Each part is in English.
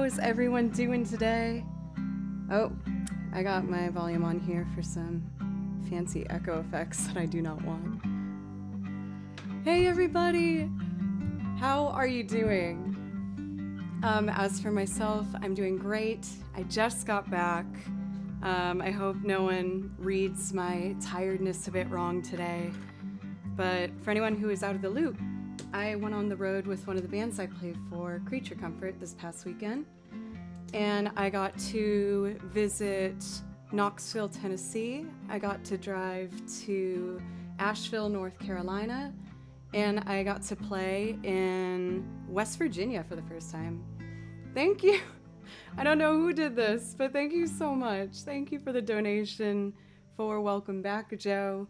How's everyone doing today? Oh, I got my volume on here for some fancy echo effects that I do not want. Hey everybody! How are you doing? As for myself, I'm doing great. I just got back. I hope no one reads my tiredness a bit wrong today. But for anyone who is out of the loop, I went on the road with one of the bands I play for, Creature Comfort, this past weekend. And I got to visit Knoxville, Tennessee. I got to drive to Asheville, North Carolina. And I got to play in West Virginia for the first time. Thank you. I don't know who did this, but thank you so much. Thank you for the donation for Welcome Back, Joe.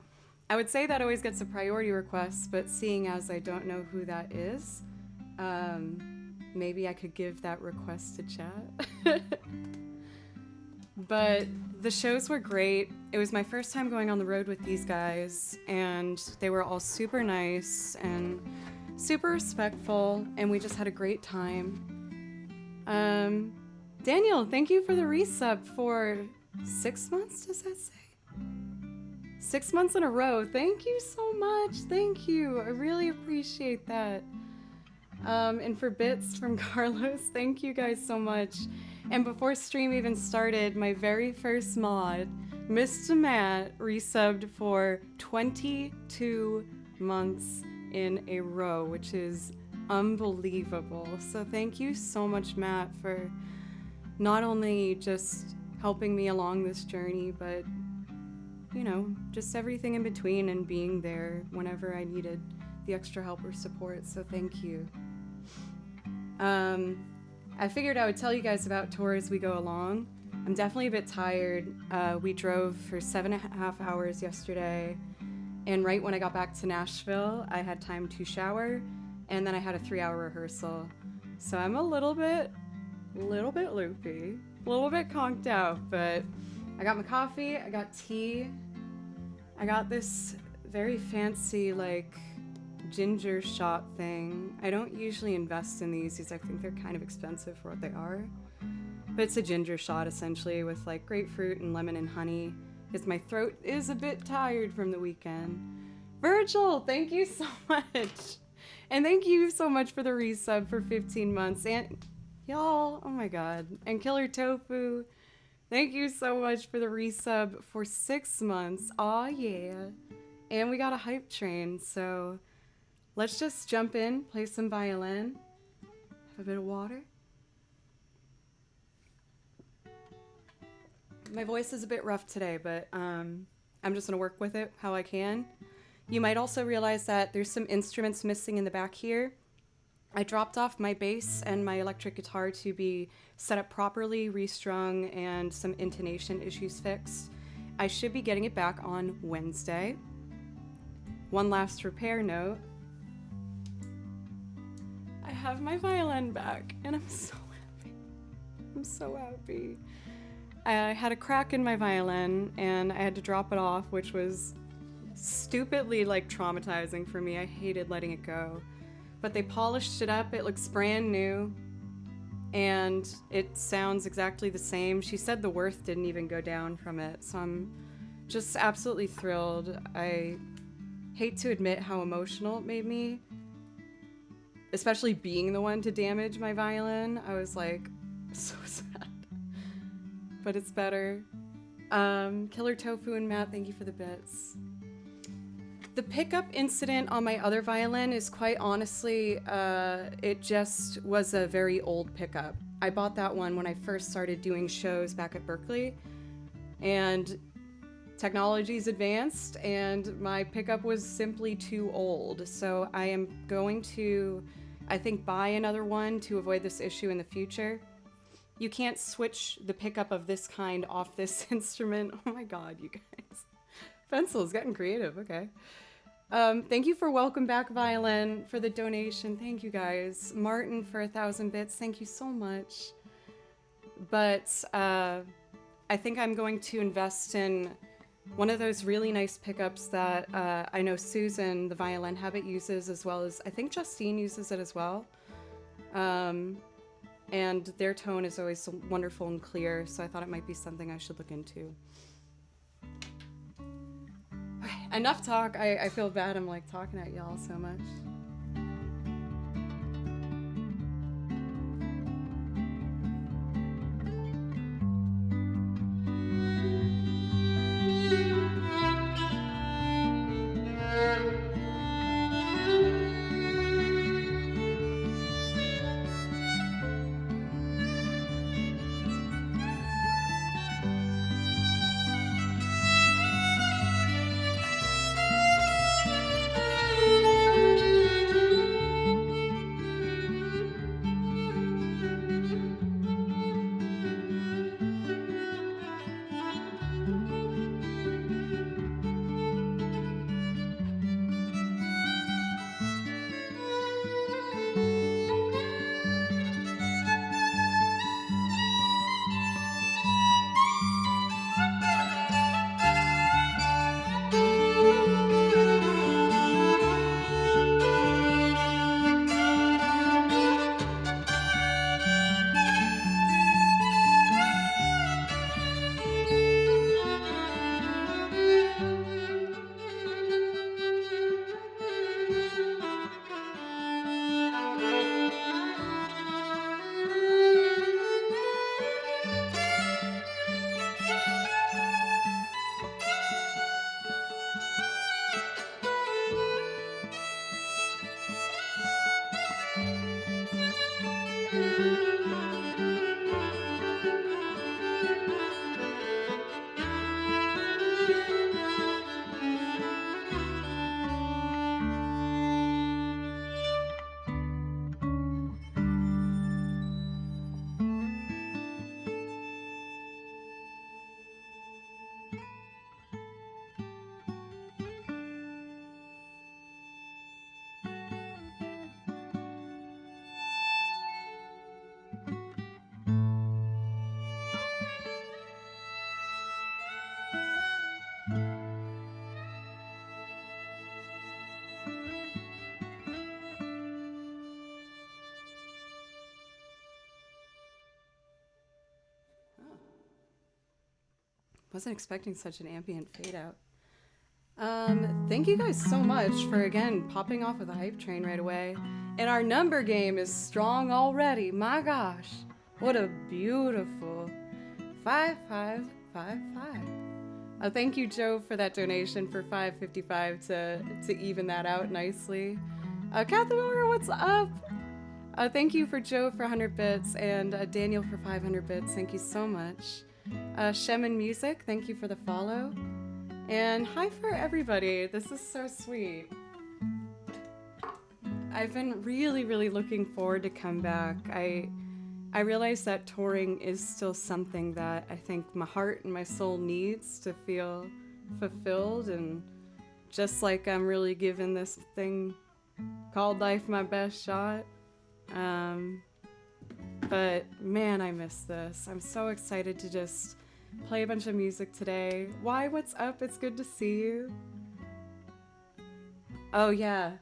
I would say that always gets a priority request, but seeing as I don't know who that is, maybe I could give that request to chat. But the shows were great. It was my first time going on the road with these guys, and they were all super nice and super respectful, and we just had a great time. Daniel, thank you for the resub for 6 months, does that say? 6 months in a row. Thank you so much. Thank you. I really appreciate that. And for bits from Carlos, thank you guys so much. And before stream even started, my very first mod, Mr. Matt, resubbed for 22 months in a row, which is unbelievable. So thank you so much, Matt, for not only just helping me along this journey, but you know, just everything in between and being there whenever I needed the extra help or support, so thank you. I figured I would tell you guys about tour as we go along. I'm definitely a bit tired. We drove for 7.5 hours yesterday, and right when I got back to Nashville, I had time to shower, and then I had a 3-hour rehearsal. So I'm a little bit loopy, a little bit conked out, but I got my coffee, I got tea, I got this very fancy, like, ginger shot thing. I don't usually invest in these because I think they're kind of expensive for what they are. But it's a ginger shot, essentially, with, like, grapefruit and lemon and honey, because my throat is a bit tired from the weekend. Virgil, thank you so much! And thank you so much for the resub for 15 months. And y'all, oh my god. And Killer Tofu, thank you so much for the resub for 6 months. Aw, yeah. And we got a hype train, so let's just jump in, play some violin, have a bit of water. My voice is a bit rough today, but I'm just gonna work with it how I can. You might also realize that there's some instruments missing in the back here. I dropped off my bass and my electric guitar to be set up properly, restrung, and some intonation issues fixed. I should be getting it back on Wednesday. One last repair note. I have my violin back, and I'm so happy. I'm so happy. I had a crack in my violin, and I had to drop it off, which was stupidly, like, traumatizing for me. I hated letting it go. But they polished it up, it looks brand new, and it sounds exactly the same. She said the worth didn't even go down from it, so I'm just absolutely thrilled. I hate to admit how emotional it made me, especially being the one to damage my violin. I was like, so sad. But it's better. Killer Tofu and Matt, thank you for the bits. The pickup incident on my other violin is quite honestly, it just was a very old pickup. I bought that one when I first started doing shows back at Berkeley, and technology's advanced, and my pickup was simply too old. So I am going to, I think, buy another one to avoid this issue in the future. You can't switch the pickup of this kind off this instrument. Oh my god, you guys. Pencil's getting creative, okay. Thank you for Welcome Back Violin for the donation. Thank you guys. Martin for 1,000 bits. Thank you so much. But I think I'm going to invest in one of those really nice pickups that I know Susan, the Violin Habit, uses, as well as I think Justine uses it as well. and their tone is always so wonderful and clear, so I thought it might be something I should look into. Okay, enough talk. I feel bad I'm like talking at y'all so much. Wasn't expecting such an ambient fade out. Thank you guys so much for, again, popping off of the hype train right away. And our number game is strong already. My gosh. What a beautiful 5555. Thank you, Joe, for that donation for 555 to even that out nicely. Catherine, what's up? Thank you for Joe for 100 bits and Daniel for 500 bits. Thank you so much. Shemin Music, thank you for the follow. And hi for everybody. This is so sweet. I've been really looking forward to come back. I realize that touring is still something that I think my heart and my soul needs to feel fulfilled, and just like I'm really giving this thing called life my best shot. But man, I miss this. I'm so excited to just play a bunch of music today. Why, what's up? It's good to see you. Oh yeah.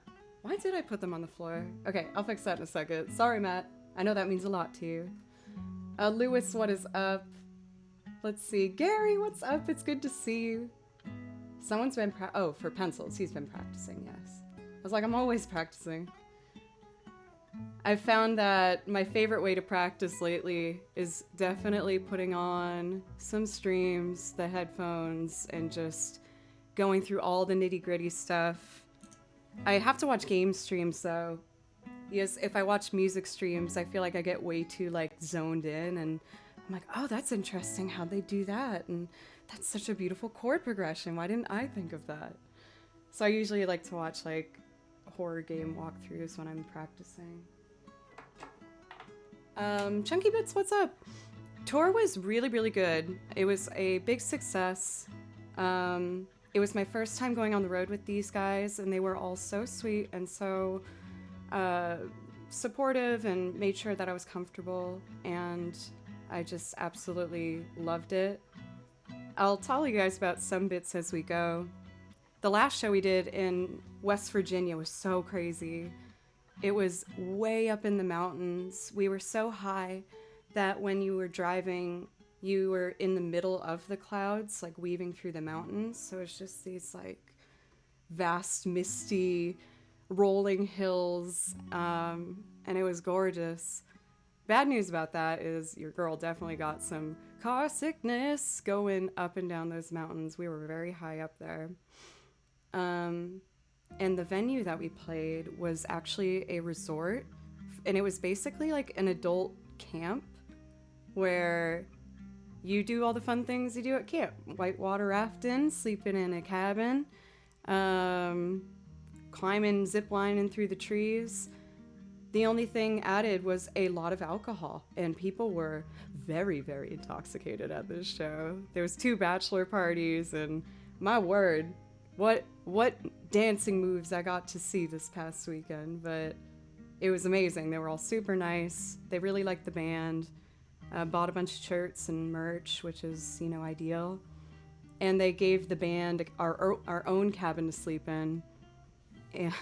Why did I put them on the floor? Okay, I'll fix that in a second. Sorry, Matt. I know that means a lot to you. Lewis, what is up? Let's see. Gary, what's up? It's good to see you. Someone's been for pencils. He's been practicing, yes. I was like, I'm always practicing. I've found that my favorite way to practice lately is definitely putting on some streams, the headphones, and just going through all the nitty-gritty stuff. I have to watch game streams though. Yes, if I watch music streams, I feel like I get way too zoned in, and I'm like, oh, that's interesting how they do that, and that's such a beautiful chord progression. Why didn't I think of that? So I usually like to watch horror game walkthroughs when I'm practicing. Chunky Bits, what's up? Tour was really good. It was a big success. It was my first time going on the road with these guys, and they were all so sweet and so supportive and made sure that I was comfortable, and I just absolutely loved it. I'll tell you guys about some bits as we go. The last show we did in West Virginia was so crazy. It was way up in the mountains. We were so high that when you were driving, you were in the middle of the clouds, like weaving through the mountains. So it's just these like vast, misty, rolling hills, and it was gorgeous. Bad news about that is your girl definitely got some car sickness going up and down those mountains. We were very high up there. And the venue that we played was actually a resort, and it was basically like an adult camp where you do all the fun things you do at camp: whitewater rafting, sleeping in a cabin, climbing, zip lining through the trees. The only thing added was a lot of alcohol, and people were very, very intoxicated at this show. There was 2 bachelor parties, and my word, what dancing moves I got to see this past weekend. But it was amazing. They were all super nice. They really liked the band. Bought a bunch of shirts and merch, which is, you know, ideal. And they gave the band our own cabin to sleep in, and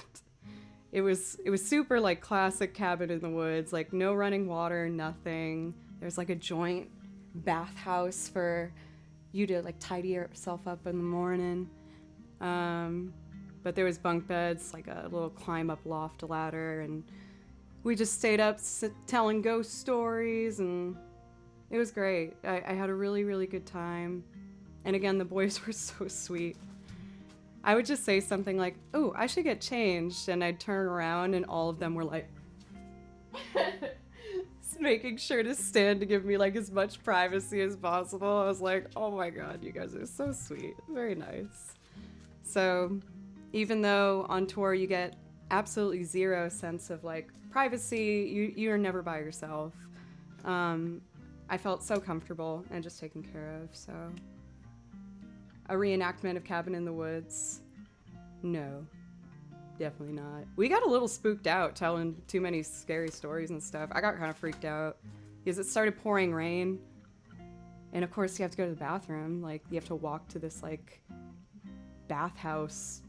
it was super like classic cabin in the woods, like no running water, nothing. There's like a joint bathhouse for you to like tidy yourself up in the morning. But there was bunk beds, like a little climb up loft ladder, and we just stayed up telling ghost stories, and it was great. I had a really, really good time. And again, the boys were so sweet. I would just say something like, "Oh, I should get changed," and I'd turn around and all of them were like making sure to stand to give me like as much privacy as possible. I was like, "Oh my god, you guys are so sweet." Very nice. So, even though on tour you get absolutely zero sense of like privacy, you're never by yourself. I felt so comfortable and just taken care of. So, a reenactment of Cabin in the Woods? No, definitely not. We got a little spooked out telling too many scary stories and stuff. I got kind of freaked out because it started pouring rain. And of course you have to go to the bathroom. Like, you have to walk to this like bathhouse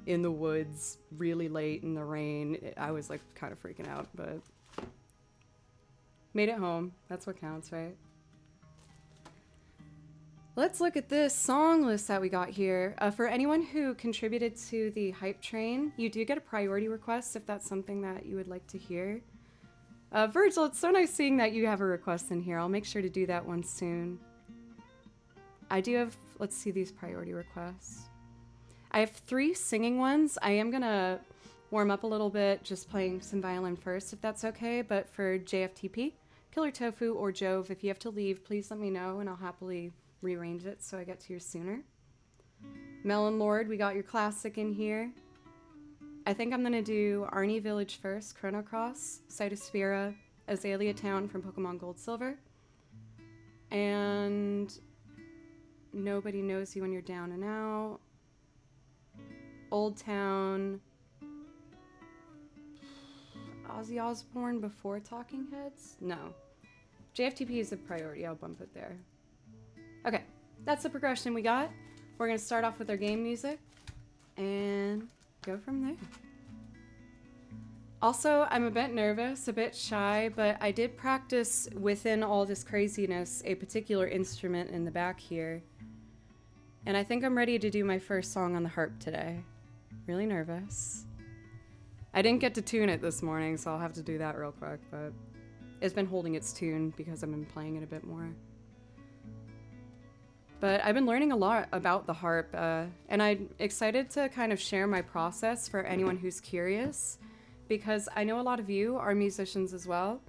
in the woods really late in the rain. I was like kind of freaking out, but made it home. That's what counts, right? Let's look at this song list that we got here. For anyone who contributed to the Hype Train, you do get a priority request if that's something that you would like to hear. Virgil, it's so nice seeing that you have a request in here. I'll make sure to do that one soon. I do have, let's see these priority requests. I have 3 singing ones. I am gonna warm up a little bit, just playing some violin first, if that's okay. But for JFTP, Killer Tofu, or Jove, if you have to leave, please let me know and I'll happily rearrange it so I get to you sooner. Melon Lord, we got your classic in here. I think I'm gonna do Arnie Village first, Chrono Cross, Cytospira, Azalea Town from Pokemon Gold Silver, and Nobody Knows You When You're Down and Out, Old Town, Ozzy Osbourne before Talking Heads? No. JFTP is a priority, I'll bump it there. Okay, that's the progression we got. We're gonna start off with our game music and go from there. Also, I'm a bit nervous, a bit shy, but I did practice within all this craziness a particular instrument in the back here. And I think I'm ready to do my first song on the harp today. Really nervous. I didn't get to tune it this morning, so I'll have to do that real quick, but it's been holding its tune because I've been playing it a bit more. But I've been learning a lot about the harp, and I'm excited to kind of share my process for anyone who's curious, because I know a lot of you are musicians as well,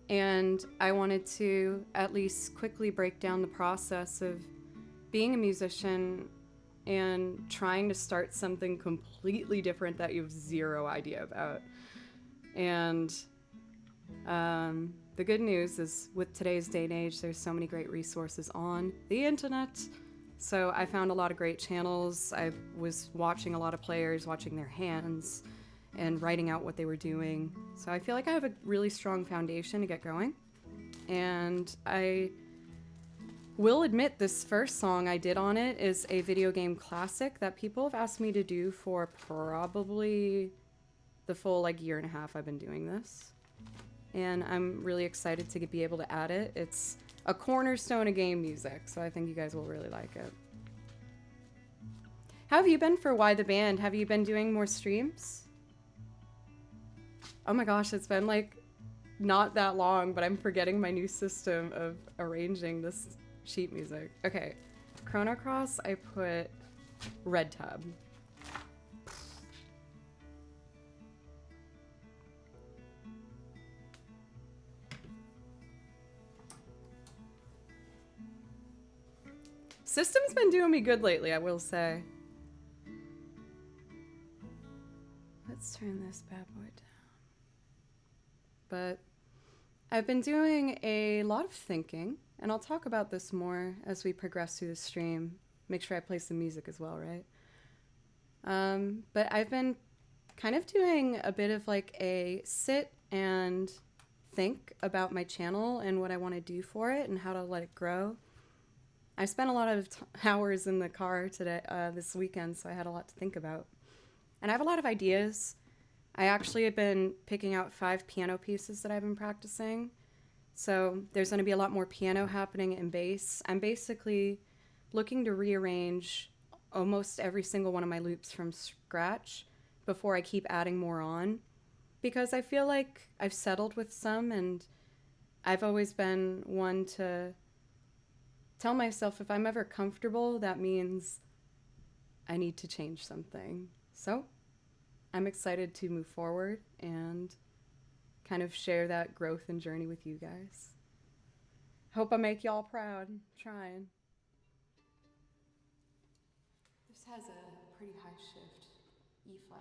and I wanted to at least quickly break down the process of being a musician and trying to start something completely different that you have zero idea about. And the good news is, with today's day and age, there's so many great resources on the internet. So I found a lot of great channels. I was watching a lot of players, watching their hands and writing out what they were doing. So I feel like I have a really strong foundation to get going. And I will admit, this first song I did on it is a video game classic that people have asked me to do for probably the full like year and a half I've been doing this. And I'm really excited to be able to add it. It's a cornerstone of game music, so I think you guys will really like it. How have you been for Why the Band? Have you been doing more streams? Oh my gosh, it's been like not that long, but I'm forgetting my new system of arranging this sheet music. Okay, Chrono Cross, I put Red Tub. System's been doing me good lately, I will say. Let's turn this bad boy down. But I've been doing a lot of thinking, and I'll talk about this more as we progress through the stream. Make sure I play some music as well, right? But I've been kind of doing a bit of like a sit and think about my channel and what I want to do for it and how to let it grow. I spent a lot of hours in the car today, this weekend, so I had a lot to think about. And I have a lot of ideas. I actually have been picking out 5 piano pieces that I've been practicing. So there's going to be a lot more piano happening and bass. I'm basically looking to rearrange almost every single one of my loops from scratch before I keep adding more on. Because I feel like I've settled with some, and I've always been one to tell myself if I'm ever comfortable, that means I need to change something. So I'm excited to move forward and kind of share that growth and journey with you guys. Hope I make y'all proud. I'm trying. This has a pretty high shift, E flat.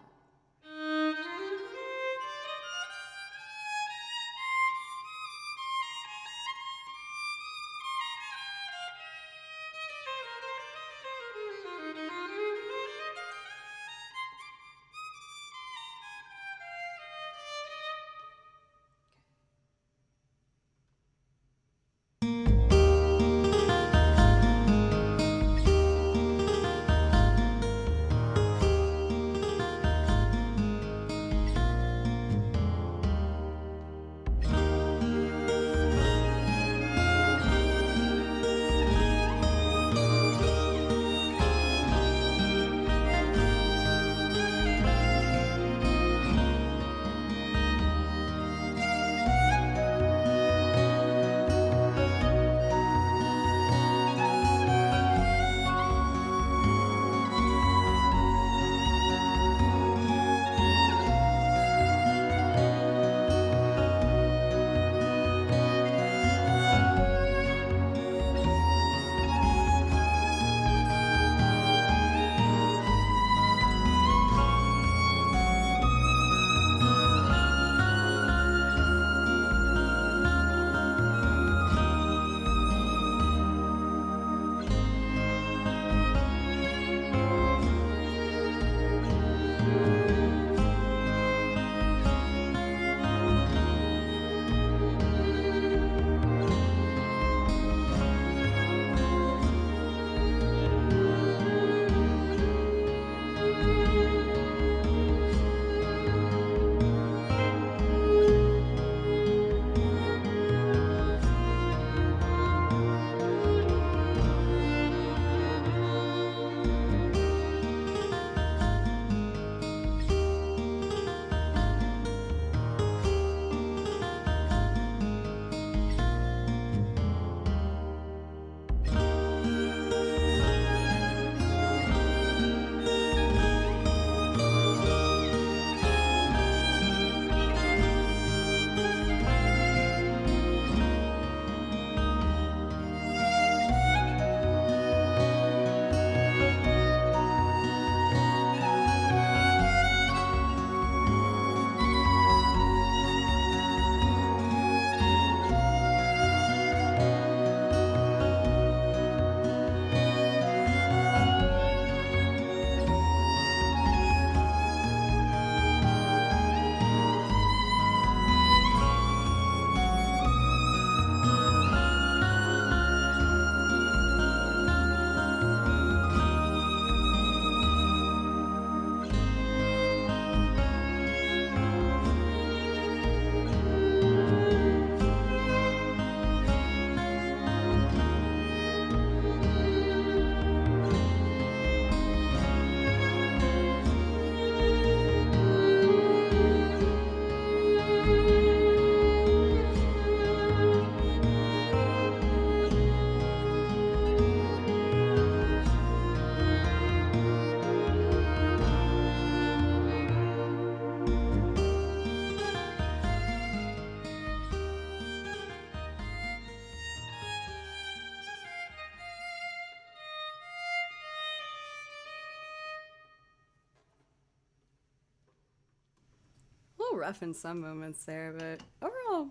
rough in some moments there, but overall,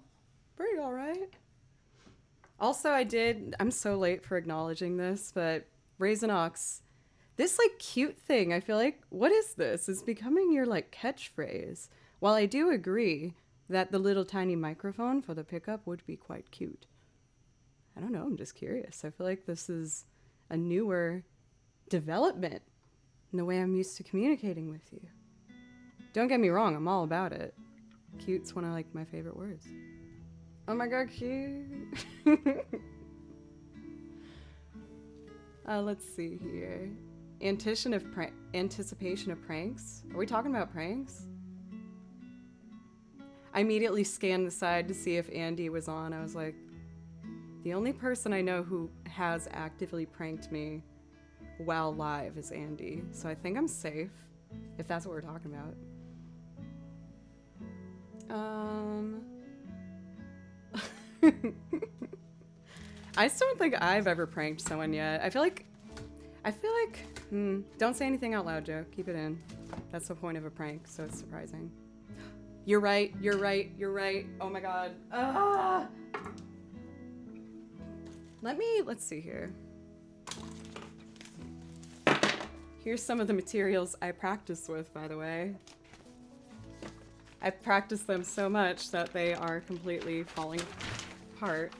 pretty alright. Also, I'm so late for acknowledging this, but Raisinox, this like cute thing, I feel like, what is this? It's becoming your like catchphrase. While I do agree that the little tiny microphone for the pickup would be quite cute. I don't know, I'm just curious. I feel like this is a newer development in the way I'm used to communicating with you. Don't get me wrong, I'm all about it. Cute's one of like my favorite words. Oh my god, cute. Let's see here. Anticipation of pranks? Are we talking about pranks? I immediately scanned the side to see if Andy was on. I was like, the only person I know who has actively pranked me while live is Andy. So I think I'm safe, if that's what we're talking about. I still don't think I've ever pranked someone yet. I feel like, don't say anything out loud, Joe. Keep it in. That's the point of a prank, so it's surprising. You're right. Oh my god. Let's see here. Here's some of the materials I practice with, by the way. I've practiced them so much that they are completely falling apart.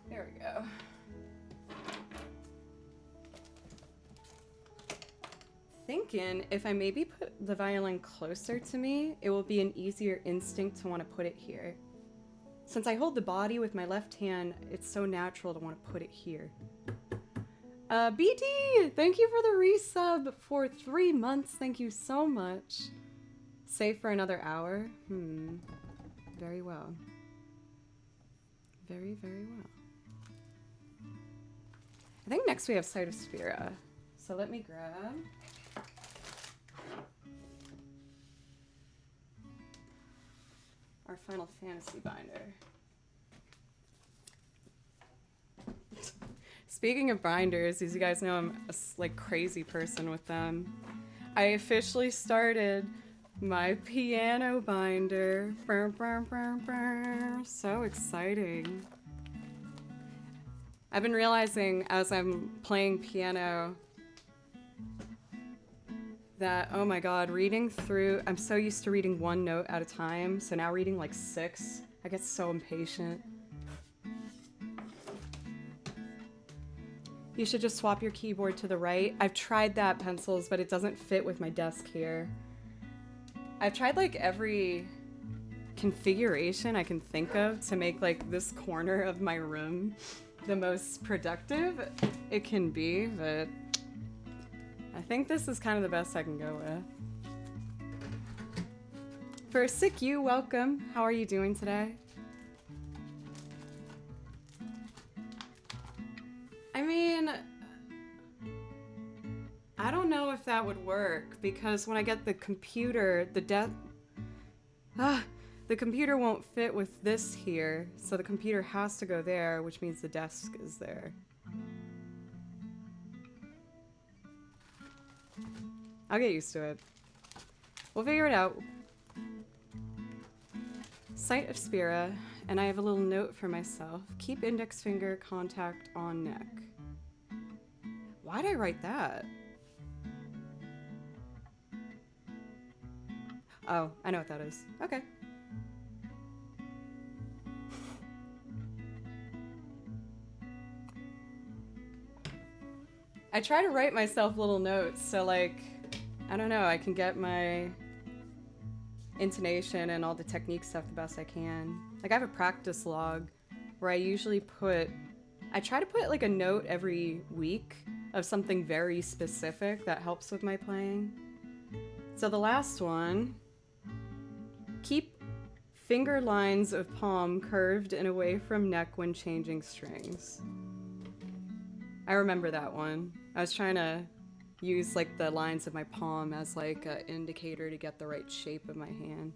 There we go. Thinking if I maybe put the violin closer to me, it will be an easier instinct to want to put it here. Since I hold the body with my left hand, it's so natural to want to put it here. BD, thank you for the resub for 3 months. Thank you so much. Save for another hour? Very well. Very, very well. I think next we have Sight of Spira. So let me grab... our Final Fantasy binder. Speaking of binders, as you guys know, I'm a like crazy person with them. I officially started my piano binder. So exciting. I've been realizing as I'm playing piano that, oh my god, reading through, I'm so used to reading one note at a time, so now reading like 6, I get so impatient. You should just swap your keyboard to the right. I've tried that, Pencils, but it doesn't fit with my desk here. I've tried like every configuration I can think of to make like this corner of my room the most productive it can be, but I think this is kind of the best I can go with. For Sick You, welcome. How are you doing today? I mean, I don't know if that would work because when I get the computer, the computer won't fit with this here, so the computer has to go there, which means the desk is there. I'll get used to it. We'll figure it out. Sight of Spira, and I have a little note for myself. Keep index finger contact on neck. Why'd I write that? Oh, I know what that is. Okay. I try to write myself little notes, so like, I don't know, I can get my intonation and all the technique stuff the best I can. Like I have a practice log where I usually I try to put like a note every week of something very specific that helps with my playing. So the last one, keep finger lines of palm curved and away from neck when changing strings. I remember that one. I was trying to use like the lines of my palm as like an indicator to get the right shape of my hand.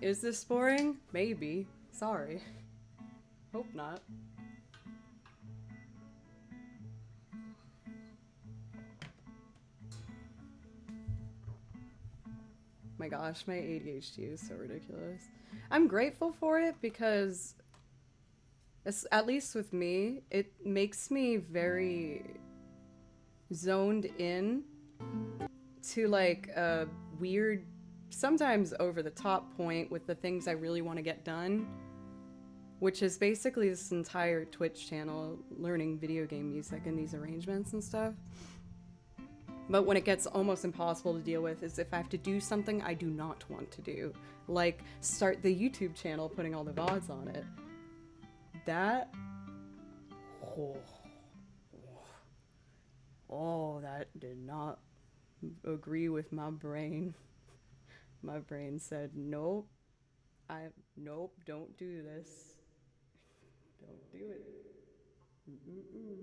Is this boring? Maybe. Sorry. Hope not. my gosh, my ADHD is so ridiculous. I'm grateful for it because, at least with me, it makes me very zoned in to like a weird, sometimes over the top point with the things I really want to get done, which is basically this entire Twitch channel learning video game music and these arrangements and stuff. But when it gets almost impossible to deal with is if I have to do something I do not want to do, like start the YouTube channel, putting all the VODs on it. That, that did not agree with my brain. My brain said, nope, don't do this. Don't do it. Mm-mm-mm.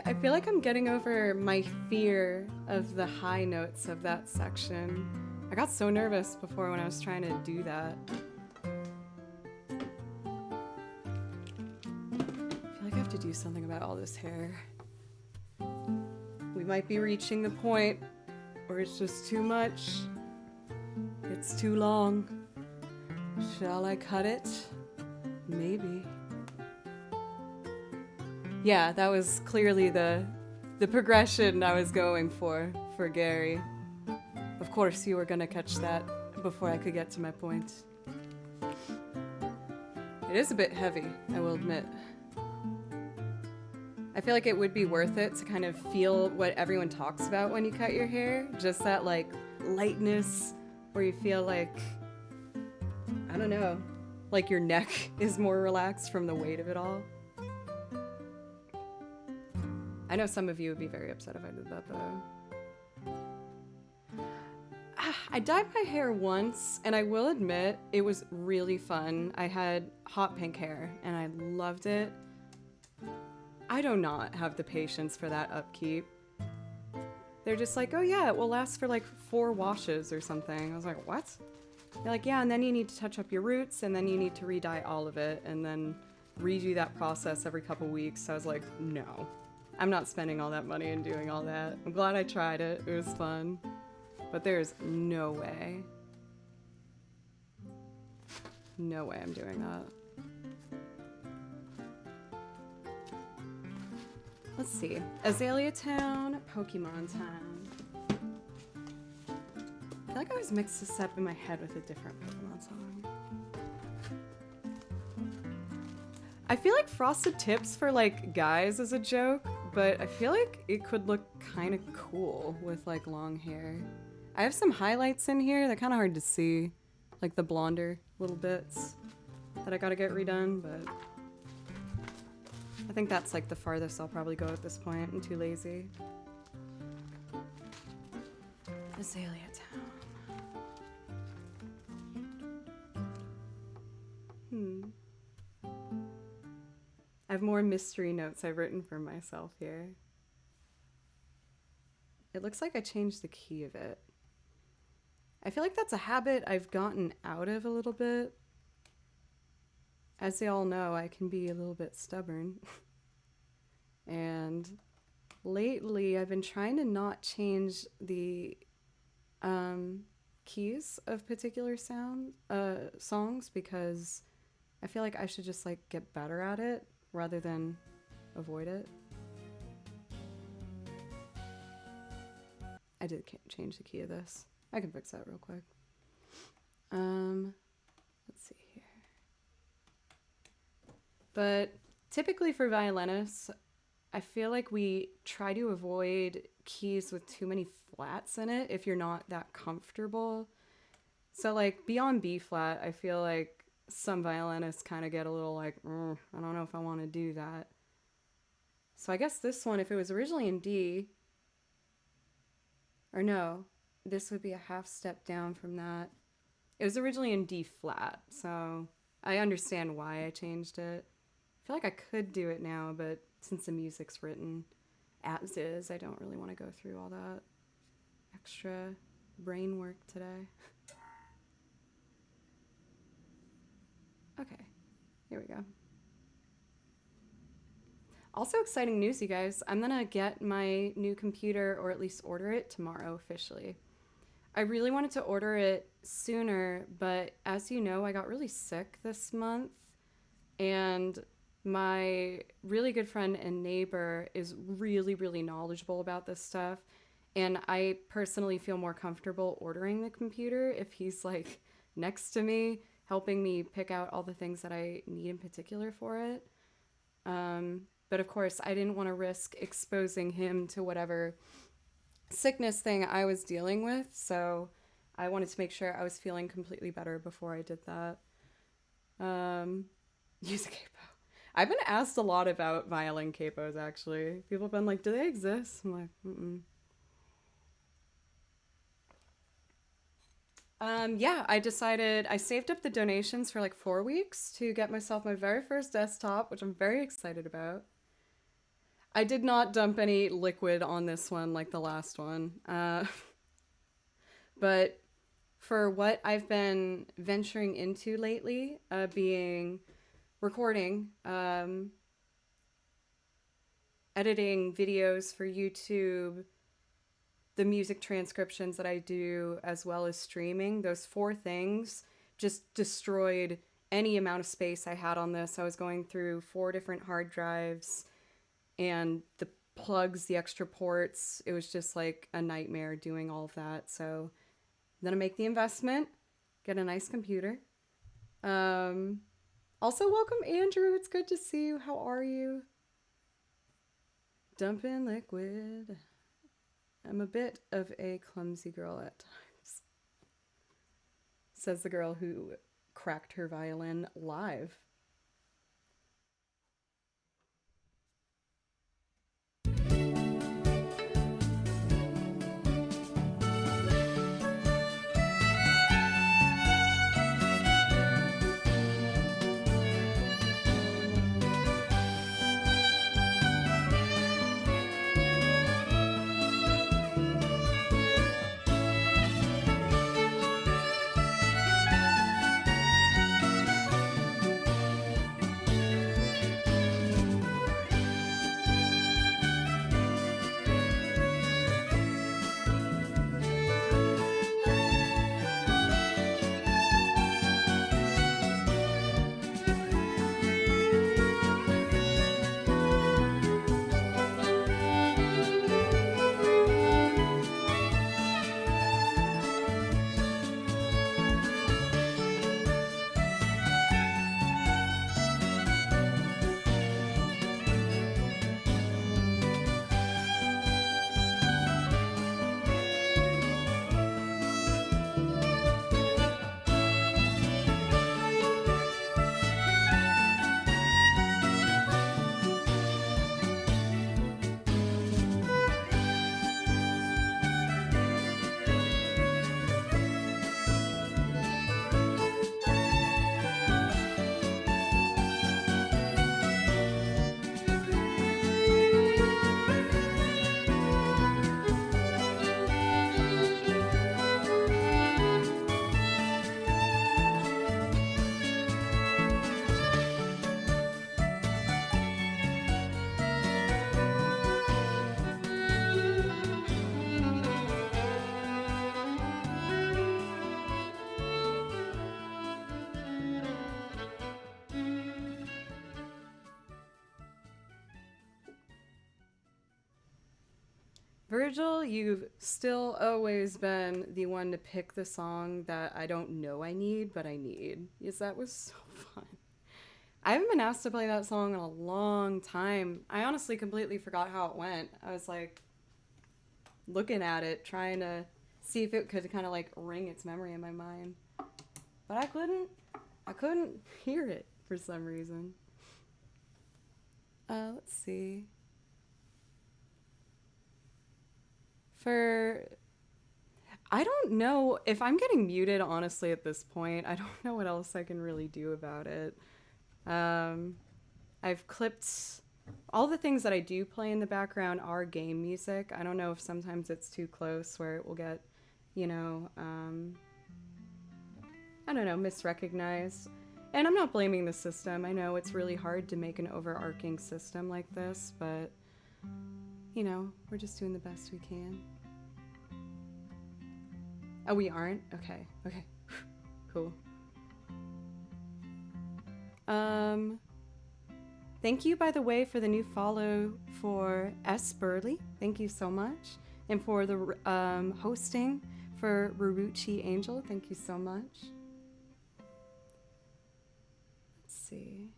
I feel like I'm getting over my fear of the high notes of that section. I got so nervous before when I was trying to do that. I feel like I have to do something about all this hair. We might be reaching the point where it's just too much. It's too long. Shall I cut it? Maybe. Yeah, that was clearly the progression I was going for Gary. Of course, you were gonna catch that before I could get to my point. It is a bit heavy, I will admit. I feel like it would be worth it to kind of feel what everyone talks about when you cut your hair. Just that, like, lightness where you feel like, I don't know, like your neck is more relaxed from the weight of it all. I know some of you would be very upset if I did that, though. I dyed my hair once, and I will admit, it was really fun. I had hot pink hair, and I loved it. I do not have the patience for that upkeep. They're just like, oh yeah, it will last for like 4 washes or something. I was like, what? They're like, yeah, and then you need to touch up your roots, and then you need to re-dye all of it, and then redo that process every couple weeks. So I was like, no. I'm not spending all that money and doing all that. I'm glad I tried it. It was fun. But there's no way. No way I'm doing that. Let's see. Azalea Town, Pokemon Town. I feel like I always mix this up in my head with a different Pokemon song. I feel like frosted tips for like guys is a joke, but I feel like it could look kind of cool with like long hair. I have some highlights in here. They're kind of hard to see, like the blonder little bits that I gotta get redone, but I think that's like the farthest I'll probably go at this point. I'm too lazy. Azalea Town. I have more mystery notes I've written for myself here. It looks like I changed the key of it. I feel like that's a habit I've gotten out of a little bit. As they all know, I can be a little bit stubborn. And lately, I've been trying to not change the keys of particular songs because I feel like I should just like get better at it rather than avoid it. I did change the key of this. I can fix that real quick. Let's see here. But typically for violinists, I feel like we try to avoid keys with too many flats in it if you're not that comfortable. So like beyond B flat, I feel like some violinists kind of get a little like, I don't know if I want to do that. So I guess this one, if it was originally in D, or no, this would be a half step down from that. It was originally in D flat, so I understand why I changed it. I feel like I could do it now, but since the music's written as is, I don't really want to go through all that extra brain work today. Okay, here we go. Also exciting news, you guys. I'm gonna get my new computer, or at least order it tomorrow officially. I really wanted to order it sooner, but as you know, I got really sick this month, and my really good friend and neighbor is really, really knowledgeable about this stuff, and I personally feel more comfortable ordering the computer if he's like next to me, helping me pick out all the things that I need in particular for it. But of course, I didn't want to risk exposing him to whatever sickness thing I was dealing with, so I wanted to make sure I was feeling completely better before I did that. Use a capo. I've been asked a lot about violin capos, actually. People have been like, do they exist? I'm like, yeah, I saved up the donations for like 4 weeks to get myself my very first desktop, which I'm very excited about. I did not dump any liquid on this one like the last one. But for what I've been venturing into lately, being recording, editing videos for YouTube, the music transcriptions that I do, as well as streaming, those 4 things just destroyed any amount of space I had on this. I was going through 4 different hard drives and the plugs, the extra ports. It was just like a nightmare doing all of that. So I'm gonna make the investment, get a nice computer. Also, welcome Andrew. It's good to see you. How are you? Dumping liquid. I'm a bit of a clumsy girl at times, says the girl who cracked her violin live. Virgil, you've still always been the one to pick the song that I don't know I need, but I need. Yes, that was so fun. I haven't been asked to play that song in a long time. I honestly completely forgot how it went. I was like looking at it, trying to see if it could kind of like ring its memory in my mind. But I couldn't. I couldn't hear it for some reason. Let's see. I don't know if I'm getting muted, honestly, at this point. I don't know what else I can really do about it. I've clipped all the things that I do play in the background are game music. I don't know if sometimes it's too close where it will get, you know, I don't know, misrecognized. And I'm not blaming the system. I know it's really hard to make an overarching system like this, but, you know, we're just doing the best we can. Oh, we aren't? Okay. Cool. Thank you, by the way, for the new follow for S. Burley. Thank you so much. And for the hosting for Ruruchi Angel. Thank you so much. Let's see.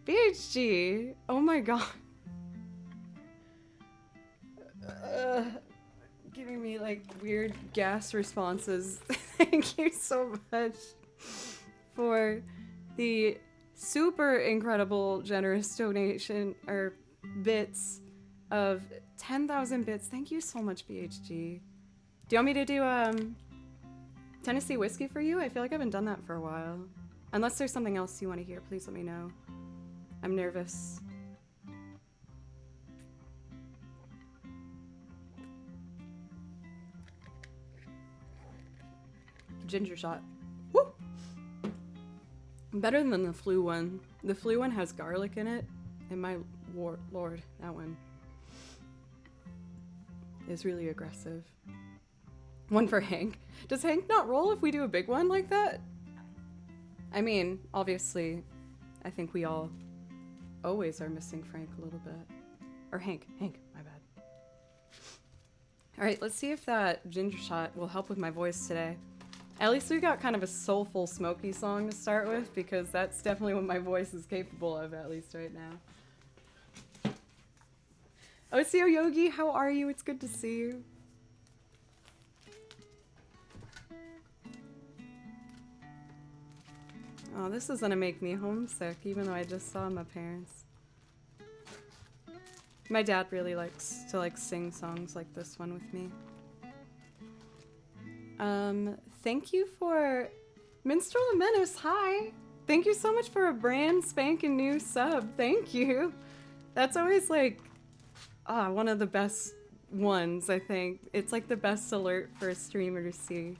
BHG! Oh my god. Giving me like weird gas responses. Thank you so much for the super incredible generous donation or bits of 10,000 bits. Thank you so much, BHG. Do you want me to do Tennessee whiskey for you? I feel like I haven't done that for a while. Unless there's something else you want to hear, please let me know. I'm nervous. Ginger shot. Woo! Better than the flu one. The flu one has garlic in it, and my lord, that one is really aggressive. One for Hank. Does Hank not roll if we do a big one like that? I mean, obviously, I think we all always are missing Frank a little bit. Or Hank, my bad. Alright, let's see if that ginger shot will help with my voice today. At least we got kind of a soulful, smoky song to start with, because that's definitely what my voice is capable of, at least right now. Oseo Yogi, how are you? It's good to see you. Oh, this is gonna make me homesick, even though I just saw my parents. My dad really likes to sing songs like this one with me. Thank you for Minstrel and Menace. Hi. Thank you so much for a brand spanking new sub. Thank you. That's always one of the best ones, I think. It's like the best alert for a streamer to see.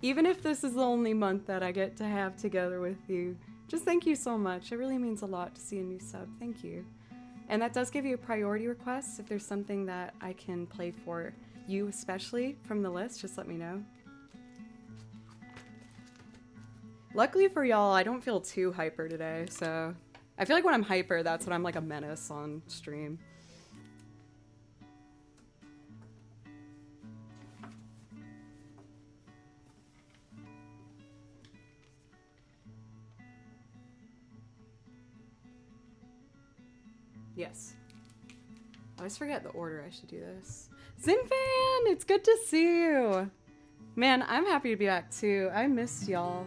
Even if this is the only month that I get to have together with you, just thank you so much. It really means a lot to see a new sub. Thank you. And that does give you a priority request. If there's something that I can play for you especially from the list, just let me know. Luckily for y'all, I don't feel too hyper today, so I feel like when I'm hyper, that's when I'm like a menace on stream. Yes. I always forget the order I should do this. Zinfan, it's good to see you. Man, I'm happy to be back too. I missed y'all.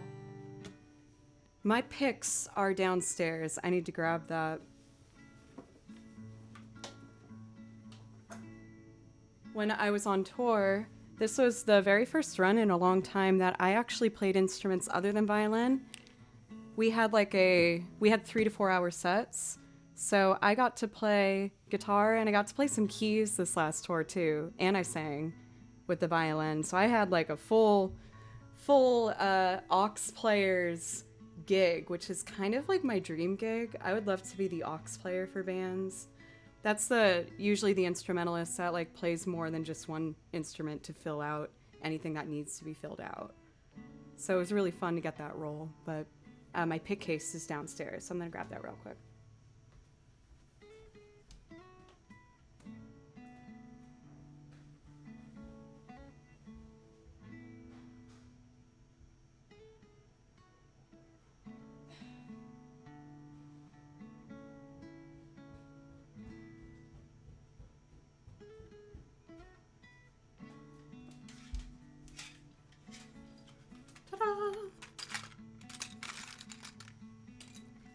My picks are downstairs. I need to grab that. When I was on tour, this was the very first run in a long time that I actually played instruments other than violin. We had 3 to 4 hour sets. So I got to play guitar and I got to play some keys this last tour too. And I sang with the violin. So I had like a full aux players gig, which is kind of like my dream gig. I would love to be the aux player for bands. That's usually the instrumentalist that like plays more than just one instrument to fill out anything that needs to be filled out. So it was really fun to get that role, but my pick case is downstairs, so I'm gonna grab that real quick.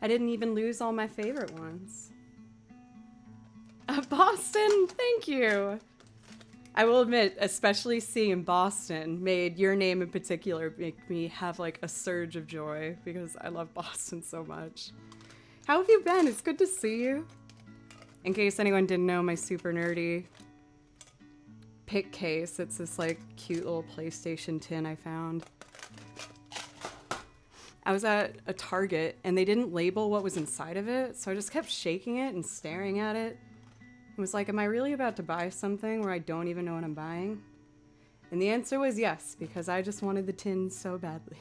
I didn't even lose all my favorite ones. Boston, thank you. I will admit, especially seeing Boston made your name in particular make me have like a surge of joy because I love Boston so much. How have you been? It's good to see you. In case anyone didn't know, my super nerdy pick case, it's this like cute little PlayStation tin I found. I was at a Target and they didn't label what was inside of it, so I just kept shaking it and staring at it. I was like, am I really about to buy something where I don't even know what I'm buying? And the answer was yes, because I just wanted the tin so badly.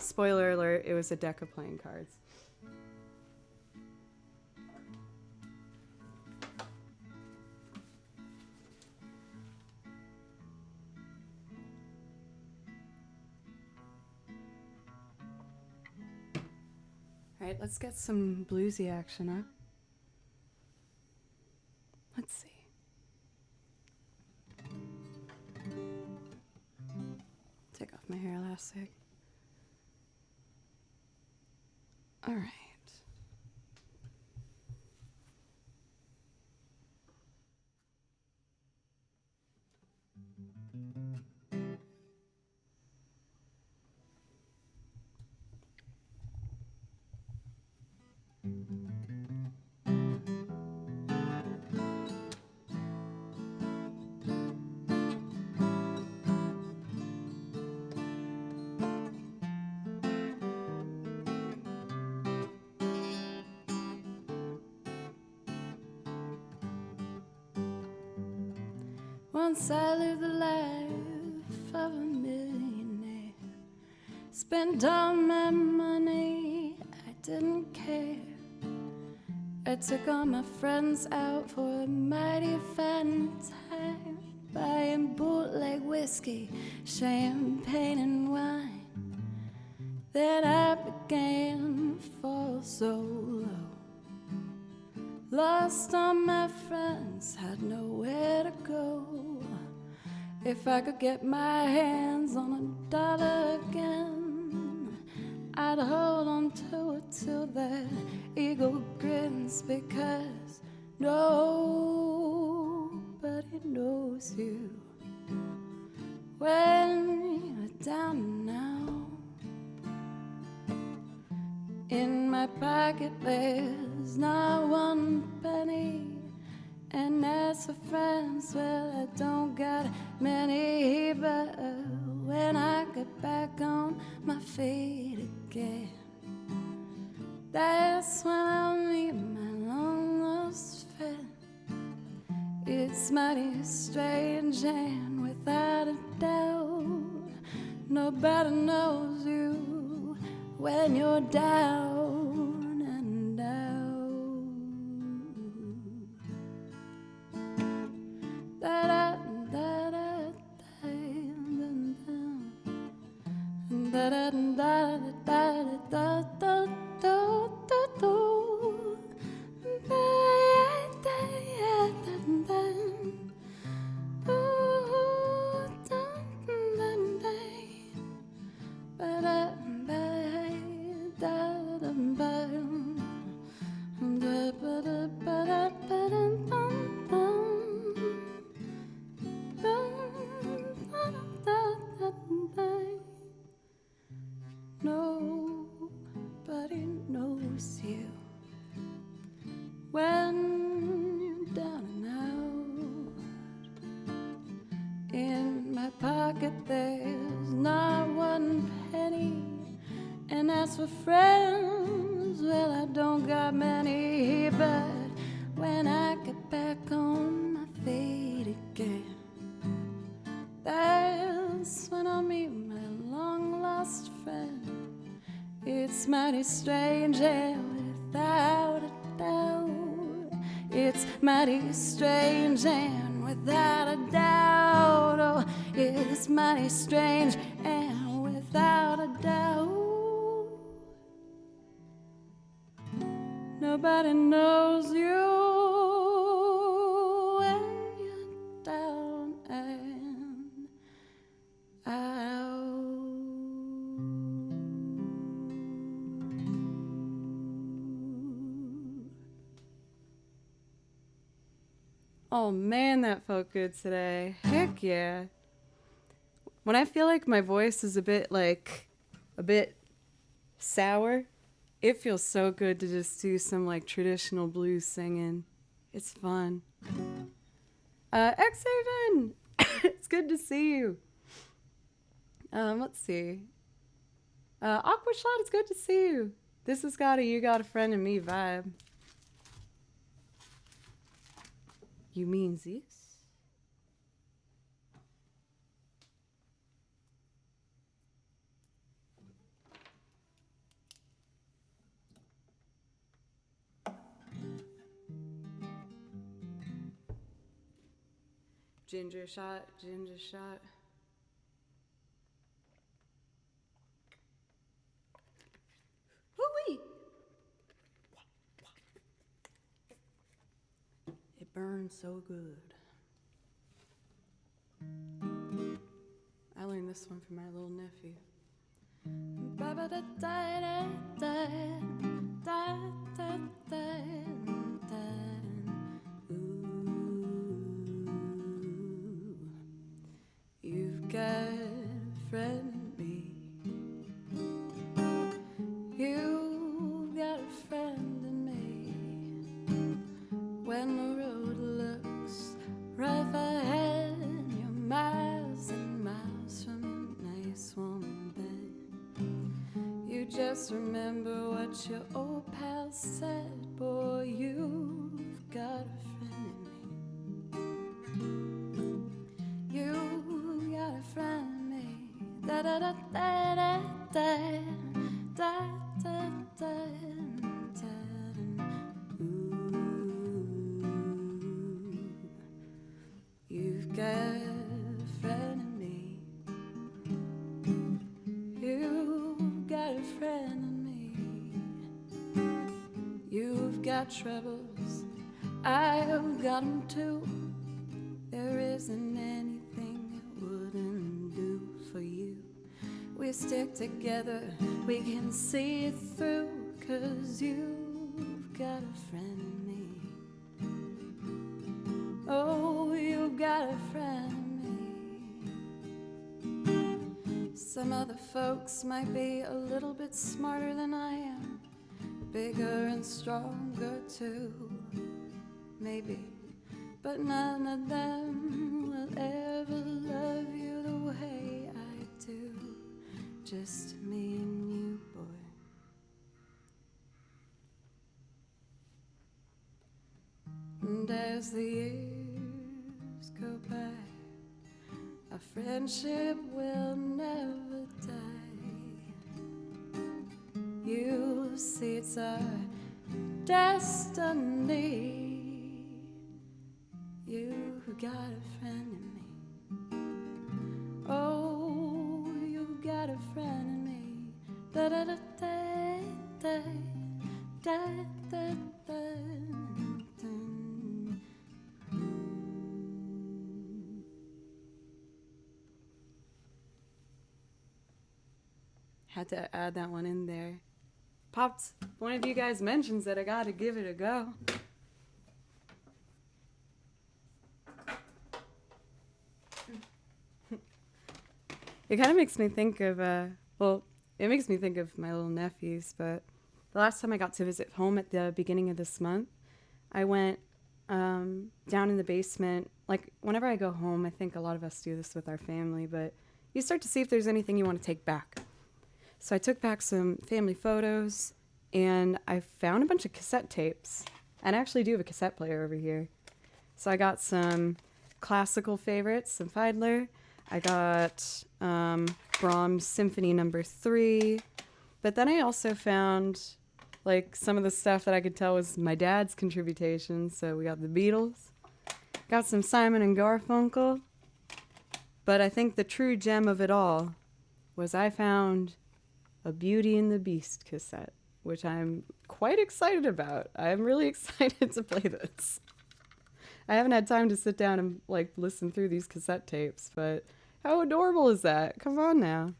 Spoiler alert, it was a deck of playing cards. All right, let's get some bluesy action up. Let's see. Take off my hair elastic. All right. Once I lived the life of a millionaire. Spent all my money, I didn't care. I took all my friends out for a mighty fine time, buying bootleg whiskey, champagne and wine. Then I began to fall so low. Lost all my friends, had nowhere to go. If I could get my hands on a dollar again, I'd hold on to it till that eagle grins, because nobody knows you when you're down and out. In my pocket there's not one penny, and as for friends, well, I don't got many, but when I get back on my feet again, that's when I'll meet my long lost friend. It's mighty strange, and without a doubt, nobody knows you when you're down and out. Da da da da da da da da da da Nobody knows you when you're down and out. In my pocket there's not one penny, and as for friends, well, I don't got many, but when I get back on my feet again, that's when I'll meet my long lost friend. It's mighty strange, and without a doubt, it's mighty strange, and without a doubt, oh, it's mighty strange, and without a doubt, nobody knows you when you're down and out. Oh man, that felt good today. Heck yeah. When I feel like my voice is a bit sour, it feels so good to just do some like traditional blues singing. It's fun. X-Haven! It's good to see you. Let's see. Aquashot, it's good to see you. This has got a you got a friend in me vibe. You mean this? Ginger shot, ginger shot. Woo-wee! It burns so good. I learned this one from my little nephew. Ooh, you've got a friend in me. You've got a friend in me. When the road looks rough ahead, you're miles and miles from your nice warm bed. You just remember what your old pal said. Boy, you've got a friend in me. You've got a friend in me. Da da da da da da da da da. You've got a friend in me. You've got a friend in me. You've got troubles, I've got them too. There isn't anything I wouldn't do for you. We stick together, we can see it through. 'Cause you've got a friend in me. Oh, you've got a friend in me. Some other folks might be a little bit smarter than I am, bigger and stronger too, maybe. But none of them will ever love you the way I do. Just me and you, boy. And as the years go by, our friendship will never die. You'll see it's our destiny. You've got a friend in me. Oh, you've got a friend in me. Da da da da da da da da. Had to add that one in there. Popped. One of you guys mentions that I gotta give it a go. It kind of makes me think of, it makes me think of my little nephews, but the last time I got to visit home at the beginning of this month, I went down in the basement. Like, whenever I go home, I think a lot of us do this with our family, but you start to see if there's anything you want to take back. So I took back some family photos, and I found a bunch of cassette tapes. And I actually do have a cassette player over here. So I got some classical favorites, some Fiedler. I got Brahms Symphony No. 3. But then I also found like some of the stuff that I could tell was my dad's contribution. So we got the Beatles. Got some Simon and Garfunkel. But I think the true gem of it all was I found a Beauty and the Beast cassette, which I'm quite excited about. I'm really excited to play this. I haven't had time to sit down and like listen through these cassette tapes, but how adorable is that? Come on now.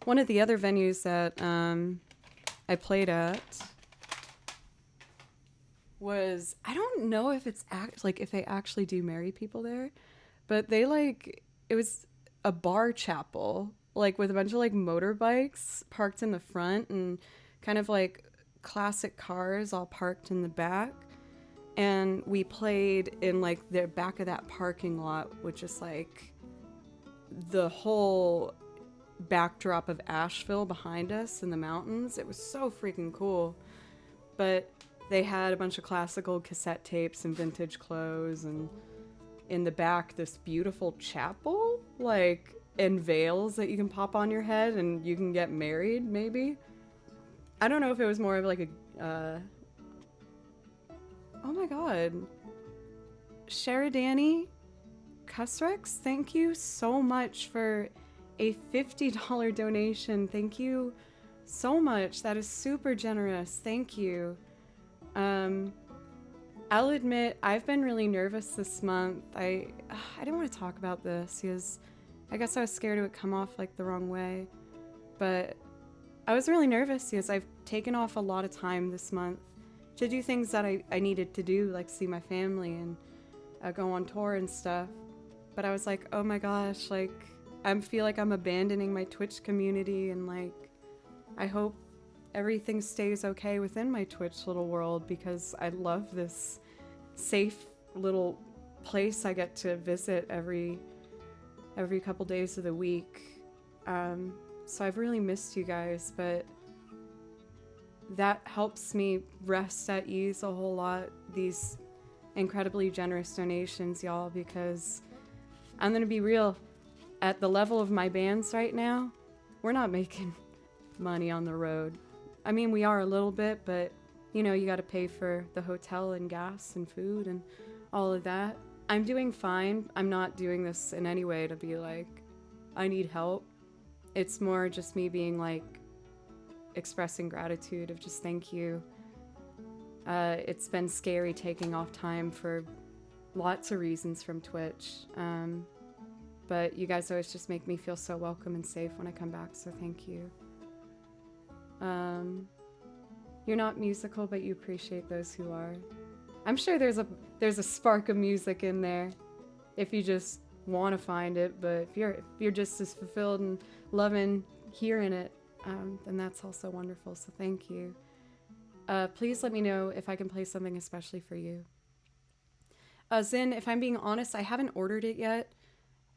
One of the other venues that I played at was, I don't know if it's like if they actually do marry people there, but they like, it was a bar chapel, like with a bunch of like motorbikes parked in the front and kind of like classic cars all parked in the back. And we played in like the back of that parking lot, which is like the whole backdrop of Asheville behind us in the mountains. It was so freaking cool. But they had a bunch of classical cassette tapes and vintage clothes, and in the back this beautiful chapel, like, and veils that you can pop on your head and you can get married, maybe. I don't know if it was more of like a oh my god, Sheridani Cusrex, thank you so much for a $50 donation. Thank you so much. That is super generous. Thank you. I'll admit I've been really nervous this month. I didn't want to talk about this because I guess I was scared it would come off like the wrong way. But I was really nervous because I've taken off a lot of time this month to do things that I needed to do, like see my family and go on tour and stuff. But I was like, oh my gosh, like I feel like I'm abandoning my Twitch community, and like I hope everything stays okay within my Twitch little world, because I love this safe little place I get to visit every couple days of the week. So I've really missed you guys, but that helps me rest at ease a whole lot, these incredibly generous donations, y'all, because I'm gonna be real, at the level of my bands right now, we're not making money on the road. I mean, we are a little bit, but you know, you gotta pay for the hotel and gas and food and all of that. I'm doing fine. I'm not doing this in any way to be like, I need help. It's more just me being like, expressing gratitude of just thank you. It's been scary taking off time for lots of reasons from Twitch. But you guys always just make me feel so welcome and safe when I come back, so thank you. You're not musical, but you appreciate those who are. I'm sure there's a spark of music in there if you just want to find it, but if you're just as fulfilled and loving hearing it, then that's also wonderful, so thank you. Please let me know if I can play something especially for you. Zin, if I'm being honest, I haven't ordered it yet.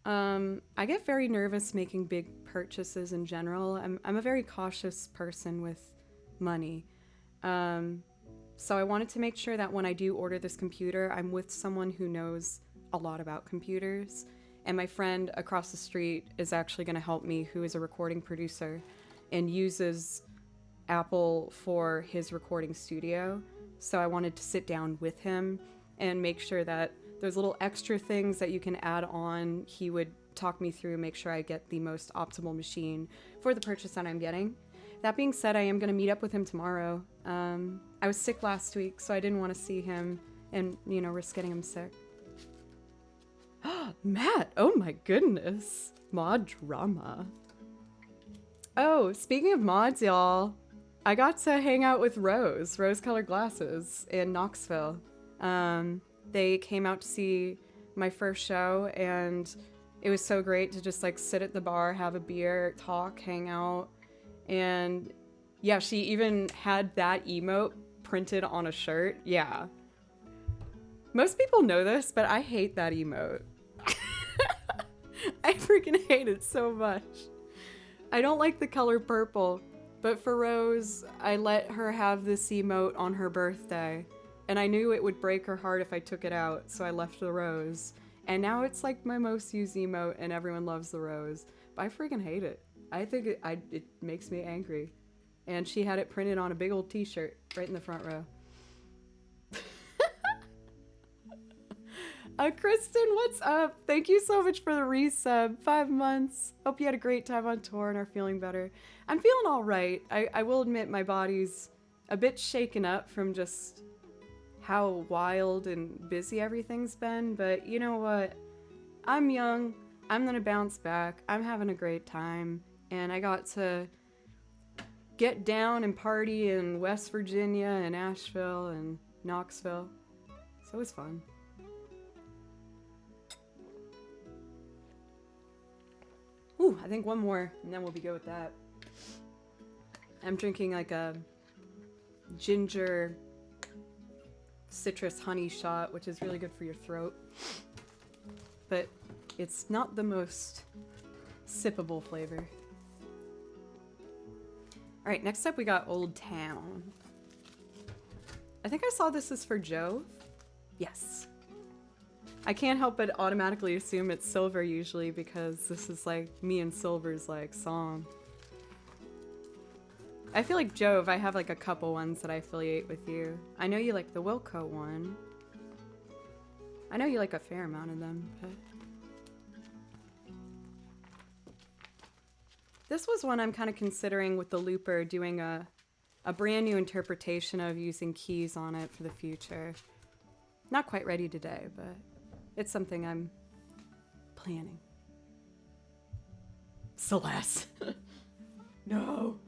I get very nervous making big purchases in general. I'm a very cautious person with money. So I wanted to make sure that when I do order this computer, I'm with someone who knows a lot about computers. And my friend across the street is actually going to help me, who is a recording producer and uses Apple for his recording studio. So I wanted to sit down with him and make sure that there's little extra things that you can add on. He would talk me through, make sure I get the most optimal machine for the purchase that I'm getting. That being said, I am going to meet up with him tomorrow. I was sick last week, so I didn't want to see him and, you know, risk getting him sick. Matt, oh my goodness. Mod drama. Oh, speaking of mods, y'all, I got to hang out with Rose-colored glasses in Knoxville. They came out to see my first show, and it was so great to just like sit at the bar, have a beer, talk, hang out. And yeah, she even had that emote printed on a shirt. Yeah. Most people know this, but I hate that emote. I freaking hate it so much. I don't like the color purple, but for Rose, I let her have this emote on her birthday, and I knew it would break her heart if I took it out, so I left the rose. And now it's like my most used emote, and everyone loves the rose. But I freaking hate it. I think it makes me angry. And she had it printed on a big old t-shirt right in the front row. Kristen, what's up? Thank you so much for the resub. 5 months. Hope you had a great time on tour and are feeling better. I'm feeling all right. I will admit my body's a bit shaken up from just how wild and busy everything's been. But you know what? I'm young. I'm gonna bounce back. I'm having a great time. And I got to get down and party in West Virginia and Asheville, and Knoxville. So it was fun. Ooh, I think one more, and then we'll be good with that. I'm drinking like a ginger citrus honey shot, which is really good for your throat. But it's not the most sippable flavor. All right, next up we got Old Town. I think I saw this is for Joe. Yes. I can't help but automatically assume it's Silver usually because this is like me and Silver's like song. I feel like Jove, I have like a couple ones that I affiliate with you. I know you like the Wilco one. I know you like a fair amount of them, but... This was one I'm kind of considering with the Looper doing a brand new interpretation of using keys on it for the future. Not quite ready today, but it's something I'm planning. Celeste. No.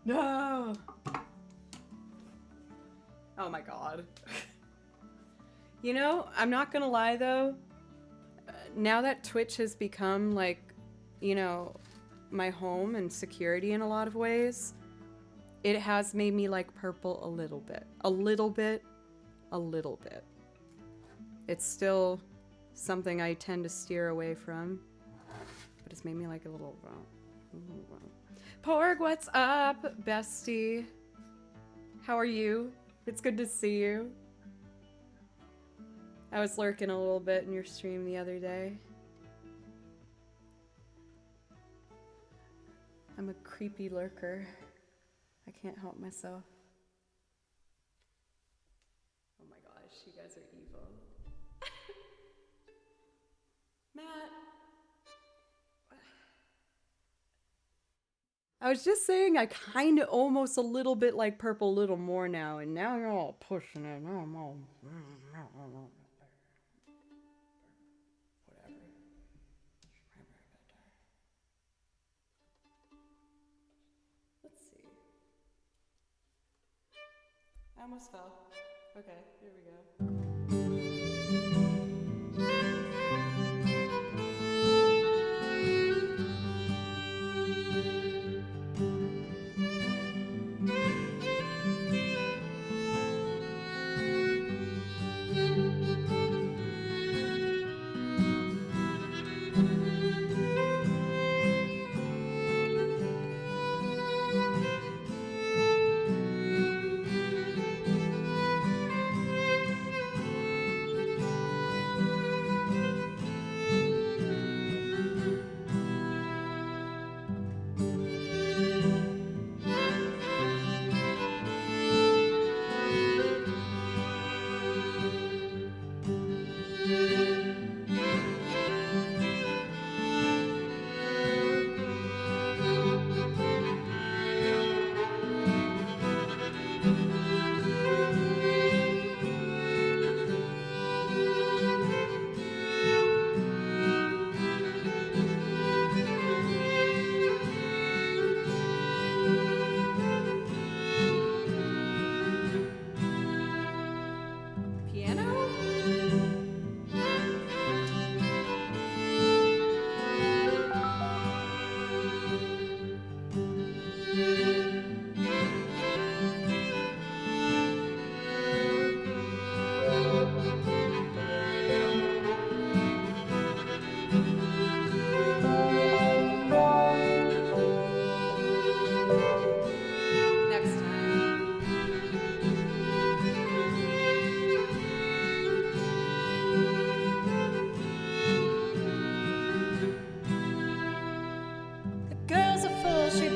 No. Oh my god. You know, I'm not gonna lie though. Now that Twitch has become like, you know, my home and security in a lot of ways, it has made me like purple a little bit. A little bit. A little bit. It's still something I tend to steer away from, but it's made me like a little... Porg, what's up, bestie? How are you? It's good to see you. I was lurking a little bit in your stream the other day. I'm a creepy lurker. I can't help myself. Oh my gosh, you guys are evil. Matt. I was just saying I kind of almost a little bit like purple a little more now, and now you're all pushing it. Now I'm all... Whatever. Let's see. I almost fell. Okay, here we go.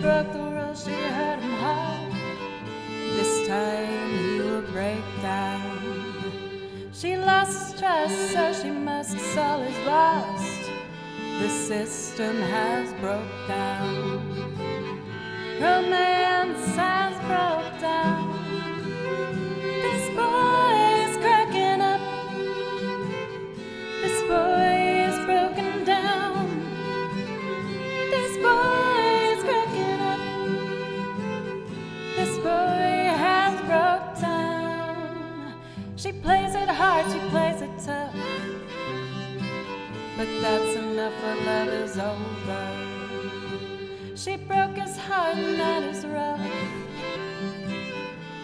broke the rules, she heard him hard. This time he will break down. She lost trust, so she must all is lost. The system has broke down. Romance has broke down. This boy is cracking up. This boy is broken down. This boy is cracking up. This boy has broke down. plays it hard, she plays it tough. But that's enough, her love is over. She broke his heart and that is rough.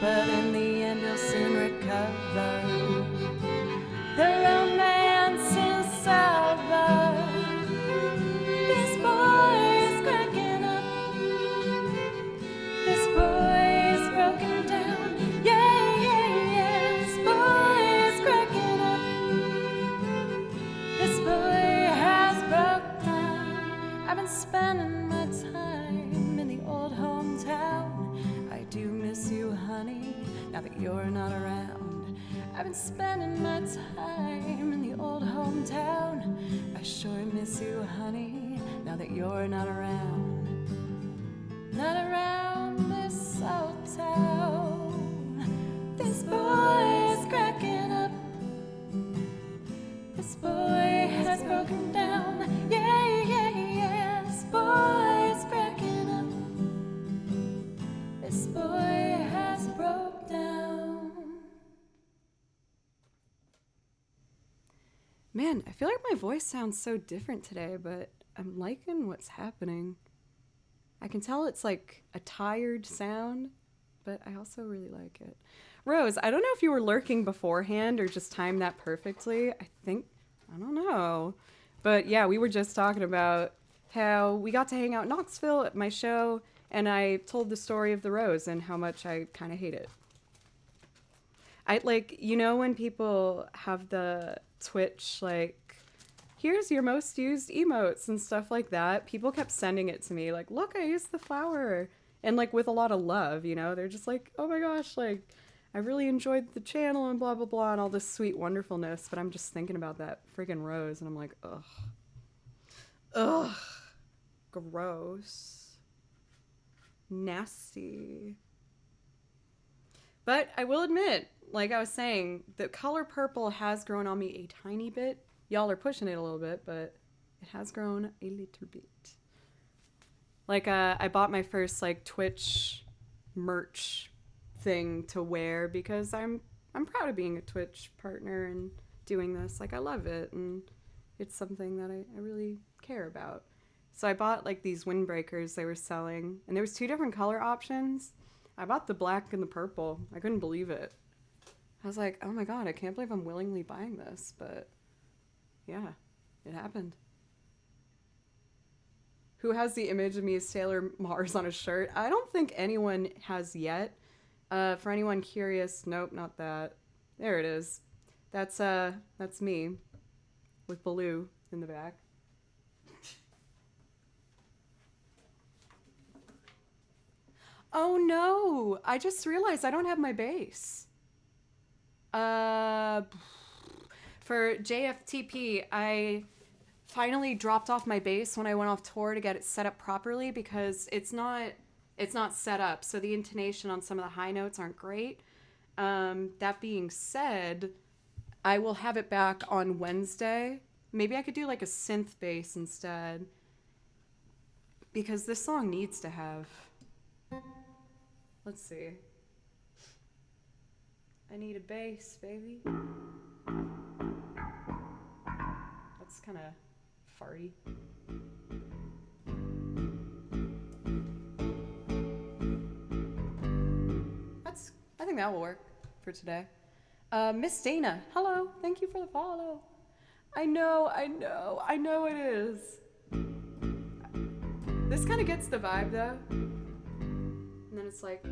But in the end you'll soon recover. The romance is over. This boy is cracking up. This boy is broken down. Yeah, yeah, yeah. This boy is cracking up. This boy has broke down. I've been spending my time in the old hometown. I do miss you, honey, now that you're not around. I've been spending my time in the old hometown. I sure miss you, honey, now that you're not around. Not around this old town. This boy is cracking up. This boy has broken down. Yeah, yeah, yeah. This boy is cracking up. This boy has broke down. Man, I feel like my voice sounds so different today, but I'm liking what's happening. I can tell it's like a tired sound, but I also really like it. Rose, I don't know if you were lurking beforehand or just timed that perfectly. I don't know. But yeah, we were just talking about how we got to hang out in Knoxville at my show, and I told the story of the Rose and how much I kind of hate it. When people have the Twitch, here's your most used emotes and stuff like that, people kept sending it to me, look, I used the flower. And, with a lot of love, they're just like, oh my gosh, I really enjoyed the channel and blah, blah, blah, and all this sweet wonderfulness, but I'm just thinking about that friggin' Rose, and I'm like, ugh, gross, nasty. But I will admit, like I was saying, the color purple has grown on me a tiny bit. Y'all are pushing it a little bit, but it has grown a little bit. I bought my first, Twitch merch thing to wear because I'm proud of being a Twitch partner and doing this. I love it, and it's something that I really care about. So I bought, these windbreakers they were selling, and there was 2 different color options. I bought the black and the purple. I couldn't believe it. I was like, oh my god, I can't believe I'm willingly buying this, but yeah, it happened. Who has the image of me as Sailor Mars on a shirt? I don't think anyone has yet. For anyone curious, nope, not that. There it is. That's me with Baloo in the back. Oh no, I just realized I don't have my bass. For JFTP, I finally dropped off my bass when I went off tour to get it set up properly because it's not set up, so the intonation on some of the high notes aren't great. That being said, I will have it back on Wednesday. Maybe I could do a synth bass instead, because this song needs to have... Let's see. I need a bass, baby. That's kind of farty. I think that will work for today. Miss Dana, hello. Thank you for the follow. I know it is. This kind of gets the vibe though. And then it's like...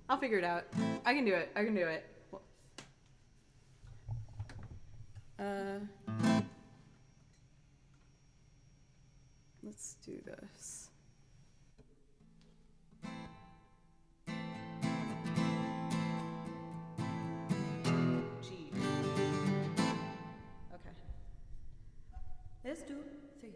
I'll figure it out. I can do it. Let's do this. G. Okay. Let's do 3.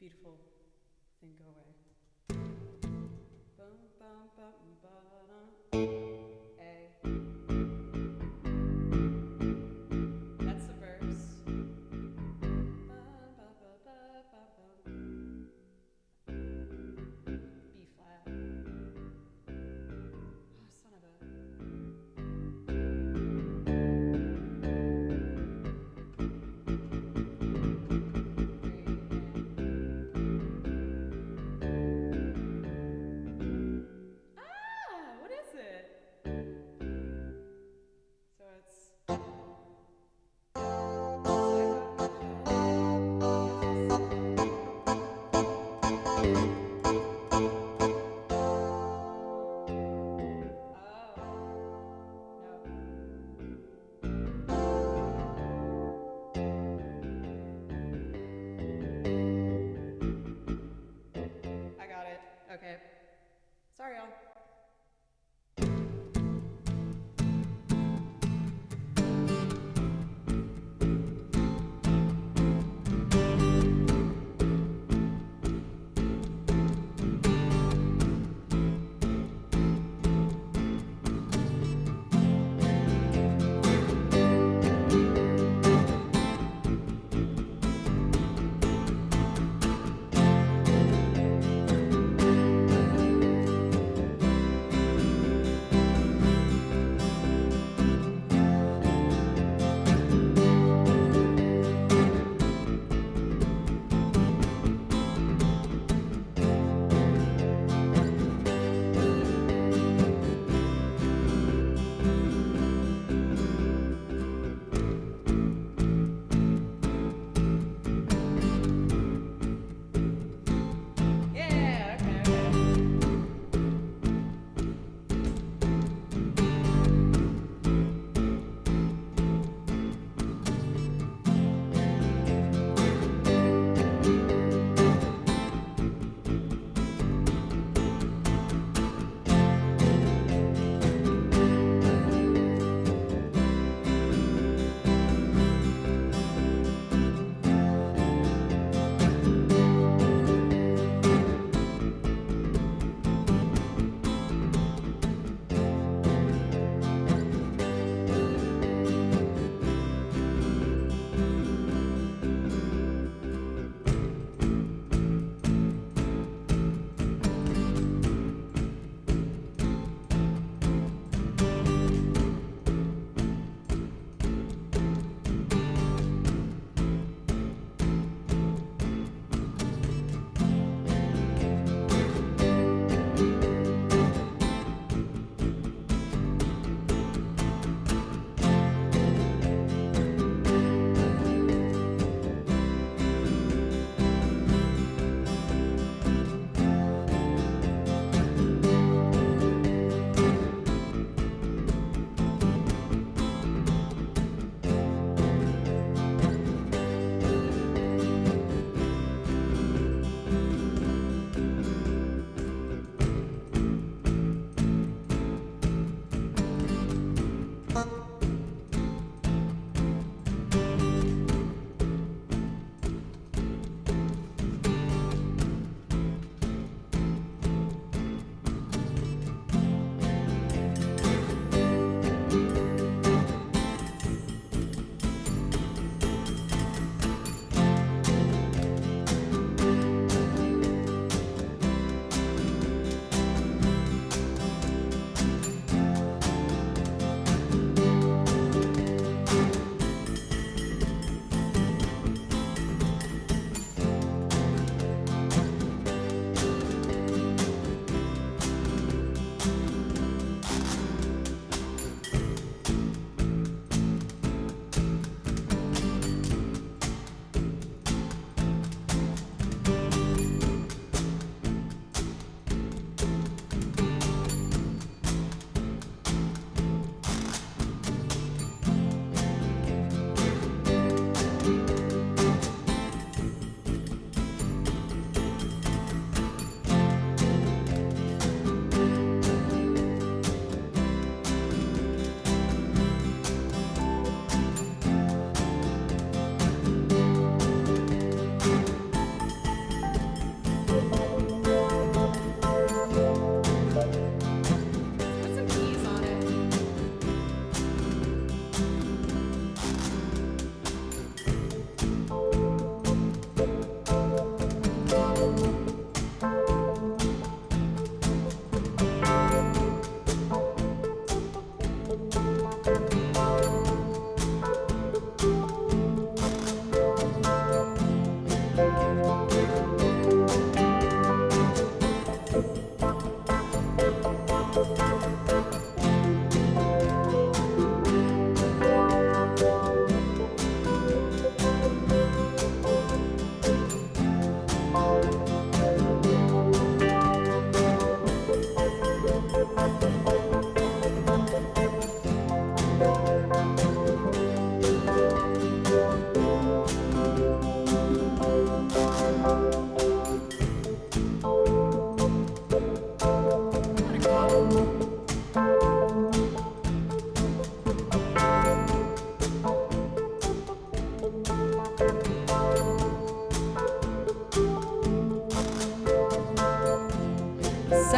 beautiful thing go away. Bum, bum, bum, ba-dum. A. That's the verse. Ba, ba, ba, ba, ba, ba. B flat. Oh, son of a. What is it? So it's. I got it. Okay. Sorry, y'all.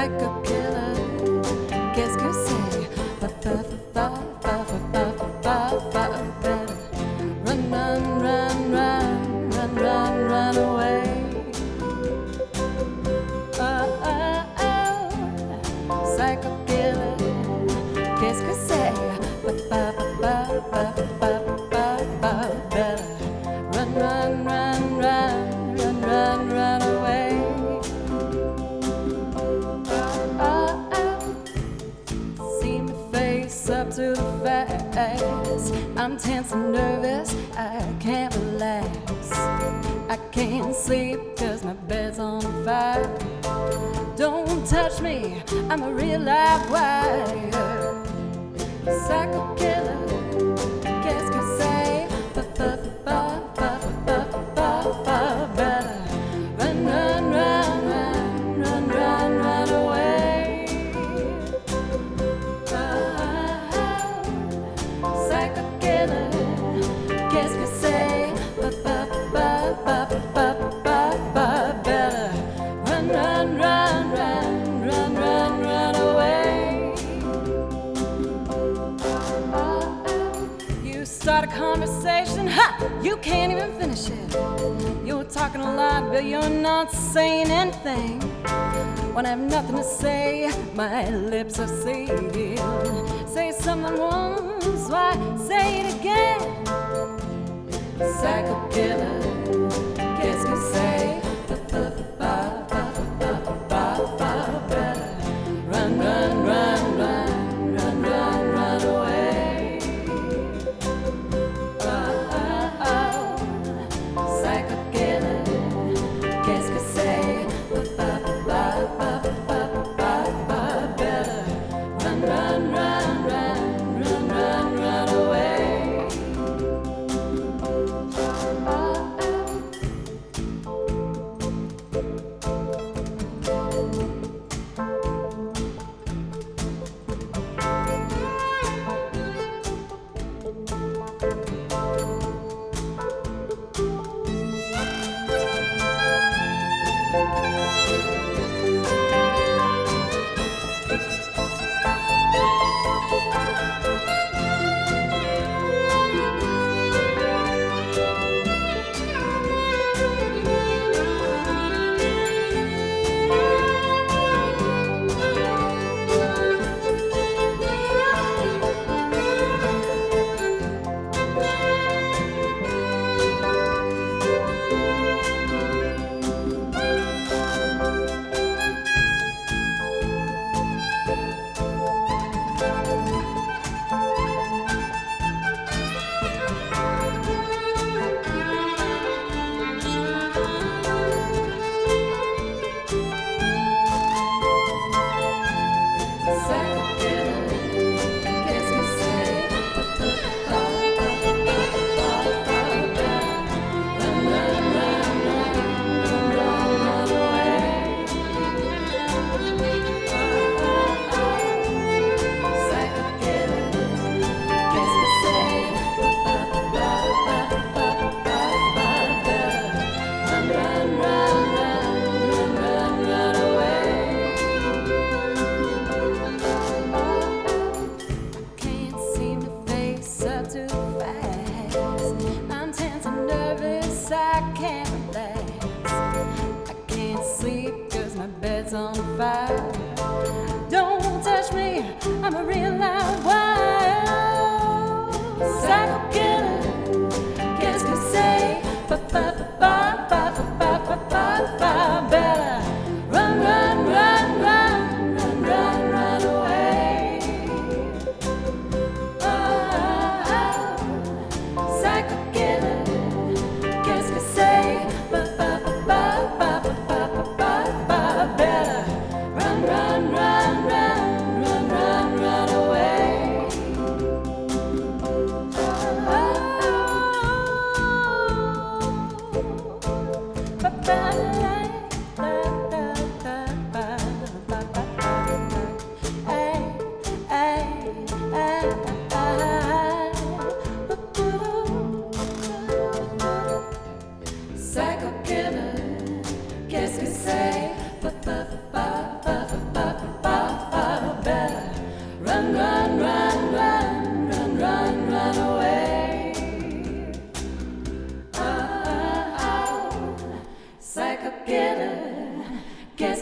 psycho killer. Qu'est-ce que c'est? Better run, run, run, run, run, run, run away. Psycho killer. Qu'est-ce que c'est? Better run, run, run, run, run, run, run away. See me face up to the facts. I'm tense and nervous, I can't relax. I can't sleep cause my bed's on fire. Don't touch me, I'm a real live wire. Psycho killer, qu'est-ce que c'est? Better run, run, run, run, run, run, run away. Psycho killer, qu'est-ce que c'est? Better run, run, run, run, run, run, run away. You start a conversation, ha! You can't even finish it. You're talking a lot, but you're not saying anything. When I have nothing to say, my lips are sealed. Say something once, why say it again? Psycho killer, qu'est-ce que c'est? Better run, run, run, run, run, run, run away. Psycho killer, qu'est-ce que c'est? Better run, run, run, run, run, run, run away. On fire. Don't touch me, I'm a real live wire. Psycho killer, qu'est-ce que c'est? Better run, run, run, run, run, run, run away. Psycho killer, qu'est-ce que c'est? Run, run, run, run, run, run, run away. Psycho killer, qu'est-ce que c'est?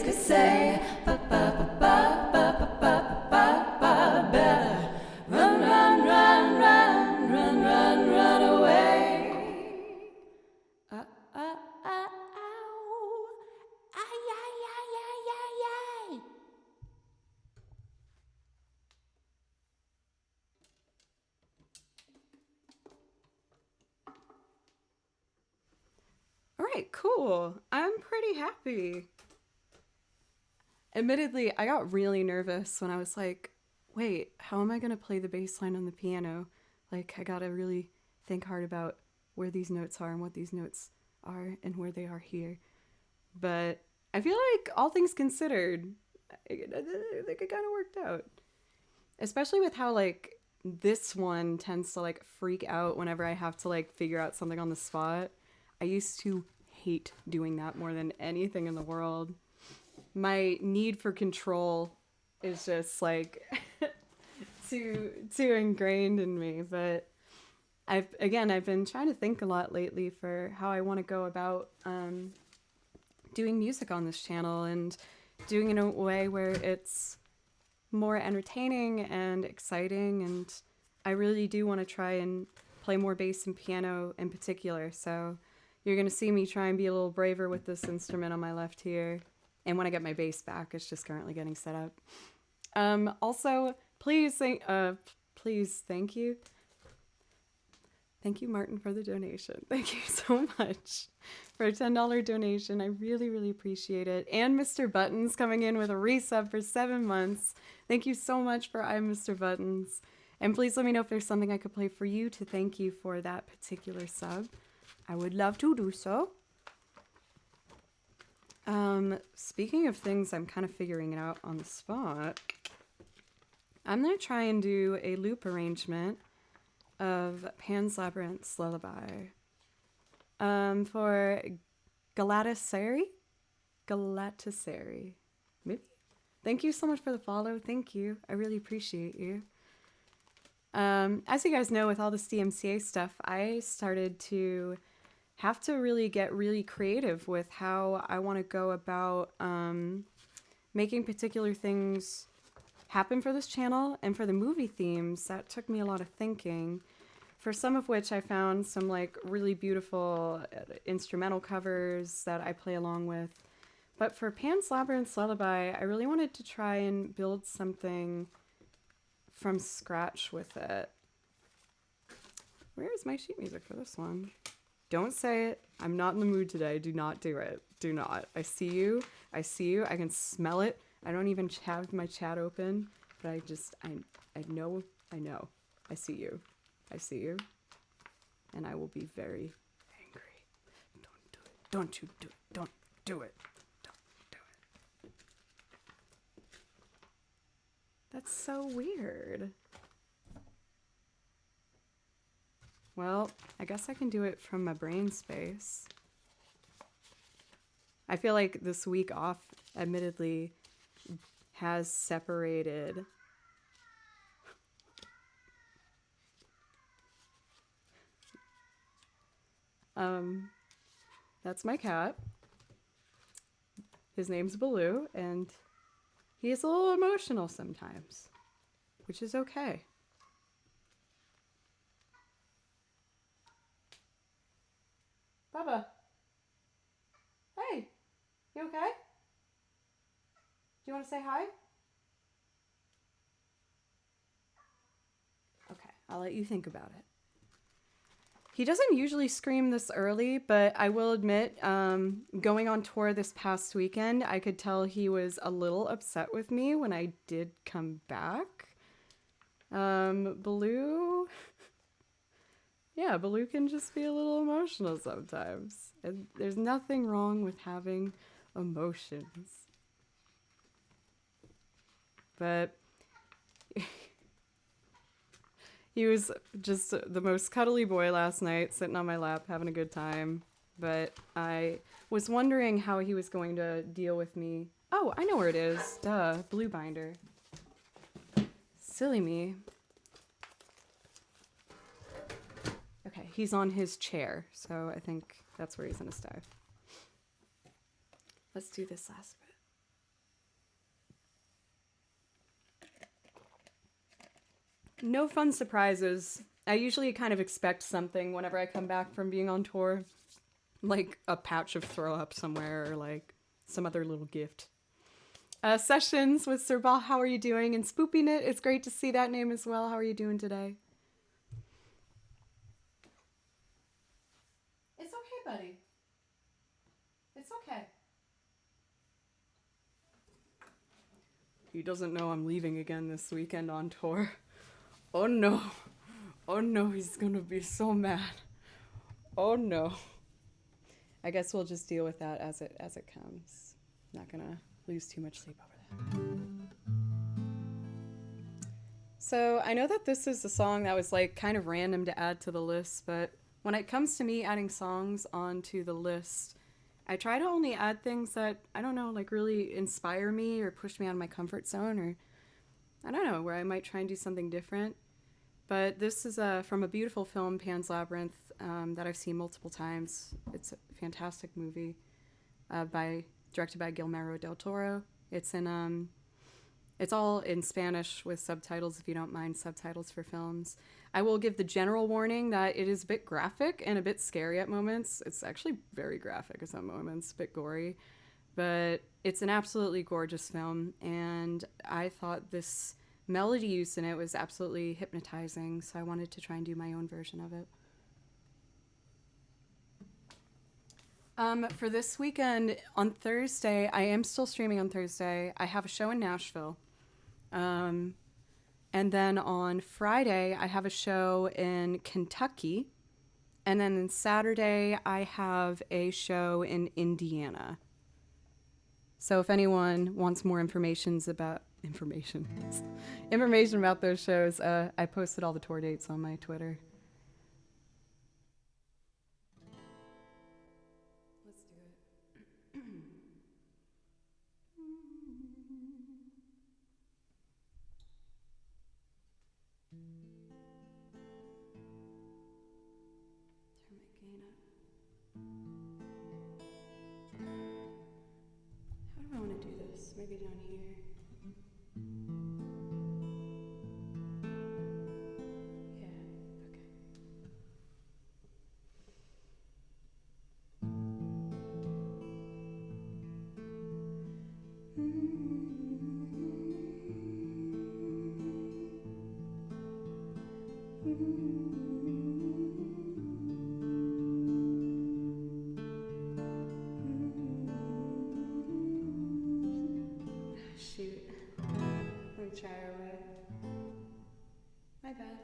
could say, ba ba ba ba ba ba ba ba ba, better run, run, run, run, run, run, run away. Ow. Ay, ay, ay, ay, ay, ay. All right, cool. I'm pretty happy. Admittedly, I got really nervous when I was like, wait, how am I going to play the bass line on the piano? Like, I got to really think hard about where these notes are and what these notes are and where they are here. But I feel like all things considered, I think it kind of worked out. Especially with how, like, this one tends to, like, freak out whenever I have to, like, figure out something on the spot. I used to hate doing that more than anything in the world. My need for control is just like too ingrained in me. But I've been trying to think a lot lately for how I want to go about doing music on this channel and doing it in a way where it's more entertaining and exciting. And I really do want to try and play more bass and piano in particular. So you're going to see me try and be a little braver with this instrument on my left here. And when I get my bass back, it's just currently getting set up. Also, please thank you. Thank you, Martin, for the donation. Thank you so much for a $10 donation. I really, really appreciate it. And Mr. Buttons coming in with a resub for 7 months. Thank you so much for I'm Mr. Buttons. And please let me know if there's something I could play for you to thank you for that particular sub. I would love to do so. Speaking of things I'm kind of figuring out on the spot, I'm going to try and do a loop arrangement of Pan's Labyrinth's Lullaby for Galatasaray? Maybe? Thank you so much for the follow. Thank you. I really appreciate you. As you guys know, with all this DMCA stuff, I started to have to really get really creative with how I want to go about making particular things happen for this channel. And for the movie themes, that took me a lot of thinking, for some of which I found some like really beautiful instrumental covers that I play along with. But for Pan's Labyrinth's Lullaby, I really wanted to try and build something from scratch with it. Where is my sheet music for this one? Don't say it. I'm not in the mood today. Do not do it. Do not. I see you. I can smell it. I don't even have my chat open, but I know. I see you. And I will be very angry. Don't do it. Don't you do it. Don't do it. Don't do it. That's so weird. Well, I guess I can do it from my brain space. I feel like this week off, admittedly, has separated that's my cat. His name's Baloo, and he's a little emotional sometimes, which is okay. Bubba. Hey, you okay? Do you want to say hi? Okay, I'll let you think about it. He doesn't usually scream this early, but I will admit, going on tour this past weekend, I could tell he was a little upset with me when I did come back. Baloo... Yeah, Baloo can just be a little emotional sometimes. And there's nothing wrong with having emotions. But he was just the most cuddly boy last night, sitting on my lap, having a good time. But I was wondering how he was going to deal with me. Oh, I know where it is. Duh, Blue Binder. Silly me. Okay, he's on his chair, so I think that's where he's gonna stay. Let's do this last bit. No fun surprises. I usually kind of expect something whenever I come back from being on tour, like a patch of throw up somewhere or like some other little gift. Sessions with Sir Bah, how are you doing? And Spooping It, it's great to see that name as well. How are you doing today? It's okay, buddy. It's okay. He doesn't know I'm leaving again this weekend on tour. Oh no. Oh no, he's gonna be so mad. Oh no. I guess we'll just deal with that as it comes. Not gonna lose too much sleep over that. So I know that this is a song that was like kind of random to add to the list, but when it comes to me adding songs onto the list, I try to only add things that, I don't know, like really inspire me or push me out of my comfort zone, or I don't know, where I might try and do something different. But this is from a beautiful film, Pan's Labyrinth, that I've seen multiple times. It's a fantastic movie directed by Guillermo del Toro. It's all in Spanish with subtitles if you don't mind subtitles for films. I will give the general warning that it is a bit graphic and a bit scary at moments. It's actually very graphic at some moments, a bit gory. But it's an absolutely gorgeous film, and I thought this melody use in it was absolutely hypnotizing, so I wanted to try and do my own version of it. For this weekend, on Thursday, I am still streaming on Thursday. I have a show in Nashville. And then on Friday, I have a show in Kentucky. And then on Saturday, I have a show in Indiana. So if anyone wants more information about those shows, I posted all the tour dates on my Twitter. Let's do it. Turn my gain up. How do I want to do this? Maybe down here. Yeah, okay. Shoot. Let me try our way. My bad.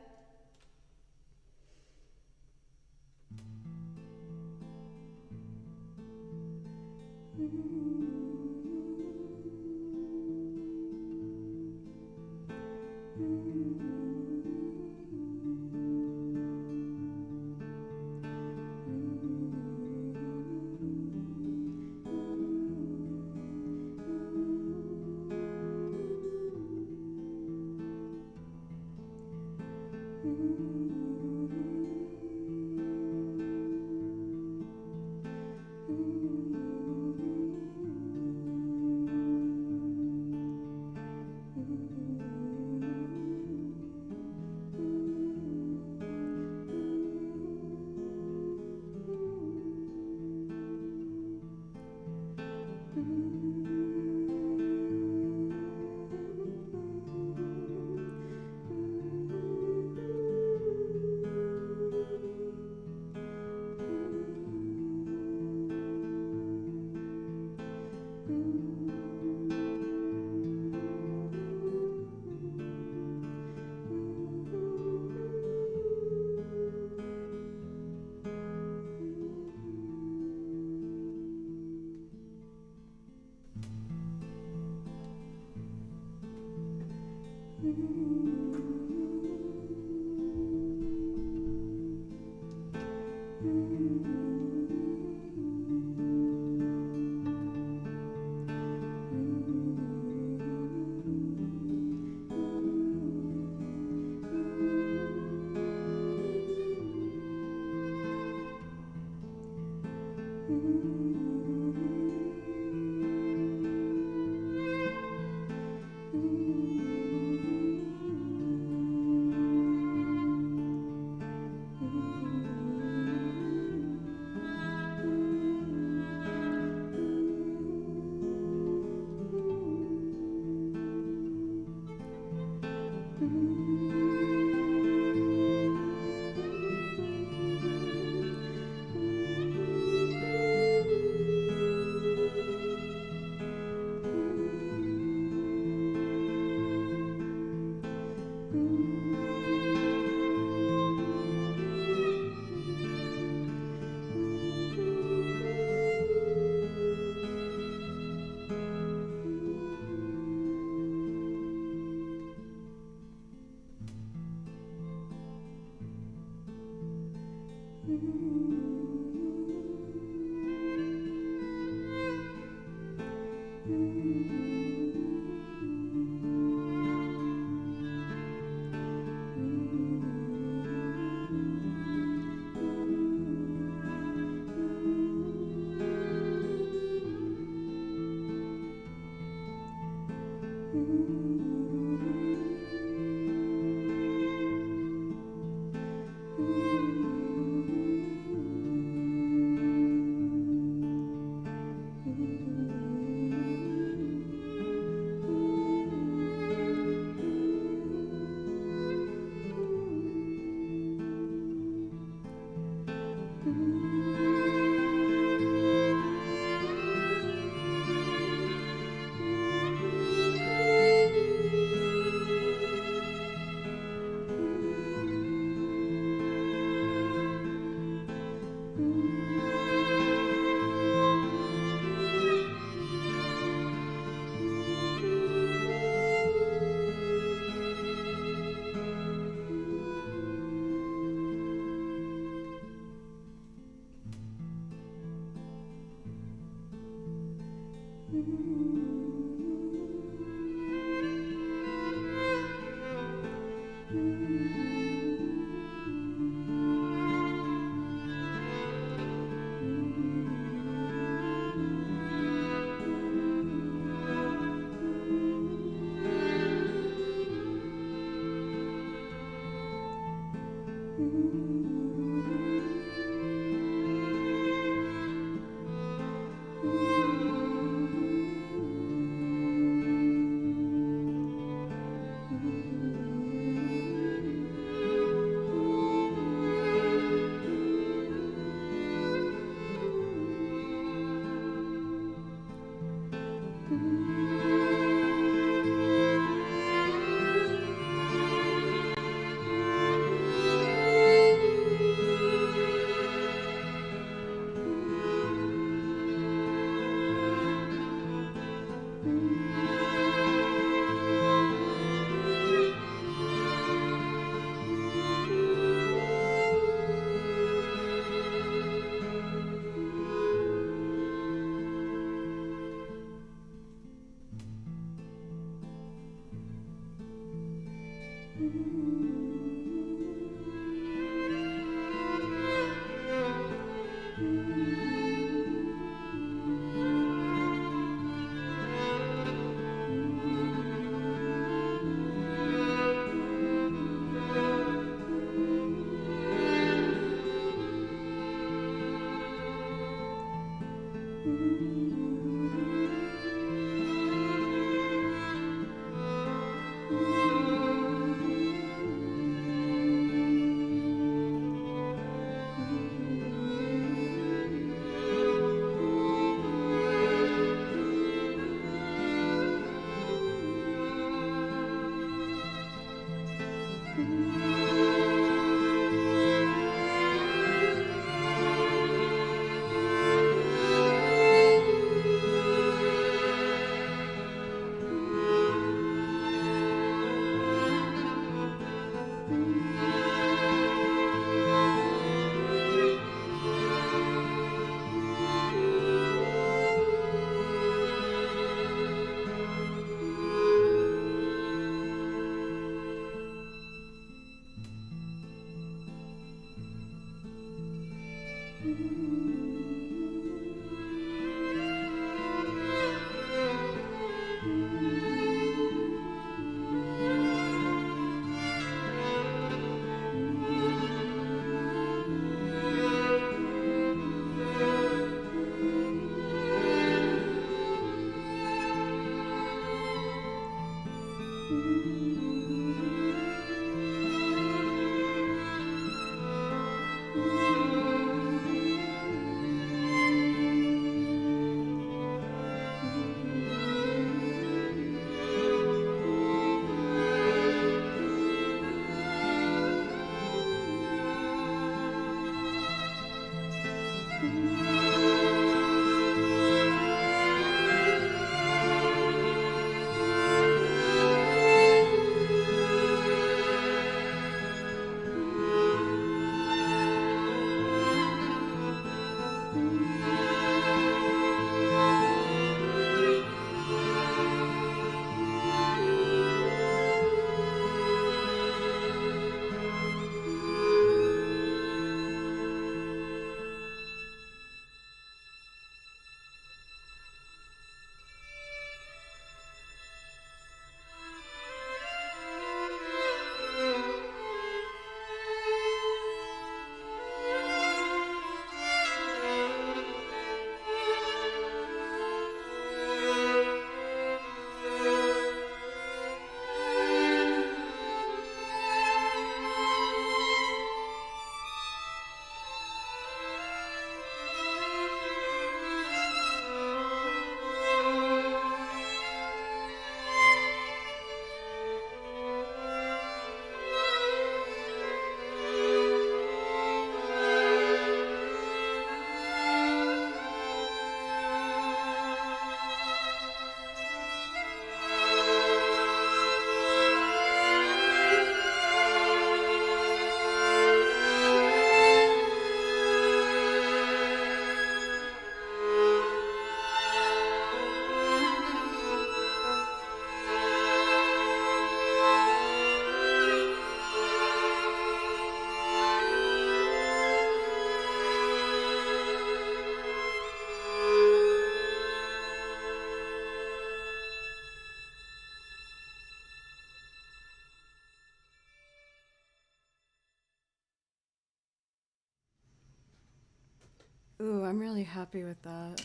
Ooh, I'm really happy with that.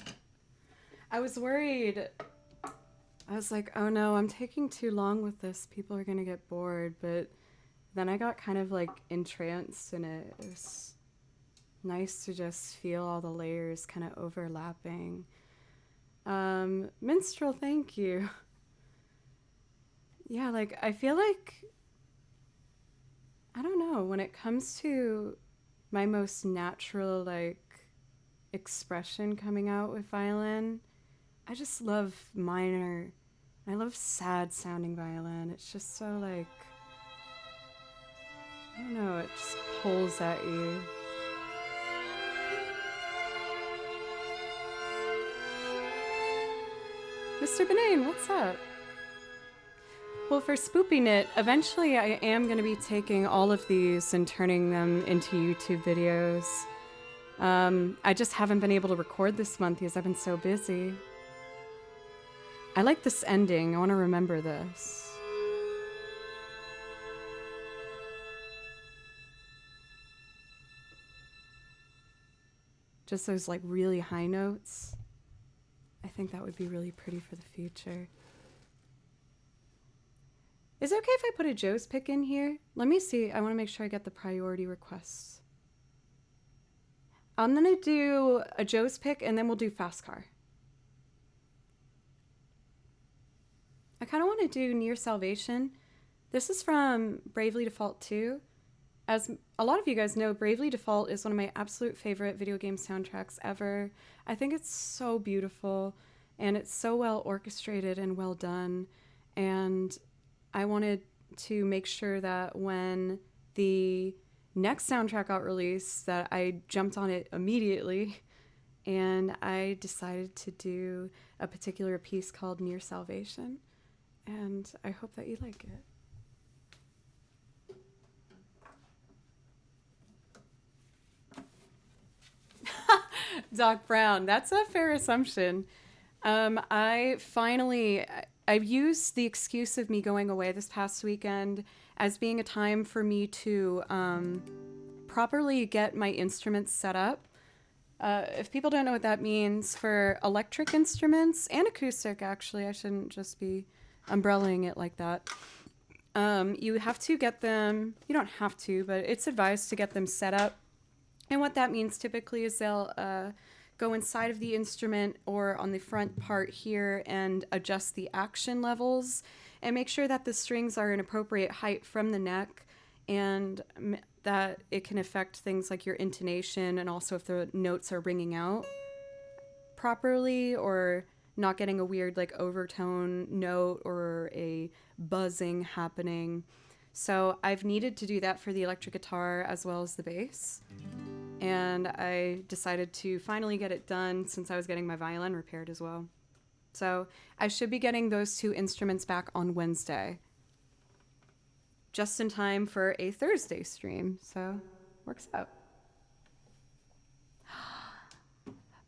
I was worried. I was like, oh no, I'm taking too long with this. People are gonna get bored. But then I got kind of like entranced in it. It was nice to just feel all the layers kind of overlapping. Minstrel, thank you. Yeah, like I feel like, I don't know, when it comes to my most natural like expression coming out with violin, I just love minor. I love sad sounding violin. It's just so like, I don't know, it just pulls at you. Mr. Benane, what's up? Well, for Spoopy Knit, eventually I am going to be taking all of these and turning them into YouTube videos. I just haven't been able to record this month because I've been so busy. I like this ending. I want to remember this. Just those like really high notes. I think that would be really pretty for the future. Is it okay if I put a Joe's pick in here? Let me see. I want to make sure I get the priority requests. I'm going to do a Joe's pick and then we'll do Fast Car. I kind of want to do Near Salvation. This is from Bravely Default 2. As a lot of you guys know, Bravely Default is one of my absolute favorite video game soundtracks ever. I think it's so beautiful and it's so well orchestrated and well done. And I wanted to make sure that when the next soundtrack got released that I jumped on it immediately, and I decided to do a particular piece called Near Salvation, and I hope that you like it. Doc Brown, that's a fair assumption. I've used the excuse of me going away this past weekend as being a time for me to properly get my instruments set up. If people don't know what that means, for electric instruments and acoustic, actually, I shouldn't just be umbrellaing it like that. You have to get them, you don't have to, but it's advised to get them set up. And what that means typically is they'll go inside of the instrument or on the front part here and adjust the action levels and make sure that the strings are an appropriate height from the neck and that it can affect things like your intonation and also if the notes are ringing out properly or not getting a weird like overtone note or a buzzing happening. So I've needed to do that for the electric guitar as well as the bass. And I decided to finally get it done since I was getting my violin repaired as well. So I should be getting those two instruments back on Wednesday. Just in time for a Thursday stream, so works out.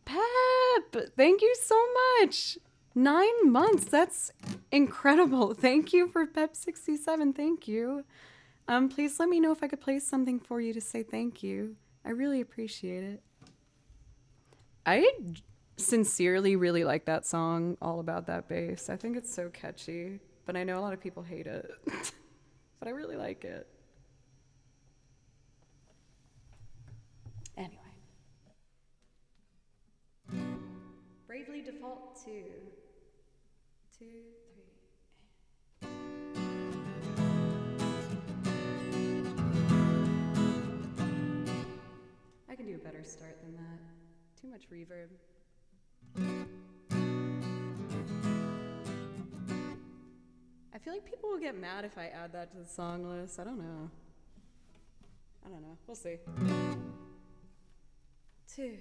Pep, thank you so much. 9 months, that's incredible. Thank you for Pep67, thank you. Please let me know if I could play something for you to say thank you. I really appreciate it. I sincerely really like that song, All About That Bass. I think it's so catchy, but I know a lot of people hate it. But I really like it. Anyway. Bravely Default 2. 2, 3. I can do a better start than that. Too much reverb. I feel like people will get mad if I add that to the song list. I don't know. We'll see. 2, 3.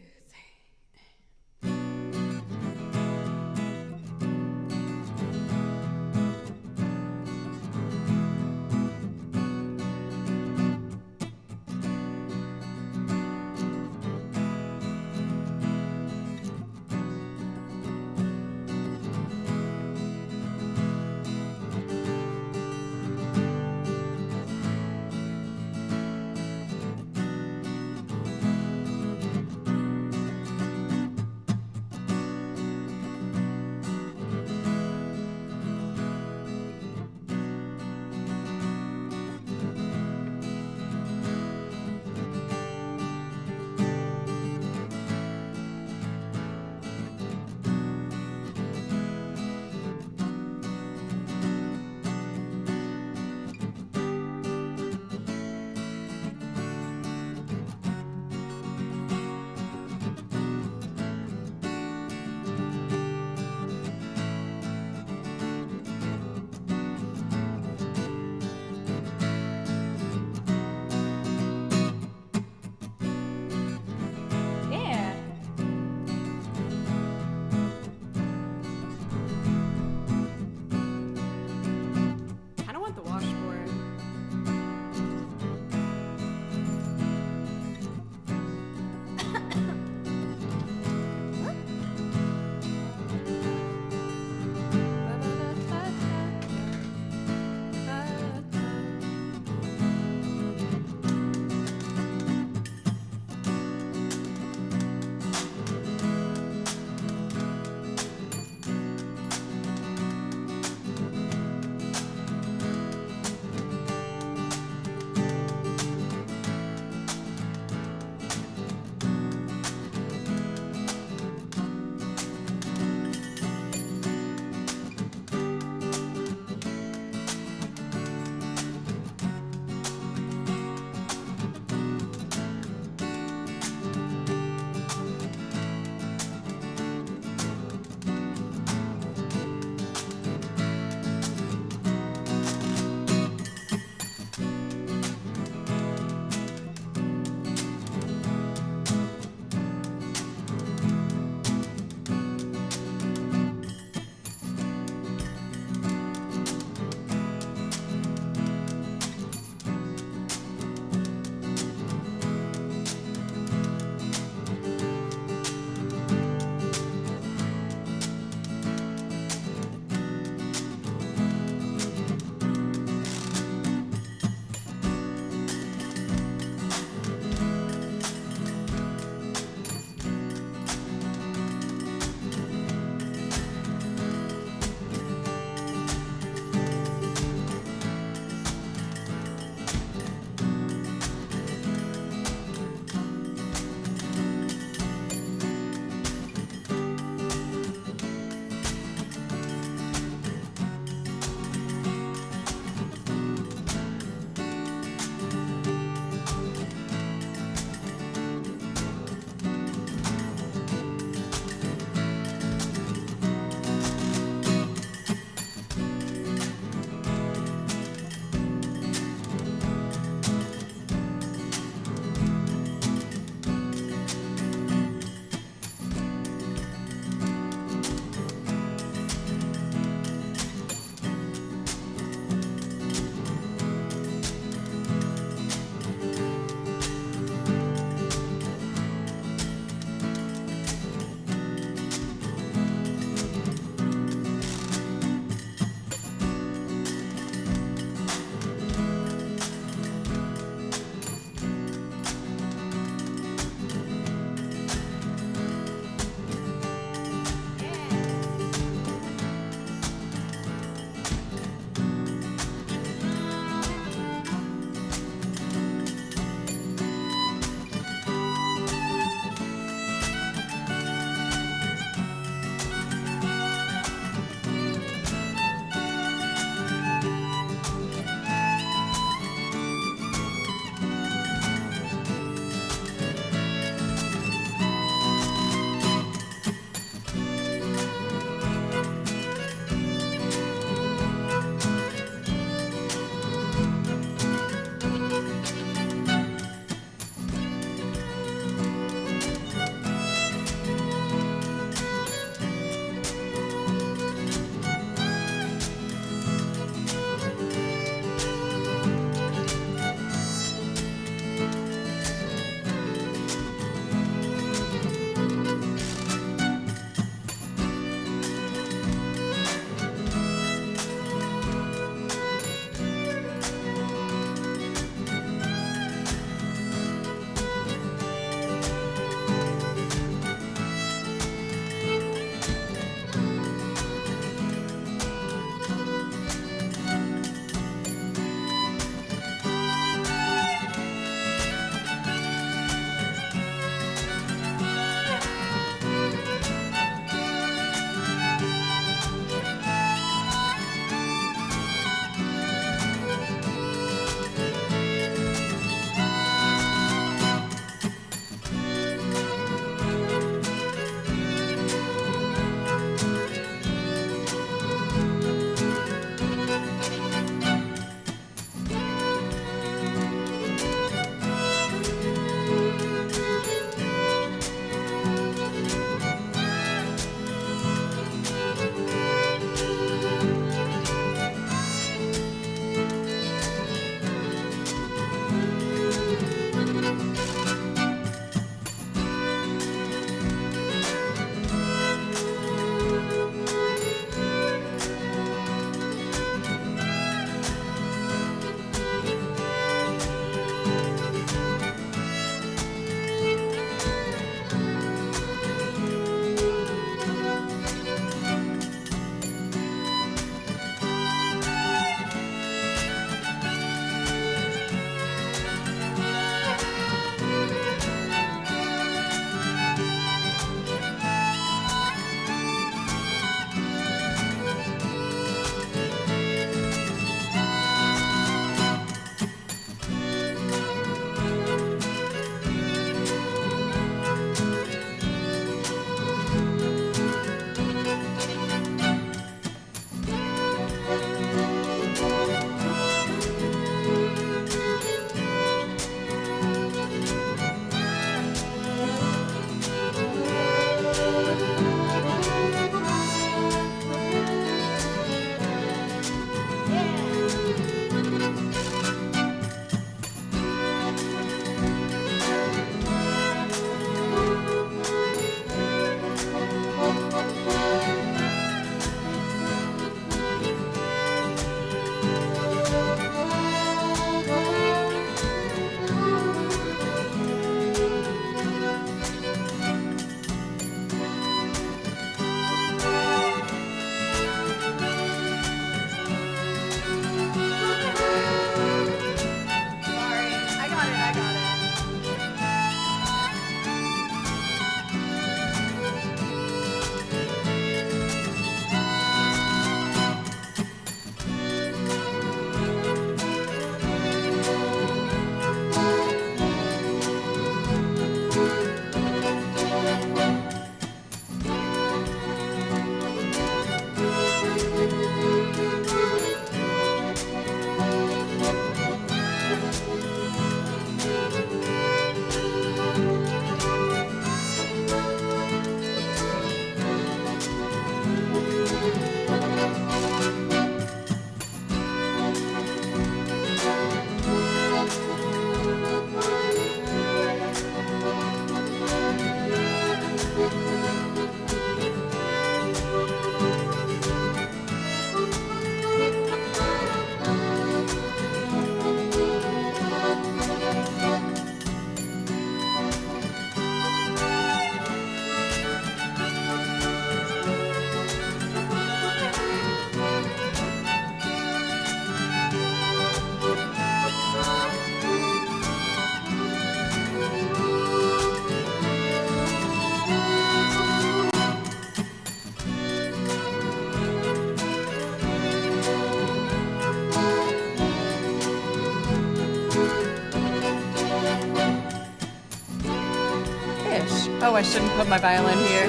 Oh, I shouldn't put my violin here.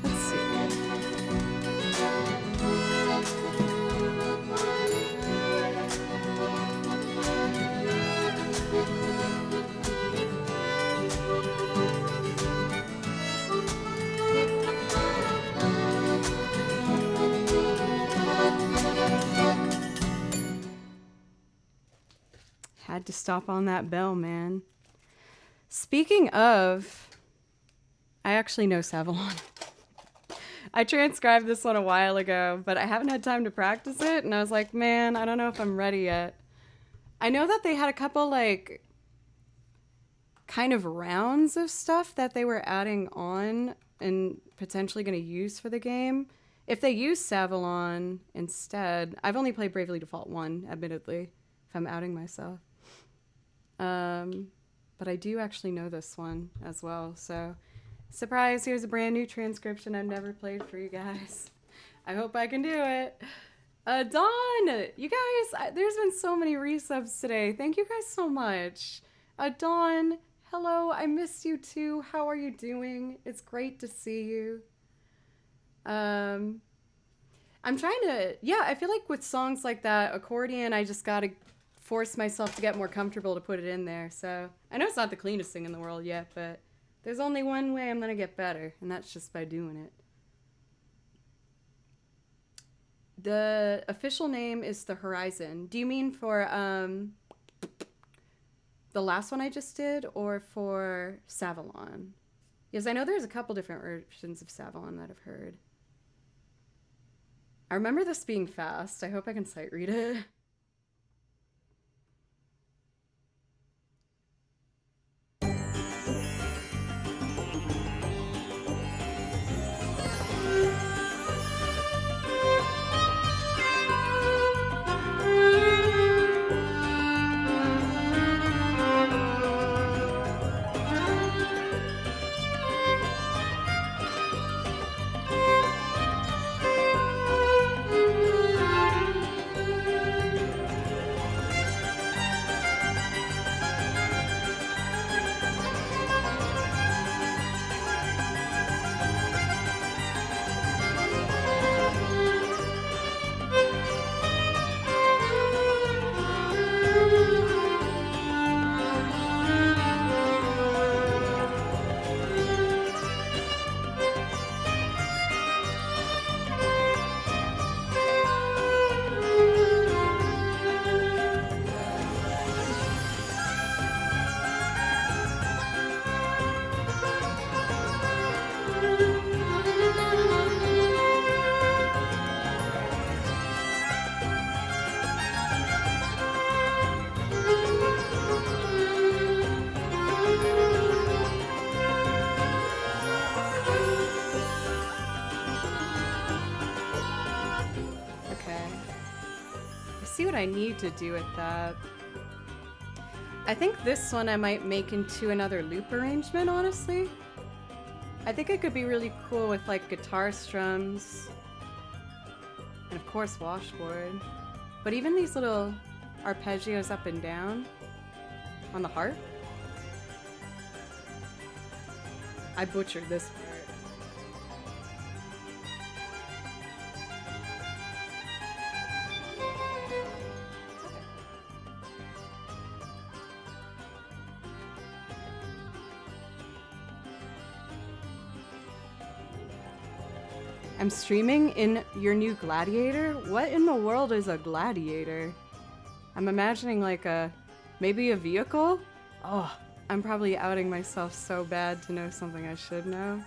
Let's see. Had to stop on that bell, man. Speaking of, I actually know Savalon. I transcribed this one a while ago, but I haven't had time to practice it, and I was like, man, I don't know if I'm ready yet. I know that they had a couple, like, kind of rounds of stuff that they were adding on and potentially going to use for the game. If they use Savalon instead, I've only played Bravely Default 1, admittedly, if I'm outing myself. But I do actually know this one as well, so surprise, here's a brand new transcription I've never played for you guys. I hope I can do it. Dawn, you guys, there's been so many resubs today. Thank you guys so much. Dawn, hello, I missed you too. How are you doing? It's great to see you. I'm trying to, yeah, I feel like with songs like that, accordion, I just gotta force myself to get more comfortable to put it in there. So I know it's not the cleanest thing in the world yet, but there's only one way I'm gonna get better, and that's just by doing it. The official name is The Horizon. Do you mean for the last one I just did, or for Savalon? Yes, I know there's a couple different versions of Savalon that I've heard. I remember this being fast. I hope I can sight read it. I need to do with that. I think this one I might make into another loop arrangement, honestly. I think it could be really cool with like guitar strums and of course washboard. But even these little arpeggios up and down on the harp. I butchered this part. I'm streaming in your new Gladiator? What in the world is a Gladiator? I'm imagining like maybe a vehicle? Oh, I'm probably outing myself so bad to know something I should know.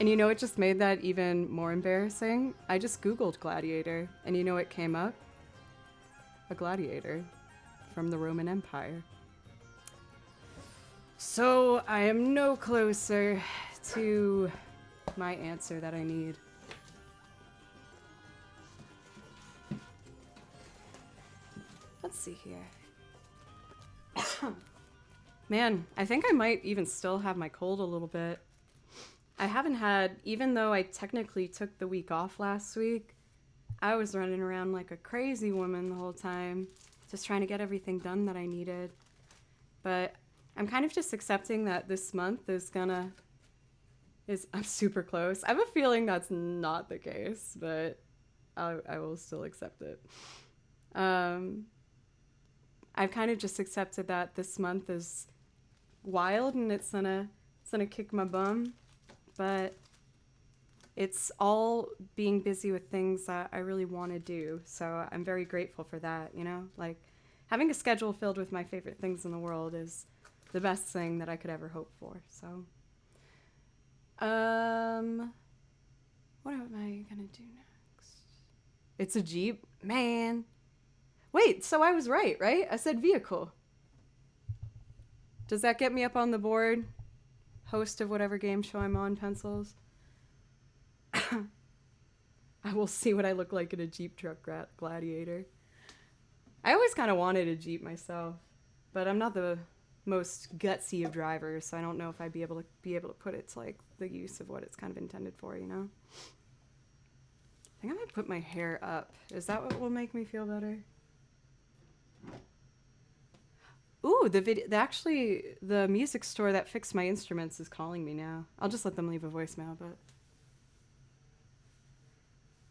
And you know what just made that even more embarrassing? I just Googled Gladiator, and you know what came up? A gladiator from the Roman Empire. So I am no closer to my answer that I need. Let's see here. Man, I think I might even still have my cold a little bit. I haven't had, even though I technically took the week off last week, I was running around like a crazy woman the whole time, just trying to get everything done that I needed. But I'm kind of just accepting that this month I'm super close. I have a feeling that's not the case, but I will still accept it. I've kind of just accepted that this month is wild and it's gonna kick my bum, but it's all being busy with things that I really want to do. So I'm very grateful for that, you know? Like, having a schedule filled with my favorite things in the world is the best thing that I could ever hope for. So, what am I gonna do next? It's a Jeep? Man. Wait, so I was right? I said vehicle. Does that get me up on the board? Host of whatever game show I'm on, pencils? I will see what I look like in a Jeep truck gladiator. I always kind of wanted a Jeep myself, but I'm not the most gutsy of drivers, so I don't know if I'd be able to put it to like the use of what it's kind of intended for, you know? I think I'm gonna put my hair up. Is that what will make me feel better? Ooh, the music store that fixed my instruments is calling me now. I'll just let them leave a voicemail, but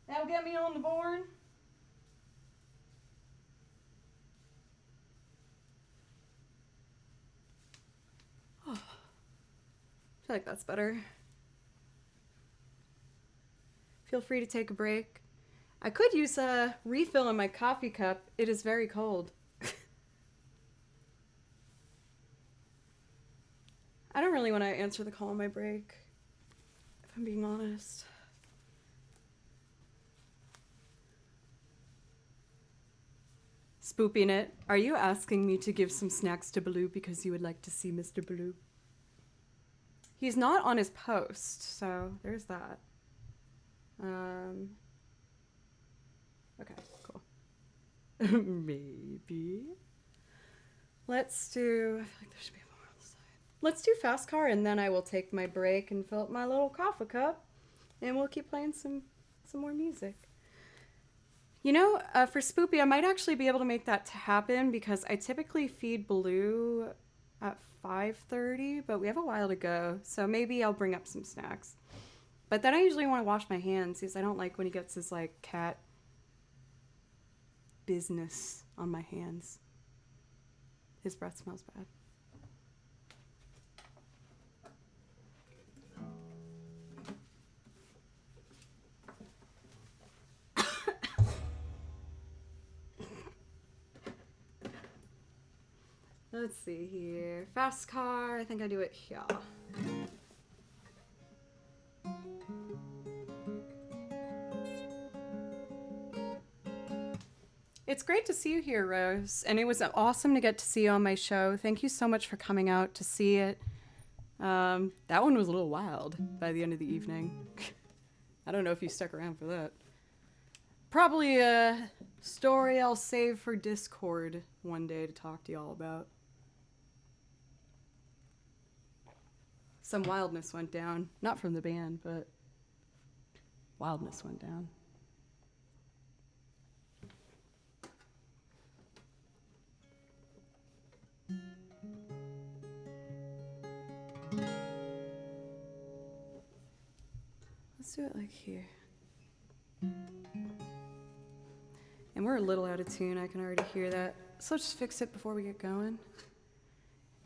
that'll get me on the board. Oh, I feel like that's better. Feel free to take a break. I could use a refill in my coffee cup. It is very cold. I don't really want to answer the call on my break, if I'm being honest. Spooping it. Are you asking me to give some snacks to Baloo because you would like to see Mr. Baloo? He's not on his post, so there's that. Okay, cool. Maybe. Let's do, I feel like there should be more on the side. Let's do Fast Car, and then I will take my break and fill up my little coffee cup, and we'll keep playing some more music. You know, for Spoopy, I might actually be able to make that happen because I typically feed Baloo at 5:30, but we have a while to go, so maybe I'll bring up some snacks. But then I usually want to wash my hands because I don't like when he gets his, like, cat business on my hands. His breath smells bad. Let's see here. Fast Car, I think I do it here. It's great to see you here, Rose. And it was awesome to get to see you on my show. Thank you so much for coming out to see it. That one was a little wild by the end of the evening. I don't know if you stuck around for that. Probably a story I'll save for Discord one day to talk to y'all about. Some wildness went down. Not from the band, but wildness went down. Let's do it like here. And we're a little out of tune, I can already hear that. So let's just fix it before we get going.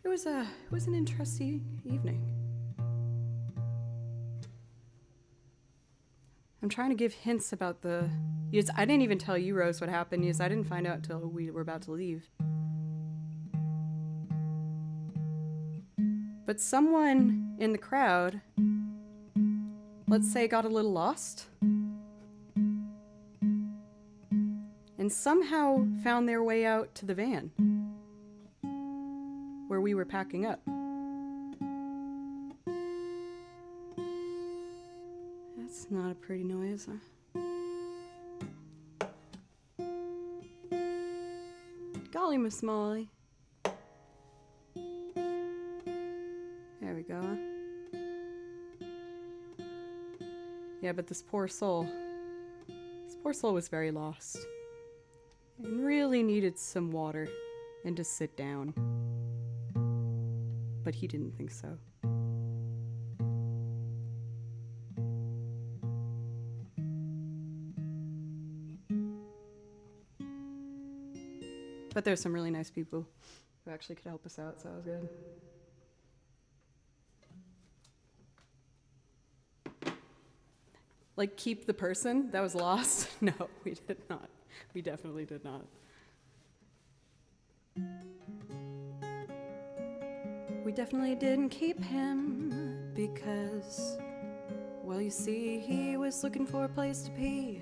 It was an interesting evening. I'm trying to give hints about the... I didn't even tell you, Rose, what happened. I didn't find out until we were about to leave. But someone in the crowd, let's say, got a little lost. And somehow found their way out to the van where we were packing up. That's not a pretty noise, huh? Golly, Miss Molly. Yeah, but this poor soul was very lost and really needed some water and to sit down. But he didn't think so. But there's some really nice people who actually could help us out, so that was good. Like, keep the person that was lost? No, we did not. We definitely did not. We definitely didn't keep him because, well, you see, he was looking for a place to pee,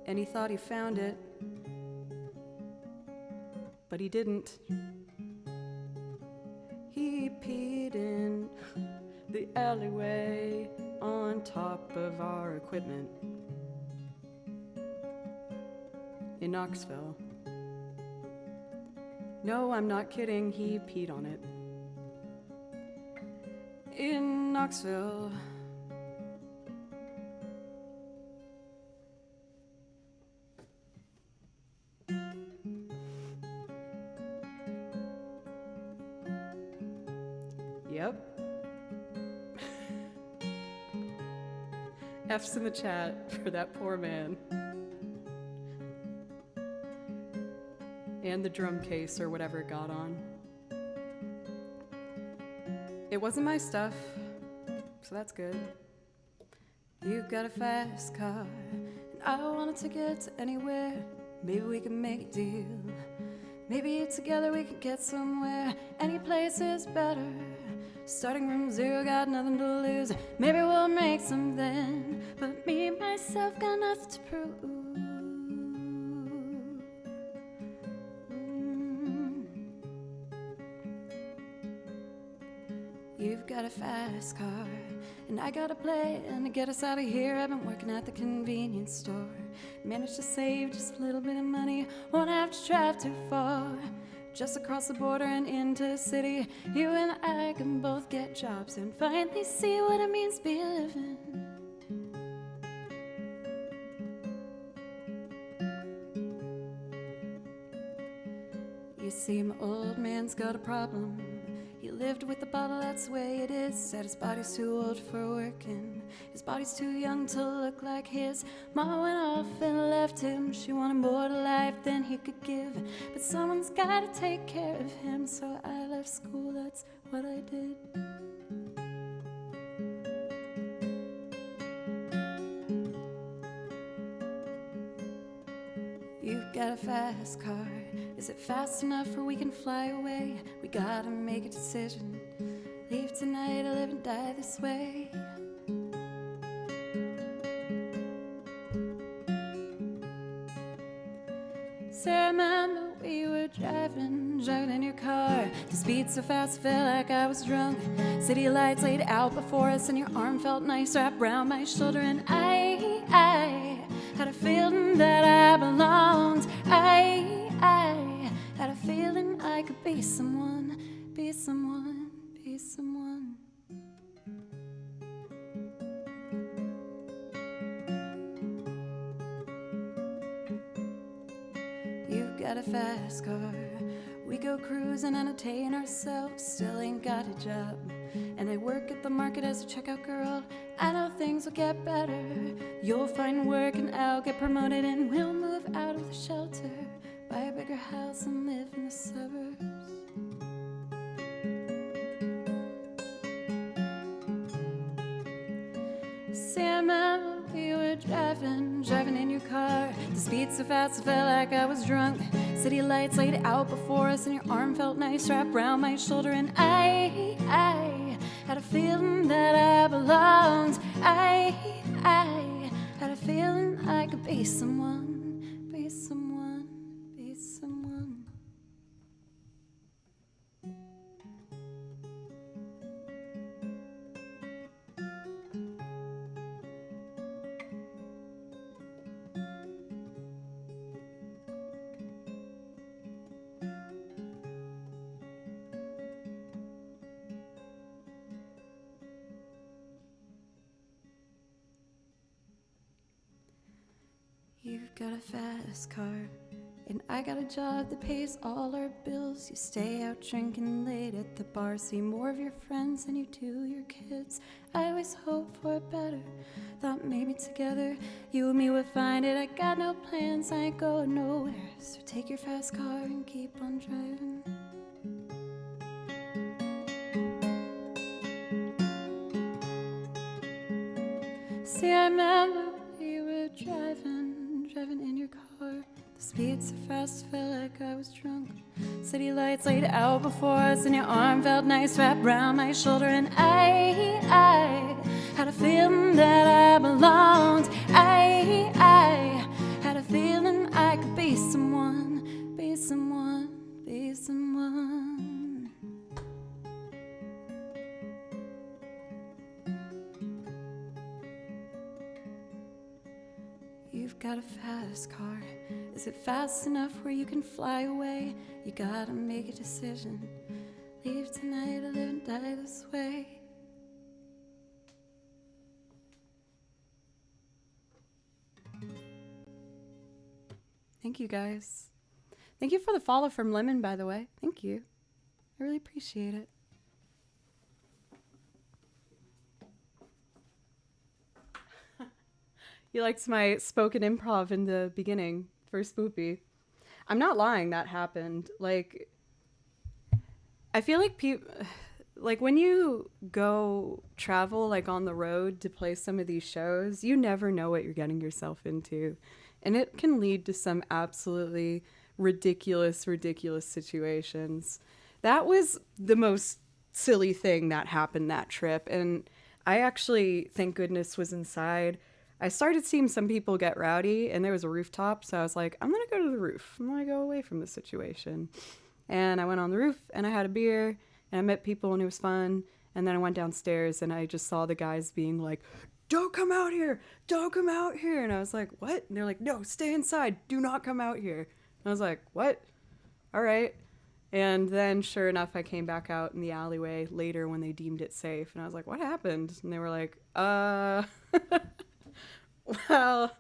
and he thought he found it, but he didn't. He peed in the alleyway on top of our equipment in Knoxville. No, I'm not kidding, he peed on it. In Knoxville. Yep. F's in the chat for that poor man. And the drum case or whatever it got on. It wasn't my stuff, so that's good. You got a fast car, and I wanted to get to anywhere. Maybe we can make a deal. Maybe together we could get somewhere. Any place is better. Starting from zero, got nothing to lose. Maybe we'll make something, but me, myself, got nothing to prove. You've got a fast car, and I got a plan to get us out of here. I've been working at the convenience store. Managed to save just a little bit of money. Won't have to drive too far. Just across the border and into the city. You and I can both get jobs and finally see what it means to be living. You see, my old man's got a problem. He lived with the bottle, that's the way it is. Said his body's too old for working. His body's too young to look like his. Mama went off and left him. She wanted more to life than he could give. But someone's gotta take care of him. So I left school, that's what I did. You've got a fast car. Is it fast enough or we can fly away? We gotta make a decision. Leave tonight or live and die this way. Sarah, remember we were driving in your car. The speed so fast, I felt like I was drunk. City lights laid out before us, and your arm felt nice wrapped around my shoulder. And I had a feeling that I belonged. I had a feeling I could be someone, be someone, be someone. You've got a fast car. We go cruising, entertain ourselves. Still ain't got a job, and I work at the market as a checkout girl. I know things will get better. You'll find work and I'll get promoted, and we'll move out of the shelter, buy a bigger house and live in the suburbs. Sam, we were driving in your car. The speed so fast, I felt like I was drunk. City lights laid out before us, and your arm felt nice wrapped around my shoulder. And I had a feeling that I belonged. I had a feeling I could be someone, be someone, be someone. You've got a fast car, and I got a job that pays all our bills. You stay out drinking late at the bar, see more of your friends than you do your kids. I always hope for better, thought maybe together you and me would find it. I got no plans, I ain't going nowhere, so take your fast car and keep on driving. See, I remember we were driving in your car. The speed so fast, felt like I was drunk. City lights laid out before us, and your arm felt nice wrapped around my shoulder. And I had a feeling that I belonged. I had a feeling I could be someone, be someone, be someone. You've got a fast car. Is it fast enough where you can fly away? You gotta make a decision. Leave tonight or live and die this way. Thank you, guys. Thank you for the follow from Lemon, by the way. Thank you. I really appreciate it. You liked my spoken improv in the beginning for Spoopy. I'm not lying, that happened. Like, I feel like like when you go travel like on the road to play some of these shows, you never know what you're getting yourself into. And it can lead to some absolutely ridiculous situations. That was the most silly thing that happened that trip. And I actually, thank goodness, was inside. I started seeing some people get rowdy, and there was a rooftop, so I was like, I'm going to go to the roof. I'm going to go away from the situation. And I went on the roof, and I had a beer, and I met people, and it was fun. And then I went downstairs, and I just saw the guys being like, don't come out here! Don't come out here! And I was like, what? And they're like, no, stay inside. Do not come out here. And I was like, what? All right. And then, sure enough, I came back out in the alleyway later when they deemed it safe. And I was like, what happened? And they were like, well,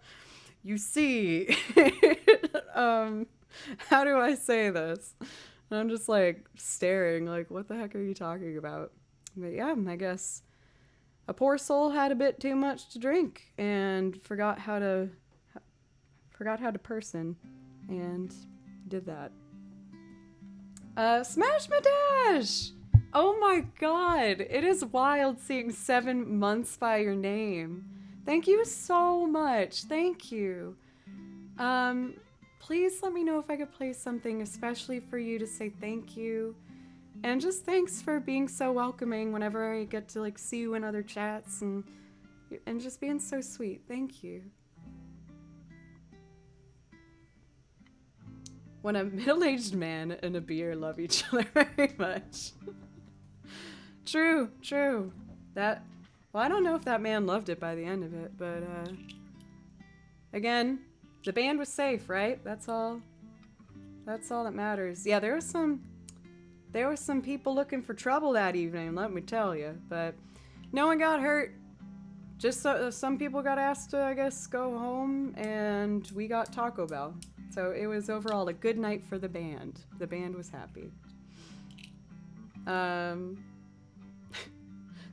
you see, how do I say this? And I'm just like staring, like, what the heck are you talking about? But yeah, I guess a poor soul had a bit too much to drink and forgot how to person, and did that. Smash my dash! Oh my god, it is wild seeing 7 months by your name. Thank you so much. Thank you. Please let me know if I could play something, especially for you to say thank you. And just thanks for being so welcoming whenever I get to like see you in other chats and just being so sweet. Thank you. When a middle-aged man and a beer love each other very much. True. Well, I don't know if that man loved it by the end of it, but, again, the band was safe, right? That's all that matters. Yeah, there were some people looking for trouble that evening, let me tell you, but no one got hurt. Just some people got asked to, I guess, go home, and we got Taco Bell. So it was overall a good night for the band. The band was happy.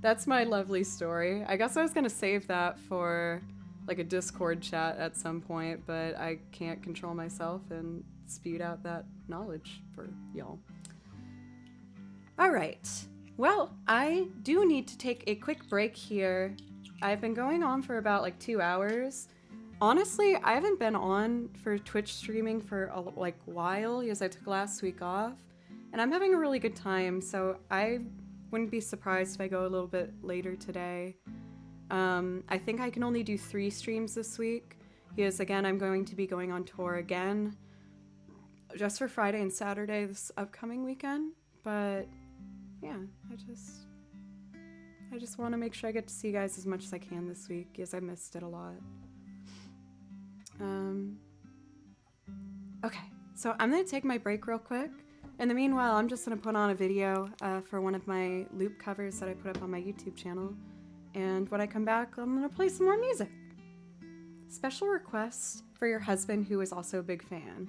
That's my lovely story. I guess I was gonna save that for like a Discord chat at some point, but I can't control myself and spewed out that knowledge for y'all. All right. Well, I do need to take a quick break here. I've been going on for about like 2 hours. Honestly, I haven't been on for Twitch streaming for a while because I took last week off, and I'm having a really good time, so I wouldn't be surprised if I go a little bit later today. I think I can only do 3 streams this week because, again, I'm going to be going on tour again just for Friday and Saturday this upcoming weekend. But yeah, I just want to make sure I get to see you guys as much as I can this week because I missed it a lot. Okay, so I'm going to take my break real quick. In the meanwhile, I'm just going to put on a video for one of my loop covers that I put up on my YouTube channel. And when I come back, I'm going to play some more music. special request for your husband who is also a big fan.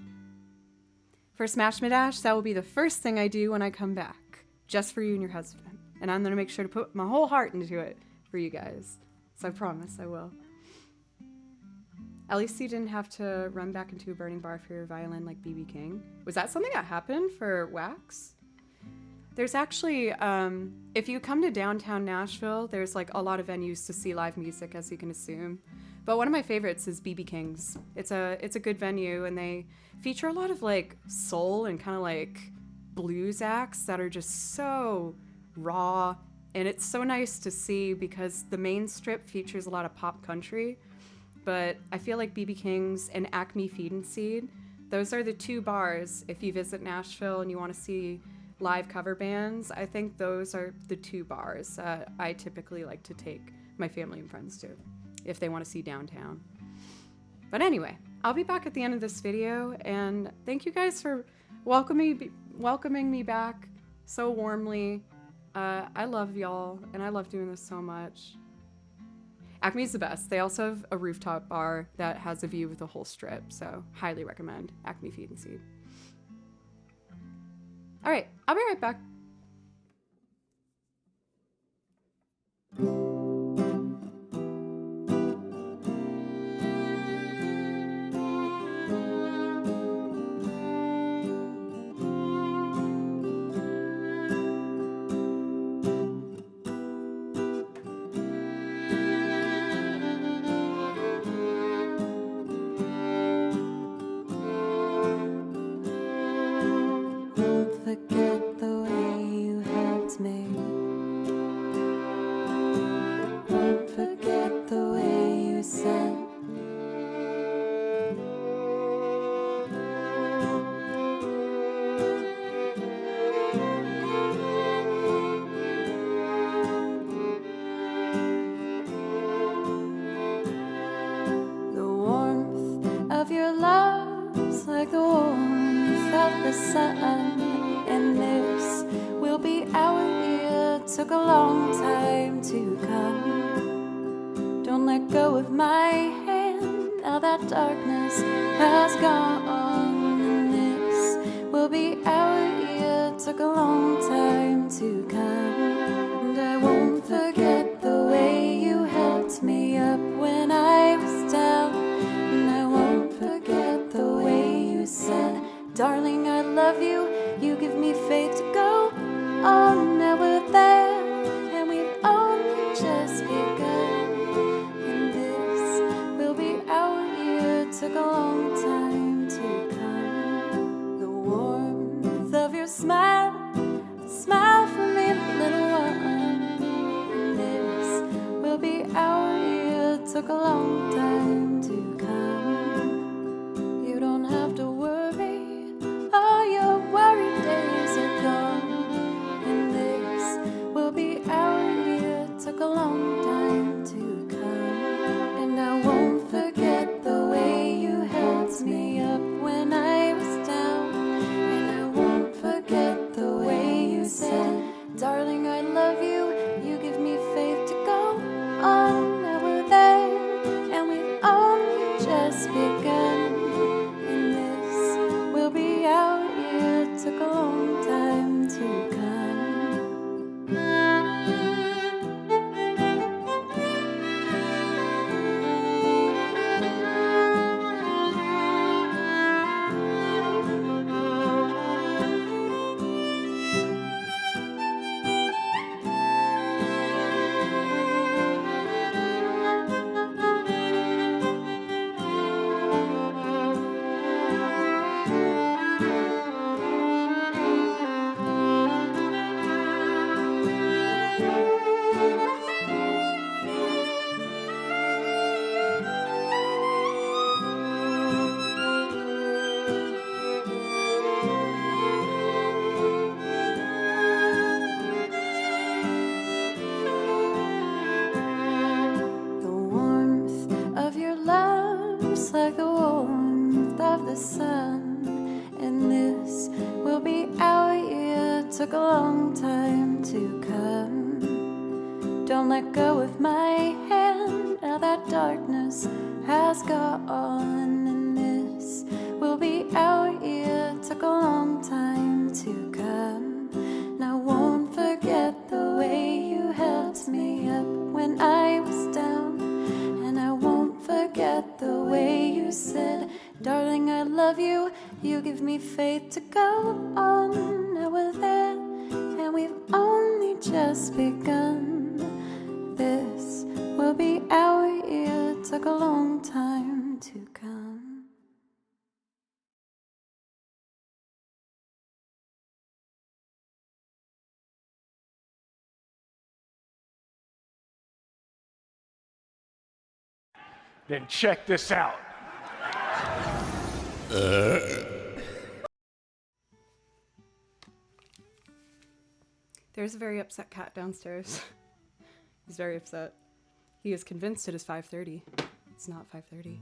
For Smash Me Dash, that will be the first thing I do when I come back, just for you and your husband. And I'm going to make sure to put my whole heart into it for you guys. So I promise I will. At least you didn't have to run back into a burning bar for your violin like BB King. Was that something that happened for Wax? There's actually, if you come to downtown Nashville, there's like a lot of venues to see live music, as you can assume. But one of my favorites is BB King's. It's a good venue, and they feature a lot of like soul and kind of like blues acts that are just so raw. And it's so nice to see because the main strip features a lot of pop country. But I feel like BB King's and Acme Feed and Seed, those are the two bars. If you visit Nashville and you want to see live cover bands, I think those are the two bars I typically like to take my family and friends to if they want to see downtown. But anyway, I'll be back at the end of this video, and thank you guys for welcoming me back so warmly. I love y'all, and I love doing this so much. Acme's the best. They also have a rooftop bar that has a view of the whole strip, so highly recommend Acme Feed and Seed. All right, I'll be right back. Forget the way you helped me. Won't forget the way you said the warmth of your love's like the warmth of the sun. And this will be our year. Took a long time to come. Don't let go of my hand. Now that darkness has gone. And this will be our year. Took a long time to come. And I won't forget the way you helped me up when I was down. And I won't forget the way you said, darling, I love you. You give me faith to go on. Now we're there, and we've only just begun. And this will be our year. Took a long time to come. The warmth of your smile, smile for me, little one. And this will be our year. Took a long time to come. You don't have to worry. All your worried days are gone, and this will be our year. Took a long time to come, and I won't forget the way you helped me up when I was down, and I won't forget the way you said, darling, I love you. You give me faith to go on. Now we're there, and we've only just begun. Took a long time to come. Like the warmth of the sun, and this will be our year. Took a long time to come. Don't let go of my hand. now that darkness has gone, and this will be our year. Took a long time to come. And I won't forget the way you held me up when I was down. And I won't forget the way you said, darling, I love you. You give me faith to go on. Now we're there, and we've only just begun. This will be our year. Took a long time to come. Then check this out. There's a very upset cat downstairs. He's very upset. He is convinced it is 5:30. It's not 5:30.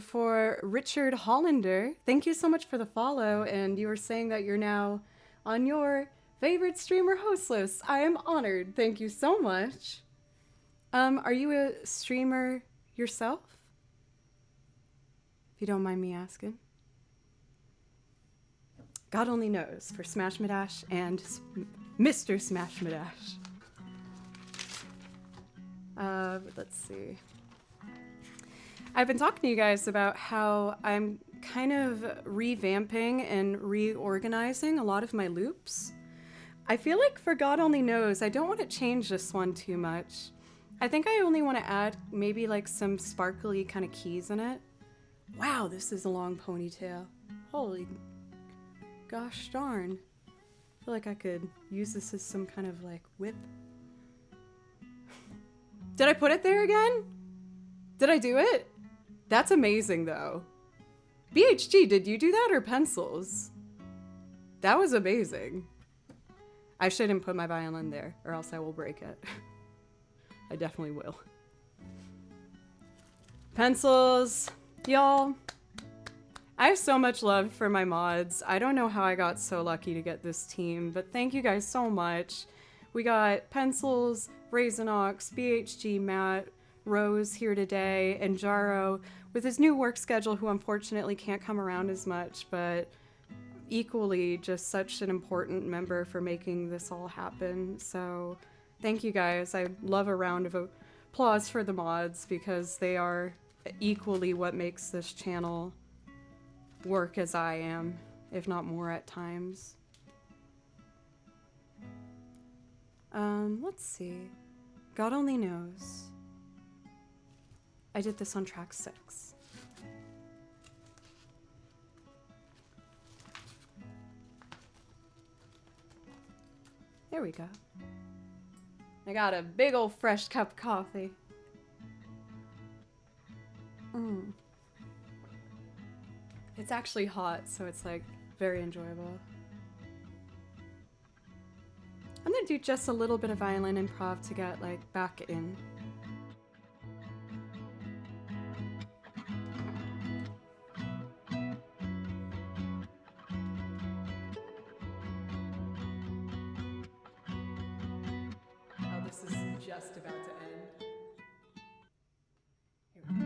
For Richard Hollander, thank you so much for the follow. And you were saying that you're now on your favorite streamer host list. I am honored. Thank you so much. Are you a streamer yourself? If you don't mind me asking. God only knows for Smashmadash and Mr. Smashmadash. Let's see. I've been talking to you guys about how I'm kind of revamping and reorganizing a lot of my loops. I feel like for God only knows, I don't want to change this one too much. I think I only want to add maybe like some sparkly kind of keys in it. Wow, this is a long ponytail. Holy gosh darn. I feel like I could use this as some kind of like whip. Did I put it there again? Did I do it? That's amazing though. BHG, did you do that or pencils? That was amazing. I shouldn't put my violin there or else I will break it. I definitely will. Pencils, y'all. I have so much love for my mods. I don't know how I got so lucky to get this team, but thank you guys so much. We got Pencils, Raisinox, BHG, Matt, Rose here today, and Jaro with his new work schedule, who unfortunately can't come around as much, but equally just such an important member for making this all happen. So thank you guys. I love a round of applause for the mods because they are equally what makes this channel work as I am, if not more at times. Let's see. God only knows. I did this on track 6. There we go. I got a big old fresh cup of coffee. It's actually hot, so it's like very enjoyable. I'm gonna do just a little bit of violin improv to get like back in. Oh, this is just about to end. Here we go.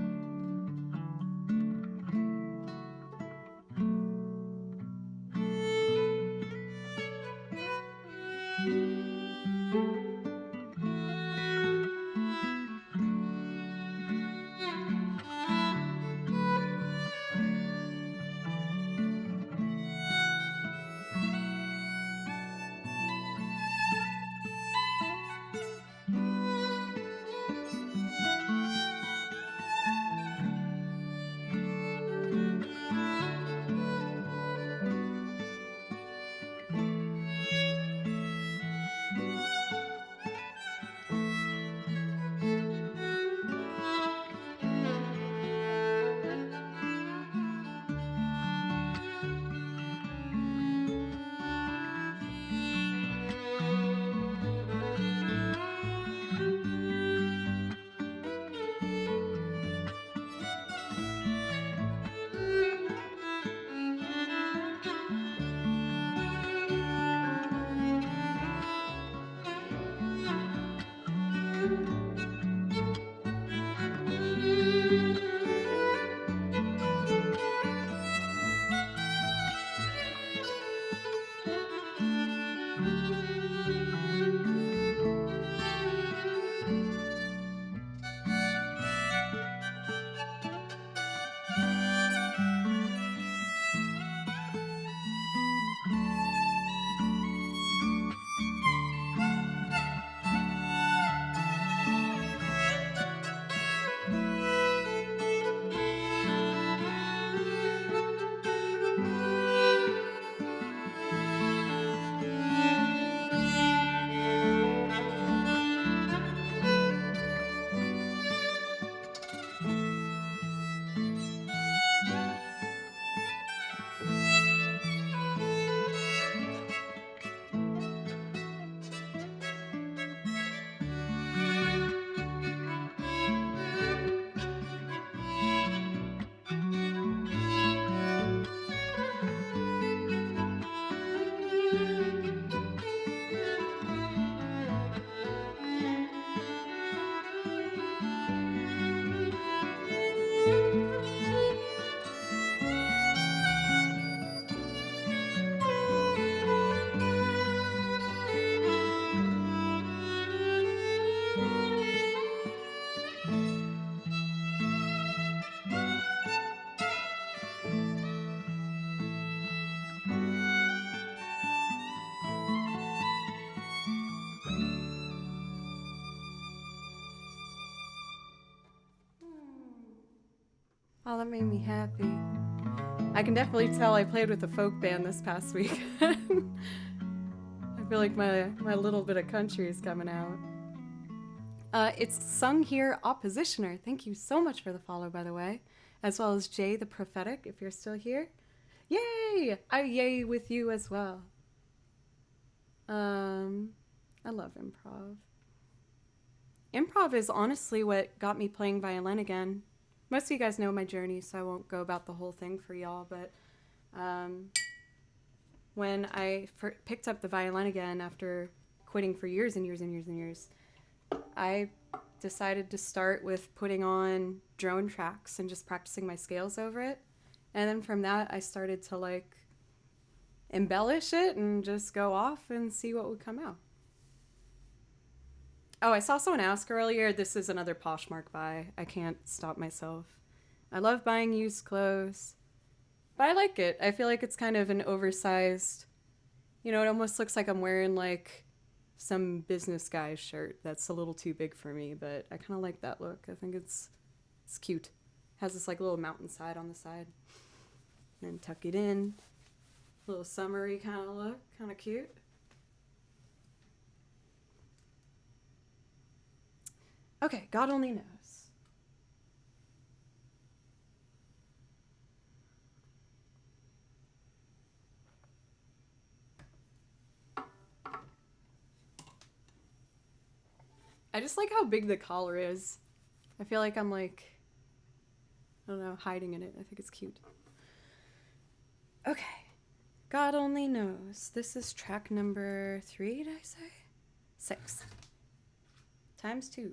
Oh, that made me happy. I can definitely tell I played with a folk band this past week. I feel like my little bit of country is coming out. It's Sung Here Oppositioner. Thank you so much for the follow, by the way. As well as Jay the Prophetic, if you're still here. Yay! I yay with you as well. I love improv. Improv is honestly what got me playing violin again. Most of you guys know my journey, so I won't go about the whole thing for y'all, but when I picked up the violin again after quitting for years and years and years and years, I decided to start with putting on drone tracks and just practicing my scales over it. And then from that, I started to like embellish it and just go off and see what would come out. Oh, I saw someone ask earlier, this is another Poshmark buy. I can't stop myself. I love buying used clothes, but I like it. I feel like it's kind of an oversized, it almost looks like I'm wearing like some business guy's shirt that's a little too big for me, but I kind of like that look. I think it's cute. Has this like little mountainside on the side. And then tuck it in. Little summery kind of look, kind of cute. Okay, God only knows. I just like how big the collar is. I feel like I'm like, I don't know, hiding in it. I think it's cute. Okay. God only knows. This is track number 3, did I say? 6. Times 2.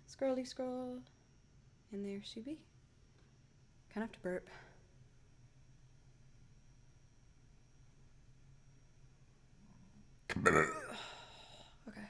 Scrolly scroll. And there she be. Kind of have to burp. Okay.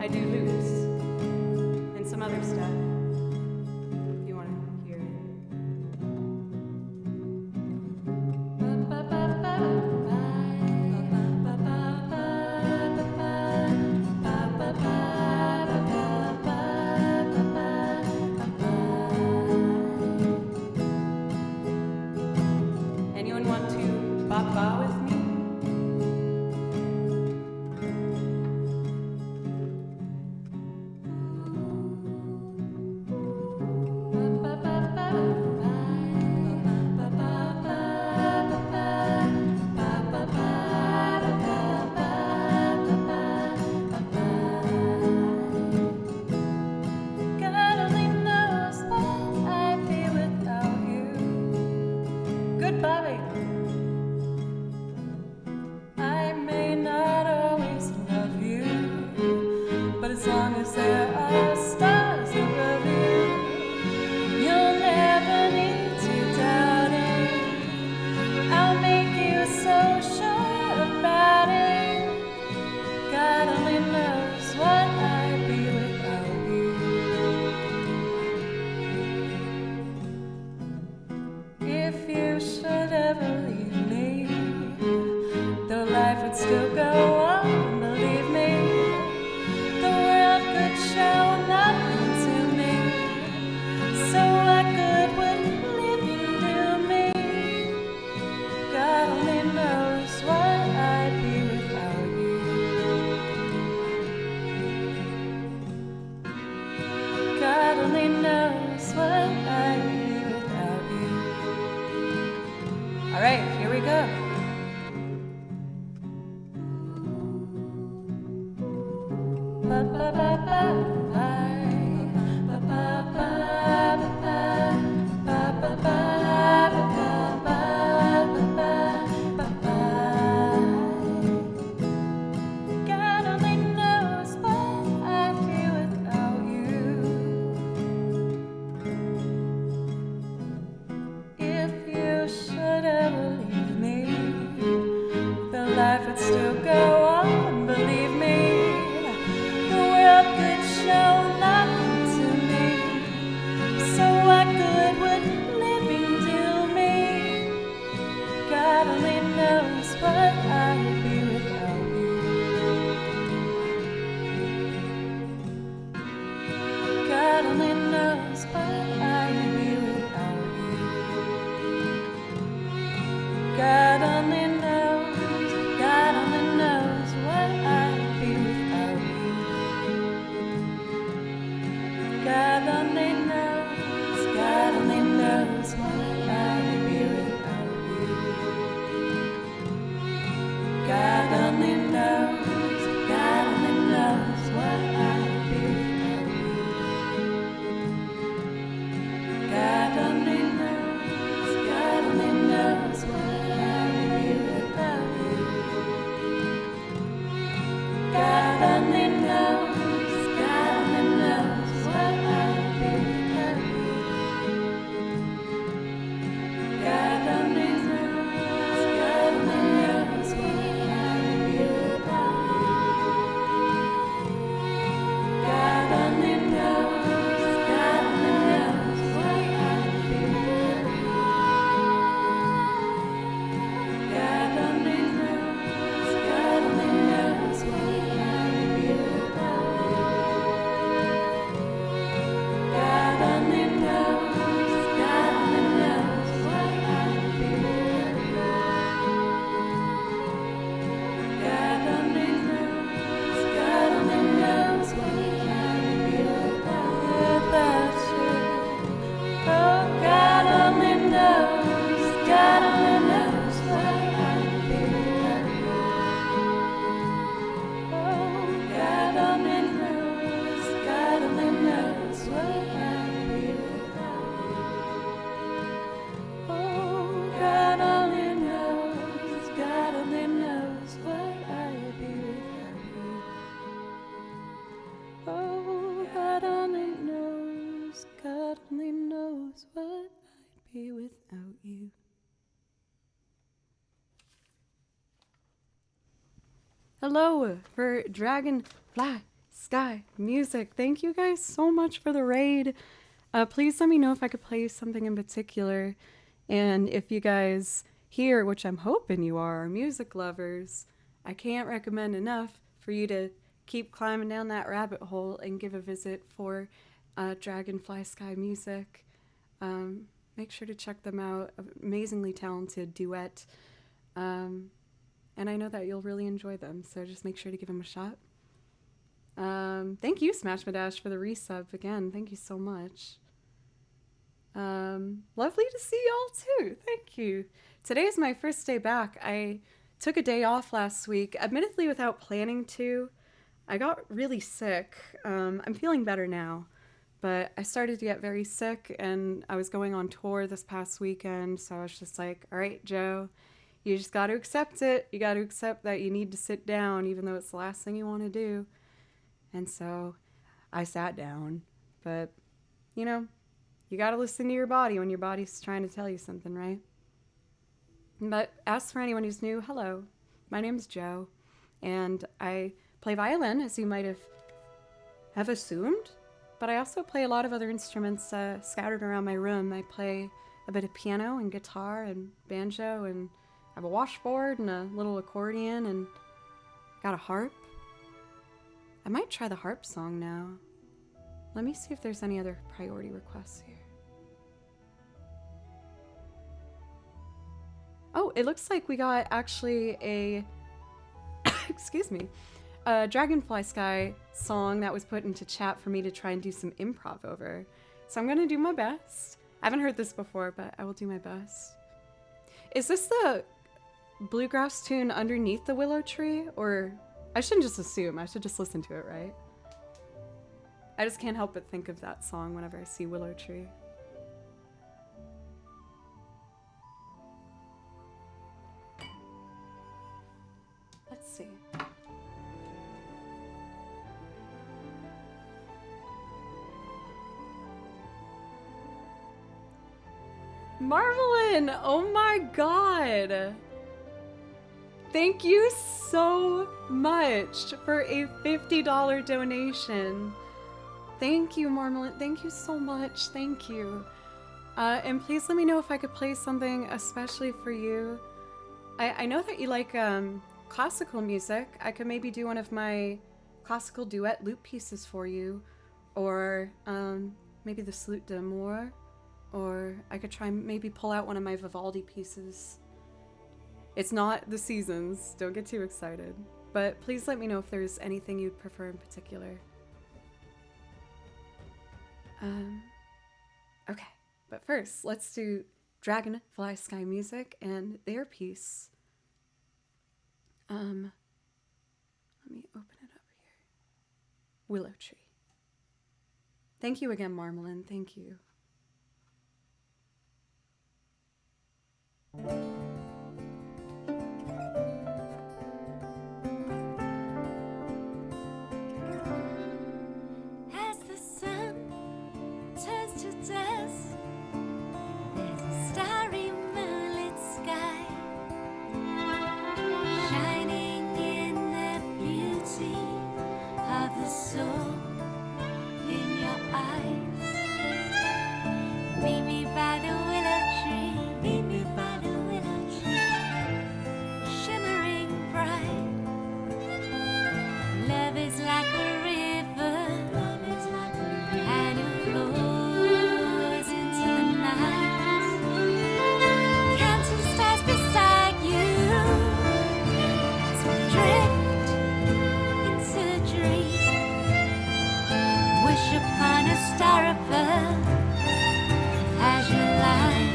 I do loops and some other stuff if you want to hear it. Anyone want to ba-ba with me? God only knows what I'd be without you. Goodbye, baby. I may not always love you, but as long as there are stars above you, you'll never need to doubt it. I'll make you so sure about it. God only knows what I'd be without you. If you should ever leave me, though life would still go on, believe me, the world could show nothing to me. So what good would living do me? God only knows what I'd be without you. God only knows what I'd be without you. All right, here we go. God only knows what I'd do without you. If you should ever leave me, the life would still go on, believe me. The world could show nothing to me. So what good would living do me? God only knows what I'd be without you. God only knows what I'd be without you. God only knows what I'd be without you. God only knows what I'd be without you. God only knows what I'd be without you. God only knows what I'd be without you. God only knows what I'd be without you. God only knows what I'd be without you. God only knows what I'd be without you. God only knows what I'd be without you. God only knows what I'd be without you. God only knows what I'd be without you. Oh, God only knows what I'd be without you. Oh, God only knows what I'd be without you. Oh, God only knows what I'd be without you. Oh, God only knows what I'd be without you. Hello for Dragonfly Sky Music. Thank you guys so much for the raid. Please let me know if I could play something in particular. And if you guys here, which I'm hoping you are music lovers, I can't recommend enough for you to keep climbing down that rabbit hole and give a visit for Dragonfly Sky Music. Make sure to check them out. Amazingly talented duet. And I know that you'll really enjoy them, so just make sure to give them a shot. Thank you, Smashmadash, for the resub again. Thank you so much. Lovely to see y'all too. Thank you. Today is my first day back. I took a day off last week, admittedly without planning to. I got really sick. I'm feeling better now, but I started to get very sick, and I was going on tour this past weekend, so I was just like, all right, Joe, you just got to accept it. You got to accept that you need to sit down, even though it's the last thing you want to do. And so I sat down, but, you know, you got to listen to your body when your body's trying to tell you something, right? But as for anyone who's new, hello, my name's Joe, and I play violin, as you might have assumed, but I also play a lot of other instruments scattered around my room. I play a bit of piano and guitar and banjo, and I have a washboard and a little accordion, and got a harp. I might try the harp song now. Let me see if there's any other priority requests here. Oh, it looks like we got actually a, excuse me, a Dragonfly Sky song that was put into chat for me to try and do some improv over. So I'm gonna do my best. I haven't heard this before, but I will do my best. Is this the bluegrass tune Underneath the Willow Tree? Or I shouldn't just assume, I should just listen to it, right? I just can't help but think of that song whenever I see Willow Tree. Let's see. Marvelin! Oh my god! Thank you so much for a $50 donation. Thank you, Marmalin. Thank you so much. Thank you. And please let me know if I could play something especially for you. I know that you like classical music. I could maybe do one of my classical duet loop pieces for you. Or maybe the Salute d'Amour. Or I could try and maybe pull out one of my Vivaldi pieces. It's not the seasons, don't get too excited. But please let me know if there's anything you'd prefer in particular. Okay, but first, let's do Dragonfly Sky Music and their piece. Let me open it up here. Willow Tree. Thank you again, Marmalin, thank you. As the sun turns to dust, there's a starry moonlit sky, shining in the beauty of the soul in your eyes. Meet me by the willow tree, meet me by the willow tree, shimmering bright. Love is like a river, love is like a river, and it flows into the night. Counting stars beside you as we drift into a dream. Wish upon a star above as you lie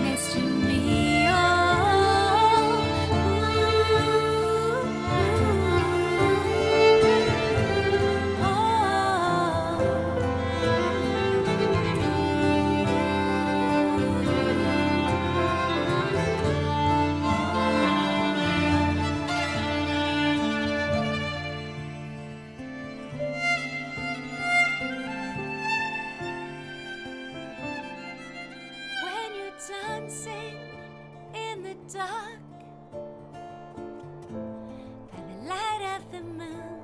next to me. When you're dancing in the dark and the light of the moon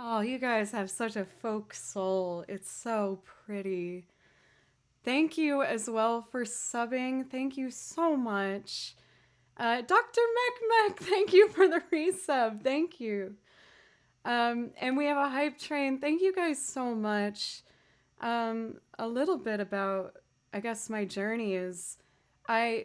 Oh, you guys have such a folk soul. It's so pretty. Thank you as well for subbing. Thank you so much. Dr. Mech, thank you for the resub. Thank you. And we have a hype train. Thank you guys so much. A little bit about, I guess, my journey is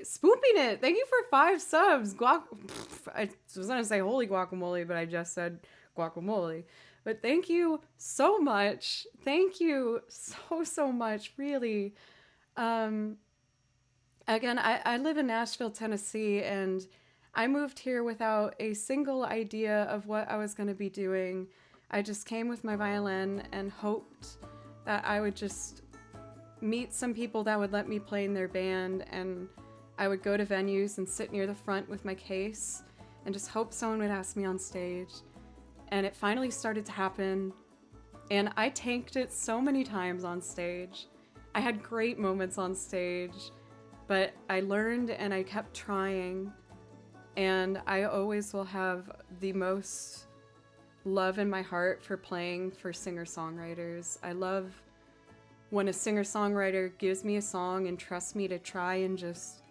spooping it. Thank you for 5 subs. I was gonna say holy guacamole, but I just said guacamole. But thank you so much. Thank you so much, really. Again, I live in Nashville, Tennessee, and I moved here without a single idea of what I was going to be doing. I just came with my violin and hoped that I would just meet some people that would let me play in their band, and I would go to venues and sit near the front with my case and just hope someone would ask me on stage. And it finally started to happen, and I tanked it so many times on stage. I had great moments on stage, but I learned and I kept trying, and I always will have the most love in my heart for playing for singer-songwriters. I love when a singer-songwriter gives me a song and trusts me to try and just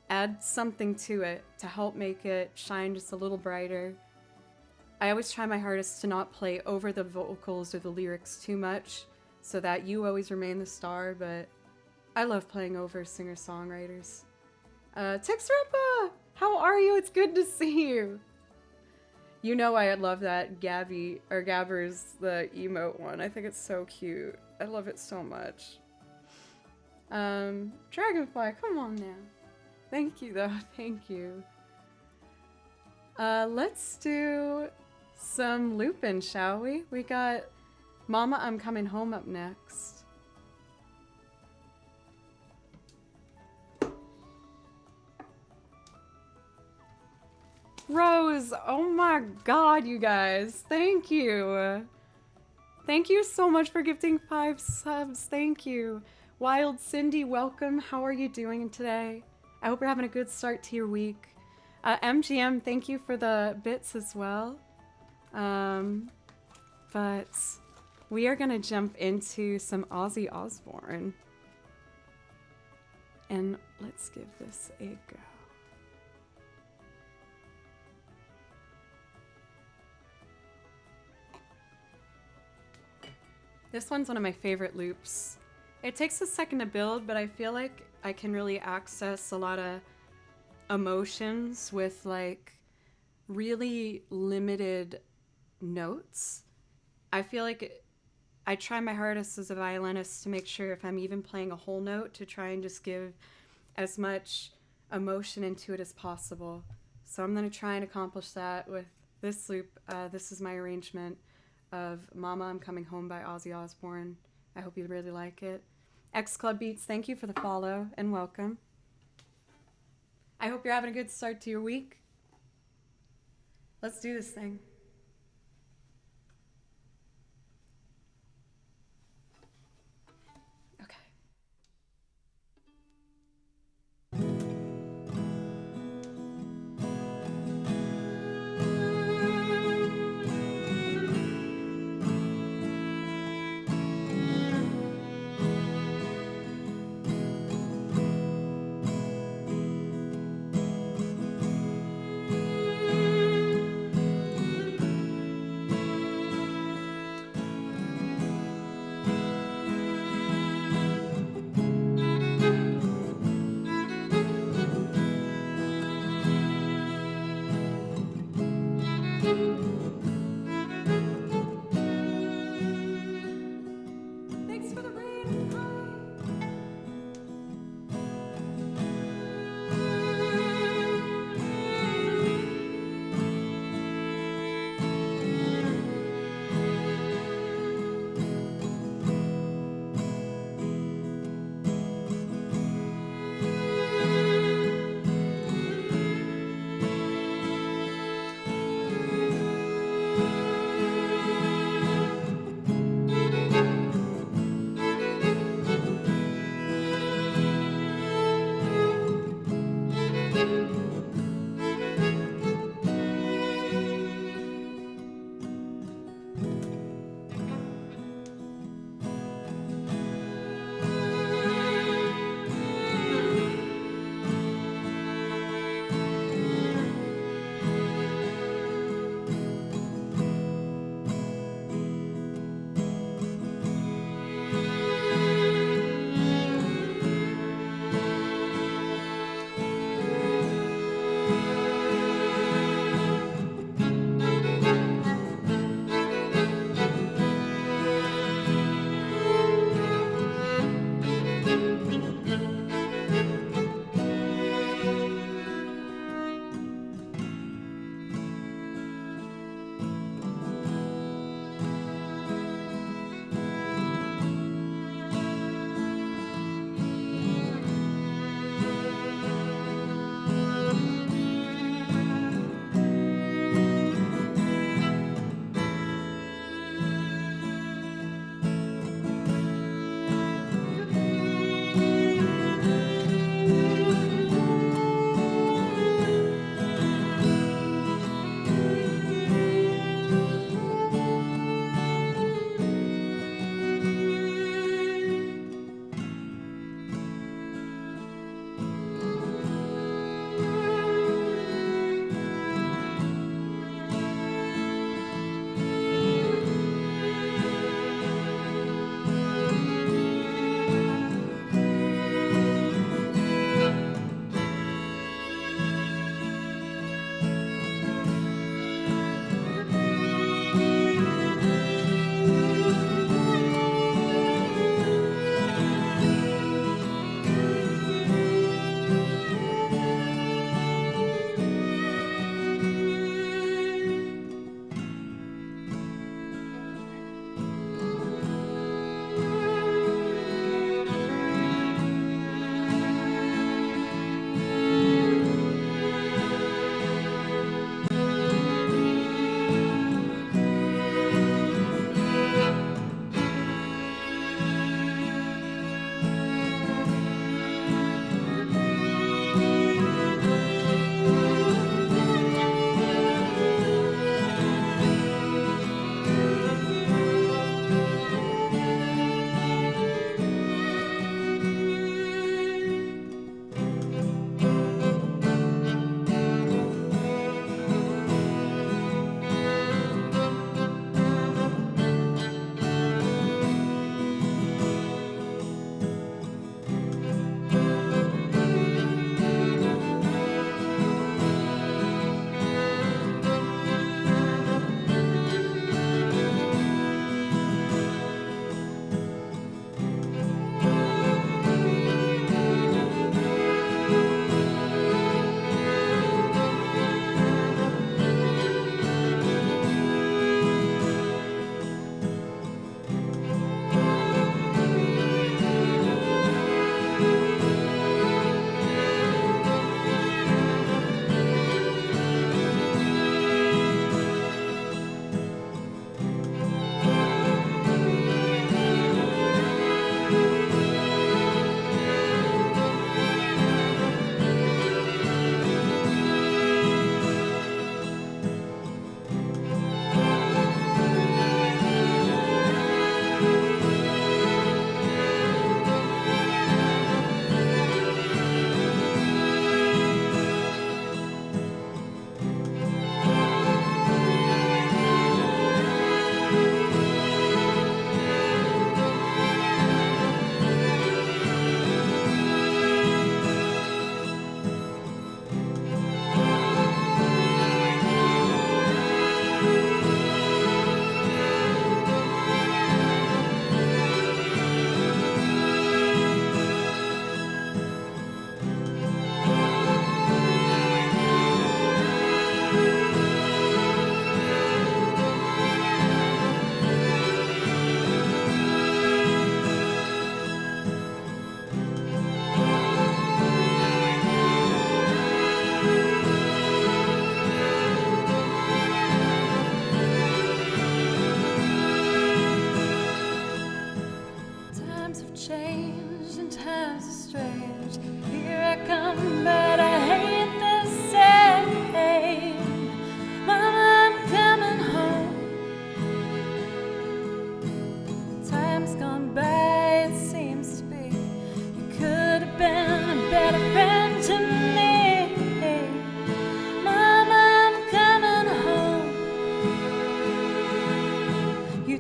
add something to it to help make it shine just a little brighter. I always try my hardest to not play over the vocals or the lyrics too much so that you always remain the star, but I love playing over singer-songwriters. Tixrappa, how are you? It's good to see you. You know I love that Gabbers, the emote one. I think it's so cute. I love it so much. Dragonfly, come on now. Thank you though, thank you. Let's do some Lupin, shall we? We got Mama, I'm Coming Home up next. Rose, oh my god, you guys. Thank you. Thank you so much for gifting 5 subs. Thank you. Wild Cindy, welcome. How are you doing today? I hope you're having a good start to your week. MGM, thank you for the bits as well. But we are gonna jump into some Ozzy Osbourne. And let's give this a go. This one's one of my favorite loops. It takes a second to build, but I feel like I can really access a lot of emotions with like really limited notes. I feel like I try my hardest as a violinist to make sure if I'm even playing a whole note to try and just give as much emotion into it as possible. So I'm going to try and accomplish that with this loop. This is my arrangement of Mama, I'm Coming Home by Ozzy Osbourne. I hope you really like it. X Club Beats, thank you for the follow and welcome. I hope you're having a good start to your week. Let's do this thing.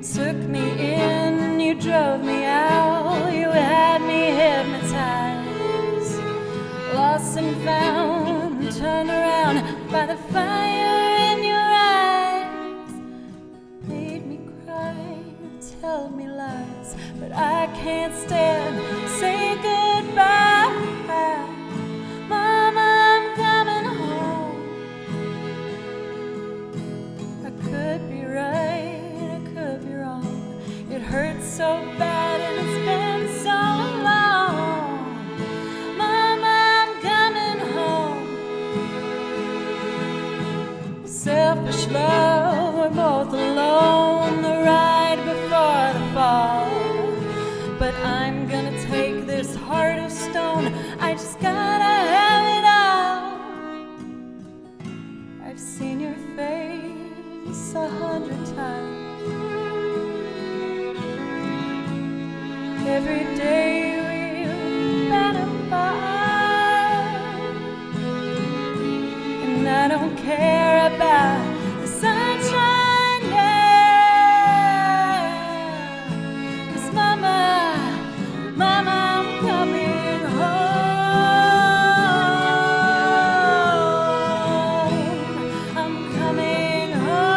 took me in, you drove me out, you had me hypnotized, lost and found, turned around by the fire in your eyes, made me cry, tell me lies, but I can't stand, say goodbye. Mama, I'm coming home. I could be right, I could be wrong. It hurts so bad and it's been so long. Mama, I'm coming home. Selfish love, we're both alone. The ride before the fall. But I'm gonna take this heart of stone. I just gotta have it all. I've seen your face 100 times. Every day we've been apart, and I don't care about the sunshine now. 'Cause Mama, Mama, I'm coming home. I'm coming home.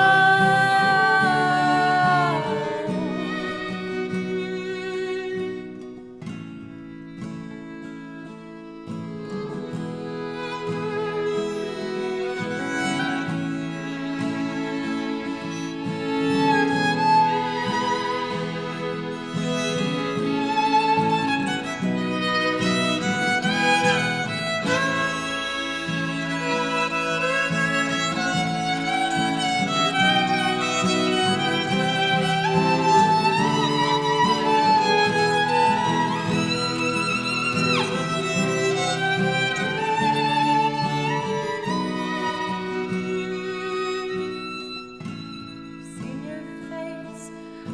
Seen your face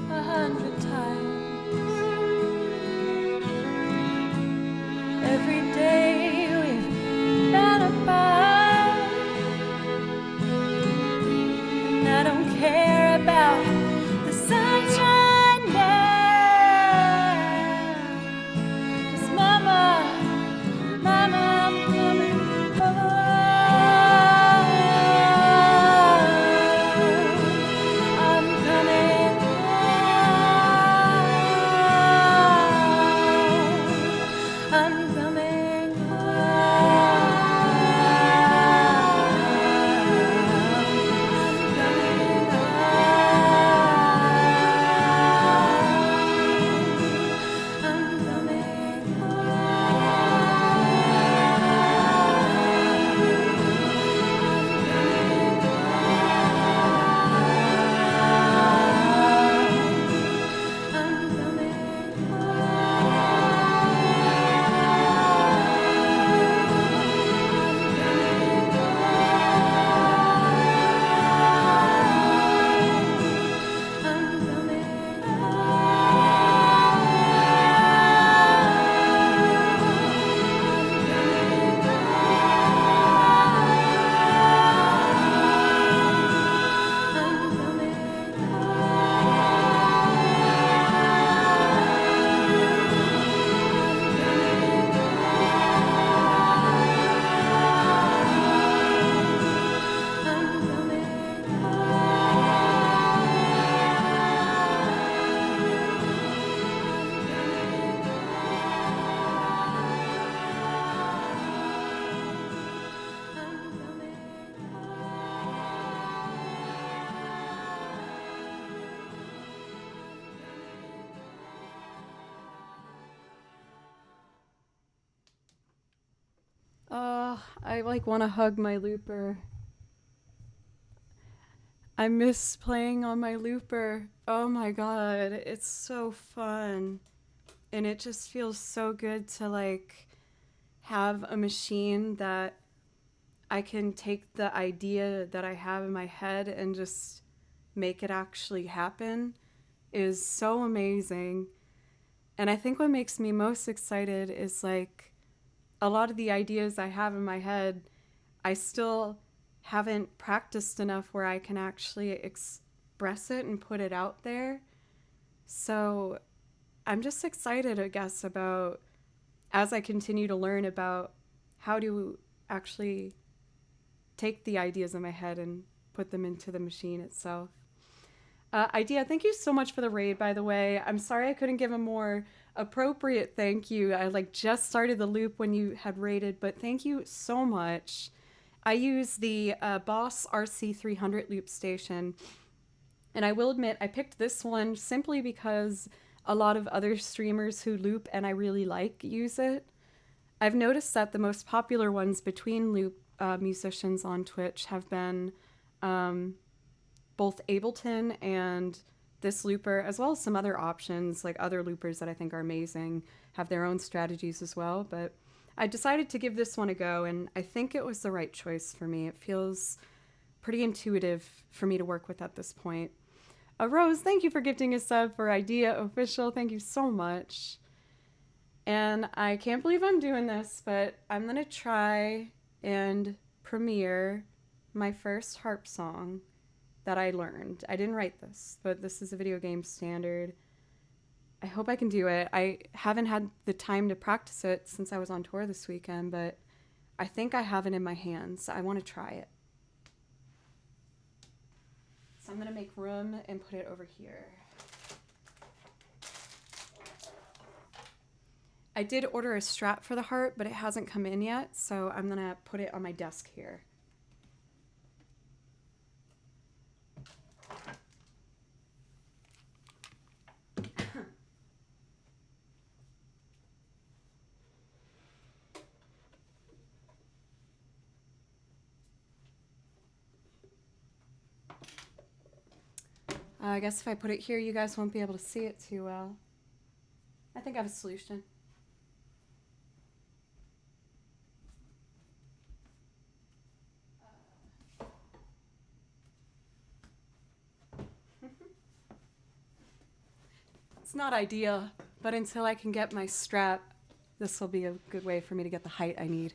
100 times. Every day we've been apart, and I don't care about the sunshine now. 'Cause Mama, Mama, I'm coming home. I'm coming home. I'm coming I like want to hug my looper. I miss playing on my looper. Oh my god, it's so fun. And it just feels so good to like have a machine that I can take the idea that I have in my head and just make it actually happen is so amazing. And I think what makes me most excited is like a lot of the ideas I have in my head, I still haven't practiced enough where I can actually express it and put it out there. So I'm just excited, I guess, about as I continue to learn about how to actually take the ideas in my head and put them into the machine itself. Idea, thank you so much for the raid, by the way. I'm sorry I couldn't give a more appropriate thank you. I just started the loop when you had raided, but thank you so much. I use the Boss RC300 loop station, and I will admit I picked this one simply because a lot of other streamers who loop and I really like use it. I've noticed that the most popular ones between loop musicians on Twitch have been both Ableton and this looper, as well as some other options, like other loopers that I think are amazing, have their own strategies as well. But I decided to give this one a go, and I think it was the right choice for me. It feels pretty intuitive for me to work with at this point. Rose, thank you for gifting a sub for Idea Official. Thank you so much. And I can't believe I'm doing this, but I'm going to try and premiere my first harp song that I learned. I didn't write this, but this is a video game standard. I hope I can do it. I haven't had the time to practice it since I was on tour this weekend, but I think I have it in my hands. I want to try it. So I'm going to make room and put it over here. I did order a Strat for the harp, but it hasn't come in yet, so I'm going to put it on my desk here. I guess if I put it here, you guys won't be able to see it too well. I think I have a solution. It's not ideal, but until I can get my Strat, this will be a good way for me to get the height I need.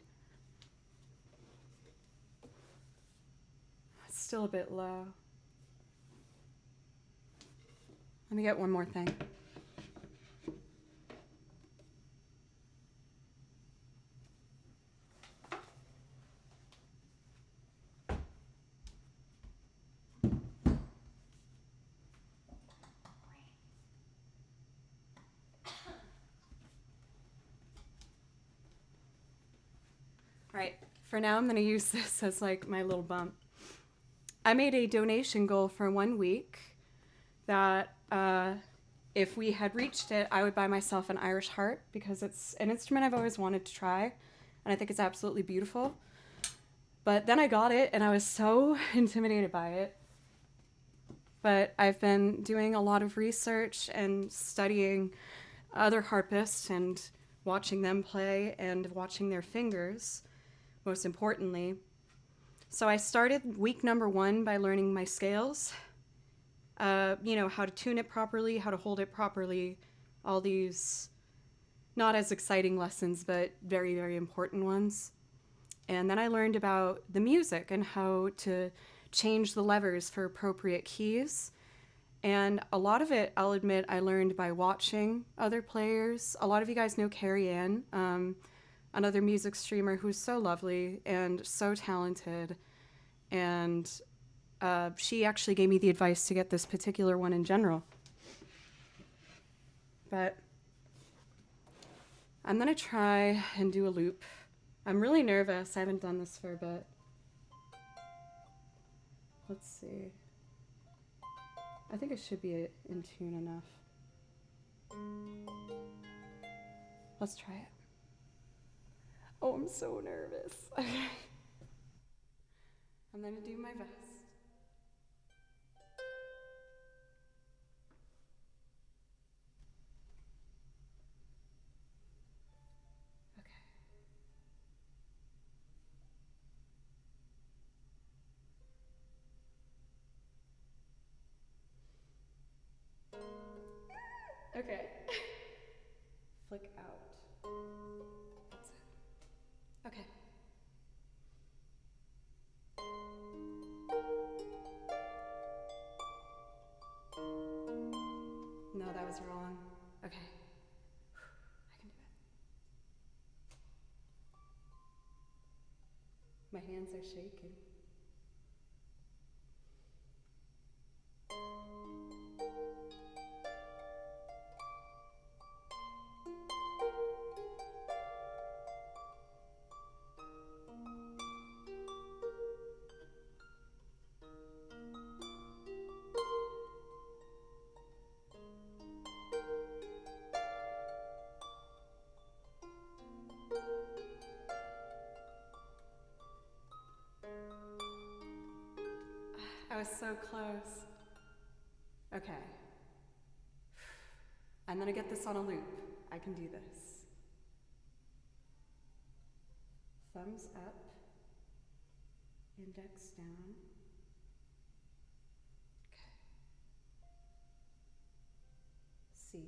It's still a bit low. Let me get one more thing. Right, for now I'm going to use this as like my little bump. I made a donation goal for 1 week that if we had reached it, I would buy myself an Irish harp because it's an instrument I've always wanted to try, and I think it's absolutely beautiful. But then I got it, and I was so intimidated by it. But I've been doing a lot of research and studying other harpists and watching them play and watching their fingers, most importantly. So I started week number 1 by learning my scales. You know, how to tune it properly, how to hold it properly, all these not as exciting lessons, but very, very important ones. And then I learned about the music and how to change the levers for appropriate keys. And a lot of it, I'll admit, I learned by watching other players. A lot of you guys know Carrie Ann, another music streamer who's so lovely and so talented. And she actually gave me the advice to get this particular one in general. But I'm going to try and do a loop. I'm really nervous. I haven't done this for a bit. Let's see. I think it should be in tune enough. Let's try it. Oh, I'm so nervous. Okay. I'm going to do my best. Okay. Flick out. That's it. Okay. No, that was wrong. Okay. I can do it. My hands are shaking. I was so close. Okay. I'm gonna get this on a loop. I can do this. Thumbs up, index down. Okay. C.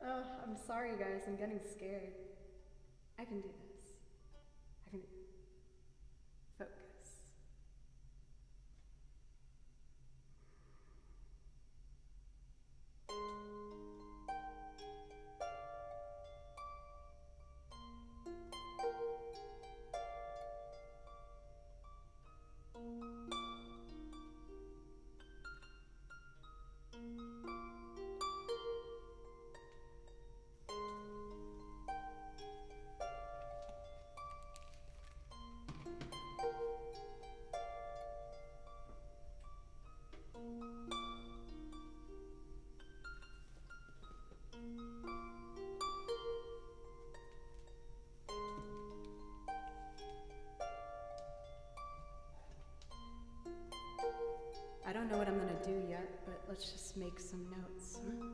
Oh, I'm sorry, guys. I'm getting scared. I can do this. I can focus. I don't know what I'm gonna do yet, but let's just make some notes, huh?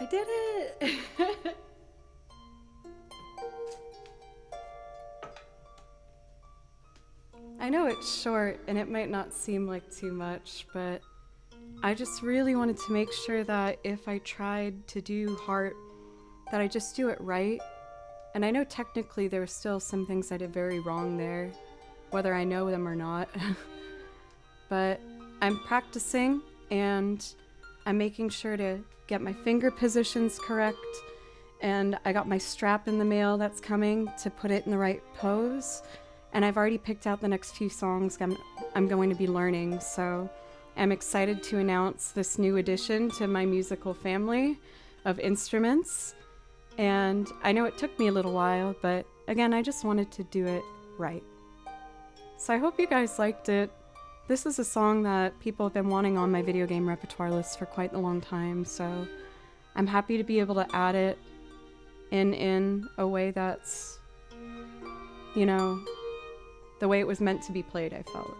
I did it! I know it's short and it might not seem like too much, but I just really wanted to make sure that if I tried to do heart, that I just do it right. And I know technically there were still some things I did very wrong there, whether I know them or not. But I'm practicing and I'm making sure to get my finger positions correct. And I got my strap in the mail that's coming to put it in the right pose. And I've already picked out the next few songs I'm going to be learning. So I'm excited to announce this new addition to my musical family of instruments. And I know it took me a little while, but again, I just wanted to do it right. So I hope you guys liked it. This is a song that people have been wanting on my video game repertoire list for quite a long time, so I'm happy to be able to add it in a way that's, you know, the way it was meant to be played, I felt.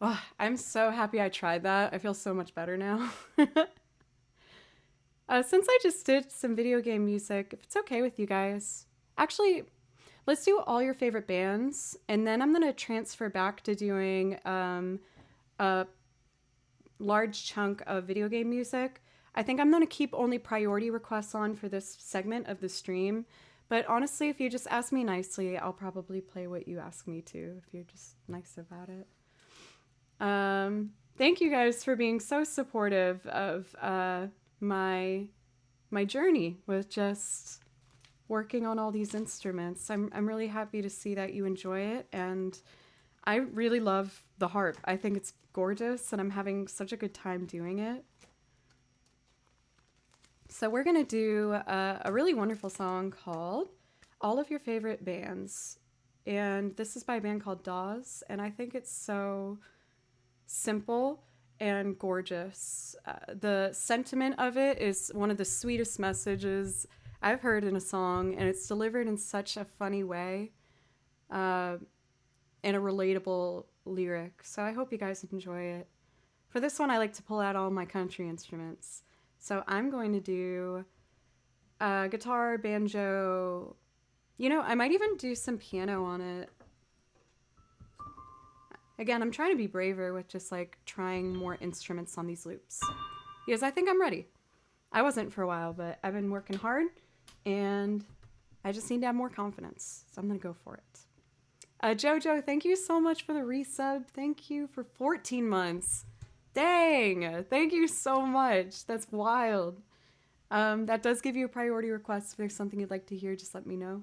Oh, I'm so happy I tried that. I feel so much better now. Since I just did some video game music, if it's okay with you guys, actually, let's do all your favorite bands, and then I'm going to transfer back to doing a large chunk of video game music. I think I'm going to keep only priority requests on for this segment of the stream, but honestly, if you just ask me nicely, I'll probably play what you ask me to, if you're just nice about it. Thank you guys for being so supportive of my journey with just working on all these instruments. I'm really happy to see that you enjoy it, and I really love the harp. I think it's gorgeous, and I'm having such a good time doing it. So we're gonna do a really wonderful song called All of Your Favorite Bands, and this is by a band called Dawes, and I think it's so simple and gorgeous. The sentiment of it is one of the sweetest messages I've heard in a song, and it's delivered in such a funny way, and a relatable lyric. So I hope you guys enjoy it. For this one, I like to pull out all my country instruments. So I'm going to do guitar, banjo. You know, I might even do some piano on it. Again, I'm trying to be braver with just like trying more instruments on these loops, because I think I'm ready. I wasn't for a while, but I've been working hard and I just need to have more confidence. So I'm gonna go for it. Jojo, thank you so much for the resub. Thank you for 14 months. Dang, thank you so much. That's wild. That does give you a priority request. If there's something you'd like to hear, just let me know.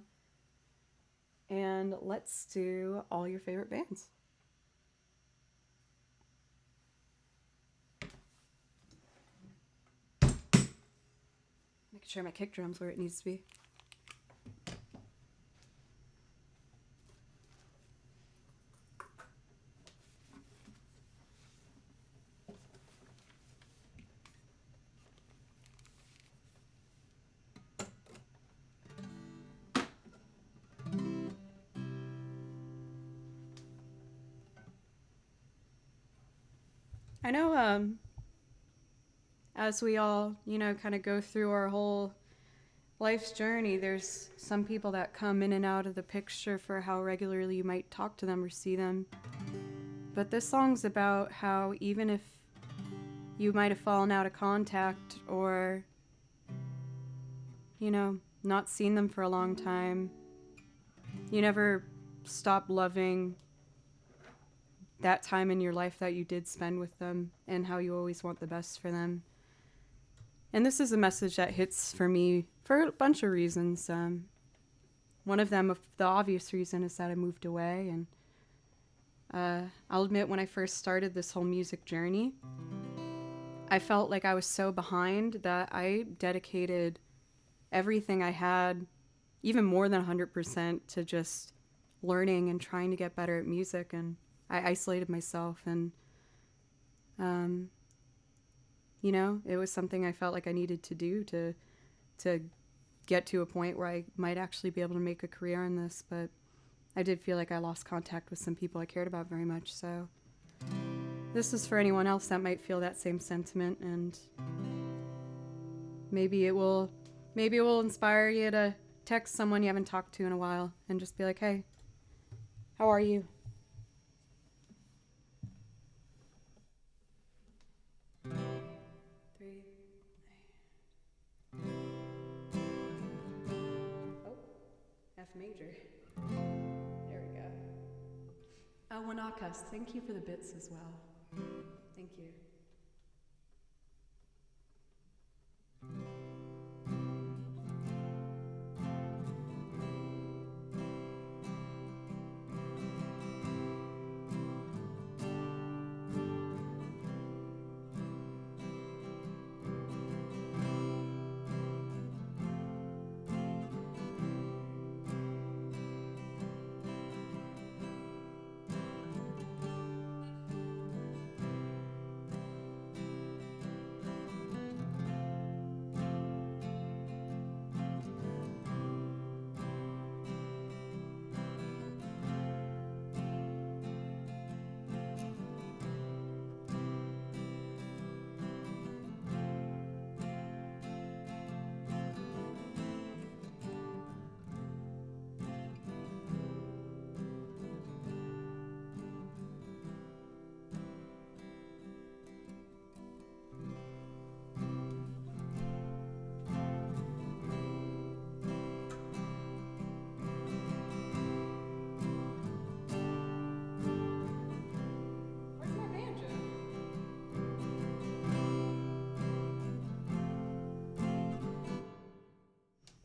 And let's do all your favorite bands. Making sure my kick drum's where it needs to be. I know, as we all, you know, kind of go through our whole life's journey, there's some people that come in and out of the picture for how regularly you might talk to them or see them. But this song's about how even if you might have fallen out of contact or, you know, not seen them for a long time, you never stop loving that time in your life that you did spend with them and how you always want the best for them. And this is a message that hits for me for a bunch of reasons. One of them, the obvious reason, is that I moved away. And I'll admit, when I first started this whole music journey, I felt like I was so behind that I dedicated everything I had, even more than 100%, to just learning and trying to get better at music. And I isolated myself, and You know, it was something I felt like I needed to do to get to a point where I might actually be able to make a career in this, but I did feel like I lost contact with some people I cared about very much, so this is for anyone else that might feel that same sentiment, and maybe it will inspire you to text someone you haven't talked to in a while and just be like, hey, how are you? Three. Oh, F major. There we go. Wanakas, thank you for the bits as well. Thank you.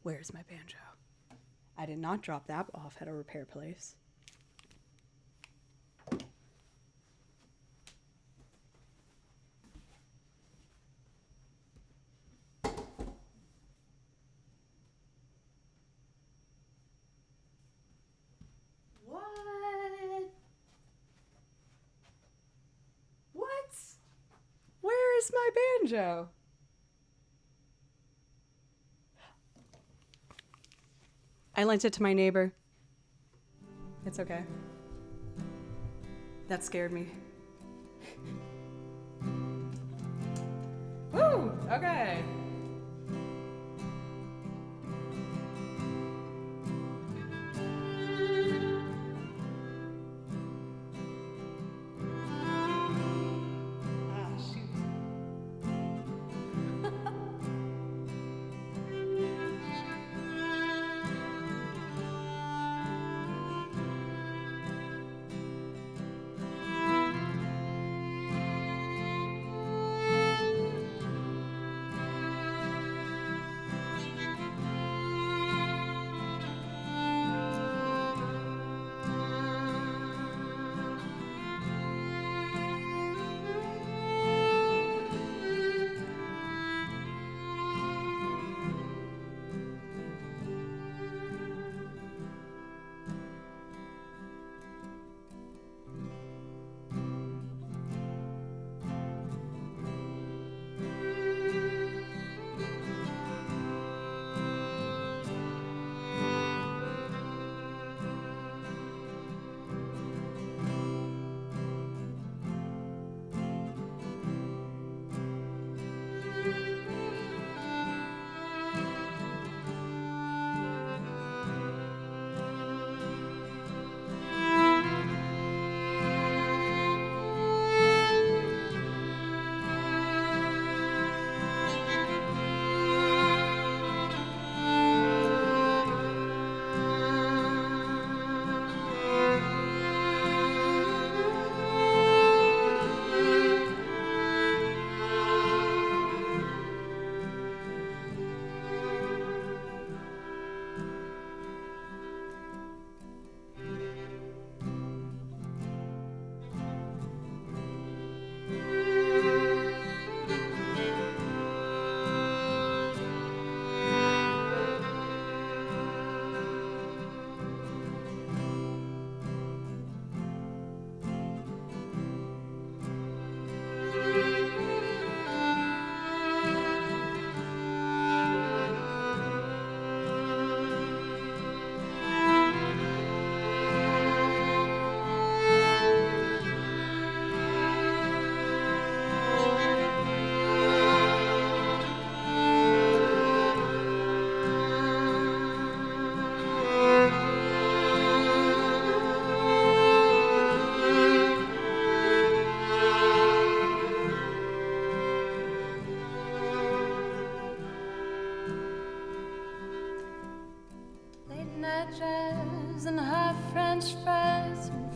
Where's my banjo? I did not drop that off at a repair place. What? What? Where is my banjo? I lent it to my neighbor. It's okay. That scared me. Woo! Okay. Ah, shoot.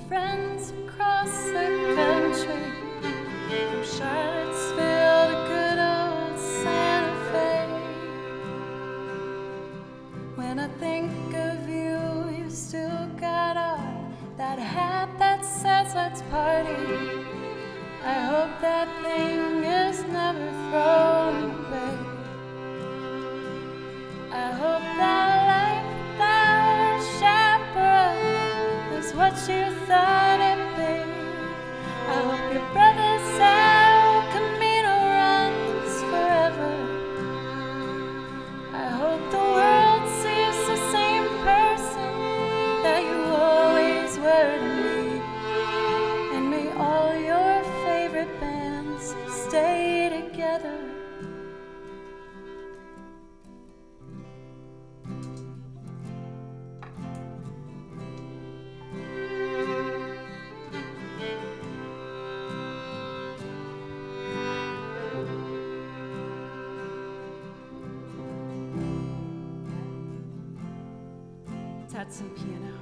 friends across the country, from Charlottesville to good old Santa Fe. When I think of you, you still got on that hat that says let's party. I hope that thing is never thrown away. I hope that life without a chaperone is what you thought it'd be. I hope your brother's El Camino runs forever. I hope the world sees the same person that you always were to me. And may all your favorite bands stay together. Let's add some piano.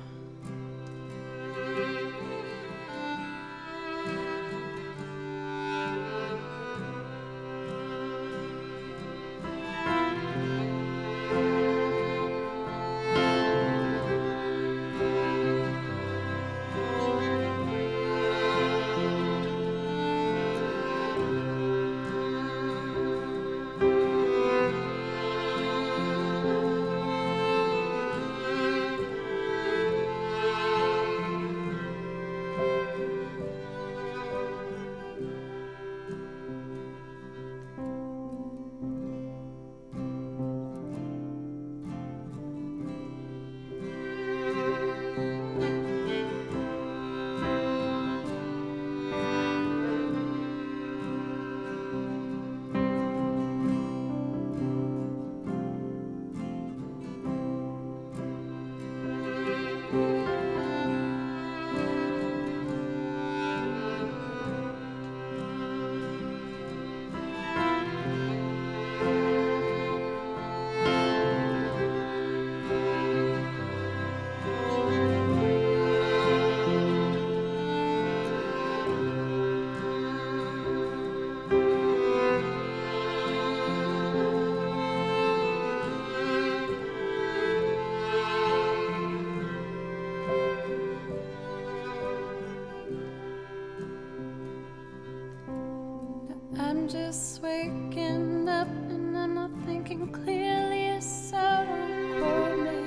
I'm just waking up and I'm not thinking clearly, so don't quote me.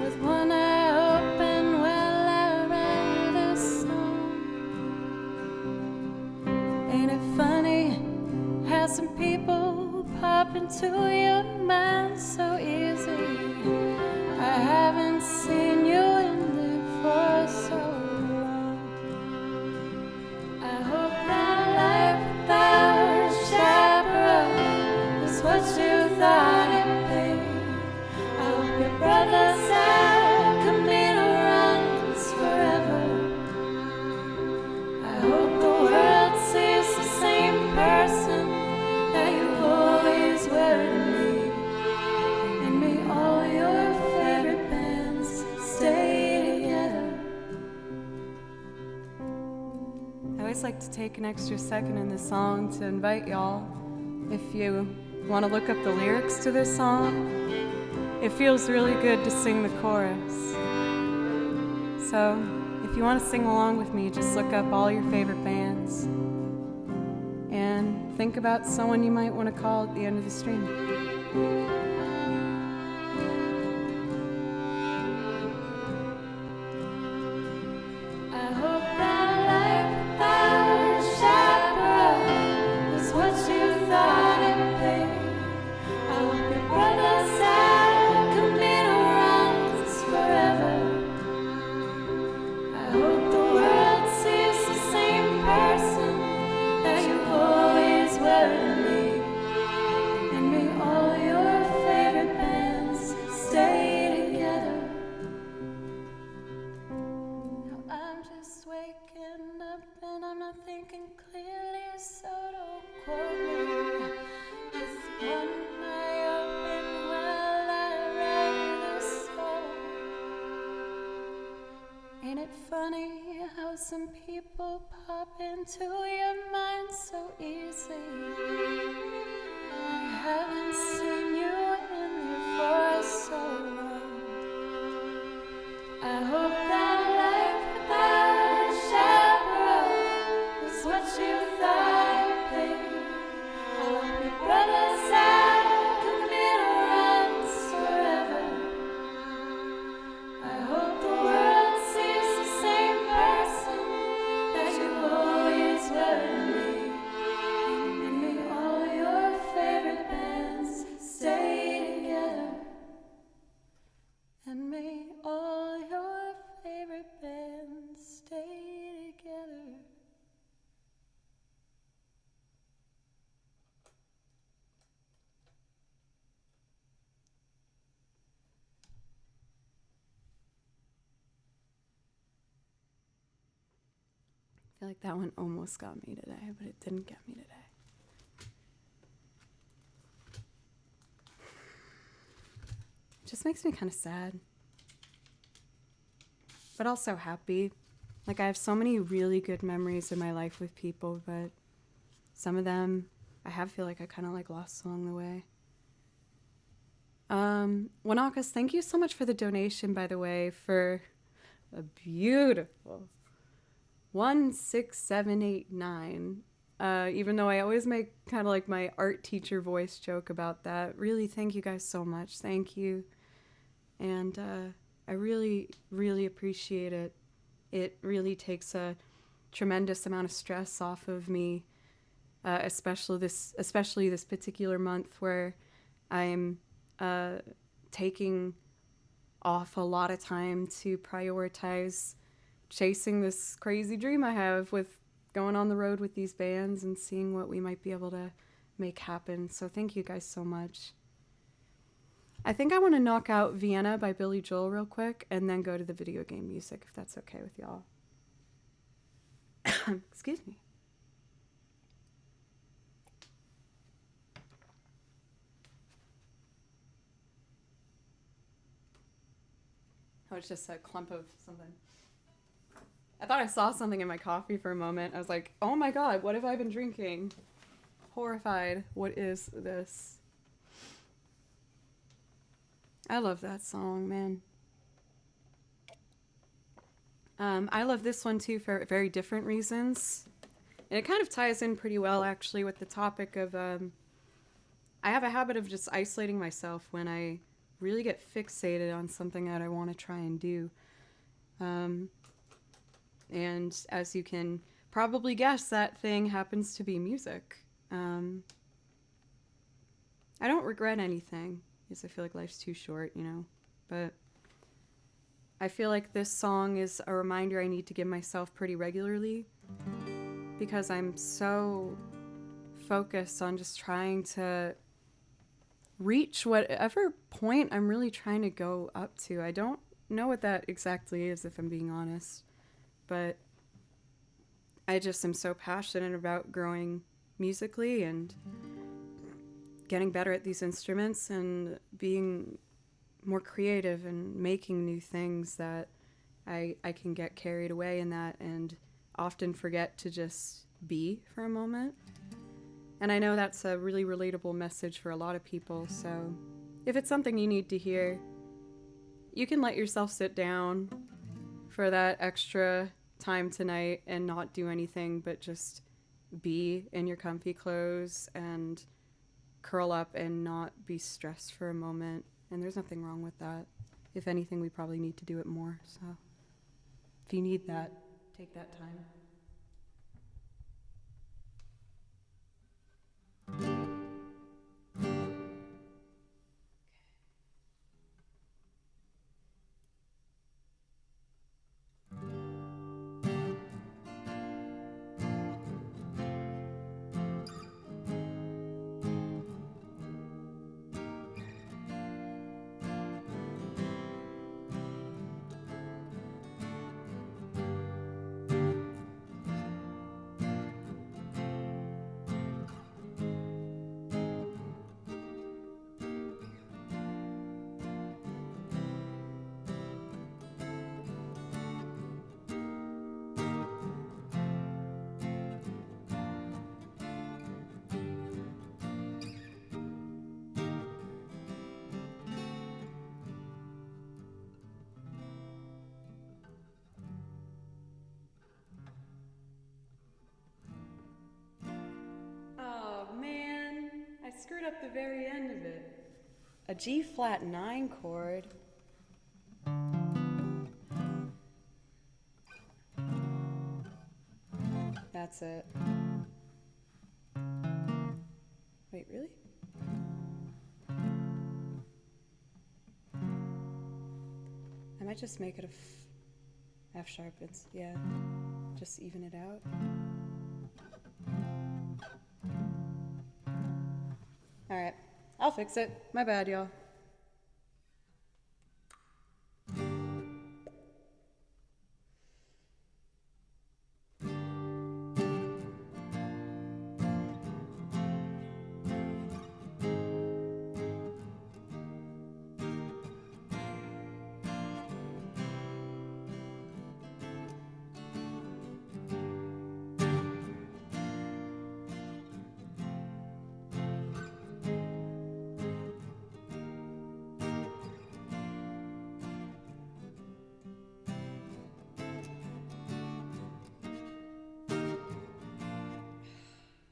With one eye open while I write this song. Ain't it funny how some people pop into your mind so easy? I haven't seen you in there for so long. I hope that life without a chaperone is what you thought it'd be. I hope your brother's El Camino runs forever. I hope the world sees the same person that you always were to me. And may all your favorite bands stay together. I always like to take an extra second in this song to invite y'all, if you want to look up the lyrics to this song, it feels really good to sing the chorus. So if you want to sing along with me, just look up all your favorite bands and think about someone you might want to call at the end of the stream. I hope that life without a chaperone is what you thought it'd be. I hope your brother's El Camino runs forever. I hope the world sees the same person that you always were to me. And may all your favorite bands stay together. I'm just waking up and I'm not thinking clearly, so don't quote me. With one eye open while I write this song. Ain't it funny how some people pop into your mind so easy? I haven't seen you in there for so long. I hope that life without a chaperone is what you thought, baby. I hope your brother's out and the mirror runs forever. I hope the world sees the same person that you always were to me. And may all your favorite bands stay together. And may all your favorite bands stay together. I feel like that one almost got me today, but it didn't get me today. It just makes me kind of sad, but also happy. Like, I have so many really good memories in my life with people, but some of them I feel like I kind of like lost along the way. Wanakas, thank you so much for the donation, by the way, for a beautiful 16789. Even though I always make kind of like my art teacher voice joke about that. Really, thank you guys so much. Thank you. And I really, really appreciate it. It really takes a tremendous amount of stress off of me, especially this particular month where I'm taking off a lot of time to prioritize chasing this crazy dream I have with going on the road with these bands and seeing what we might be able to make happen. So thank you guys so much. I think I want to knock out Vienna by Billy Joel real quick and then go to the video game music, if that's okay with y'all. Excuse me. Oh, it's just a clump of something. I thought I saw something in my coffee for a moment. I was like, oh my god, what have I been drinking? Horrified. What is this? I love that song, man. I love this one too for very different reasons. And it kind of ties in pretty well actually with the topic of I have a habit of just isolating myself when I really get fixated on something that I want to try and do. And as you can probably guess, that thing happens to be music. I don't regret anything, because I feel like life's too short, you know. But I feel like this song is a reminder I need to give myself pretty regularly, because I'm so focused on just trying to reach whatever point I'm really trying to go up to. I don't know what that exactly is, if I'm being honest, but I just am so passionate about growing musically and getting better at these instruments and being more creative and making new things that I can get carried away in that and often forget to just be for a moment. And I know that's a really relatable message for a lot of people, so if it's something you need to hear, you can let yourself sit down for that extra time tonight and not do anything but just be in your comfy clothes and curl up and not be stressed for a moment. And there's nothing wrong with that. If anything, we probably need to do it more. So if you need that, take that time. up the very end of it. A G flat 9 chord. That's it. Wait, really? I might just make it a F sharp. It's, yeah, just even it out. All right, I'll fix it. My bad, y'all.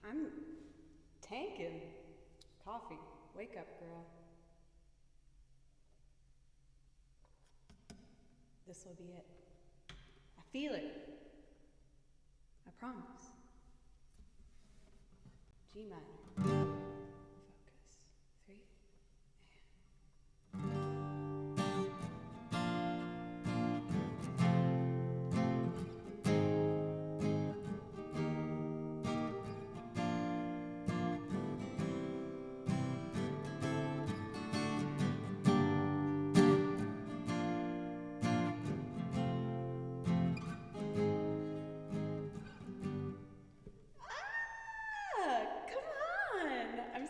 I'm tanking. Coffee. Wake up, girl. This will be it. I feel it. I promise. G minor. Focus. 3.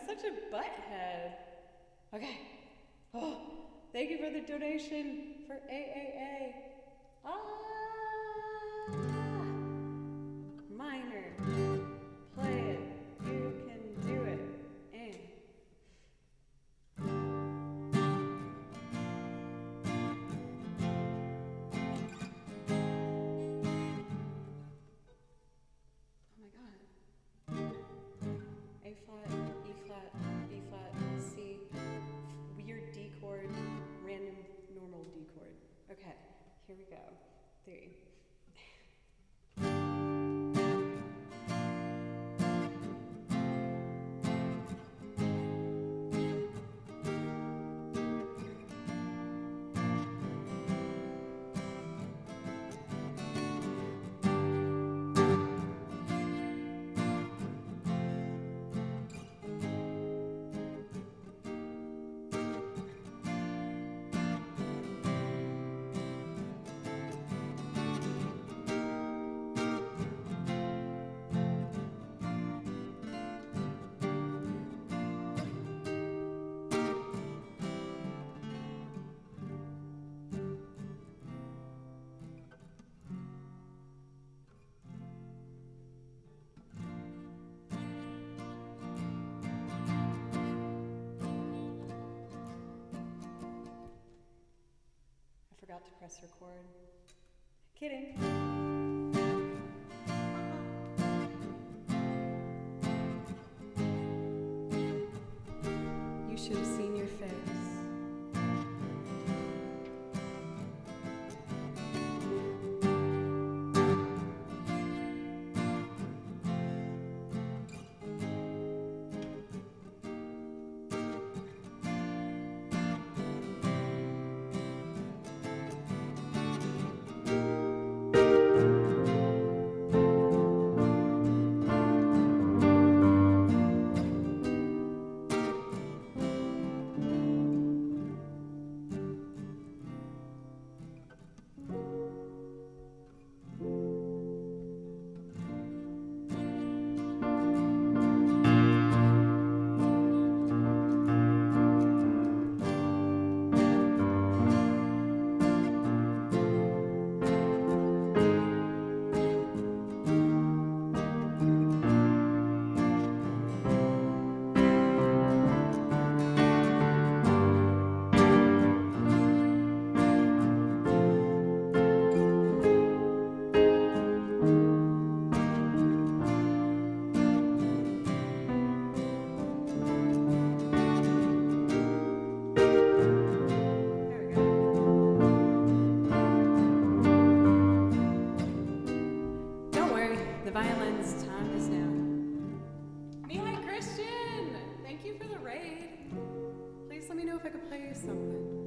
Such a butthead. Okay. Oh, thank you for the donation for AAA. Minor. Play it. You can do it. And. Oh my God. A flat. B flat, C, weird D chord, random normal D chord. Okay, here we go. 3. Forgot to press record. Kidding. You should have seen your face. violin's time is now. Mihai Christian, thank you for the raid. Please let me know if I could play you something.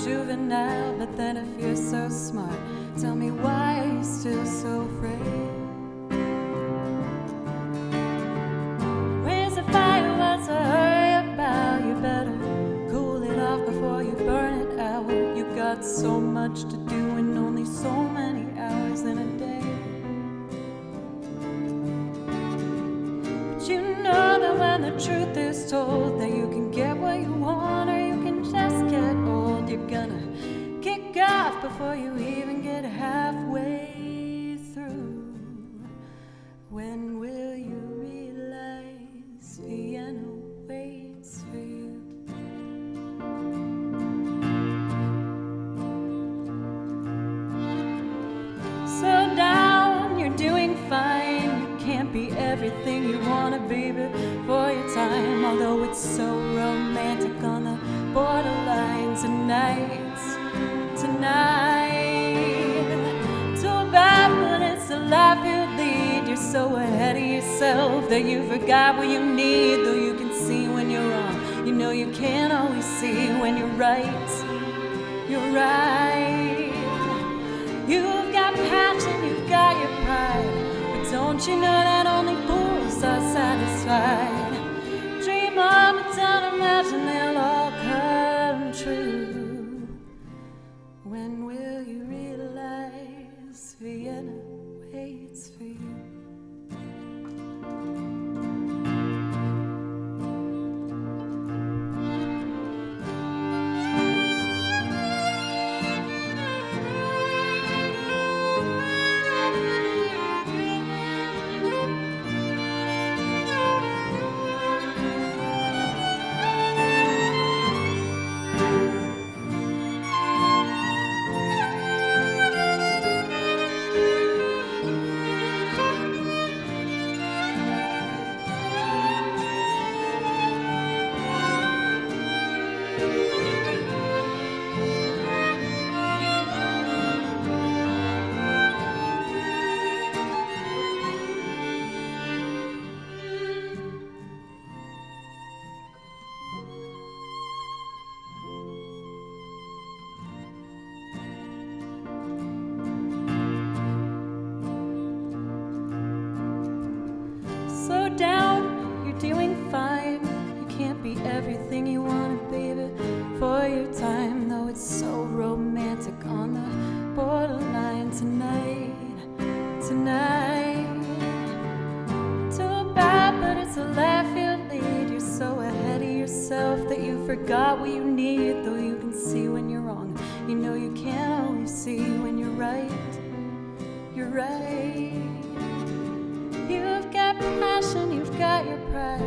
Juvenile, but then if you're so smart, tell me why are you still so afraid? Where's the fire? What's the hurry about? You better cool it off before you burn it out. You got so much to do and only so many hours in a day. But you know that when the truth is told, that you can get what you want or you can just get old. You're gonna kick off before you even get halfway through. When will you realize Vienna waits for you? Slow down, you're doing fine. You can't be everything you wanna be before your time. Although it's so romantic on the borderline tonight. Too bad, but it's the life you lead. You're so ahead of yourself that you forgot what you need. Though you can see when you're wrong, you know you can't always see when you're right. You're right. You've got passion, you've got your pride, but don't you know that only fools are satisfied? Dream on, but don't imagine they'll all come true. When will you realize Vienna waits for you? down, you're doing fine. You can't be everything you want to be before your time. Though it's so romantic on the borderline tonight. Too bad, but it's a life you lead. You're so ahead of yourself that you forgot what you need. Though you can see when you're wrong, you know you can't always see when you're right. You're right. You've got passion, you've got your pride,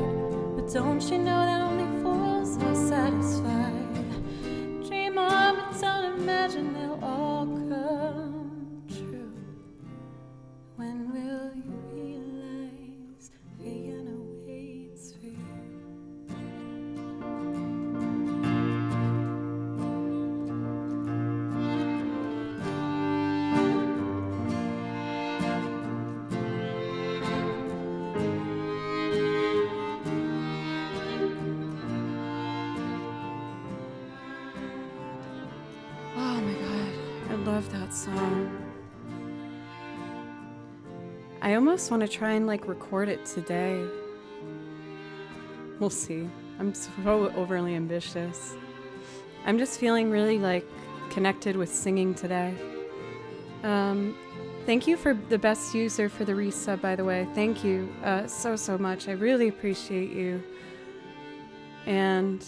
but don't you know that only fools are satisfied? Dream on, but don't imagine they'll all come true. When will you realize Vienna waits for you? Oh my god, I love that song. I almost want to try and like record it today. We'll see. I'm so overly ambitious. I'm just feeling really like connected with singing today. Thank you for the best user for the resub, by the way. Thank you so much. I really appreciate you. And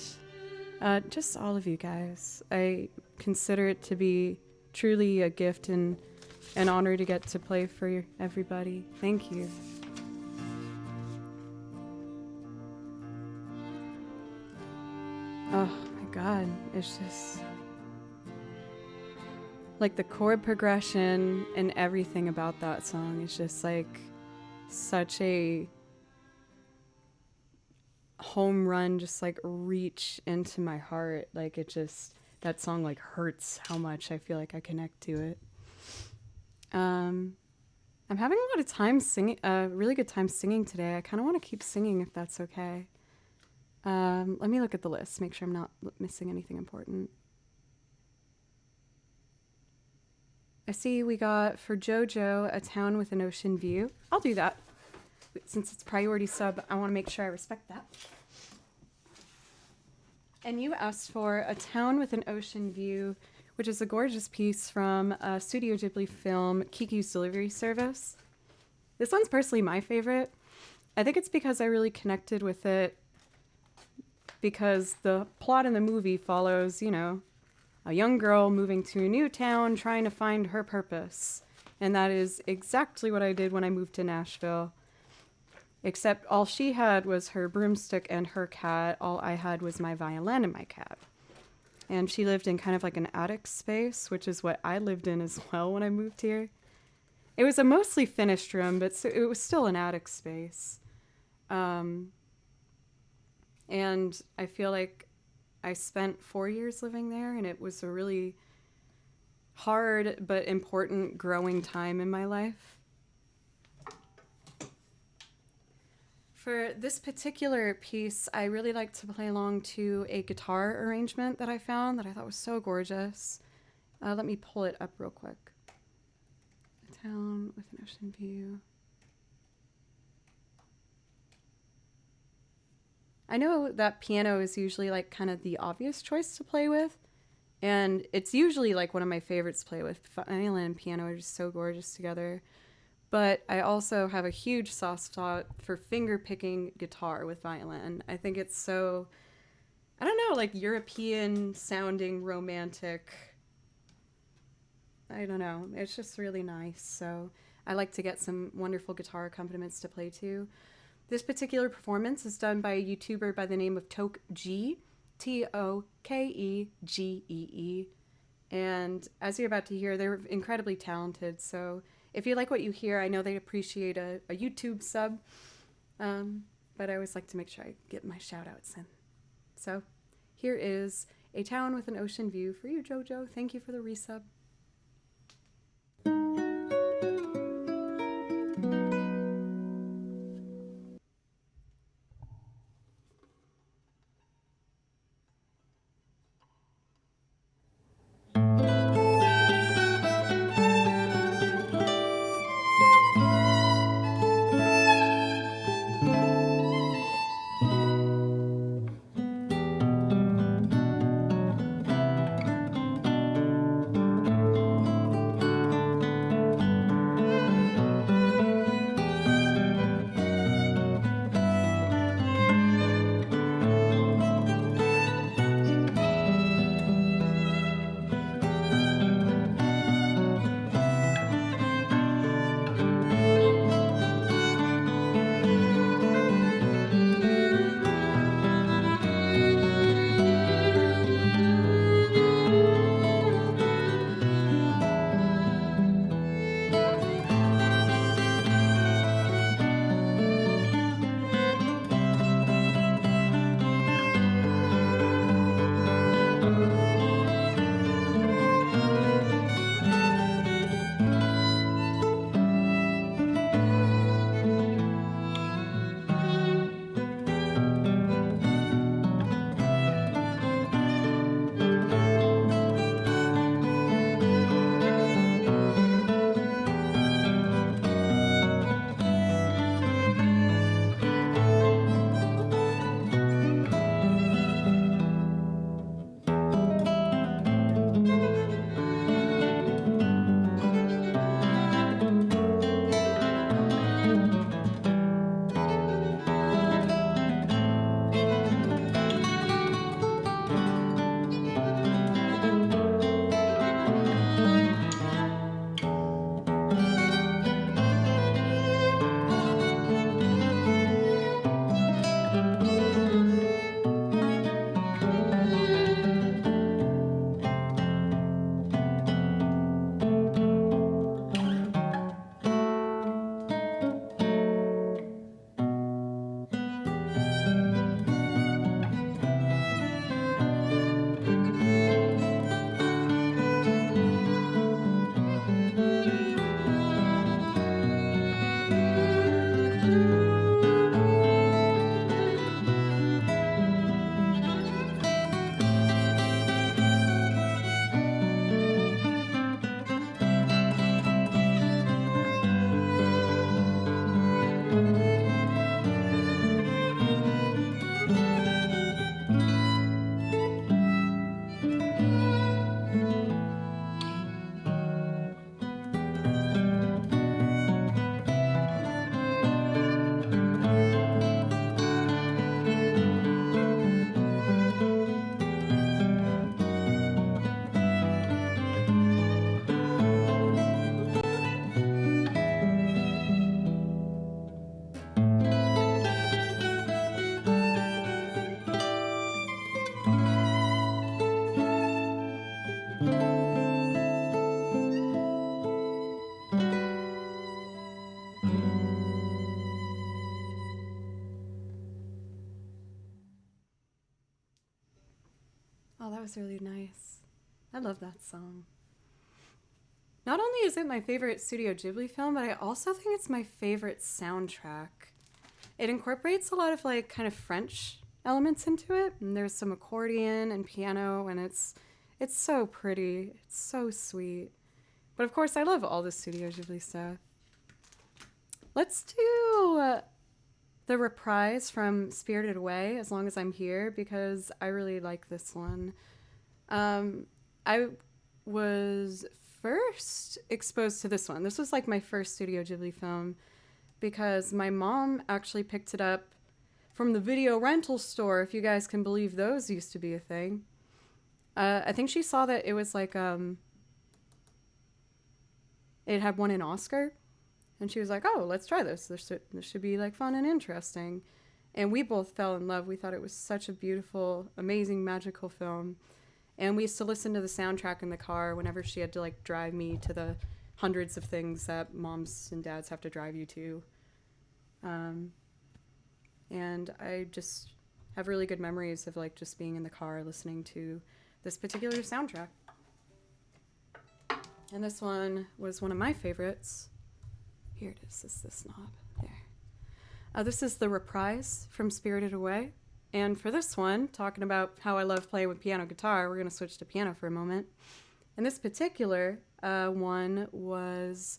just all of you guys. I consider it to be truly a gift and an honor to get to play for everybody. Thank you. Oh my god, it's just like the chord progression and everything about that song is just like such a home run, just like reach into my heart. Like it just, that song like hurts how much I feel like I connect to it. I'm having a lot of time singing, really good time singing today. I kind of want to keep singing if that's okay. Let me look at the list, make sure I'm not missing anything important. I see we got for JoJo, A Town with an Ocean View. I'll do that. Since it's priority sub, I want to make sure I respect that. And you asked for A Town with an Ocean View, which is a gorgeous piece from Studio Ghibli film Kiki's Delivery Service. This one's personally my favorite. I think it's because I really connected with it because the plot in the movie follows, you know, a young girl moving to a new town trying to find her purpose. And that is exactly what I did when I moved to Nashville. Except all she had was her broomstick and her cat. All I had was my violin and my cat. And she lived in kind of like an attic space, which is what I lived in as well when I moved here. It was a mostly finished room, but it was still an attic space. And I feel like I spent 4 years living there, and it was a really hard but important growing time in my life. For this particular piece, I really like to play along to a guitar arrangement that I found that I thought was so gorgeous. Let me pull it up real quick. A Town with an Ocean View. I know that piano is usually like kind of the obvious choice to play with, and it's usually like one of my favorites to play with. Violin and piano are just so gorgeous together. But I also have a huge soft spot for finger-picking guitar with violin. I think it's so, I don't know, like European-sounding, romantic. I don't know. It's just really nice. So I like to get some wonderful guitar accompaniments to play to. This particular performance is done by a YouTuber by the name of Tokegee, Tokegee. And as you're about to hear, they're incredibly talented. So if you like what you hear, I know they appreciate a YouTube sub, but I always like to make sure I get my shout outs in. So here is A Town with an Ocean View for you, JoJo. Thank you for the resub. was really nice. I love that song. Not only is it my favorite Studio Ghibli film, but I also think it's my favorite soundtrack. It incorporates a lot of like kind of French elements into it, and there's some accordion and piano, and it's so pretty. It's so sweet. But of course, I love all the Studio Ghibli stuff. Let's do the reprise from Spirited Away, As Long as I'm Here, because I really like this one. I was first exposed to this one. This was like my first Studio Ghibli film because my mom actually picked it up from the video rental store, if you guys can believe those used to be a thing. I think she saw that it was like, it had won an Oscar, and she was like, oh, let's try this. This should be like fun and interesting. And we both fell in love. We thought it was such a beautiful, amazing, magical film. And we used to listen to the soundtrack in the car whenever she had to like drive me to the hundreds of things that moms and dads have to drive you to. And I just have really good memories of like just being in the car listening to this particular soundtrack. And this one was one of my favorites. Here it is. This is the snob. There. This is the reprise from Spirited Away. And for this one, talking about how I love playing with piano guitar, we're going to switch to piano for a moment. And this particular arrangement is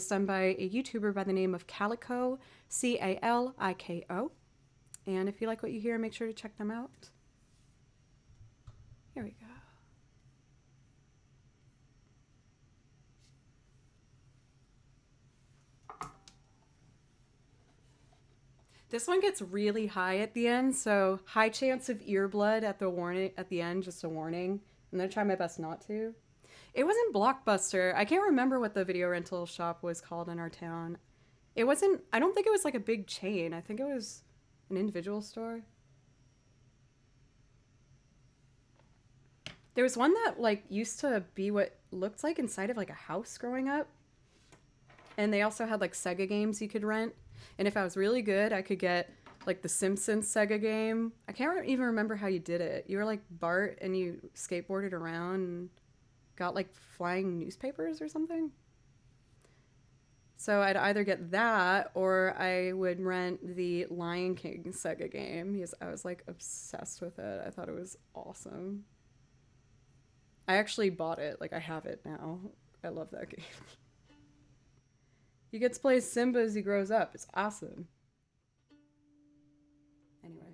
done by a YouTuber by the name of Caliko, Caliko. And if you like what you hear, make sure to check them out. Here we go. This one gets really high at the end, so high chance of ear blood at the end, just a warning. I'm gonna try my best not to. It wasn't Blockbuster. I can't remember what the video rental shop was called in our town. I don't think it was like a big chain. I think it was an individual store. There was one that like used to be what looked like inside of like a house growing up. And they also had like Sega games you could rent. And if I was really good, I could get like the Simpsons Sega game. I can't even remember how you did it. You were like Bart and you skateboarded around and got like flying newspapers or something. So I'd either get that or I would rent the Lion King Sega game because I was like obsessed with it. I thought it was awesome. I actually bought it. Like I have it now. I love that game. He gets to play Simba as he grows up. It's awesome. Anyway.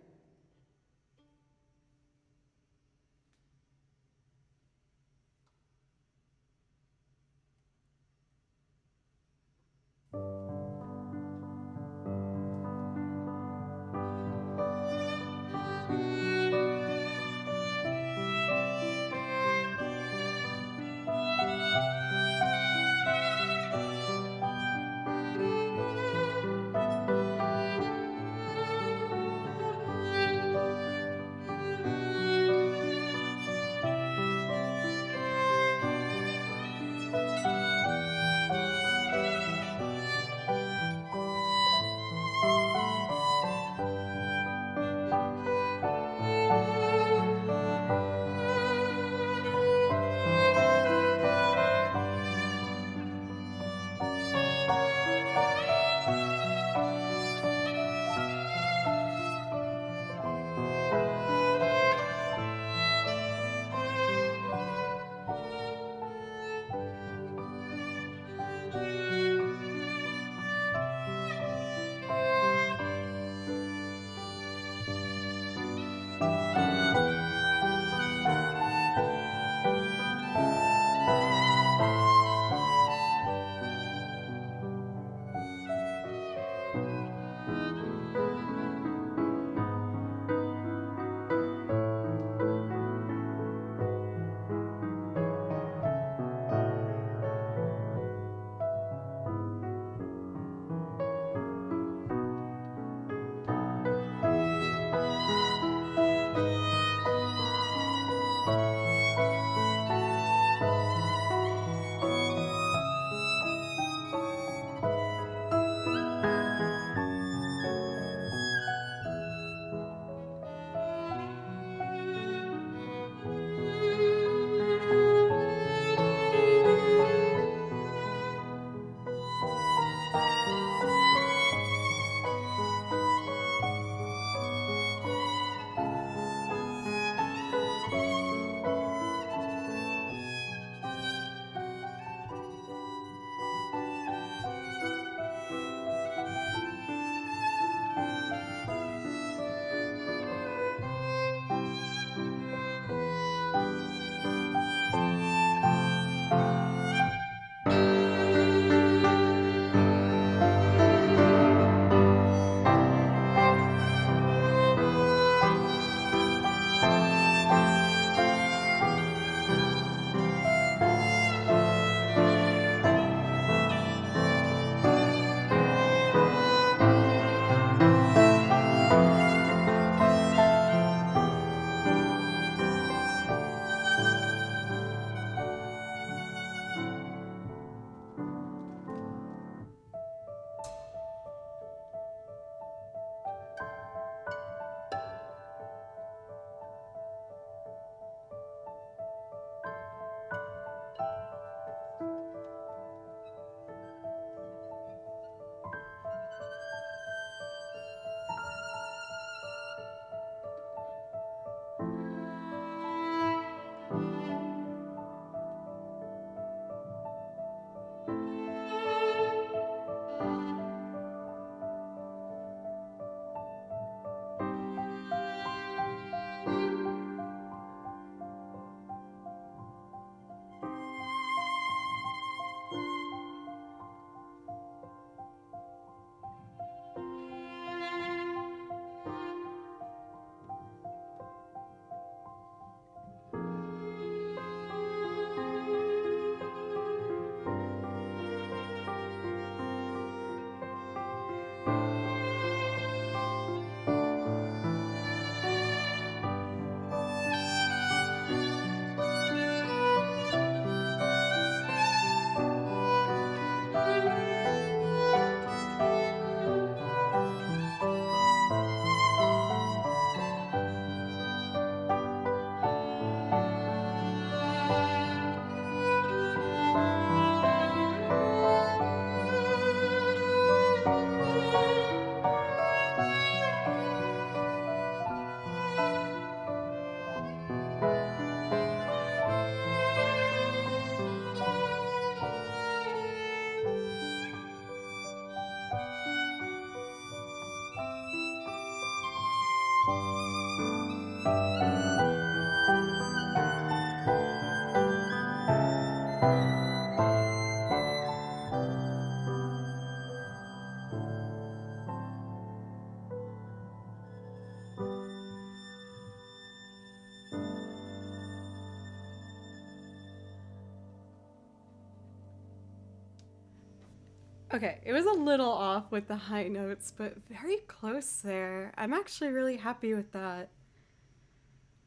Okay, it was a little off with the high notes, but very close there. I'm actually really happy with that.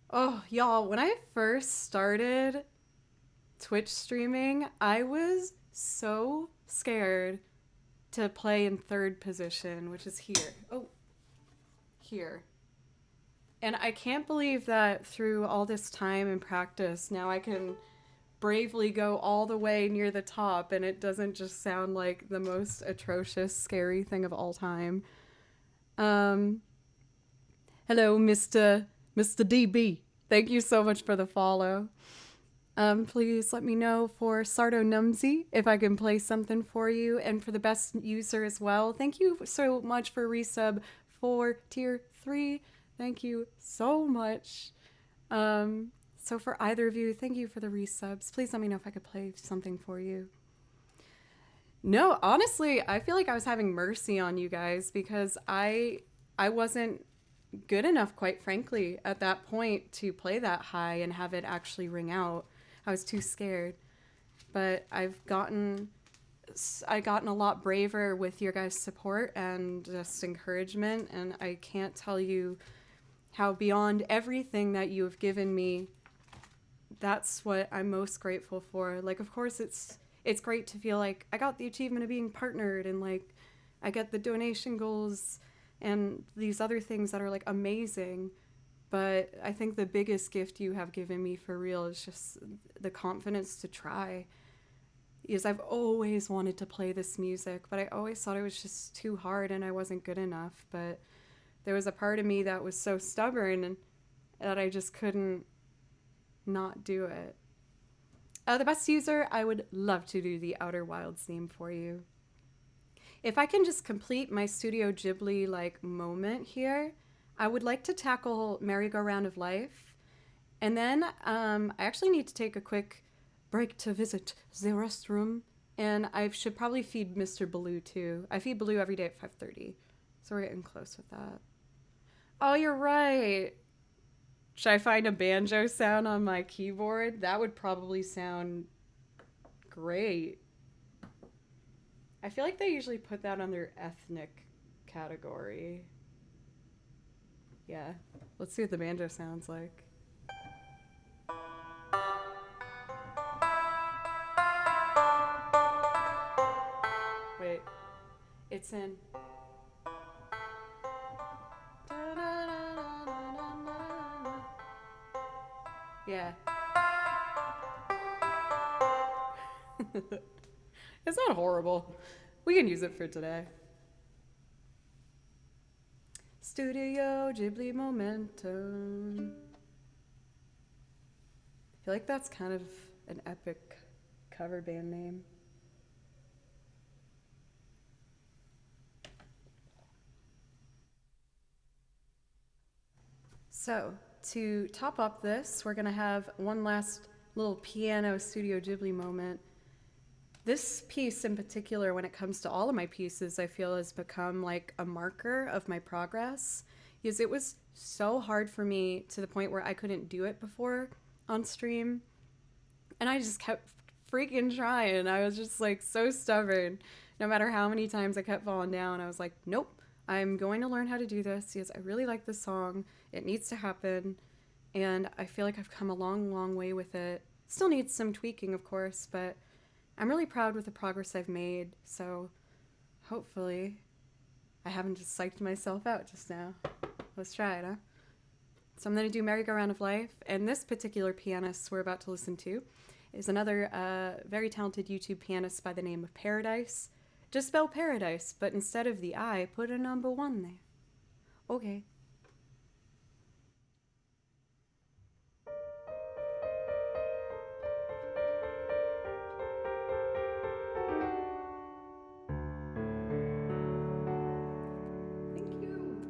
Oh, y'all, when I first started Twitch streaming, I was so scared to play in third position, which is here. Oh, here. And I can't believe that through all this time and practice, now I can bravely go all the way near the top and it doesn't just sound like the most atrocious, scary thing of all time. Hello, Mr. DB. Thank you so much for the follow. Please let me know for Sardo Numsy if I can play something for you, and for the best user as well. Thank you so much for resub for tier 3. Thank you so much. So for either of you, thank you for the resubs. Please let me know if I could play something for you. No, honestly, I feel like I was having mercy on you guys because I wasn't good enough, quite frankly, at that point to play that high and have it actually ring out. I was too scared. But I've gotten a lot braver with your guys' support and just encouragement, and I can't tell you how beyond everything that you have given me, that's what I'm most grateful for. Like, of course, it's great to feel like I got the achievement of being partnered and, like, I get the donation goals and these other things that are, like, amazing. But I think the biggest gift you have given me for real is just the confidence to try. Because I've always wanted to play this music, but I always thought it was just too hard and I wasn't good enough. But there was a part of me that was so stubborn and that I just couldn't not do it. The best user, I would love to do the Outer Wilds theme for you. If I can just complete my Studio Ghibli like moment here, I would like to tackle Merry-Go-Round of Life. And then I actually need to take a quick break to visit the restroom. And I should probably feed Mr. Baloo too. I feed Baloo every day at 5:30. So we're getting close with that. Oh, you're right. Should I find a banjo sound on my keyboard? That would probably sound great. I feel like they usually put that under ethnic category. Yeah. Let's see what the banjo sounds like. Wait. It's in. Yeah. It's not horrible. We can use it for today. Studio Ghibli Momentum. I feel like that's kind of an epic cover band name. So, to top up this, we're gonna have one last little piano Studio Ghibli moment. This piece in particular, when it comes to all of my pieces, I feel has become like a marker of my progress, because it was so hard for me to the point where I couldn't do it before on stream. And I just kept freaking trying. I was just like so stubborn. No matter how many times I kept falling down, I was like, nope, I'm going to learn how to do this because I really like this song. It needs to happen. And I feel like I've come a long, long way with it. Still needs some tweaking, of course, but I'm really proud with the progress I've made. So hopefully I haven't just psyched myself out just now. Let's try it, huh? So I'm going to do Merry-Go-Round of Life. And this particular pianist we're about to listen to is another very talented YouTube pianist by the name of Paradise. Just spell Paradise, but instead of the I, put a number 1 there. Okay. Thank you.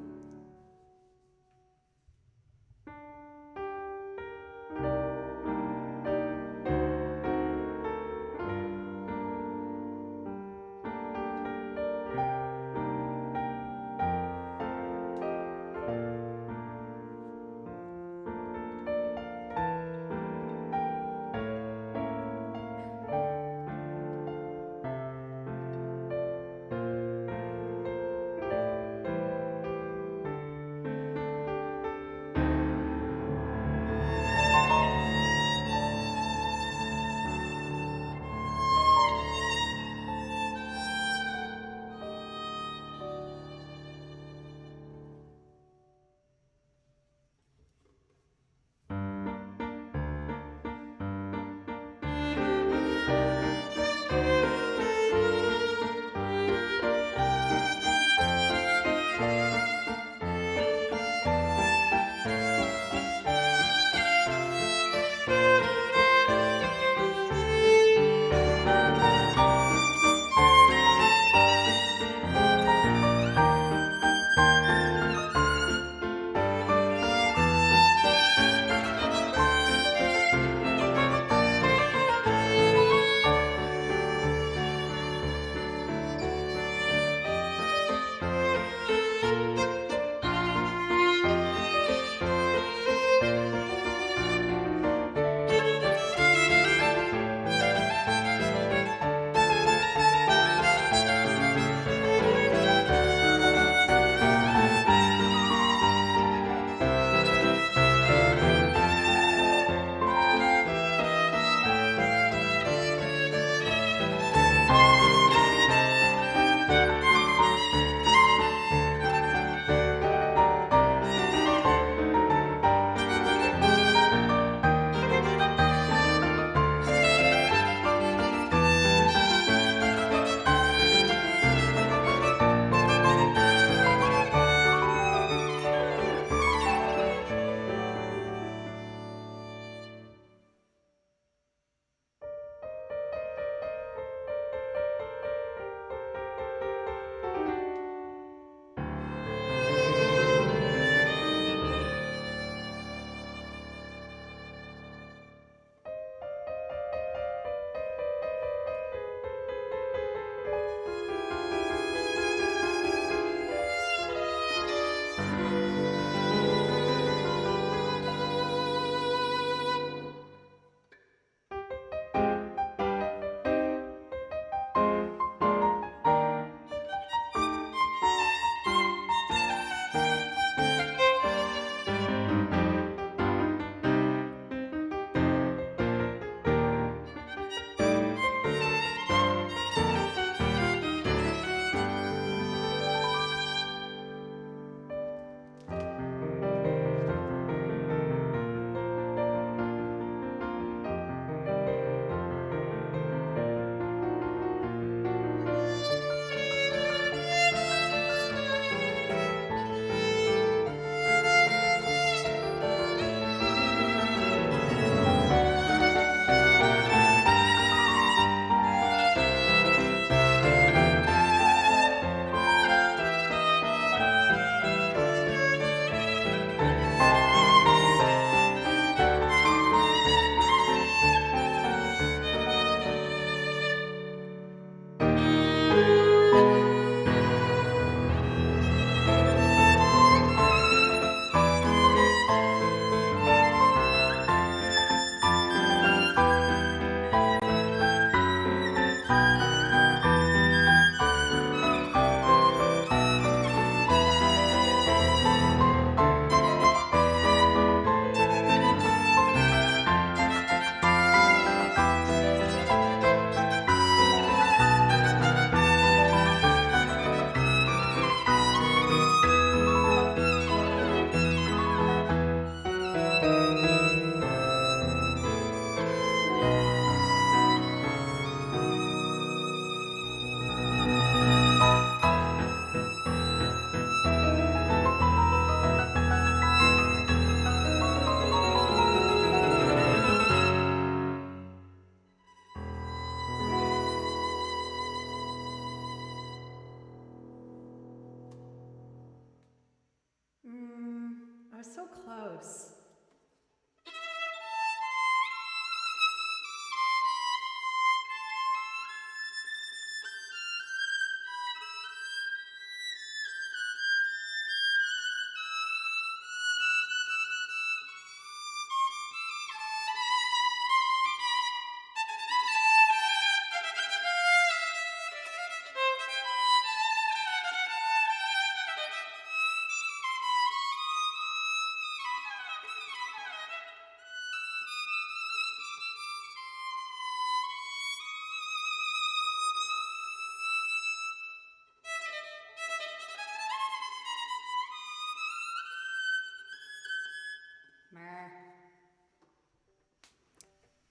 so close.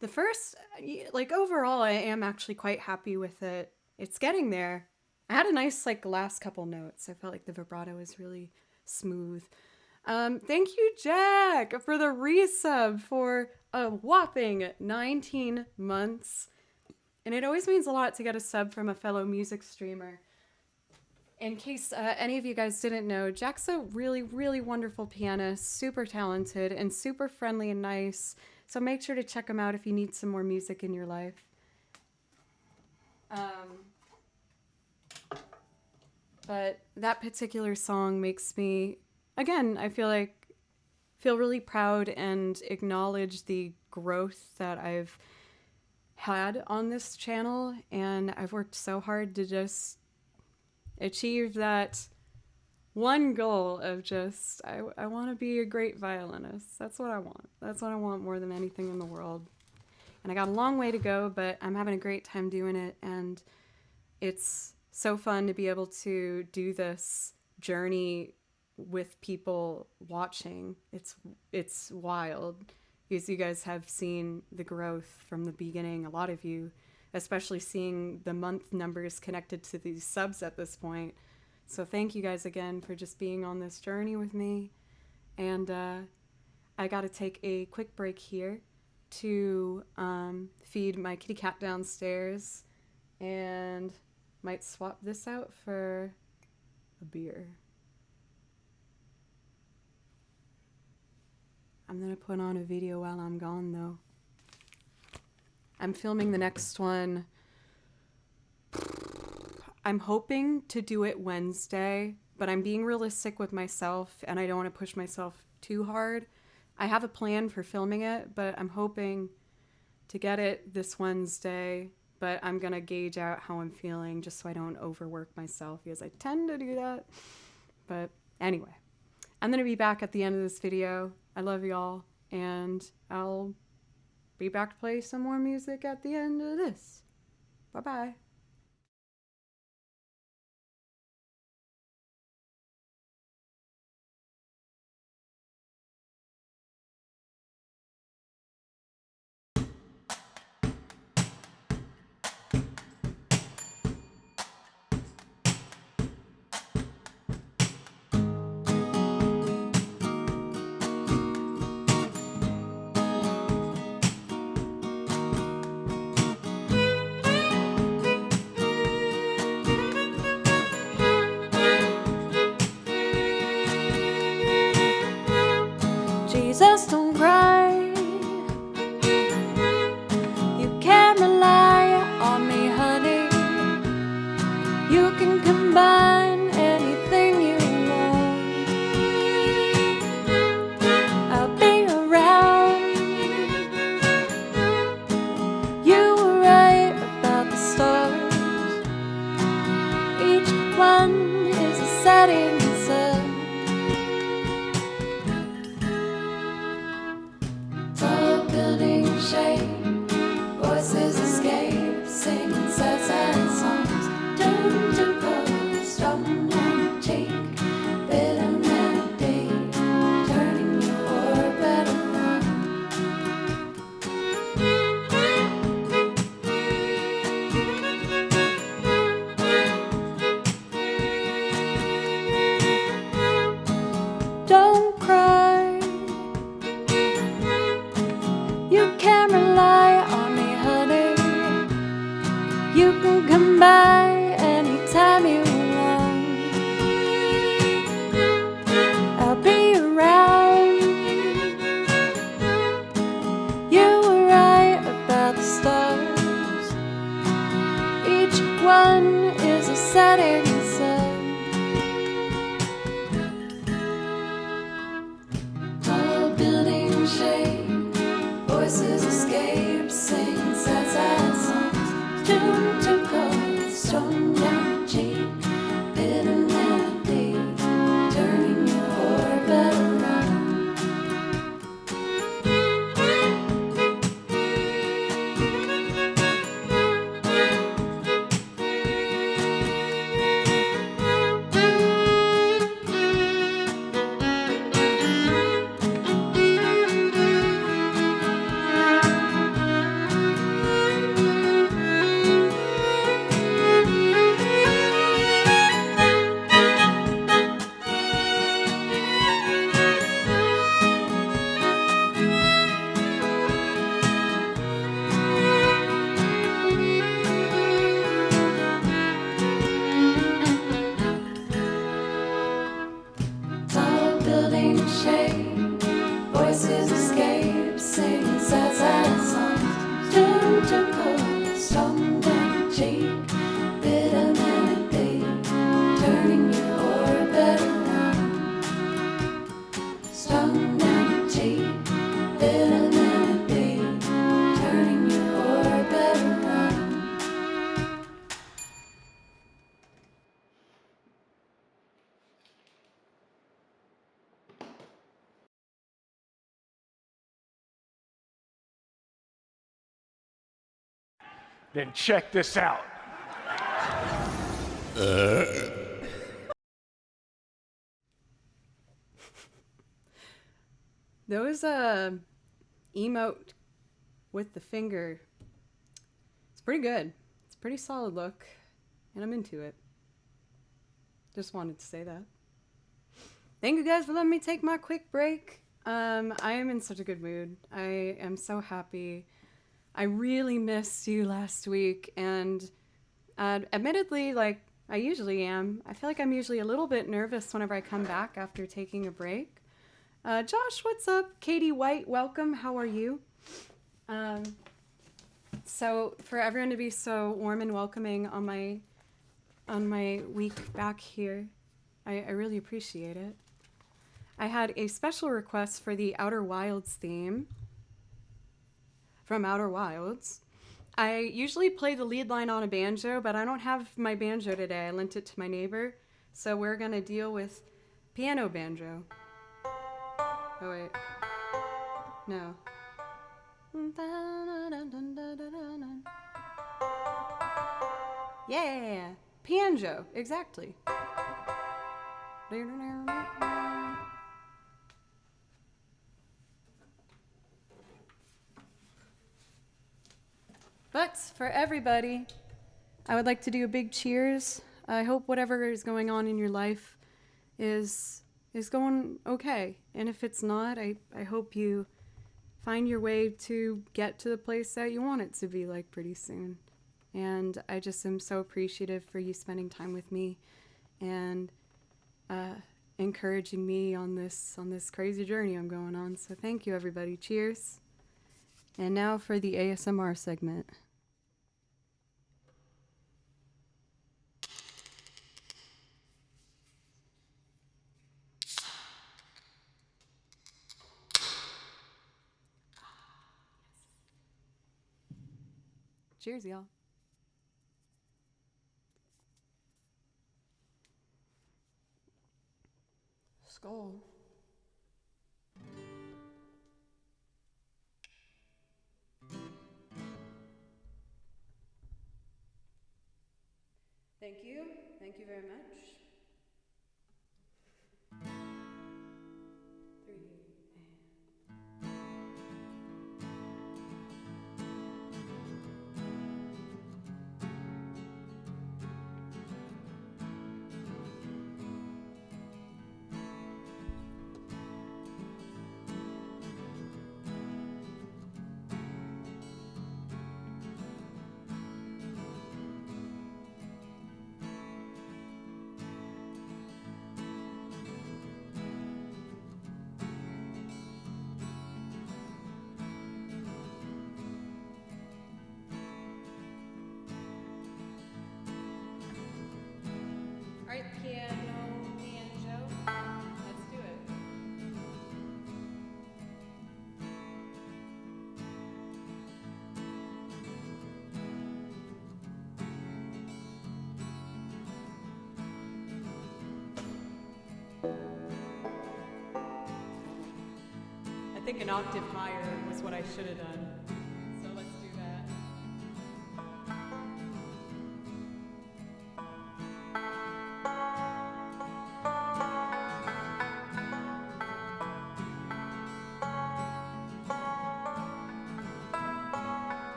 The first, like overall, I am actually quite happy with it. It's getting there. I had a nice like last couple notes. I felt like the vibrato was really smooth. Thank you, Jack, for the resub for a whopping 19 months. And it always means a lot to get a sub from a fellow music streamer. In case any of you guys didn't know, Jack's a really, really wonderful pianist, super talented, and super friendly and nice. So make sure to check him out if you need some more music in your life. But that particular song makes me, again, I feel really proud and acknowledge the growth that I've had on this channel. And I've worked so hard to just achieve that one goal of just, I want to be a great violinist. That's what I want. That's what I want more than anything in the world. And I got a long way to go, but I'm having a great time doing it. And it's so fun to be able to do this journey with people watching. It's wild, because you guys have seen the growth from the beginning. A lot of you, especially seeing the month numbers connected to these subs at this point. So thank you guys again for just being on this journey with me. And I got to take a quick break here to feed my kitty cat downstairs, and might swap this out for a beer. I'm gonna put on a video while I'm gone though. I'm filming the next one. I'm hoping to do it Wednesday, but I'm being realistic with myself and I don't want to push myself too hard. I have a plan for filming it, but I'm hoping to get it this Wednesday, but I'm going to gauge out how I'm feeling just so I don't overwork myself, because I tend to do that. But anyway, I'm going to be back at the end of this video. I love y'all, and I'll be back to play some more music at the end of this. Bye-bye. Jesus, don't cry. You can rely on me, honey. You can combine anything you want. I'll be around. You were right about the stars. Each one is a setting sun. and shake. Voices escape, sing sad, sad songs. Turn to cold, strong and cheek. Bitter melody, turning your orbit around. Strong and cheek. Bitter melody, turning your orbit around. Then check this out. Those emote with the finger. It's pretty good. It's a pretty solid look, and I'm into it. Just wanted to say that. Thank you guys for letting me take my quick break. I am in such a good mood. I am so happy. I really missed you last week, and admittedly, like I usually am, I feel like I'm usually a little bit nervous whenever I come back after taking a break. Josh, what's up? Katie White, welcome. How are you? So for everyone to be so warm and welcoming on my week back here, I really appreciate it. I had a special request for the Outer Wilds theme from Outer Wilds. I usually play the lead line on a banjo, but I don't have my banjo today. I lent it to my neighbor, so we're gonna deal with piano banjo. Oh wait, no. Yeah, banjo, exactly. But for everybody, I would like to do a big cheers. I hope whatever is going on in your life is going okay. And if it's not, I hope you find your way to get to the place that you want it to be like pretty soon. And I just am so appreciative for you spending time with me and encouraging me on this crazy journey I'm going on. So thank you, everybody. Cheers. And now for the ASMR segment. Cheers, y'all. Skull. Thank you. Thank you very much. 3 All right, piano, banjo. Let's do it. I think an octave higher was what I should have done. So let's do that.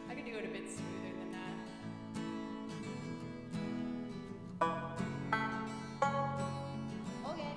I could do it a bit smoother than that. Okay.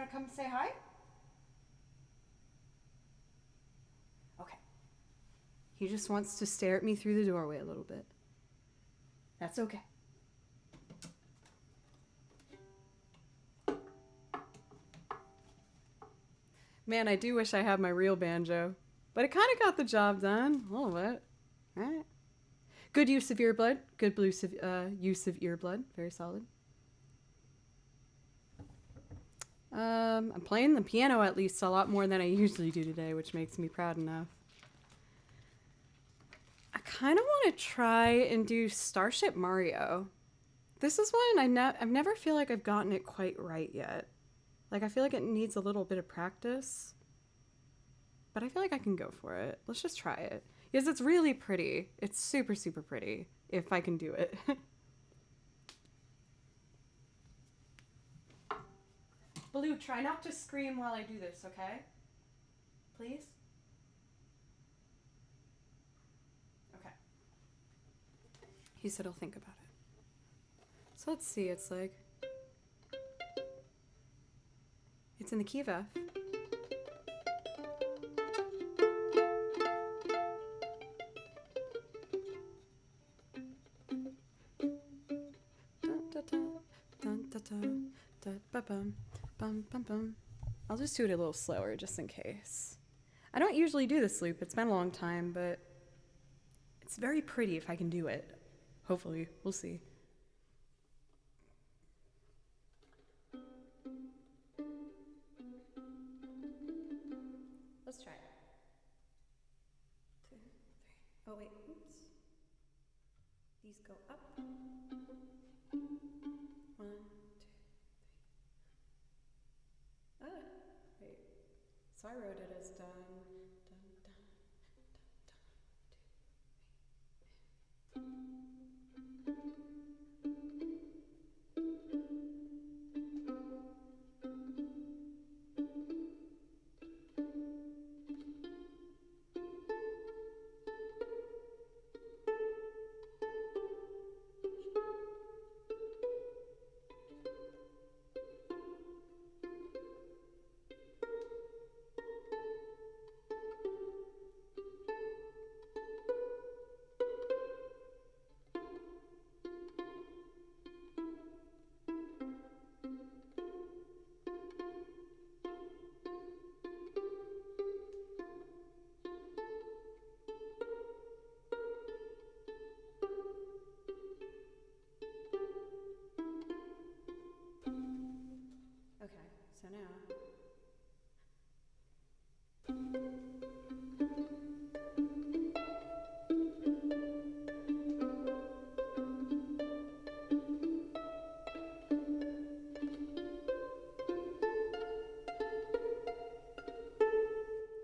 to come say hi? Okay. He just wants to stare at me through the doorway a little bit. That's okay. Man, I do wish I had my real banjo, but it kind of got the job done a little bit. All right. Good use of earbud. Good use of earbud. Very solid. I'm playing the piano at least a lot more than I usually do today, which makes me proud enough. I kind of want to try and do Starship Mario. This is one I've never feel like I've gotten it quite right yet. Like, I feel like it needs a little bit of practice. But I feel like I can go for it. Let's just try it. Because it's really pretty. It's super, super pretty. If I can do it. Blue, try not to scream while I do this, okay? Please? Okay. He said he'll think about it. So let's see, it's like... It's in the key of F. I'll just do it a little slower just in case. I don't usually do this loop. It's been a long time, but it's very pretty if I can do it. Hopefully. We'll see. Let's try it. 2, 3. Oh, wait. Oops. These go up. 1, 2, 3. Ah, wait. So I wrote it as dun, dun, dun, dun, dun, 2, 3. Okay, so now.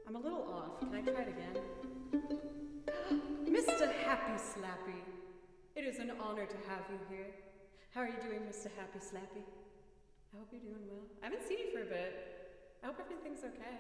I'm a little off. Can I try it again? Mr. Happy Slappy, it is an honor to have you here. How are you doing, Mr. Happy Slappy? I hope you're doing well. I haven't seen you for a bit. I hope everything's okay.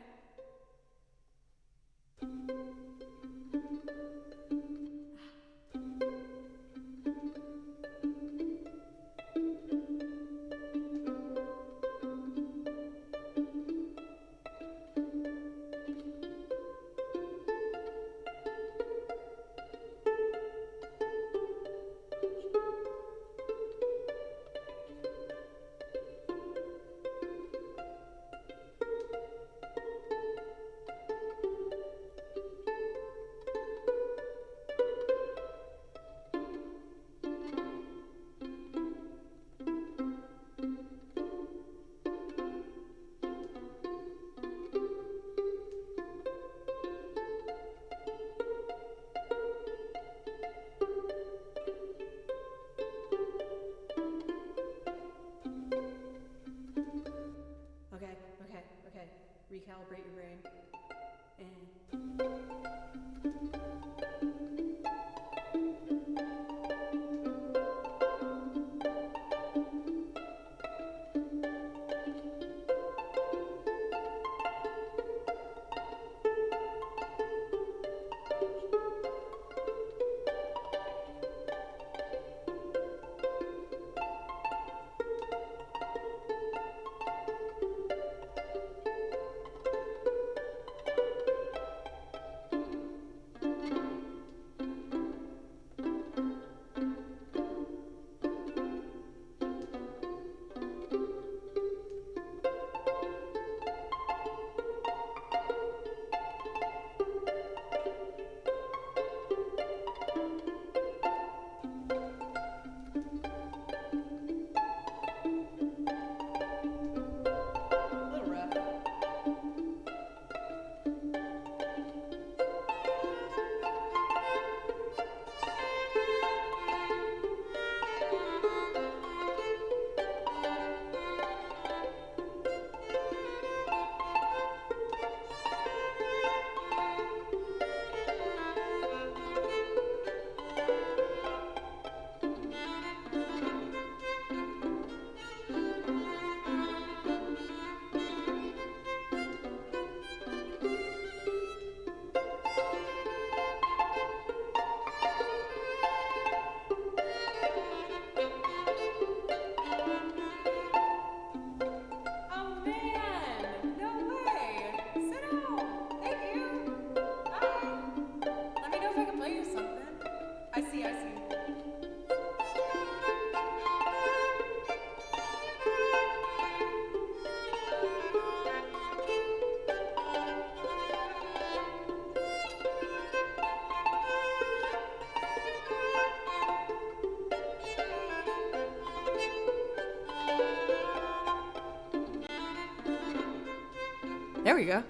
There we go.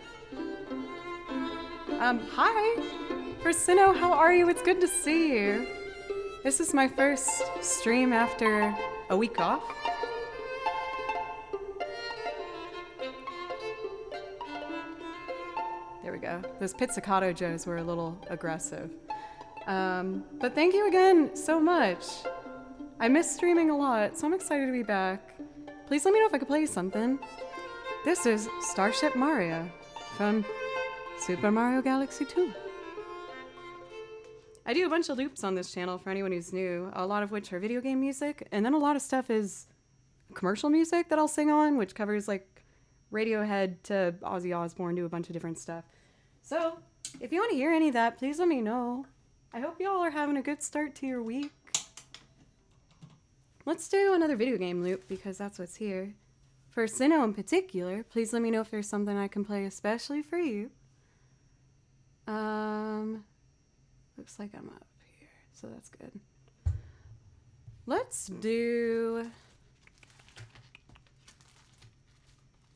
Hi. Persino, how are you? It's good to see you. This is my first stream after a week off. There we go. Those pizzicato joes were a little aggressive. But thank you again so much. I miss streaming a lot, so I'm excited to be back. Please let me know if I could play you something. This is Starship Mario from Super Mario Galaxy 2. I do a bunch of loops on this channel for anyone who's new, a lot of which are video game music, and then a lot of stuff is commercial music that I'll sing on, which covers like Radiohead to Ozzy Osbourne, do a bunch of different stuff. So, if you want to hear any of that, please let me know. I hope y'all are having a good start to your week. Let's do another video game loop because that's what's here. For Sinnoh in particular, please let me know if there's something I can play especially for you. Looks like I'm up here, so that's good. Let's do...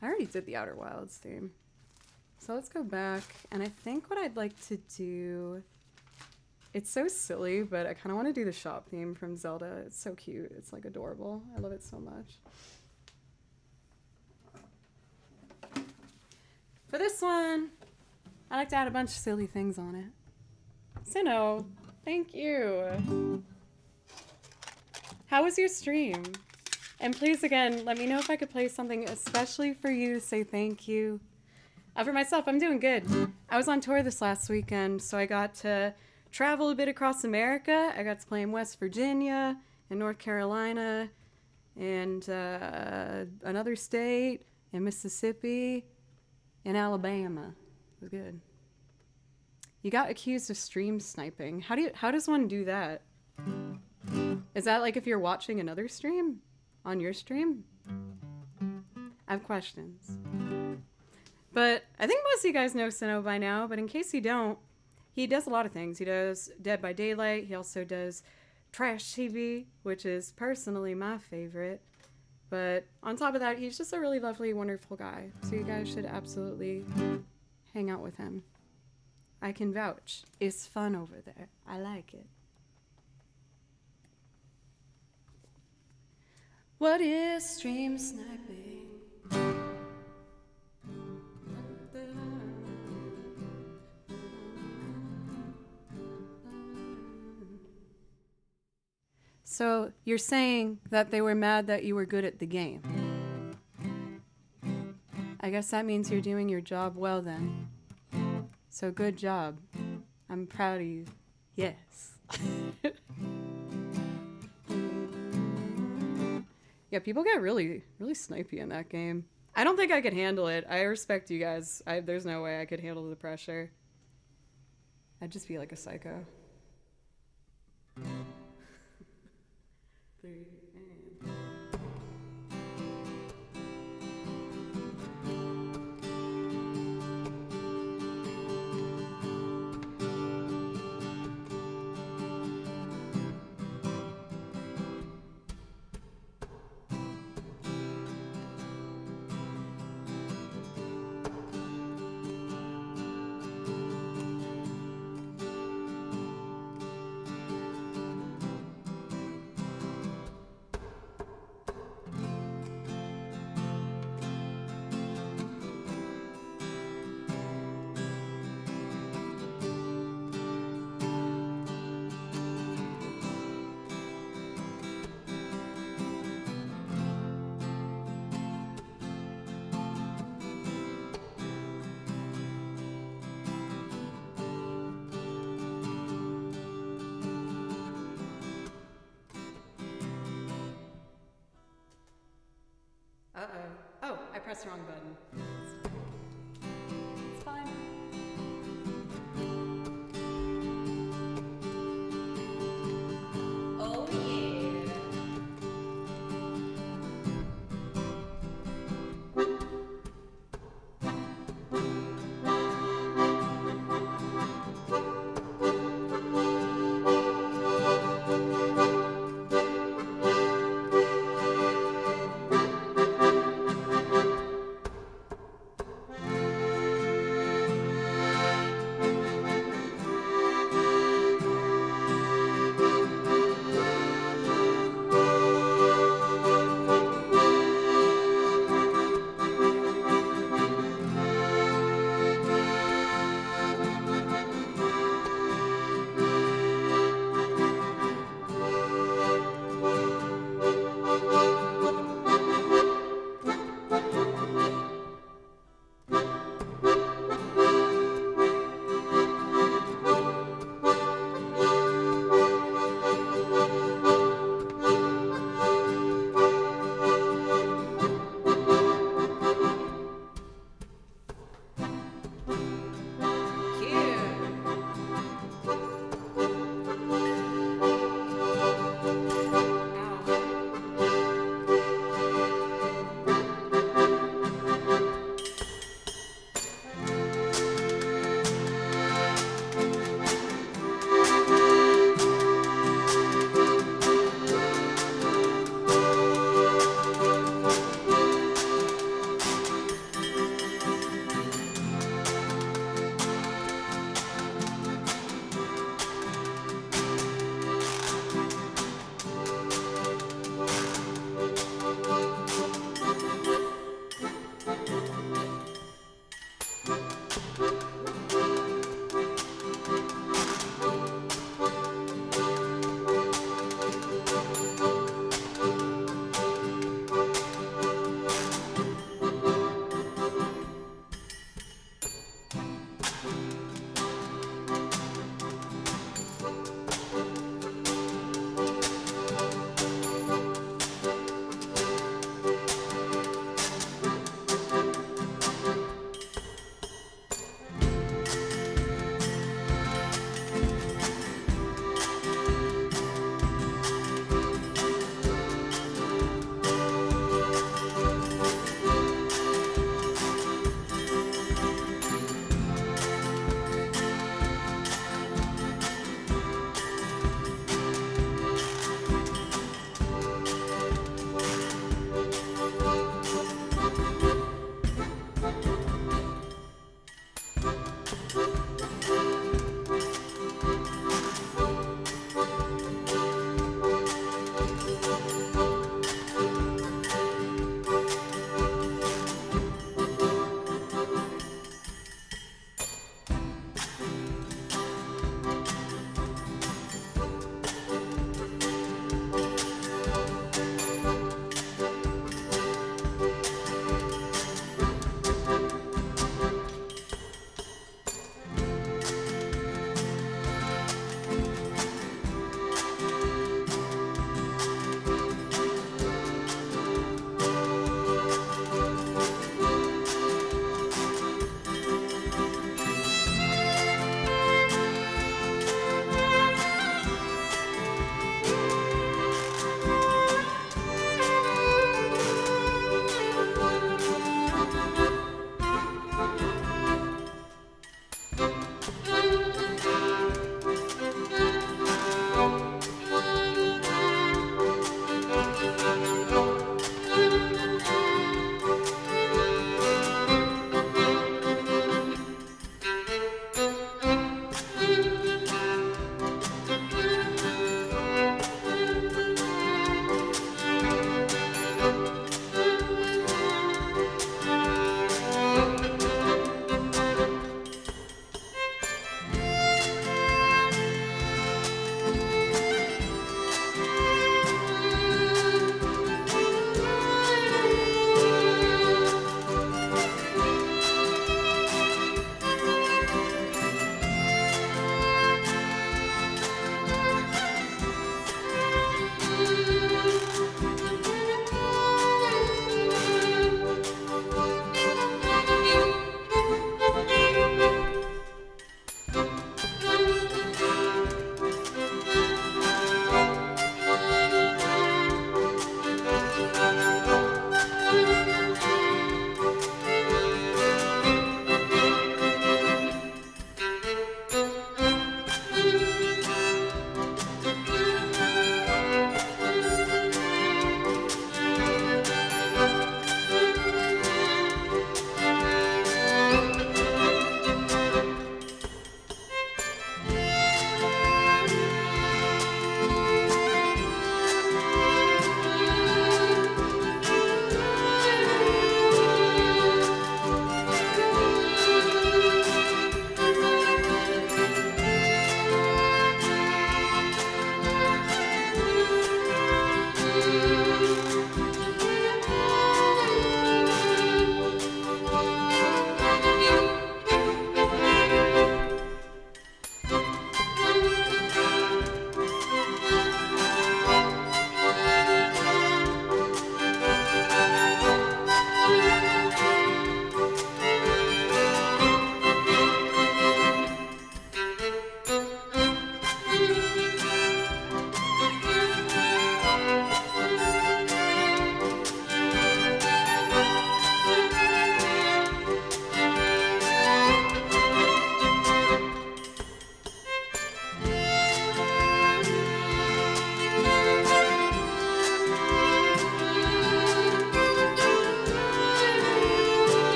I already did the Outer Wilds theme. So let's go back, and I think what I'd like to do... It's so silly, but I kind of want to do the shop theme from Zelda. It's so cute. It's like adorable. I love it so much. For this one, I like to add a bunch of silly things on it. Sinnoh, thank you. How was your stream? And please, again, let me know if I could play something especially for you to say thank you. For myself, I'm doing good. I was on tour this last weekend, so I got to travel a bit across America. I got to play in West Virginia and North Carolina and another state in Mississippi and Alabama. It was good. You got accused of stream sniping. How does one do that? Is that like if you're watching another stream on your stream? I have questions. But I think most of you guys know Sinnoh by now, but in case you don't, he does a lot of things. He does Dead by Daylight. He also does Trash TV, which is personally my favorite. But on top of that, he's just a really lovely, wonderful guy. So you guys should absolutely hang out with him. I can vouch. It's fun over there. I like it. What is stream sniping? So you're saying that they were mad that you were good at the game. I guess that means you're doing your job well then. So good job. I'm proud of you. Yes. Yeah, people get really, really snipey in that game. I don't think I could handle it. I respect you guys. There's no way I could handle the pressure. I'd just be like a psycho. 3 and... Uh-oh. Oh, I pressed the wrong button. It's fine. Oh, yeah.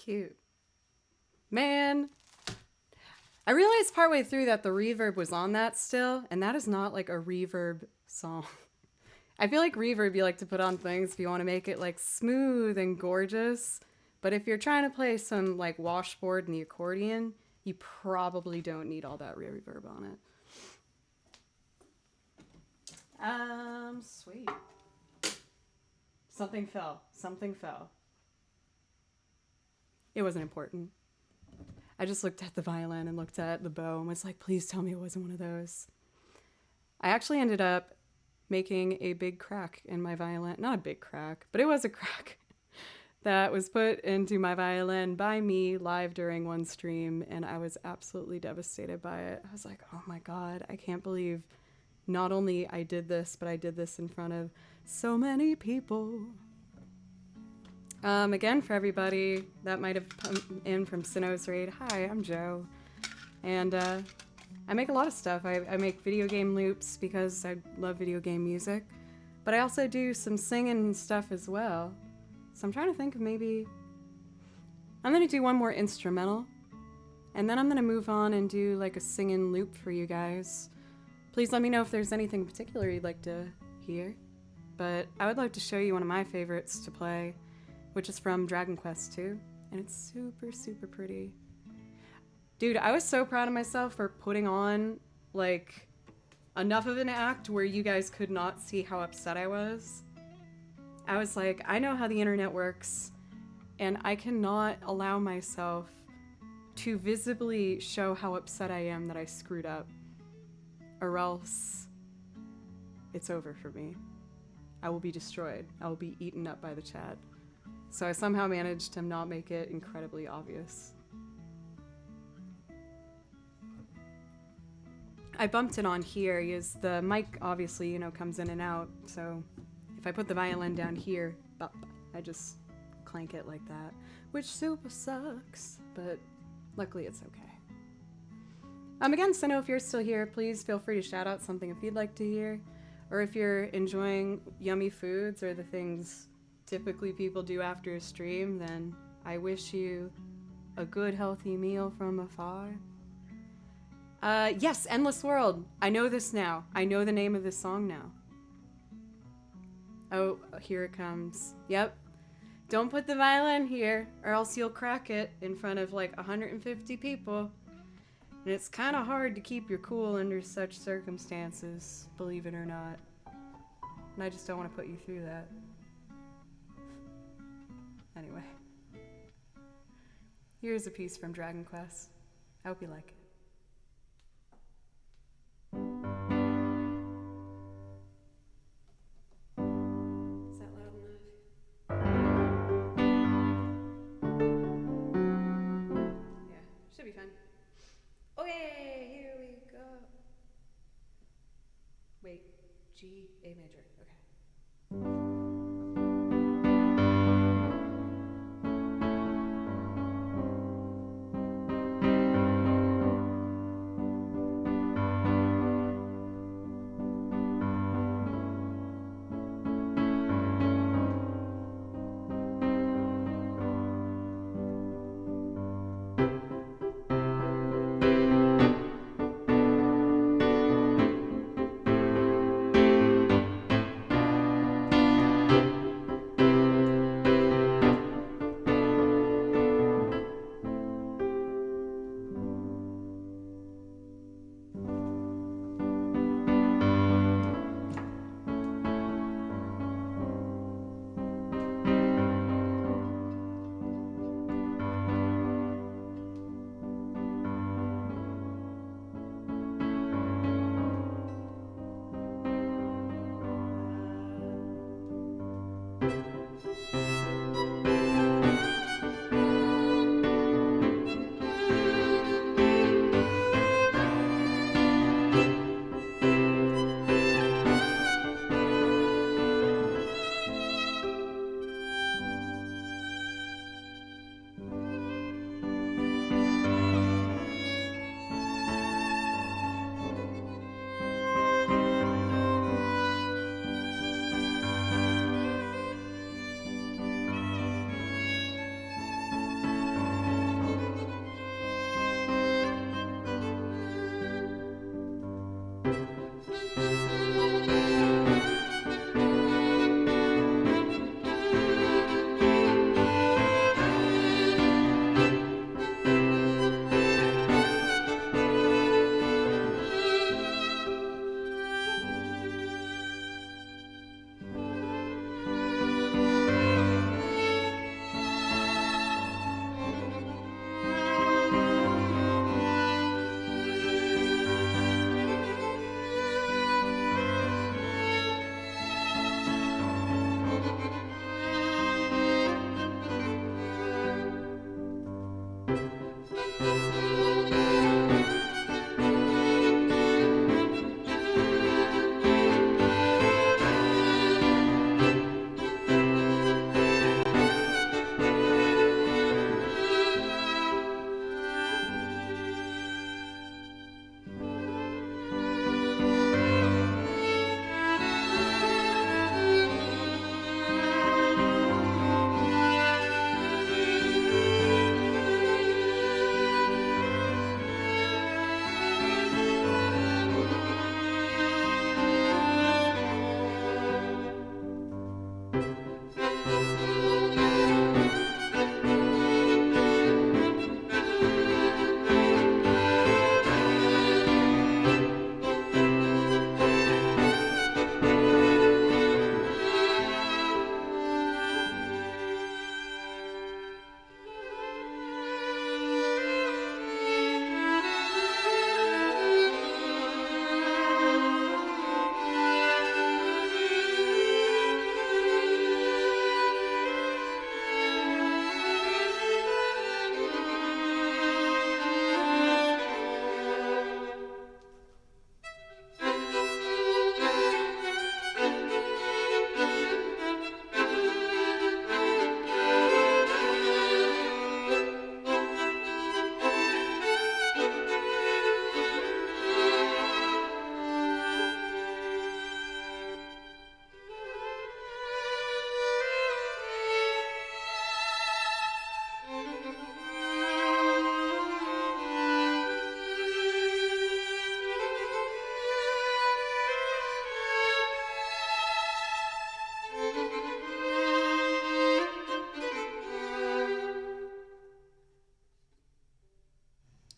Cute. Man, I realized partway through that the reverb was on that still, and that is not like a reverb song. I feel like reverb you like to put on things if you want to make it like smooth and gorgeous. But if you're trying to play some like washboard and the accordion, you probably don't need all that reverb on it. Sweet. Something fell. Something fell. It wasn't important. I just looked at the violin and looked at the bow and was like, please tell me it wasn't one of those. I actually ended up making a big crack in my violin. Not a big crack, but it was a crack that was put into my violin by me live during one stream, and I was absolutely devastated by it. I was like, oh my God, I can't believe not only I did this, but I did this in front of so many people. Again, for everybody that might have come in from Sinnoh's Raid, hi, I'm Joe. And I make a lot of stuff. I make video game loops because I love video game music. But I also do some singing stuff as well. So I'm trying to think of maybe... I'm going to do one more instrumental. And then I'm going to move on and do like a singing loop for you guys. Please let me know if there's anything in particular you'd like to hear. But I would like to show you one of my favorites to play, which is from Dragon Quest II, and it's super, super pretty. Dude, I was so proud of myself for putting on, like, enough of an act where you guys could not see how upset I was. I was like, I know how the internet works, and I cannot allow myself to visibly show how upset I am that I screwed up, or else it's over for me. I will be destroyed. I will be eaten up by the chat. So I somehow managed to not make it incredibly obvious. I bumped it on here because the mic obviously, you know, comes in and out. So if I put the violin down here, I just clank it like that, which super sucks, but luckily it's okay. Again, Sinnoh, if you're still here, please feel free to shout out something if you'd like to hear, or if you're enjoying yummy foods or the things typically people do after a stream, then I wish you a good healthy meal from afar. Yes, Endless World. I know this now. I know the name of this song now. Oh, here it comes. Yep. Don't put the violin here, or else you'll crack it in front of like 150 people. And it's kind of hard to keep your cool under such circumstances, believe it or not. And I just don't want to put you through that. Anyway. Here's a piece from Dragon Quest. I hope you like it. Is that loud enough? Yeah, should be fine. Okay, here we go. Wait, G, A major, okay.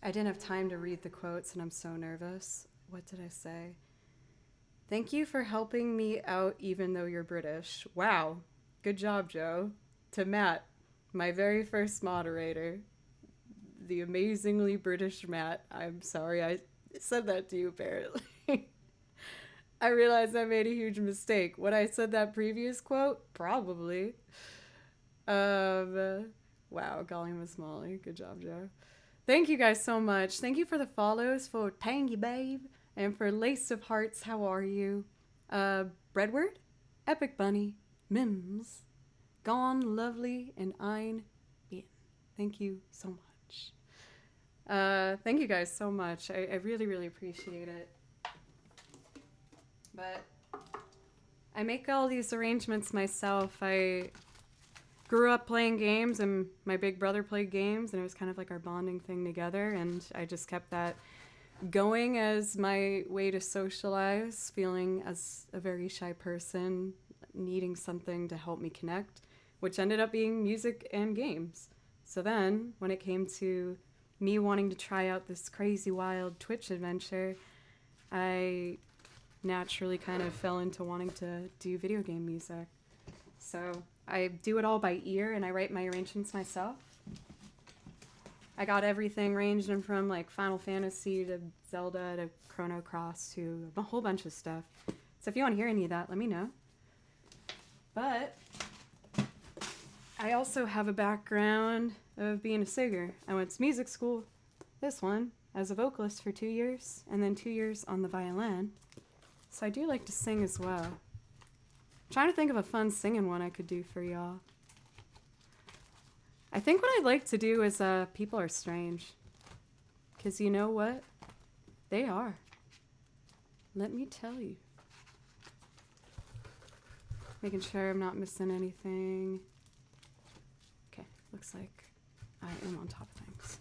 I didn't have time to read the quotes and I'm so nervous. What did I say? Thank you for helping me out even though you're British. Wow. Good job, Joe. To Matt, my very first moderator, the amazingly British Matt. I'm sorry I said that to you, apparently. I realized I made a huge mistake. When I said that previous quote, probably. Wow, golly Miss Molly. Good job, Joe. Thank you guys so much. Thank you for the follows for Tangy Babe and for Lace of Hearts. How are you? Breadward, Epic Bunny, Mims, Gone Lovely, and Ein Bien. Thank you so much. Thank you guys so much. I really, really appreciate it. But I make all these arrangements myself. I grew up playing games, and my big brother played games, and it was kind of like our bonding thing together, and I just kept that going as my way to socialize, feeling as a very shy person, needing something to help me connect, which ended up being music and games. So then, when it came to me wanting to try out this crazy, wild Twitch adventure, I naturally kind of fell into wanting to do video game music. So I do it all by ear, and I write my arrangements myself. I got everything ranging from like Final Fantasy to Zelda to Chrono Cross to a whole bunch of stuff. So if you want to hear any of that, let me know. But I also have a background of being a singer. I went to music school, this one, as a vocalist for 2 years, and then 2 years on the violin. So I do like to sing as well. I'm trying to think of a fun singing one I could do for y'all. I think what I'd like to do is People Are Strange. Because you know what? They are. Let me tell you. Making sure I'm not missing anything. Okay, looks like I am on top of things.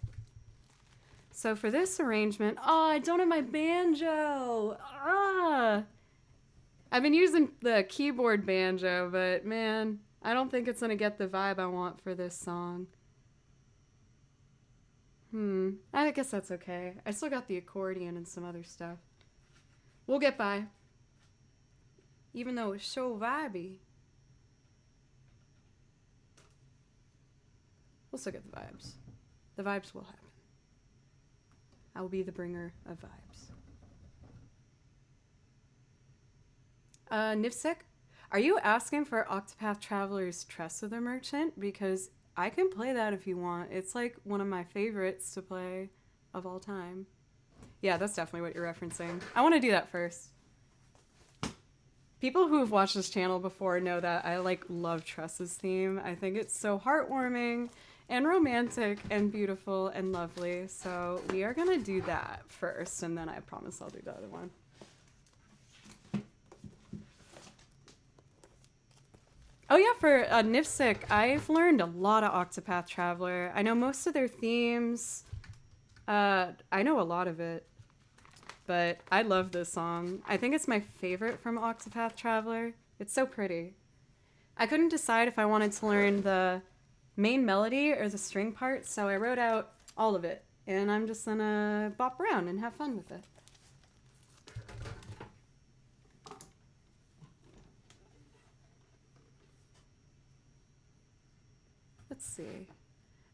So for this arrangement, I don't have my banjo. I've been using the keyboard banjo, but man, I don't think it's gonna get the vibe I want for this song. I guess that's okay. I still got the accordion and some other stuff. We'll get by. Even though it's so vibey. We'll still get the vibes. The vibes will happen. I will be the bringer of vibes. Nifsek, are you asking for Octopath Traveler's Tressa the Merchant? Because I can play that if you want. It's like one of my favorites to play of all time. Yeah, that's definitely what you're referencing. I want to do that first. People who have watched this channel before know that I love Tressa's theme. I think it's so heartwarming and romantic and beautiful and lovely. So we are gonna do that first, and then I promise I'll do the other one. Oh yeah, for Nifsik, I've learned a lot of Octopath Traveler. I know most of their themes. I know a lot of it, but I love this song. I think it's my favorite from Octopath Traveler. It's so pretty. I couldn't decide if I wanted to learn the main melody or the string part, so I wrote out all of it, and I'm just gonna bop around and have fun with it. Let's see.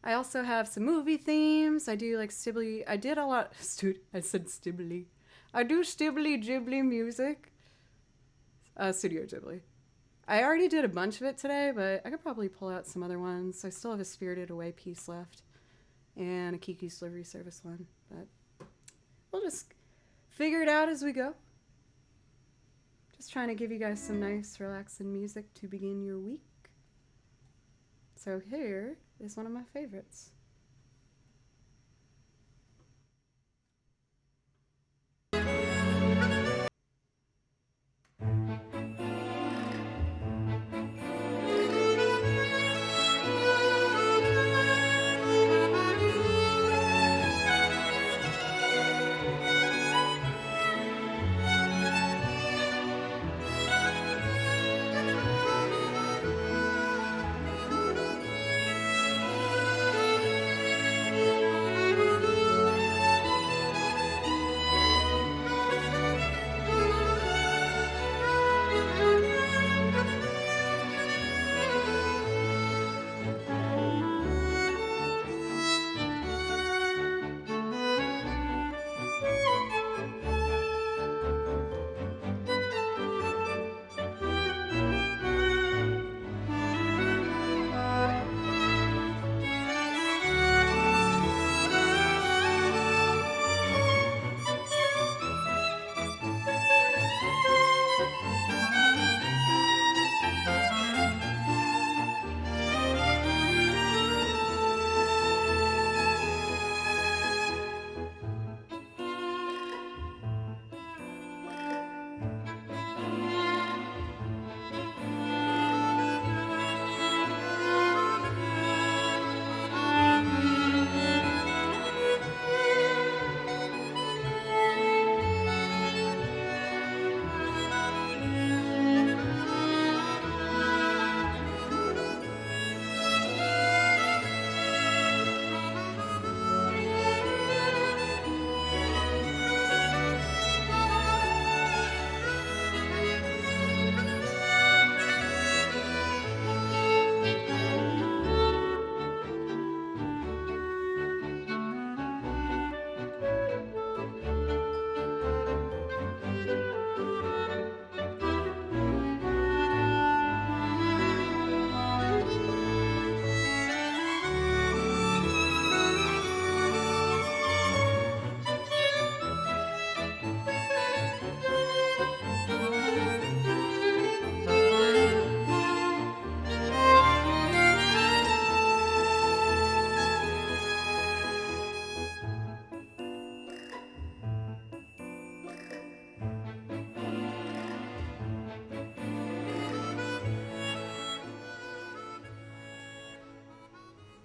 I also have some movie themes. I do like Stibly. I did a lot. I said Stibly. I do Stibly Ghibli music. Studio Ghibli. I already did a bunch of it today, but I could probably pull out some other ones. I still have a Spirited Away piece left and a Kiki's Delivery Service one, but we'll just figure it out as we go. Just trying to give you guys some nice, relaxing music to begin your week. So here is one of my favorites.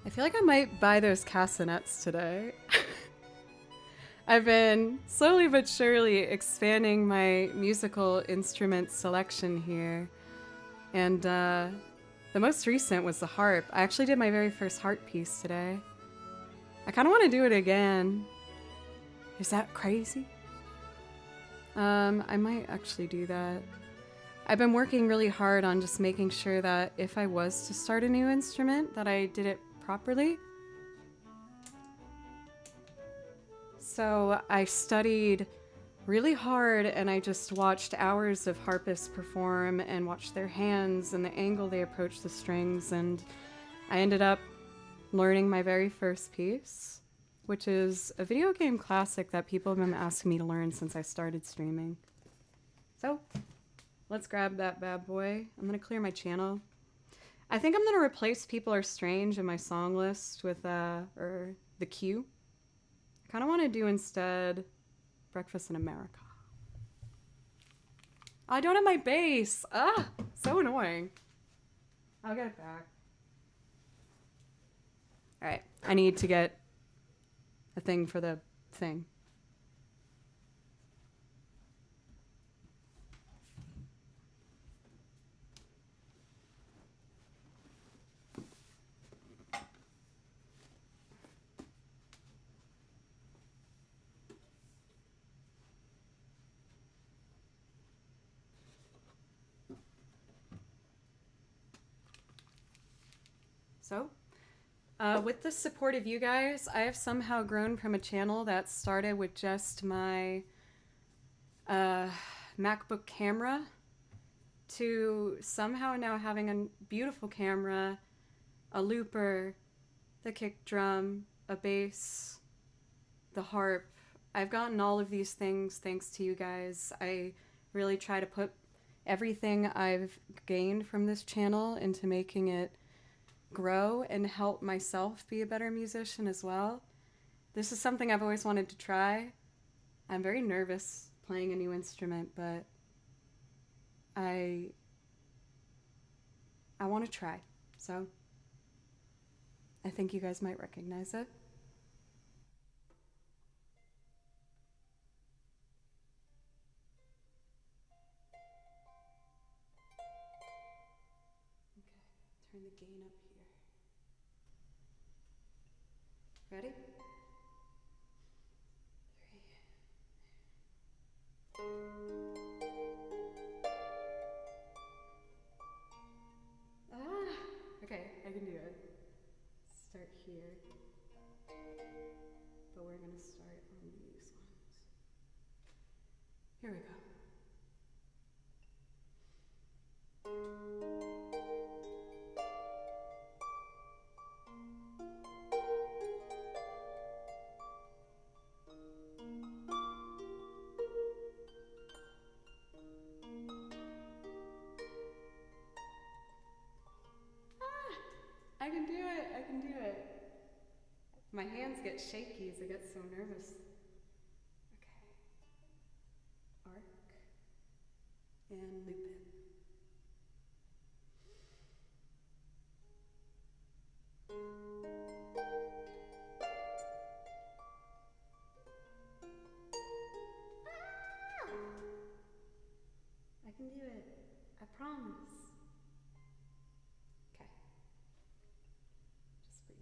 I feel like I might buy those castanets today. I've been slowly but surely expanding my musical instrument selection here. And the most recent was the harp. I actually did my very first harp piece today. I kind of want to do it again. Is that crazy? I might actually do that. I've been working really hard on just making sure that if I was to start a new instrument, that I did it properly. So I studied really hard and I just watched hours of harpists perform and watched their hands and the angle they approach the strings, and I ended up learning my very first piece, which is a video game classic that people have been asking me to learn since I started streaming. So let's grab that bad boy. I'm gonna clear my channel. I think I'm gonna replace People Are Strange in my song list with or The Queue. I kind of want to do instead Breakfast in America. I don't have my bass. Ah, so annoying. I'll get it back. All right, I need to get a thing for the thing. So, with the support of you guys, I have somehow grown from a channel that started with just my MacBook camera to somehow now having a beautiful camera, a looper, the kick drum, a bass, the harp. I've gotten all of these things thanks to you guys. I really try to put everything I've gained from this channel into making it grow and help myself be a better musician as well. This is something I've always wanted to try. I'm very nervous playing a new instrument, but I want to try. So I think you guys might recognize it. Okay, turn the gain up here. Ready? 3. Okay, I can do it. Start here. But we're gonna start on these ones. Here we go. I can do it, I can do it. My hands get shaky as I get so nervous. Okay. Arc and loop it. I can do it. I promise. Okay. Just breathe.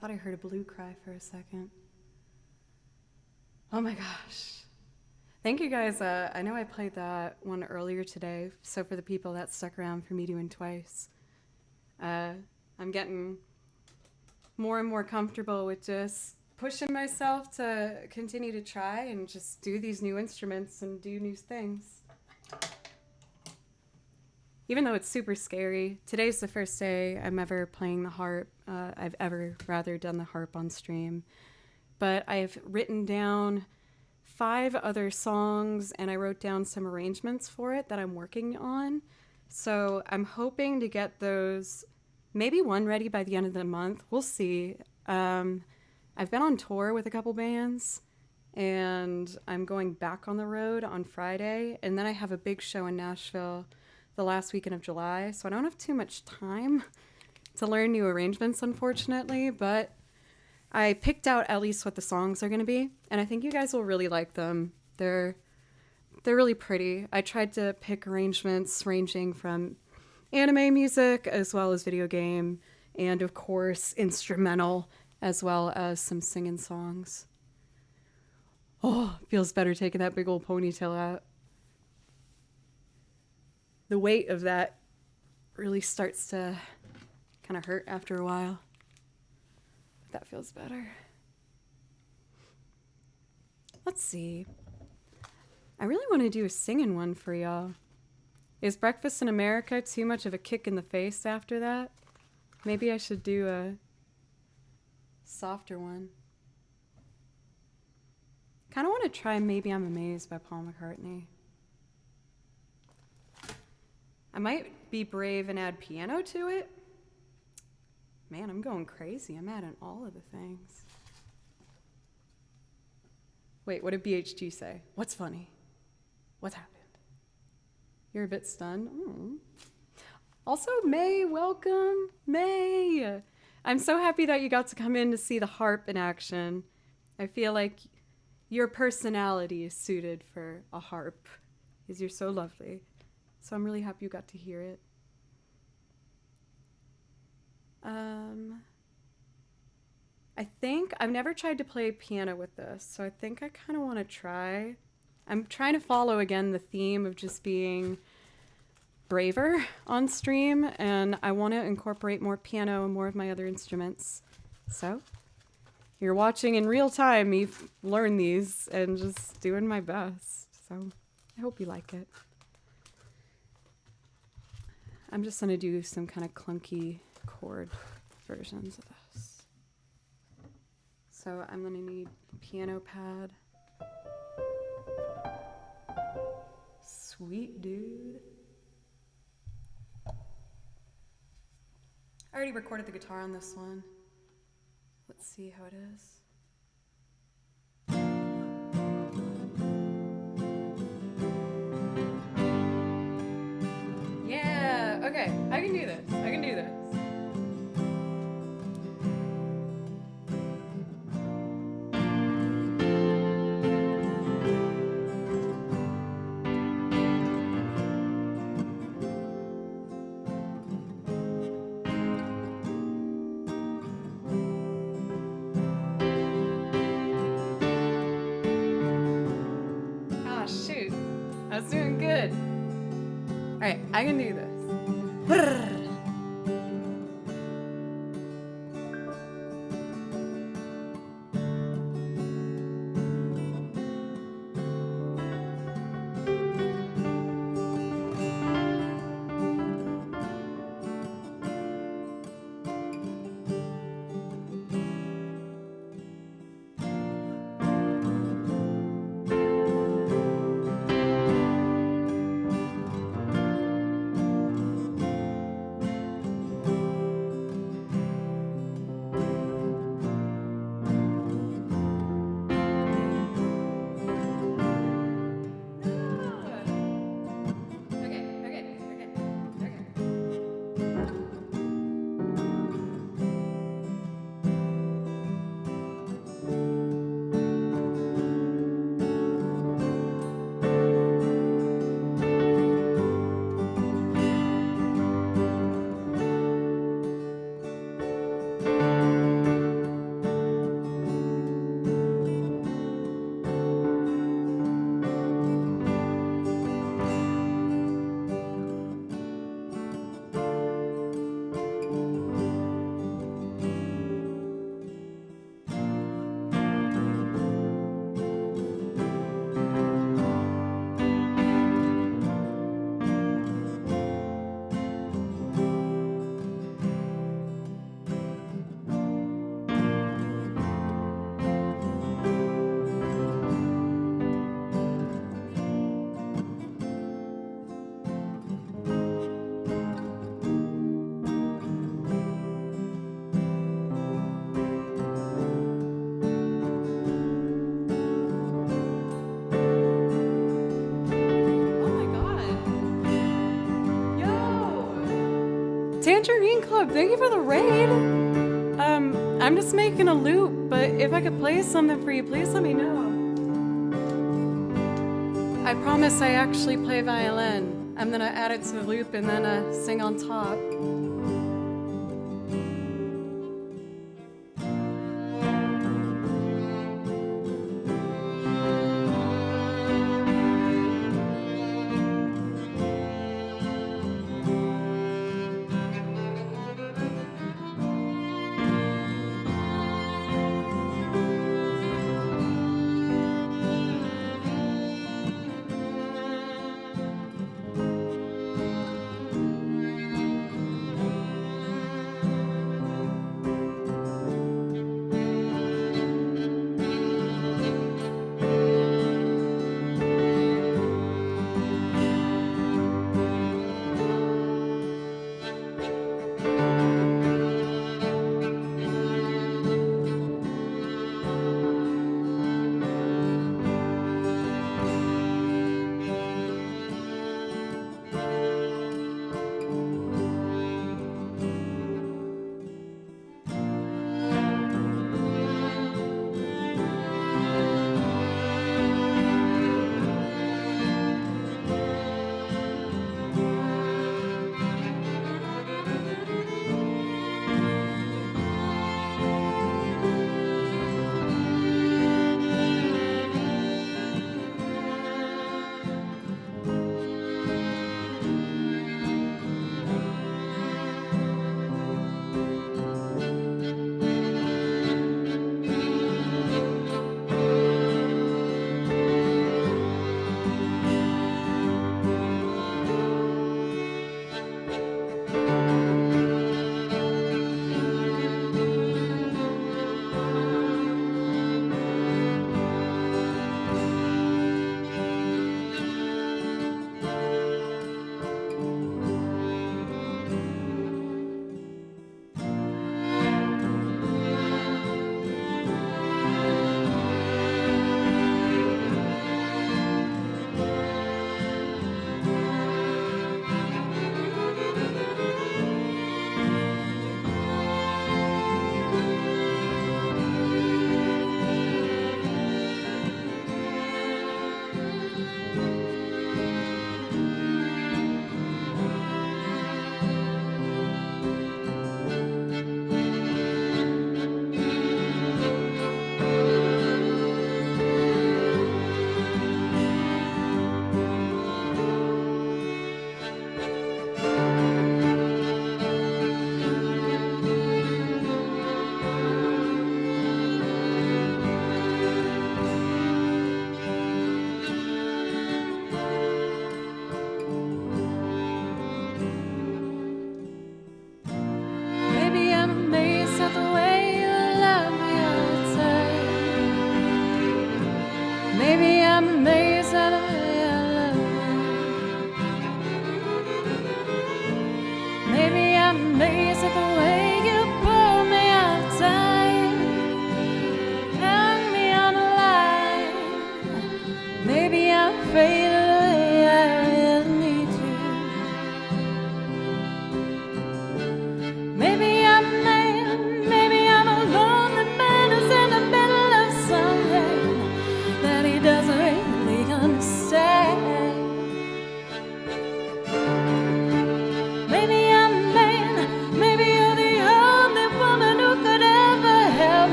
thought I heard a blue cry for a second. Oh my gosh. Thank you guys. I know I played that one earlier today, so for the people that stuck around for me doing twice, I'm getting more and more comfortable with just pushing myself to continue to try and just do these new instruments and do new things. Even though it's super scary, today's the first day I'm ever playing the harp. I've ever rather done the harp on stream. But I've written down 5 other songs and I wrote down some arrangements for it that I'm working on. So I'm hoping to get those, maybe one ready by the end of the month. We'll see. I've been on tour with a couple bands and I'm going back on the road on Friday. And then I have a big show in Nashville the last weekend of July. So I don't have too much time to learn new arrangements, unfortunately, but I picked out at least what the songs are going to be, and I think you guys will really like them. They're really pretty. I tried to pick arrangements ranging from anime music as well as video game, and of course instrumental, as well as some singing songs. Oh, feels better taking that big old ponytail out. The weight of that really starts to kind of hurt after a while. That feels better. Let's see. I really want to do a singing one for y'all. Is Breakfast in America too much of a kick in the face after that? Maybe I should do a softer one. Kind of want to try Maybe I'm Amazed by Paul McCartney. I might be brave and add piano to it. Man, I'm going crazy. I'm adding all of the things. Wait, what did BHG say? What's funny? What's happened? You're a bit stunned? Also, May, welcome. May! I'm so happy that you got to come in to see the harp in action. I feel like your personality is suited for a harp, because you're so lovely. So I'm really happy you got to hear it. I think I've never tried to play piano with this, so I think I kind of want to try. I'm trying to follow again the theme of just being braver on stream, and I want to incorporate more piano and more of my other instruments. So you're watching in real time me learn these and just doing my best. So I hope you like it. I'm just going to do some kind of clunky chord versions of this. So I'm going to need a piano pad. Sweet dude. I already recorded the guitar on this one. Let's see how it is. Yeah, okay, I can do this. I can do this. Ah, shoot. I was doing good. All right, I can do this. Tangerine Club, thank you for the raid. I'm just making a loop, but if I could play something for you, please let me know. I promise I actually play violin. I'm gonna add it to the loop and then sing on top.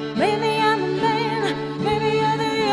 Maybe I'm a man, maybe you're the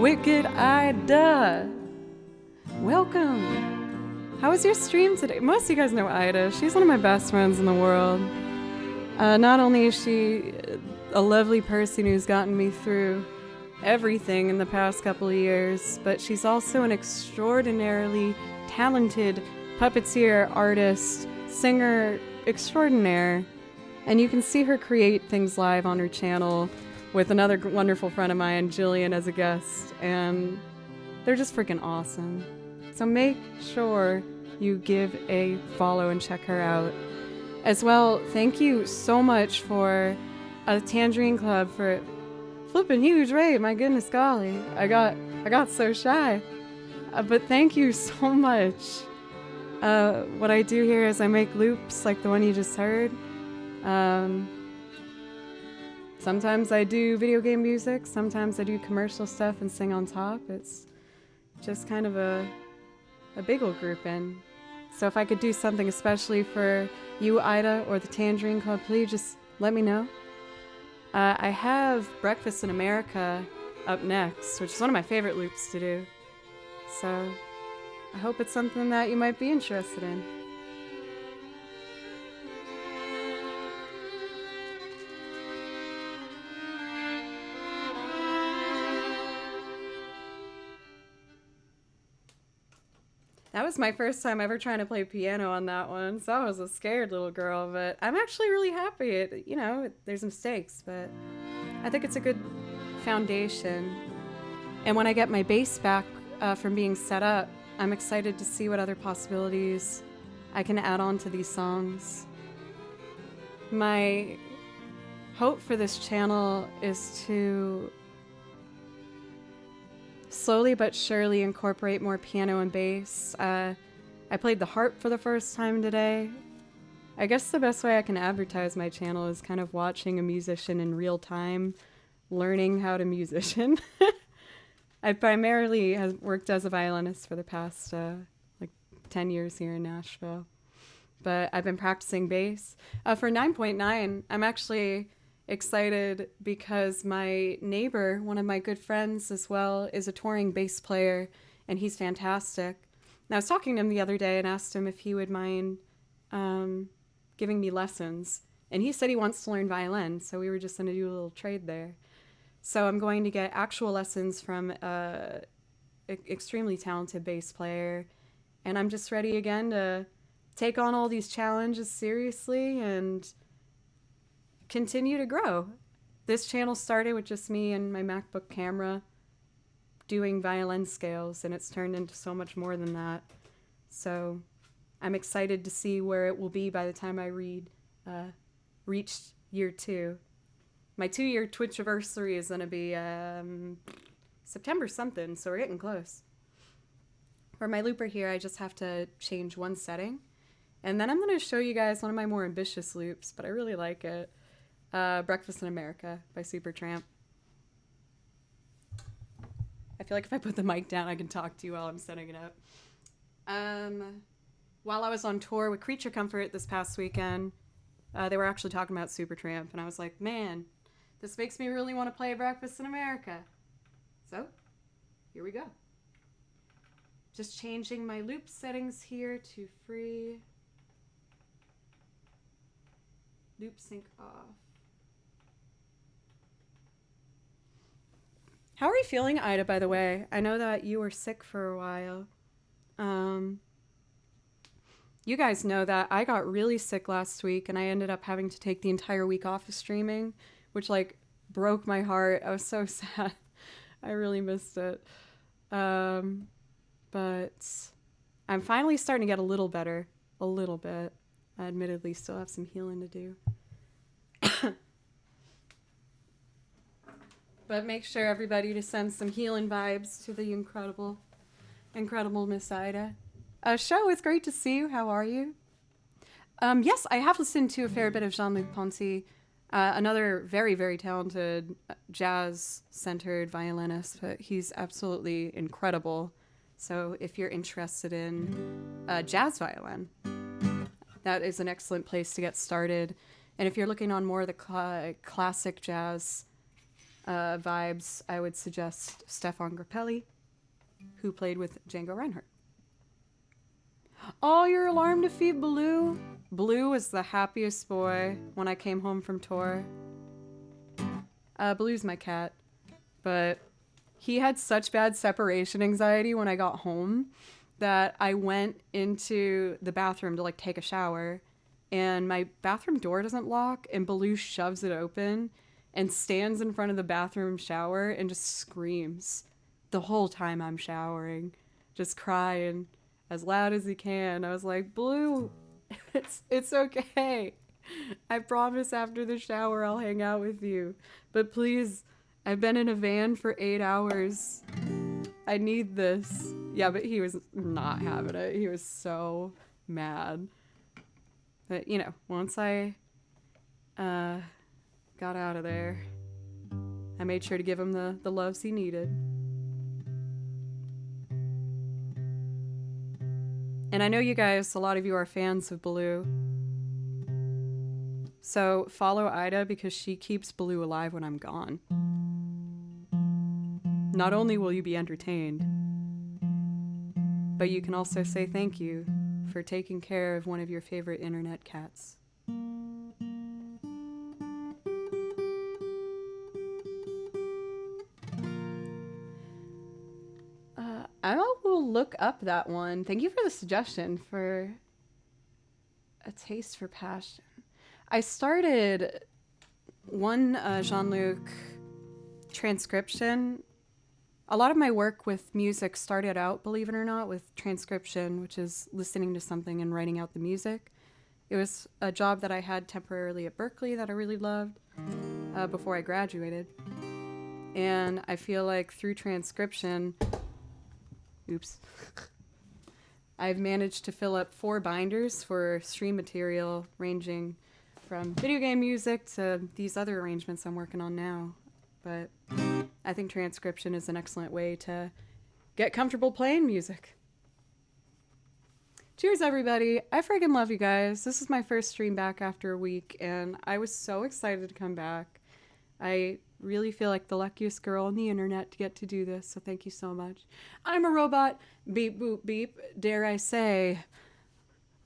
Wicked Ida. Welcome. How was your stream today? Most of you guys know Ida. She's one of my best friends in the world. Not only is she a lovely person who's gotten me through everything in the past couple of years, but she's also an extraordinarily talented puppeteer, artist, singer extraordinaire. And you can see her create things live on her channel with another wonderful friend of mine, Jillian, as a guest. And they're just freaking awesome. So make sure you give a follow and check her out. As well, thank you so much for Tangerine Club for flipping huge rate. My goodness golly. I got so shy. But thank you so much. What I do here is I make loops like the one you just heard. Sometimes I do video game music, sometimes I do commercial stuff and sing on top. It's just kind of a big old group in. So if I could do something especially for you, Ida, or the Tangerine Club, please just let me know. I have Breakfast in America up next, which is one of my favorite loops to do. So I hope it's something that you might be interested in. That was my first time ever trying to play piano on that one, so I was a scared little girl, but I'm actually really happy. There's mistakes, but I think it's a good foundation. And when I get my bass back from being set up, I'm excited to see what other possibilities I can add on to these songs. My hope for this channel is to slowly but surely incorporate more piano and bass. I played the harp for the first time today. I guess the best way I can advertise my channel is kind of watching a musician in real time, learning how to musician. I primarily have worked as a violinist for the past 10 years here in Nashville. But I've been practicing bass. For 9.9, I'm actually excited because my neighbor, one of my good friends as well, is a touring bass player, and he's fantastic. And I was talking to him the other day and asked him if he would mind giving me lessons. And he said he wants to learn violin, so we were just going to do a little trade there. So I'm going to get actual lessons from an extremely talented bass player, and I'm just ready again to take on all these challenges seriously and continue to grow. This channel started with just me and my MacBook camera doing violin scales, and it's turned into so much more than that. So I'm excited to see where it will be by the time I reach year 2. My 2-year Twitch anniversary is going to be September something, so we're getting close. For my looper here, I just have to change one setting, and then I'm going to show you guys one of my more ambitious loops, but I really like it. Breakfast in America by Supertramp. I feel like if I put the mic down, I can talk to you while I'm setting it up. While I was on tour with Creature Comfort this past weekend, they were actually talking about Supertramp, and I was like, man, this makes me really want to play Breakfast in America. So, here we go. Just changing my loop settings here to free. Loop sync off. How are you feeling, Ida, by the way? I know that you were sick for a while. You guys know that I got really sick last week, and I ended up having to take the entire week off of streaming, which, broke my heart. I was so sad. I really missed it. But I'm finally starting to get a little better. A little bit. I admittedly still have some healing to do. But make sure, everybody, to send some healing vibes to the incredible Miss Ida. Show, it's great to see you. How are you? Yes, I have listened to a fair bit of Jean-Luc Ponty, another very, very talented jazz-centered violinist, but he's absolutely incredible. So if you're interested in jazz violin, that is an excellent place to get started. And if you're looking on more of the classic jazz vibes, I would suggest Stefan Grappelli, who played with Django Reinhardt. Oh, your alarm to feed Baloo. Baloo was the happiest boy when I came home from tour. Baloo's my cat, but he had such bad separation anxiety when I got home that I went into the bathroom to like take a shower, and my bathroom door doesn't lock, and Baloo shoves it open and stands in front of the bathroom shower and just screams the whole time I'm showering, just crying as loud as he can. I was like, Baloo, it's okay. I promise after the shower I'll hang out with you. But please, I've been in a van for 8 hours. I need this. Yeah, but he was not having it. He was so mad. But, you know, once I got out of there, I made sure to give him the loves he needed. And I know you guys, a lot of you are fans of Baloo. So follow Ida because she keeps Baloo alive when I'm gone. Not only will you be entertained, but you can also say thank you for taking care of one of your favorite internet cats. I will look up that one. Thank you for the suggestion for A Taste for Passion. I started one Jean-Luc transcription. A lot of my work with music started out, believe it or not, with transcription, which is listening to something and writing out the music. It was a job that I had temporarily at Berkeley that I really loved before I graduated. And I feel like through transcription, I've managed to fill up 4 binders for stream material ranging from video game music to these other arrangements I'm working on now. But I think transcription is an excellent way to get comfortable playing music. Cheers, everybody. I friggin' love you guys. This is my first stream back after a week, and I was so excited to come back. I really feel like the luckiest girl on the internet to get to do this, so thank you so much. I'm a robot. Beep, boop, beep. Dare I say,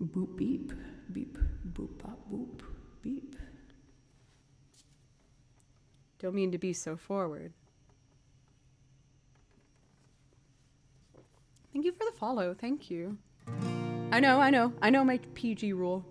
boop, beep, beep, boop, bop, boop, beep. Don't mean to be so forward. Thank you for the follow. Thank you. I know my PG rule.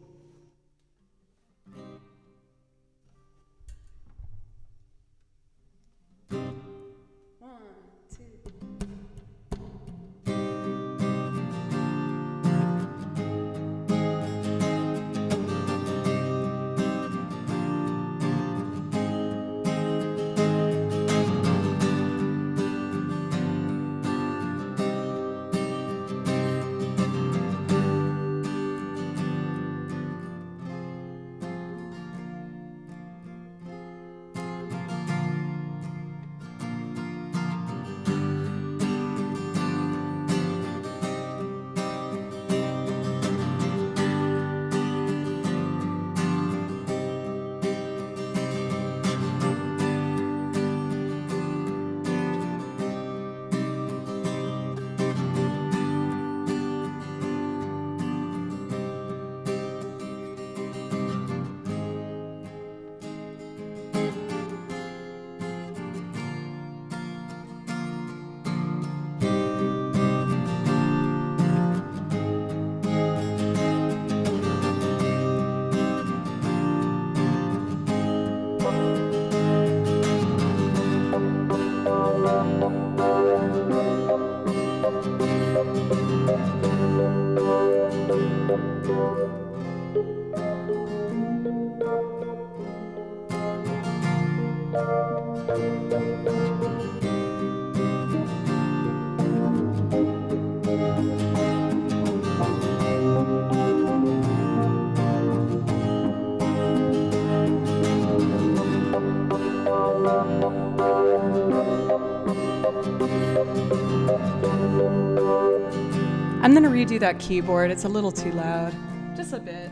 I'm gonna redo that keyboard. It's a little too loud. Just a bit.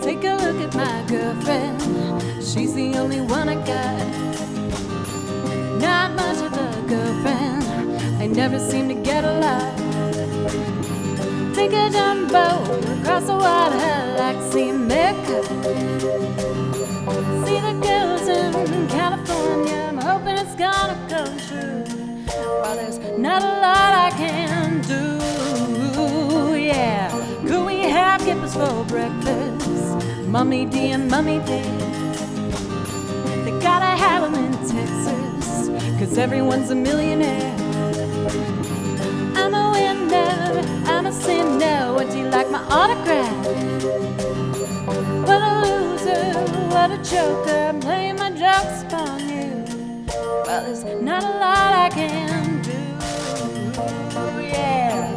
Take a look at my girlfriend. She's the only one I got. Not much of a girlfriend. I never seem to get a lot. Take a jumbo across the water like seeing Mecca. See the girls in California. I'm hoping it's gonna come true. While there's not a lot I can do. Yeah, could we have kippers for breakfast? Mummy D and Mummy D. They gotta have them in Texas, 'cause everyone's a millionaire. I'm a winner, I'm a sinner. Would you like my autograph? What a loser, what a joker. I'm playing my jokes upon you. Well, there's not a lot I can do. Yeah.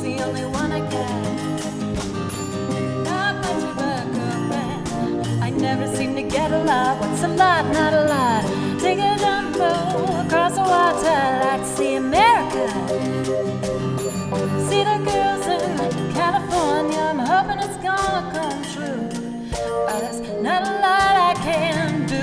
the only one I got. Not much of a girlfriend. I never seem to get a lot. What's a lot? Not a lot. Take a jumbo across the water. I like to see America. See the girls in California. I'm hoping it's gonna come true. But there's not a lot I can do.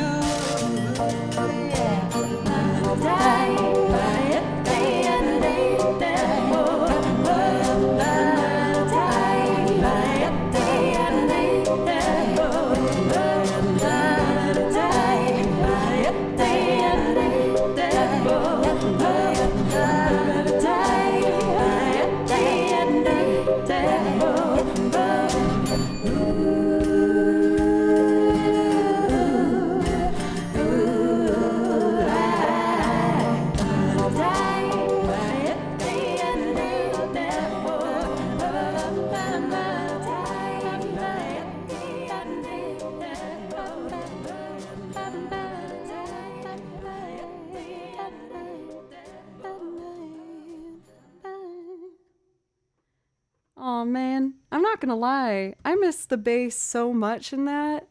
Oh man, I'm not gonna lie, I miss the bass so much in that.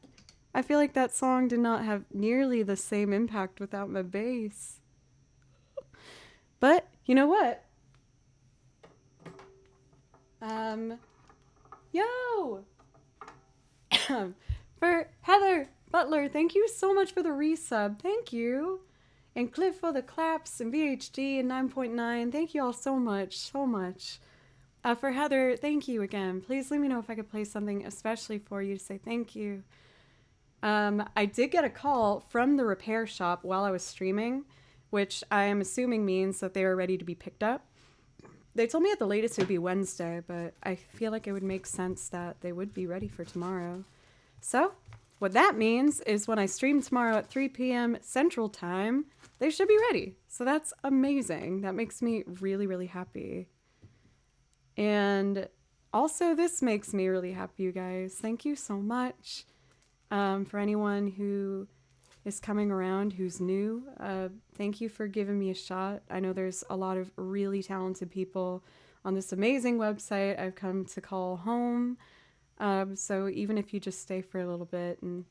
I feel like that song did not have nearly the same impact without my bass. But, you know what? Yo! For Heather Butler, thank you so much for the resub. Thank you. And Cliff for the claps and VHD and 9.9. Thank you all so much, so much. For Heather, thank you again. Please let me know if I could play something especially for you to say thank you. I did get a call from the repair shop while I was streaming, which I am assuming means that they are ready to be picked up. They told me at the latest it would be Wednesday, but I feel like it would make sense that they would be ready for tomorrow. So, what that means is when I stream tomorrow at 3 p.m. Central Time, they should be ready. So that's amazing. That makes me really, really happy. And also, this makes me really happy, you guys. Thank you so much. For anyone who is coming around who's new, thank you for giving me a shot. I know there's a lot of really talented people on this amazing website I've come to call home. So even if you just stay for a little bit and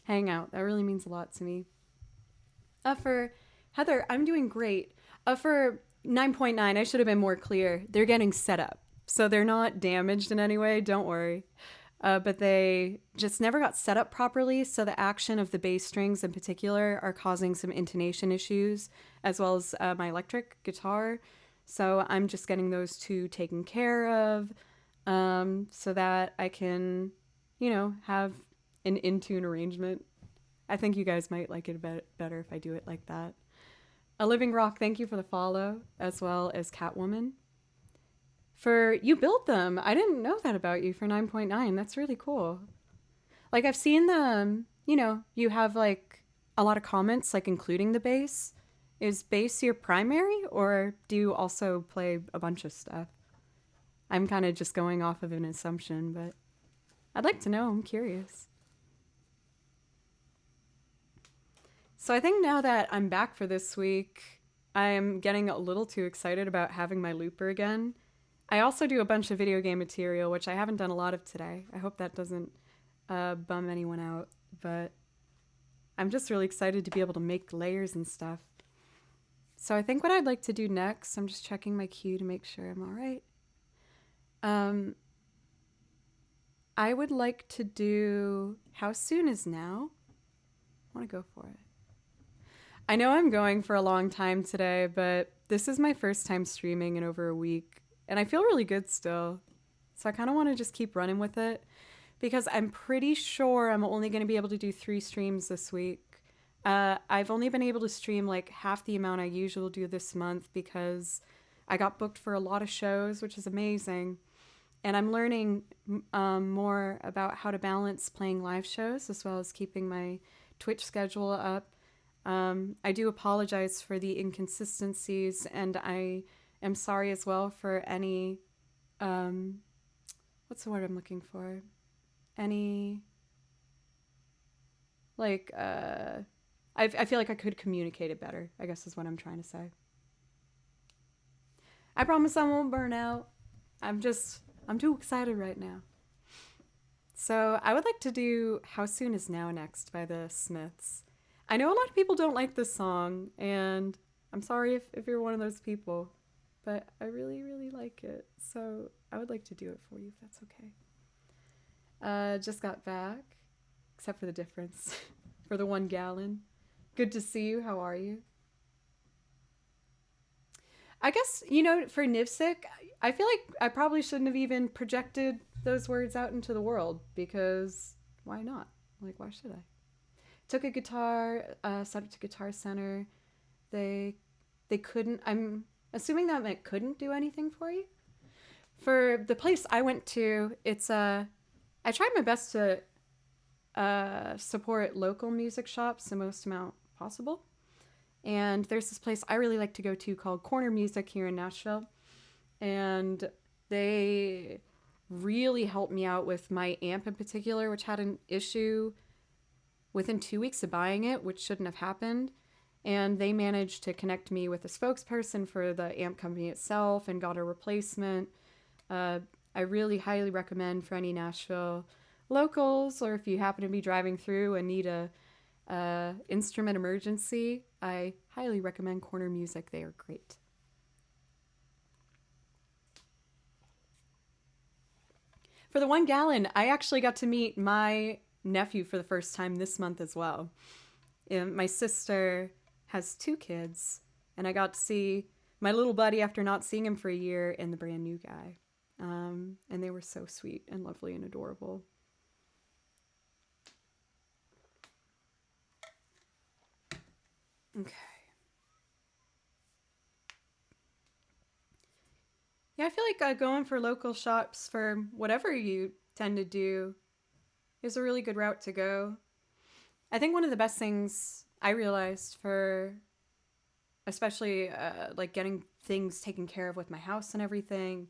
hang out, that really means a lot to me. For Heather, I'm doing great. For 9.9, I should have been more clear. They're getting set up. So they're not damaged in any way, don't worry. But they just never got set up properly, so the action of the bass strings in particular are causing some intonation issues, as well as my electric guitar. So I'm just getting those two taken care of, so that I can, have an in-tune arrangement. I think you guys might like it a bit better if I do it like that. A Living Rock, thank you for the follow, as well as Catwoman. For you built them. I didn't know that about you for 9.9. That's really cool. Like I've seen them, you have like a lot of comments, like including the bass. Is bass your primary, or do you also play a bunch of stuff? I'm kind of just going off of an assumption, but I'd like to know. I'm curious. So I think now that I'm back for this week, I am getting a little too excited about having my looper again. I also do a bunch of video game material, which I haven't done a lot of today. I hope that doesn't bum anyone out, but I'm just really excited to be able to make layers and stuff. So I think what I'd like to do next, I'm just checking my queue to make sure I'm all right. I would like to do How Soon Is Now? I want to go for it. I know I'm going for a long time today, but this is my first time streaming in over a week. And I feel really good still. So I kind of want to just keep running with it because I'm pretty sure I'm only going to be able to do 3 streams this week. I've only been able to stream like half the amount I usually do this month because I got booked for a lot of shows, which is amazing. And I'm learning more about how to balance playing live shows as well as keeping my Twitch schedule up. I do apologize for the inconsistencies, and I am sorry as well for any, what's the word I'm looking for? Any, like, I feel like I could communicate it better, I guess is what I'm trying to say. I promise I won't burn out. I'm too excited right now. So I would like to do How Soon Is Now next by the Smiths. I know a lot of people don't like this song, and I'm sorry if you're one of those people, but I really, really like it. So I would like to do it for you if that's okay. Just got back, except for the difference, for the 1 gallon. Good to see you. How are you? I guess, for Nivsik, I feel like I probably shouldn't have even projected those words out into the world, because why not? Like, why should I? Took a guitar, sent it to Guitar Center. They couldn't, I'm assuming that meant couldn't do anything for you. For the place I went to, I tried my best to support local music shops the most amount possible. And there's this place I really like to go to called Corner Music here in Nashville. And they really helped me out with my amp in particular, which had an issue within 2 weeks of buying it, which shouldn't have happened. And they managed to connect me with a spokesperson for the amp company itself and got a replacement. I really highly recommend for any Nashville locals, or if you happen to be driving through and need a instrument emergency, I highly recommend Corner Music. They are great. For the 1 gallon, I actually got to meet my nephew for the first time this month as well. My sister has 2 kids, and I got to see my little buddy after not seeing him for a year, and the brand new guy. And they were so sweet and lovely and adorable. Okay. Yeah, I feel like going for local shops for whatever you tend to do is a really good route to go. I think one of the best things I realized for especially like getting things taken care of with my house and everything,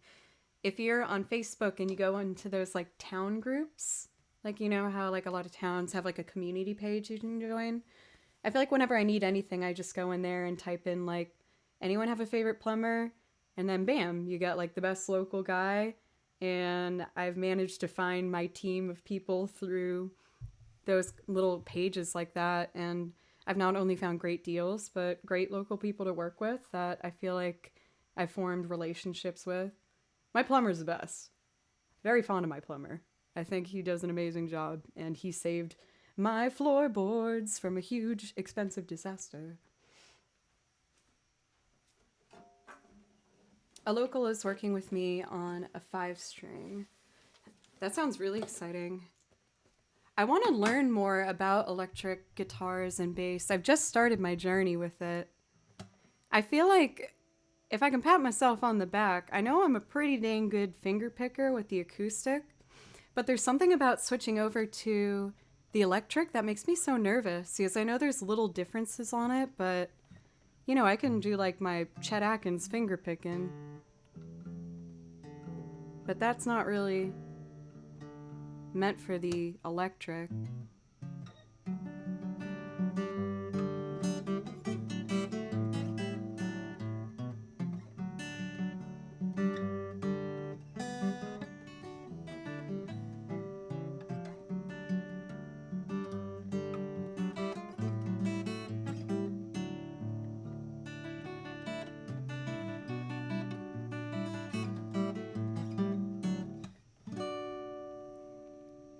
if you're on Facebook and you go into those like town groups, like how like a lot of towns have like a community page you can join. I feel like whenever I need anything, I just go in there and type in like, anyone have a favorite plumber? And then bam, you get like the best local guy. And I've managed to find my team of people through those little pages like that. And I've not only found great deals, but great local people to work with that I feel like I've formed relationships with. My plumber's the best. Very fond of my plumber. I think he does an amazing job, and he saved my floorboards from a huge, expensive disaster. A local is working with me on a 5-string. That sounds really exciting. I want to learn more about electric guitars and bass. I've just started my journey with it. I feel like if I can pat myself on the back, I know I'm a pretty dang good finger picker with the acoustic, but there's something about switching over to the electric that makes me so nervous, because I know there's little differences on it, but I can do like my Chet Atkins finger picking. But that's not really meant for the electric.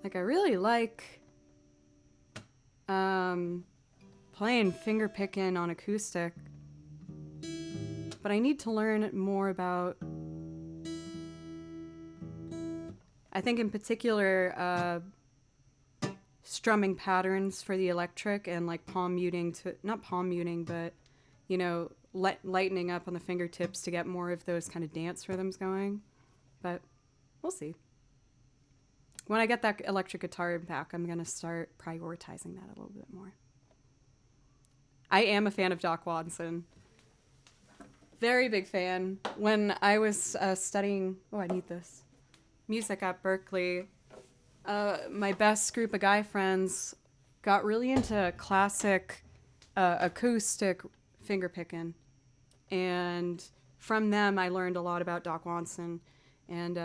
Like, I really like playing finger picking on acoustic, but I need to learn more about, I think in particular, strumming patterns for the electric, and like palm muting not palm muting, but lightening up on the fingertips to get more of those kind of dance rhythms going. But we'll see. When I get that electric guitar back, I'm going to start prioritizing that a little bit more. I am a fan of Doc Watson. Very big fan. When I was studying, I need this, music at Berklee, my best group of guy friends got really into classic acoustic finger picking. And from them, I learned a lot about Doc Watson. and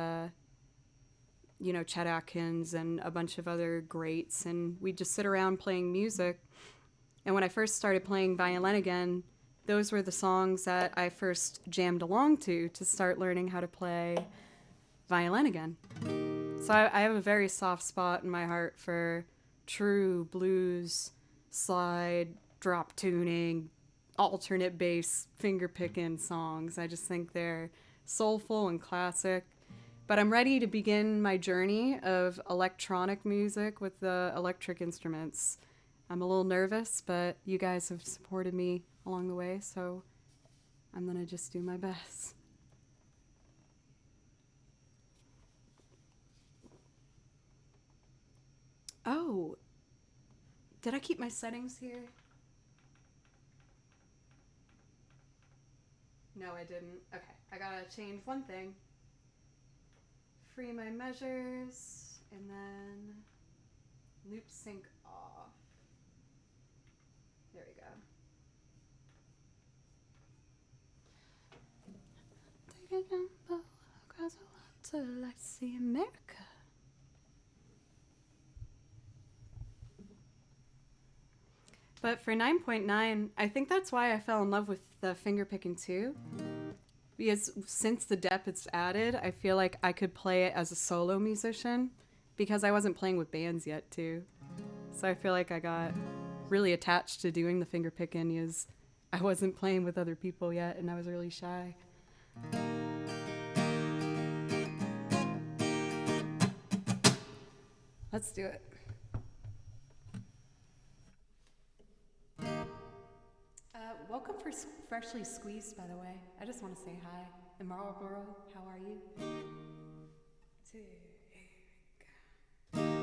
Chet Atkins and a bunch of other greats, and we'd just sit around playing music. And when I first started playing violin again, those were the songs that I first jammed along to start learning how to play violin again. So I have a very soft spot in my heart for true blues, slide, drop tuning, alternate bass, finger picking songs. I just think they're soulful and classic. But I'm ready to begin my journey of electronic music with the electric instruments. I'm a little nervous, but you guys have supported me along the way, so I'm going to just do my best. Oh, did I keep my settings here? No, I didn't. Okay, I gotta change one thing. Free my measures, and then loop sync off. There we go. Take a jump across the water, like see America. But for 9.9, I think that's why I fell in love with the fingerpicking too. Because since the depth it's added, I feel like I could play it as a solo musician because I wasn't playing with bands yet too. So I feel like I got really attached to doing the fingerpicking because I wasn't playing with other people yet and I was really shy. Let's do it. Welcome for Freshly Squeezed, by the way. I just want to say hi. In Marlboro, how are you? 2, 8, go.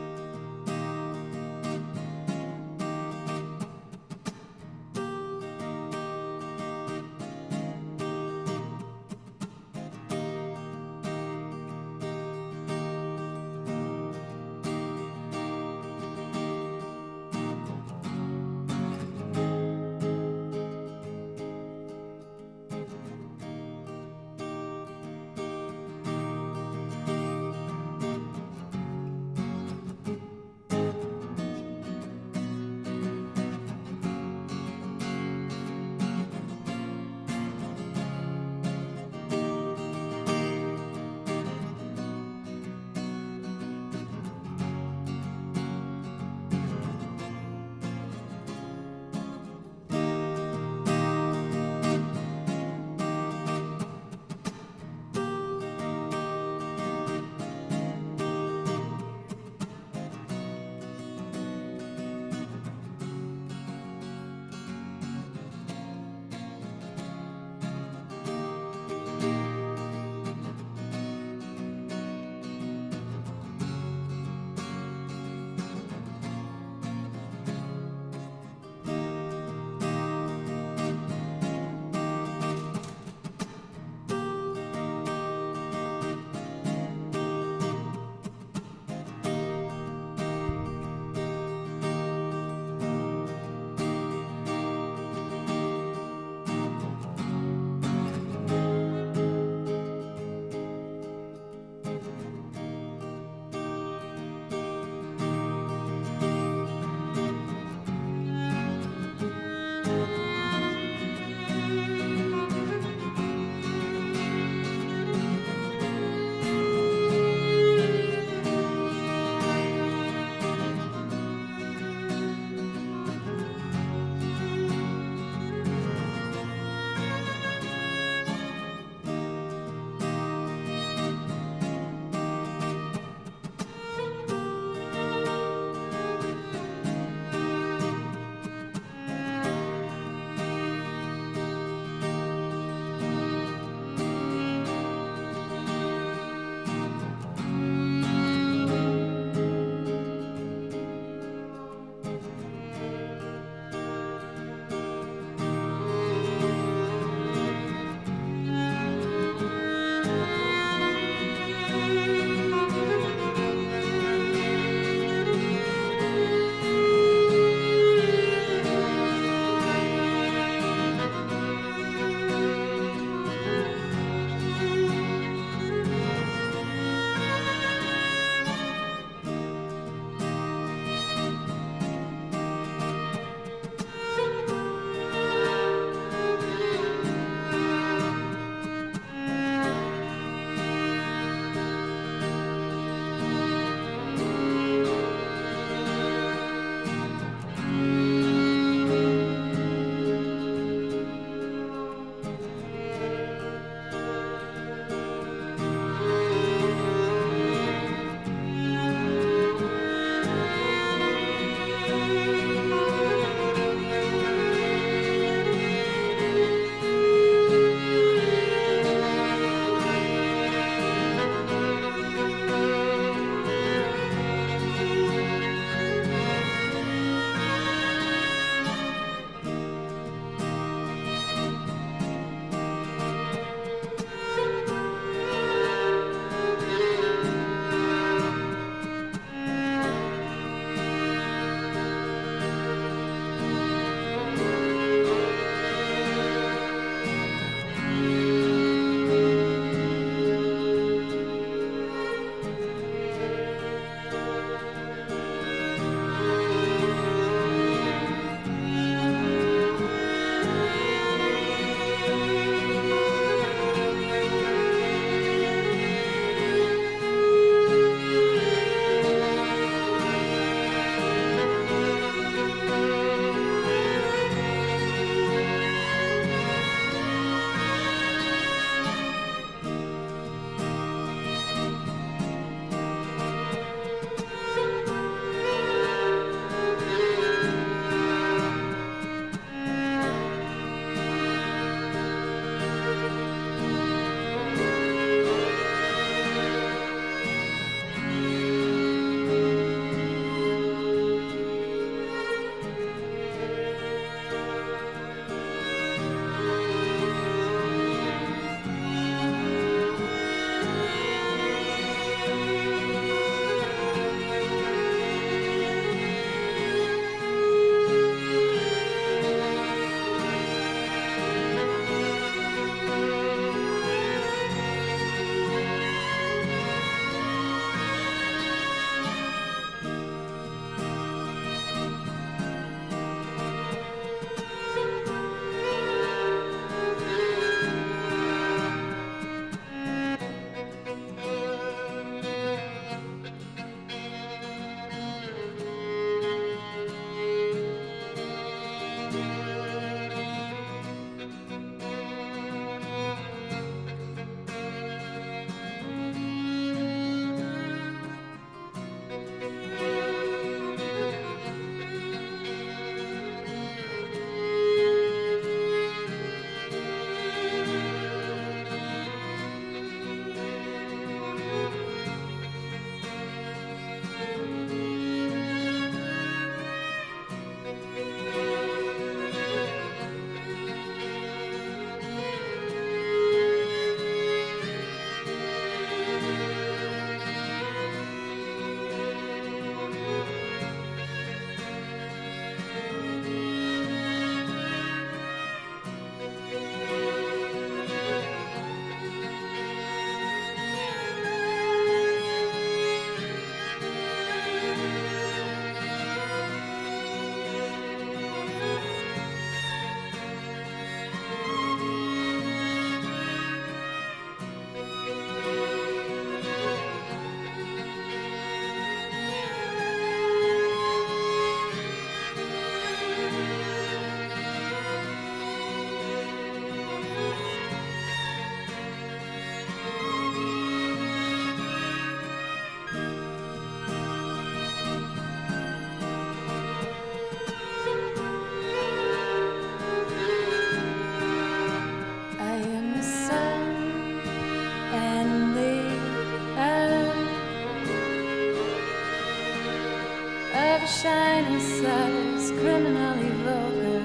of shyness that is criminally vulgar.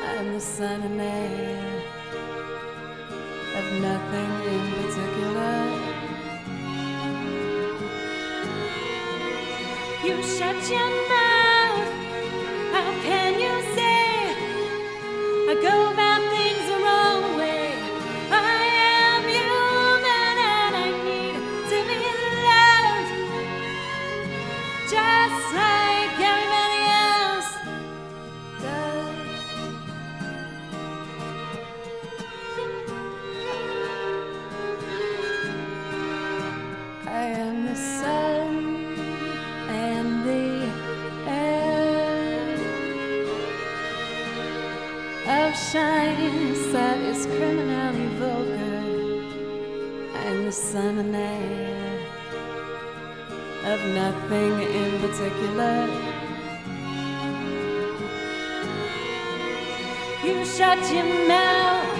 I'm the sun and air of nothing in particular. You shut your mouth. How can you say I go about things the wrong way? I am human and I need to be loved just like everybody else does. I am the sun and the air of shyness that is criminally vulgar. I'm the sun and air of nothing in particular. You shut your mouth.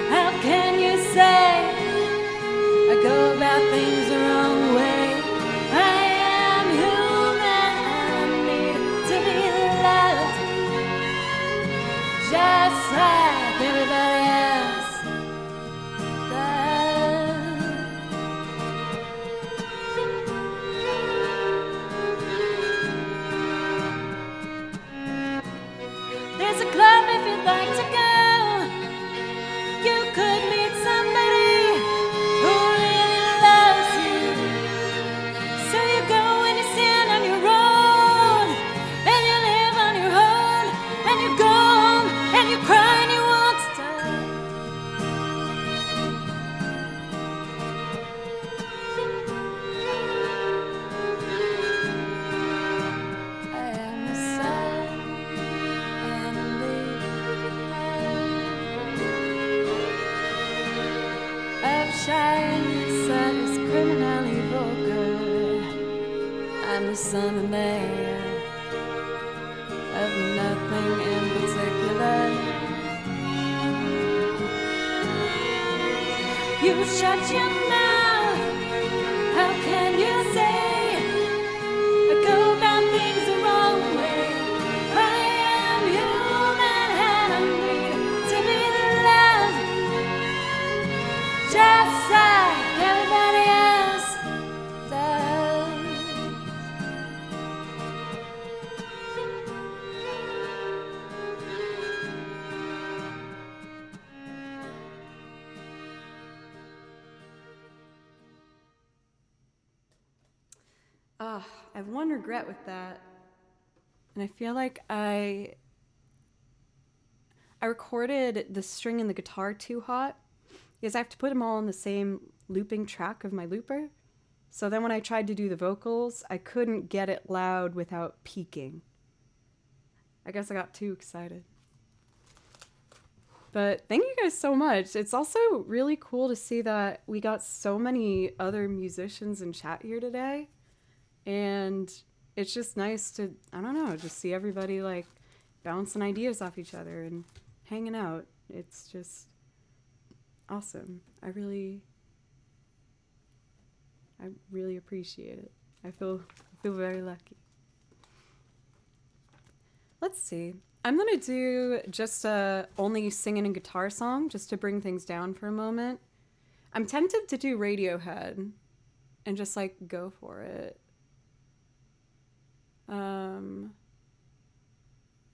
How can you say I go about things the wrong way? I am human and I need to be loved just like everybody else does. There's a club if you'd like to go. You could meet somebody who really loves you. So you go and you stand on your own, and you live on your own, and you go home and you cry and you won't stop. I am the sun and the air of shyness that is criminally vulgar. I'm the sun and air of nothing in particular. You shut your mouth. How can you say I go about things the wrong way? I am human and I need to be loved just like everybody else does. I have one regret with that, and I feel like I recorded the string and the guitar too hot because I have to put them all on the same looping track of my looper. So then when I tried to do the vocals, I couldn't get it loud without peaking. I guess I got too excited. But thank you guys so much. It's also really cool to see that we got so many other musicians in chat here today. And it's just nice to, I don't know, just see everybody like bouncing ideas off each other and hanging out. It's just awesome. I really appreciate it. I feel very lucky. Let's see. I'm gonna do just a only singing and guitar song just to bring things down for a moment. I'm tempted to do Radiohead and just like go for it. I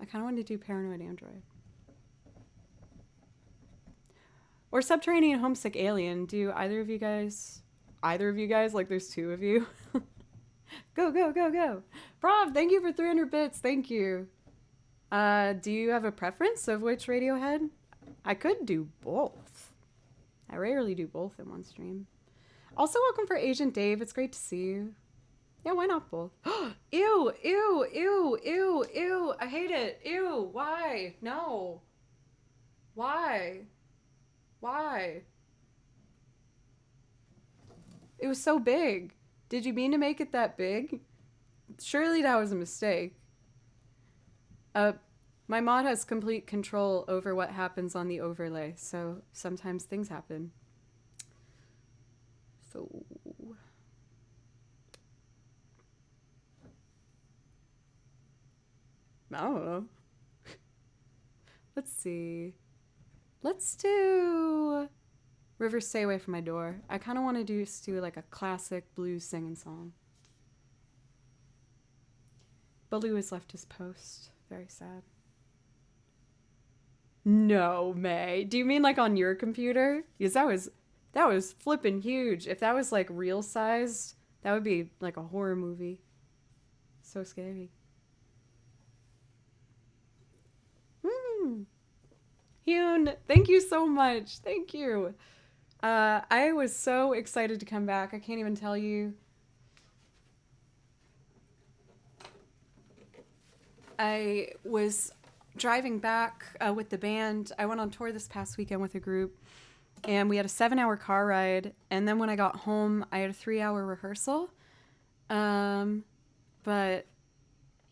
kind of wanted to do Paranoid Android. Or Subterranean Homesick Alien. Do either of you guys, like there's two of you? Go, go, go, go. Rob, thank you for 300 bits. Thank you. Do you have a preference of which Radiohead? I could do both. I rarely do both in one stream. Also, welcome for Agent Dave. It's great to see you. Yeah, why not both? Ew, ew, ew, ew, ew. I hate it. Ew, why? No. Why? Why? It was so big. Did you mean to make it that big? Surely that was a mistake. My mod has complete control over what happens on the overlay, so sometimes things happen. So I don't know. Let's see. Let's do River Stay Away From My Door. I kind of want to do like a classic blues singing song. Baloo has left his post. Very sad. No, May. Do you mean like on your computer? Because that was flippin' huge. If that was like real sized, that would be like a horror movie. So scary. Hyun, thank you so much. Thank you. I was so excited to come back. I can't even tell you. I was driving back with the band. I went on tour this past weekend with a group, and we had a 7-hour car ride. And then when I got home, I had a 3-hour rehearsal. But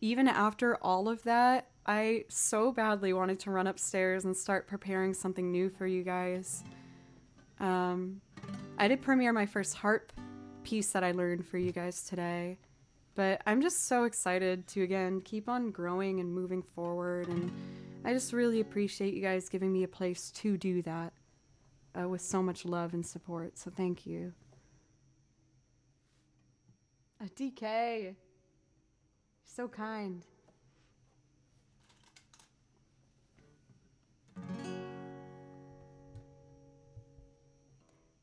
even after all of that, I so badly wanted to run upstairs and start preparing something new for you guys. I did premiere my first harp piece that I learned for you guys today. But I'm just so excited to, again, keep on growing and moving forward. And I just really appreciate you guys giving me a place to do that with so much love and support. So thank you. DK, you're so kind.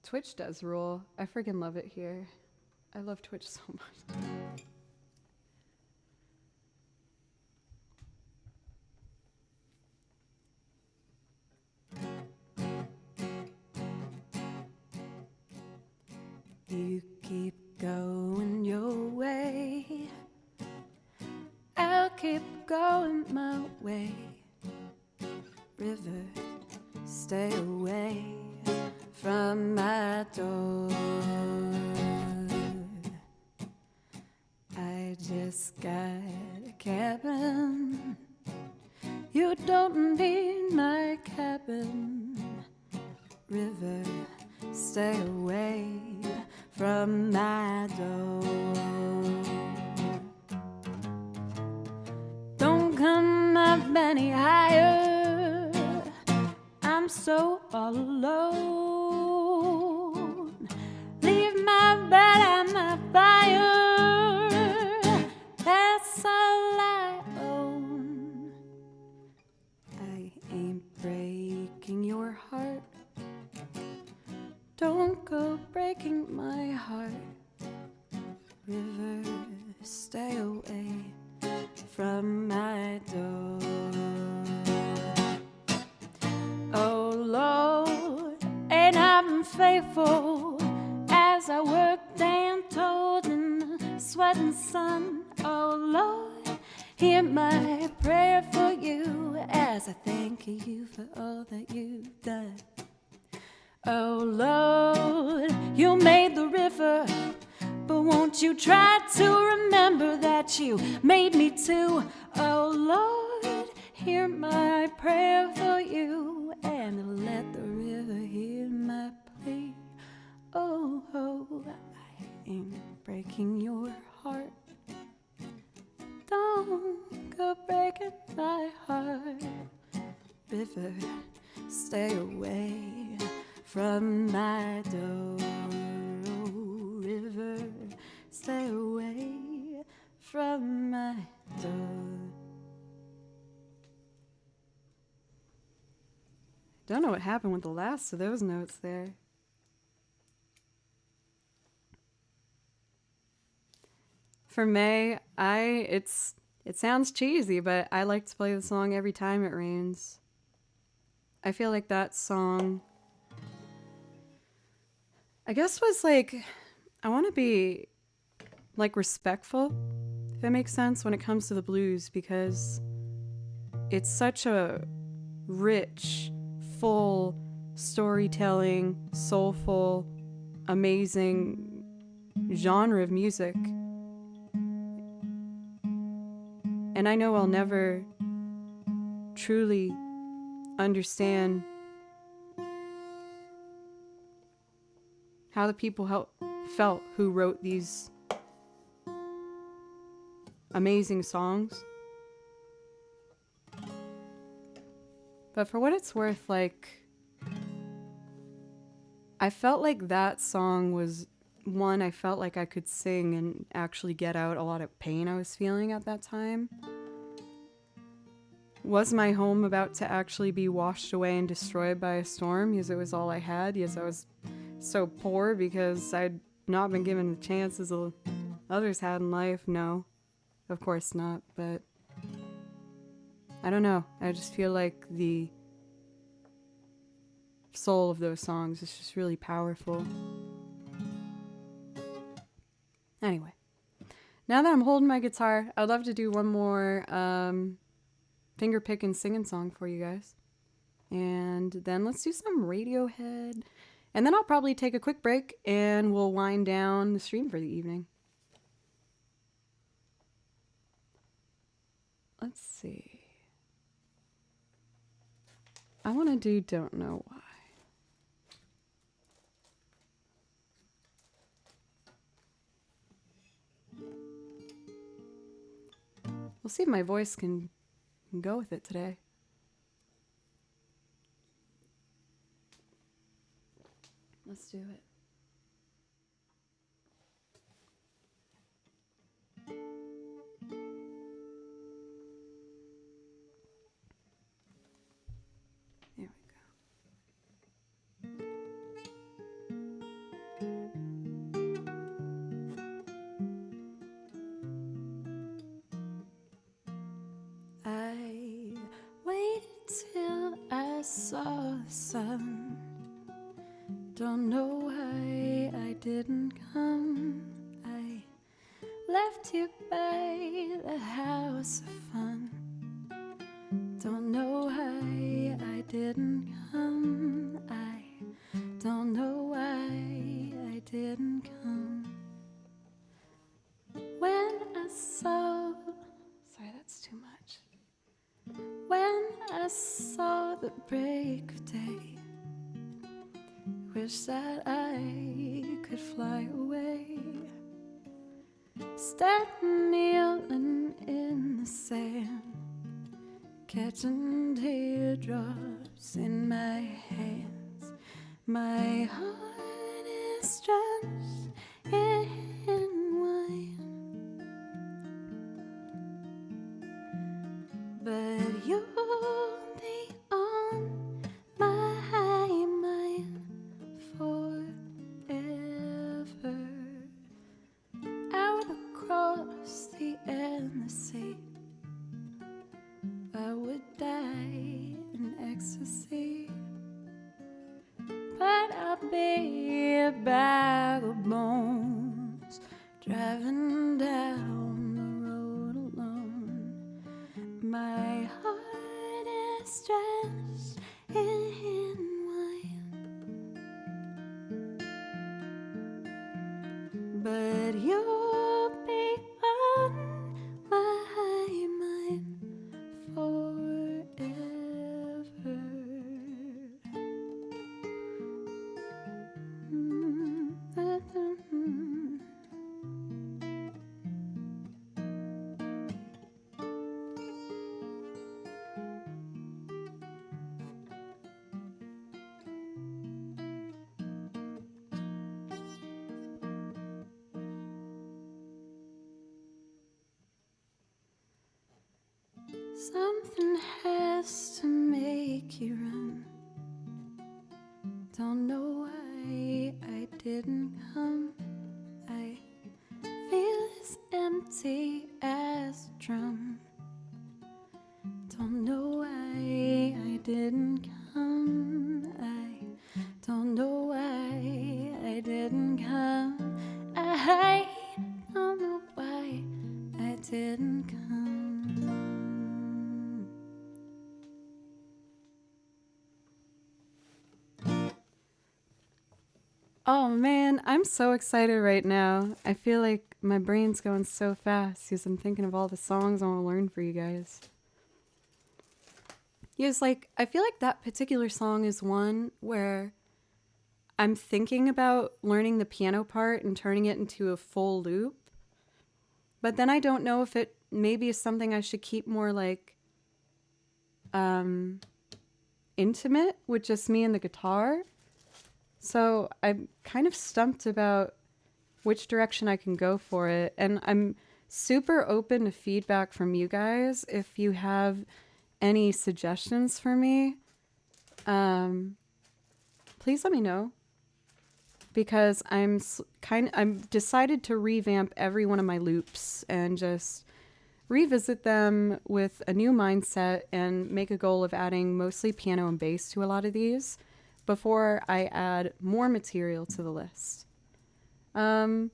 Twitch does rule. I freaking love it here. I love Twitch so much. You keep going your way, I'll keep going my way. River, stay away from my door. I just got a cabin. You don't need my cabin. River, stay away from my door. Don't come up any higher. I'm so all alone. Leave my bed and my fire. That's all I own. I ain't breaking your heart. Don't go breaking my heart. River, stay away from my door. Oh Lord, ain't I been faithful as I worked and toiled in the sweat and sun? Oh Lord, hear my prayer for you as I thank you for all that you've done. Oh Lord, you made the river, but won't you try to remember that you made me too? Oh Lord, hear my prayer for you and let the river hear my plea. Oh, I ain't breaking your heart. Don't go breaking my heart. River, stay away from my door. Oh, river, stay away from my door. Don't know what happened with the last of those notes there. For May, it sounds cheesy, but I like to play the song Every Time It Rains. I feel like that song, I guess, was like, I want to be like respectful, if it makes sense, when it comes to the blues, because it's such a rich, full, storytelling, soulful, amazing genre of music. And I know I'll never truly understand how the people felt who wrote these amazing songs. But for what it's worth, like, I felt like that song was one I felt like I could sing and actually get out a lot of pain I was feeling at that time. Was my home about to actually be washed away and destroyed by a storm? Yes, it was all I had. Yes, I was so poor because I'd not been given the chances others had in life. No, of course not. But I don't know. I just feel like the soul of those songs is just really powerful. Anyway, now that I'm holding my guitar, I'd love to do one more finger picking singing song for you guys. And then let's do some Radiohead. And then I'll probably take a quick break and we'll wind down the stream for the evening. Let's see. I want to do Don't Know Why. We'll see if my voice can go with it today. Let's do it. There we go. I waited till I saw the sun. Don't know why I didn't come. I left you by the house of fun. Don't know why I didn't come. I don't know why I didn't come. When I saw, sorry, that's too much. When I saw the break of day, wish that I could fly away. Stand kneeling in the sand, catching teardrops in my hands. My heart is drenched in wine, but you'll be on my mind forever. Out across the endless sea, I would die in ecstasy, but I'll be a bag of bones driving down the road alone. My heart is drenched in wine, but you'll be on my mind forever. Something has to make you run. Don't know why I didn't come. I feel as empty as a drum. Don't know why I didn't come. I don't know why I didn't come. I don't know why I didn't come. Oh man, I'm so excited right now. I feel like my brain's going so fast because I'm thinking of all the songs I want to learn for you guys. Yes, like, I feel like that particular song is one where I'm thinking about learning the piano part and turning it into a full loop. But then I don't know if it maybe is something I should keep more like intimate with just me and the guitar. So I'm kind of stumped about which direction I can go for it. And I'm super open to feedback from you guys if you have any suggestions for me. Please let me know, because I'm decided to revamp every one of my loops and just revisit them with a new mindset and make a goal of adding mostly piano and bass to a lot of these before I add more material to the list. The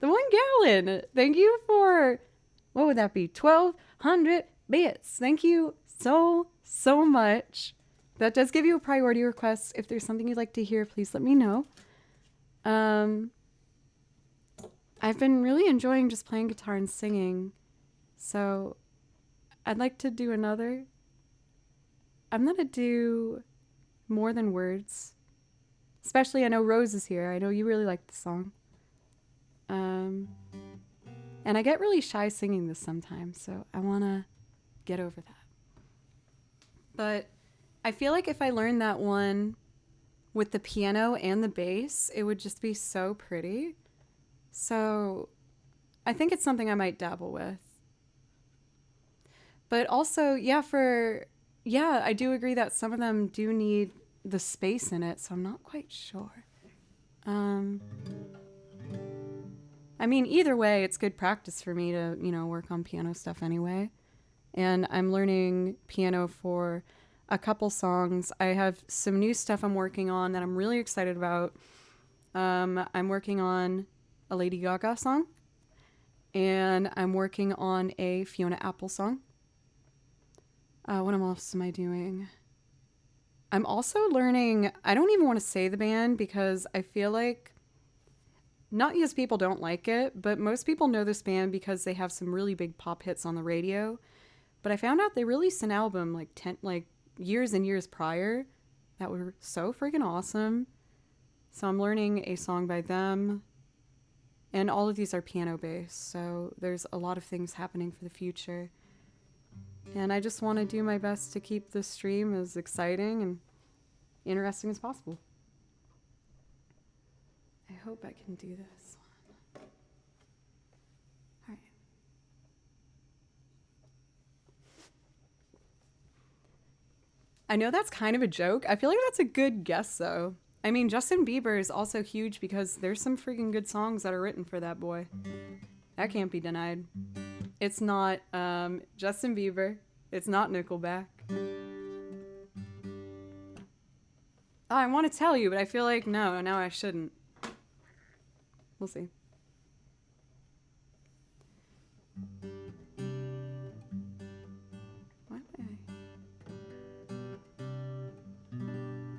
1 gallon, thank you for, what would that be, 1,200 bits. Thank you so much. That does give you a priority request. If there's something you'd like to hear, please let me know. I've been really enjoying just playing guitar and singing, so I'd like to do another. I'm gonna do More Than Words. Especially, I know Rose is here. I know you really like the song. And I get really shy singing this sometimes, so I want to get over that. But I feel like if I learned that one with the piano and the bass, it would just be so pretty. So I think it's something I might dabble with. But also, I do agree that some of them do need the space in it, so I'm not quite sure. I mean, either way, it's good practice for me to, work on piano stuff anyway. And I'm learning piano for a couple songs. I have some new stuff I'm working on that I'm really excited about. I'm working on a Lady Gaga song, and I'm working on a Fiona Apple song. What else am I doing? I'm also learning, I don't even want to say the band because I feel like, not because people don't like it, but most people know this band because they have some really big pop hits on the radio. But I found out they released an album like years and years prior that were so freaking awesome. So I'm learning a song by them. And all of these are piano based, so there's a lot of things happening for the future. And I just want to do my best to keep this stream as exciting and interesting as possible. I hope I can do this one. All right. I know that's kind of a joke. I feel like that's a good guess, though. I mean, Justin Bieber is also huge because there's some freaking good songs that are written for that boy. That can't be denied. It's not Justin Bieber. It's not Nickelback. Oh, I want to tell you, but I feel like no, now I shouldn't. We'll see. What?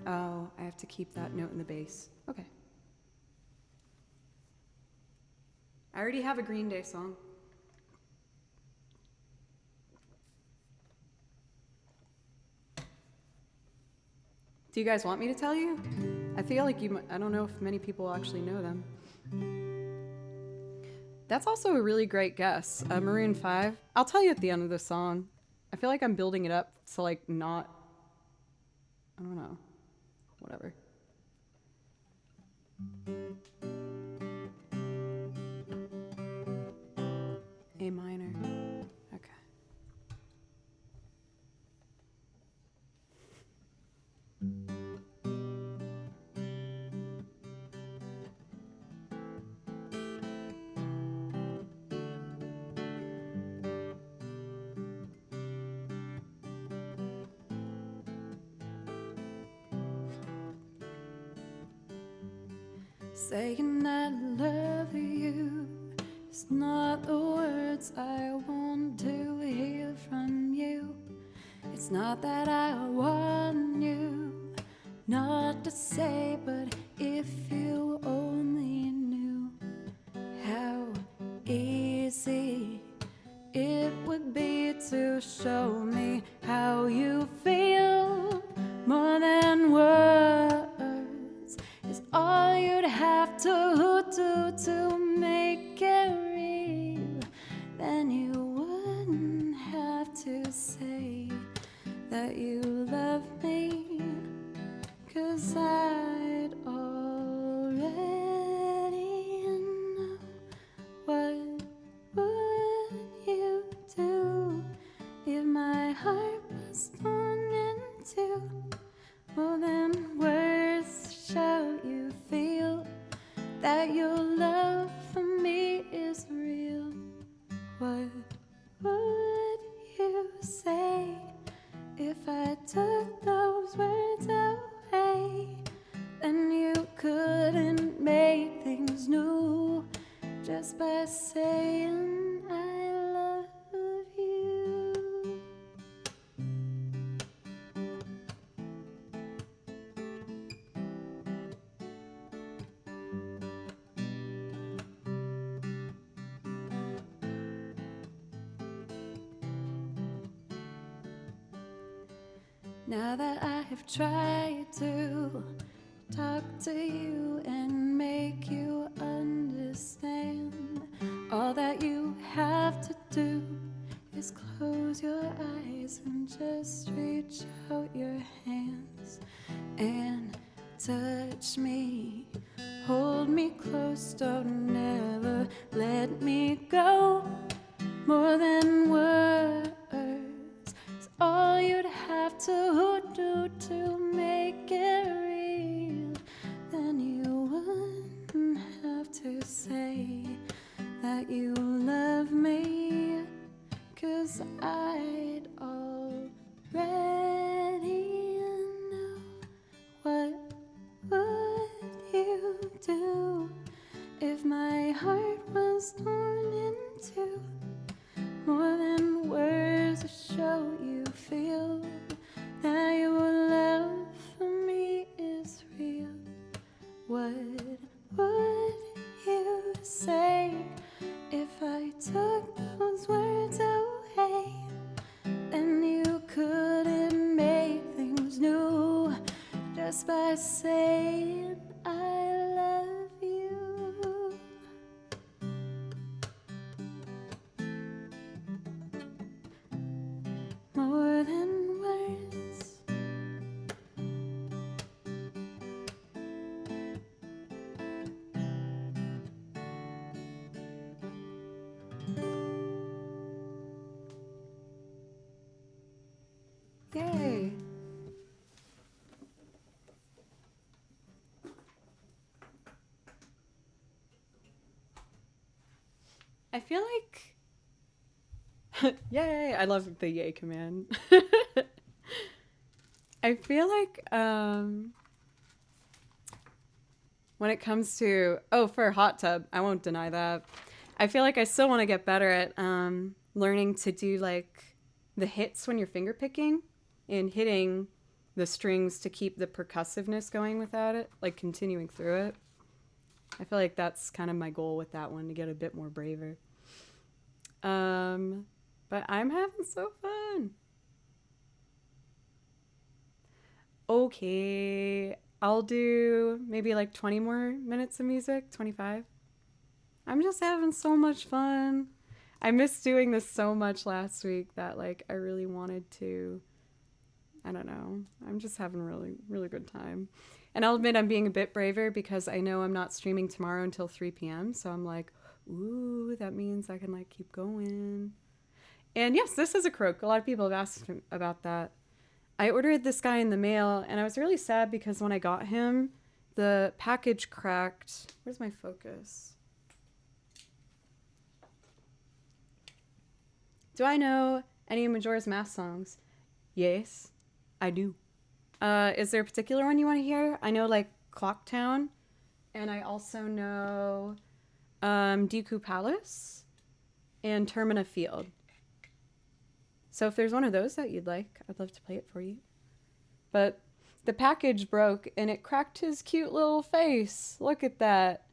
Oh, I have to keep that note in the bass. Okay. I already have a Green Day song. Do you guys want me to tell you? I feel like I don't know if many people actually know them. That's also a really great guess. Maroon 5. I'll tell you at the end of the song. I feel like I'm building it up to I don't know. Whatever. A minor. Okay. Saying I love you is not the words I want to hear from you. It's not that I want you not to say, but if you only knew how easy it would be to show me how you feel. More than words is all you'd have to do to make it real. Then you wouldn't have to say that you love me that your love for me is real. What would you say if I took those words away? Then you couldn't make things new just by saying I love you. Now that I have tried to talk to you and make you understand, all that you have to do is close your eyes and just reach out your hands and touch me. Hold me close, don't ever let me go. More than words is all you'd have to do to make it real. Then you wouldn't have to say that you love me, 'cause I'd already know. What would you do if my heart was torn in two? More than words to show you feel that your love for me is real. What would you say if I took those words away? Then you couldn't make things new just by saying I love you. More than words. Yay. I feel like yay, I love the yay command. I feel like when it comes to for hot tub, I won't deny that. I feel like I still want to get better at learning to do like the hits when you're finger picking and hitting the strings to keep the percussiveness going without it, like continuing through it. I feel like that's kind of my goal with that one, to get a bit more braver. But I'm having so fun. Okay, I'll do maybe like 20 more minutes of music, 25. I'm just having so much fun. I missed doing this so much last week that like I really wanted to. I don't know. I'm just having a really, really good time. And I'll admit I'm being a bit braver because I know I'm not streaming tomorrow until 3 p.m. So I'm like, ooh, that means I can like keep going. And yes, this is a croak. A lot of people have asked about that. I ordered this guy in the mail and I was really sad because when I got him, the package cracked. Where's my focus? Do I know any Majora's Mask songs? Yes, I do. Is there a particular one you want to hear? I know like Clocktown, and I also know Deku Palace and Termina Field. So if there's one of those that you'd like, I'd love to play it for you. But the package broke and it cracked his cute little face. Look at that.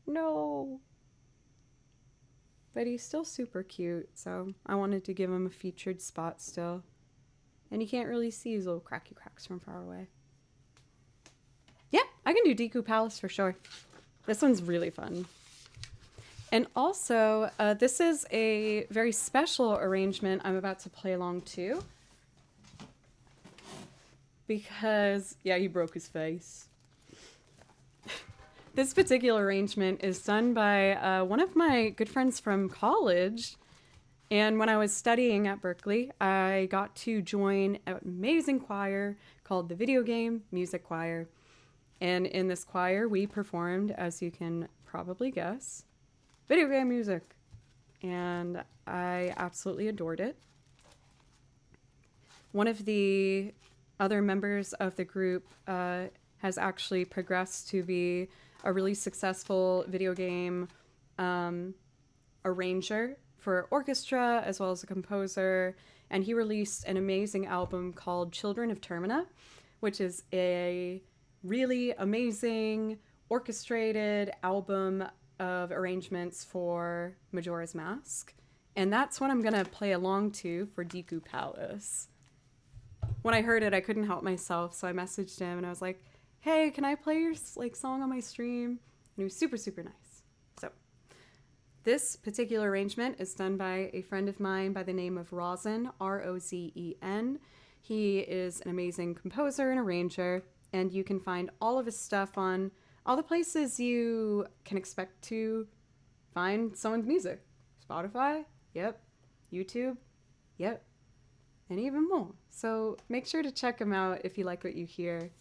No. But he's still super cute, so I wanted to give him a featured spot still. And you can't really see his little cracky cracks from far away. Yeah, I can do Deku Palace for sure. This one's really fun. And also, this is a very special arrangement I'm about to play along to. Because, yeah, he broke his face. This particular arrangement is done by one of my good friends from college. And when I was studying at Berkeley, I got to join an amazing choir called the Video Game Music Choir. And in this choir, we performed, as you can probably guess, video game music. And I absolutely adored it. One of the other members of the group has actually progressed to be a really successful video game arranger for orchestra as well as a composer. And he released an amazing album called Children of Termina, which is a really amazing orchestrated album of arrangements for Majora's Mask. And that's what I'm going to play along to for Deku Palace. When I heard it, I couldn't help myself, so I messaged him and I was like, hey, can I play your song on my stream? And he was super, super nice. So this particular arrangement is done by a friend of mine by the name of Rozen, R-O-Z-E-N. He is an amazing composer and arranger, and you can find all of his stuff on all the places you can expect to find someone's music. Spotify, yep. YouTube, yep. And even more. So make sure to check him out if you like what you hear.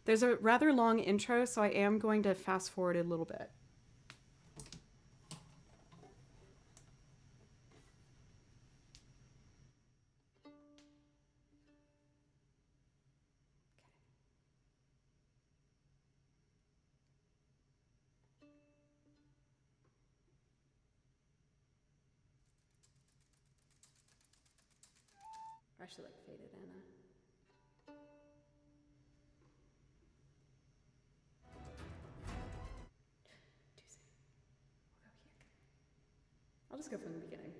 There's a rather long intro, so I am going to fast forward a little bit. I should like fade it in. Too soon. We'll go here. I'll just go from the beginning.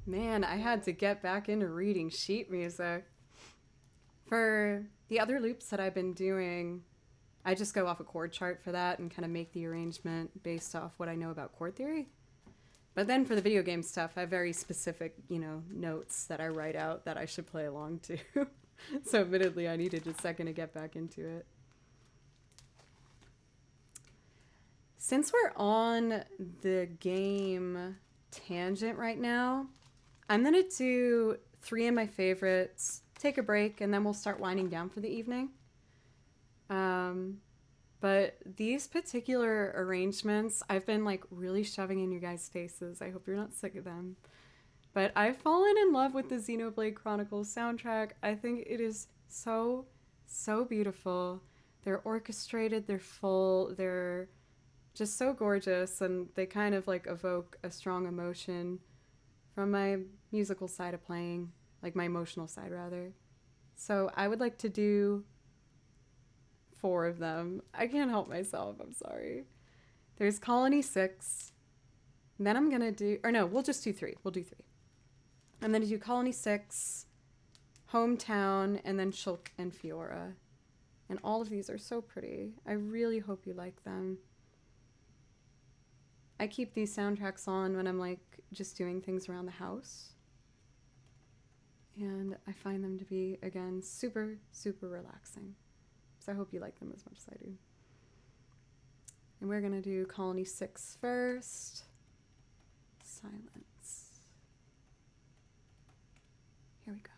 Man, I had to get back into reading sheet music. For the other loops that I've been doing, I just go off a chord chart for that and kind of make the arrangement based off what I know about chord theory. But then for the video game stuff, I have very specific, notes that I write out that I should play along to. So admittedly, I needed a second to get back into it. Since we're on the game tangent right now, I'm going to do 3 of my favorites, take a break, and then we'll start winding down for the evening. But these particular arrangements, I've been like really shoving in your guys' faces. I hope you're not sick of them. But I've fallen in love with the Xenoblade Chronicles soundtrack. I think it is so, so beautiful. They're orchestrated, they're full, they're just so gorgeous, and they kind of like evoke a strong emotion from my musical side of playing, like my emotional side rather. So I would like to do 4 of them. I can't help myself, I'm sorry. There's Colony 6. Then I'm gonna do, or no, we'll just do 3. We'll do 3. I'm gonna do Colony 6, Hometown, and then Shulk and Fiora. And all of these are so pretty. I really hope you like them. I keep these soundtracks on when I'm like just doing things around the house. And I find them to be, again, super, super relaxing. So I hope you like them as much as I do. And we're going to do Colony 6 first. Silence. Here we go.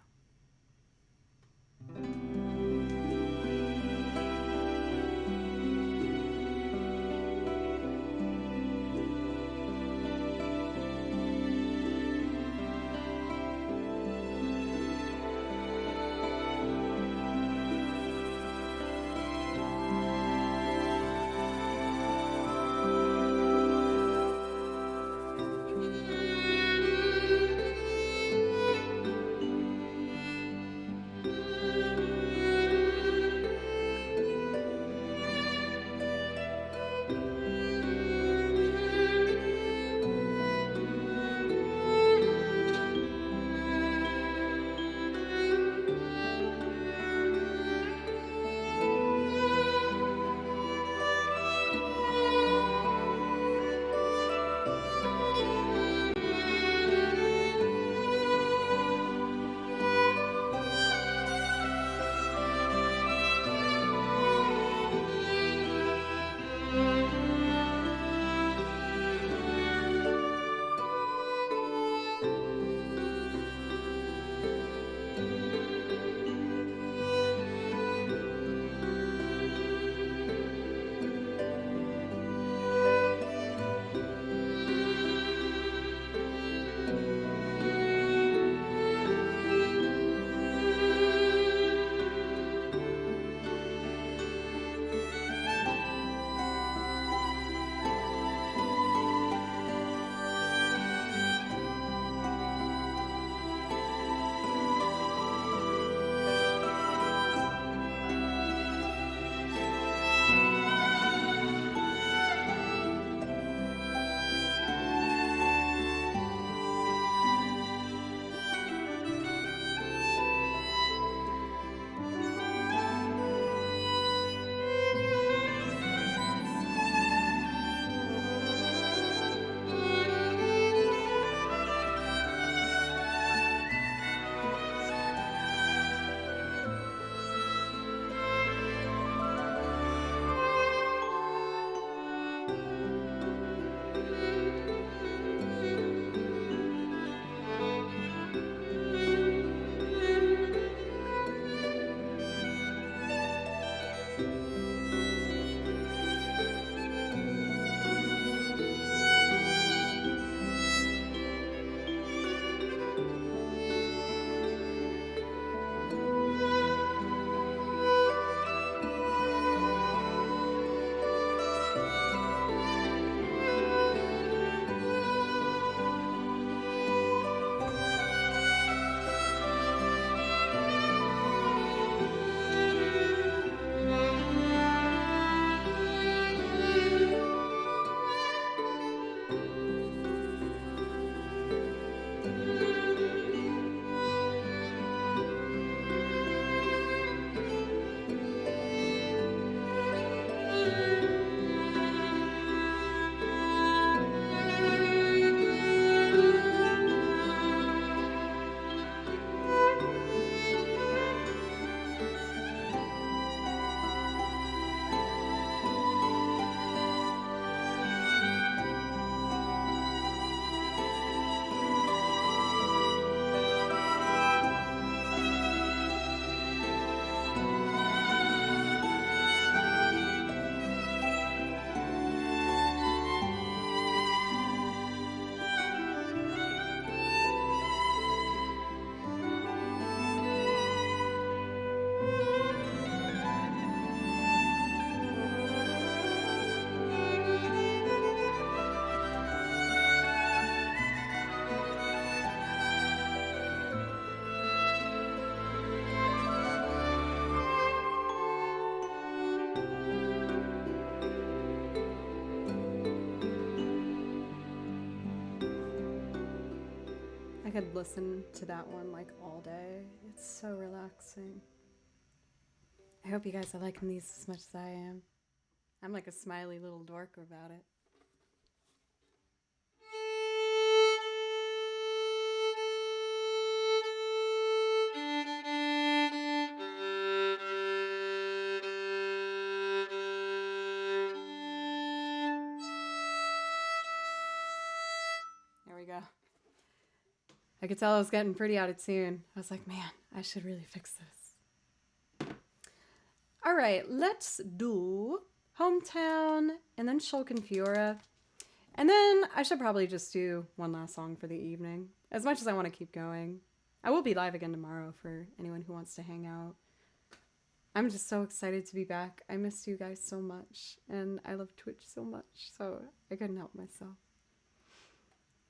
could listen to that one like all day. It's so relaxing. I hope you guys are liking these as much as I am. I'm like a smiley little dork about it. There we go. I could tell I was getting pretty out of tune. I was like, man, I should really fix this. All right, let's do Hometown and then Shulkin Fiora. And then I should probably just do one last song for the evening. As much as I want to keep going. I will be live again tomorrow for anyone who wants to hang out. I'm just so excited to be back. I missed you guys so much. And I love Twitch so much. So I couldn't help myself.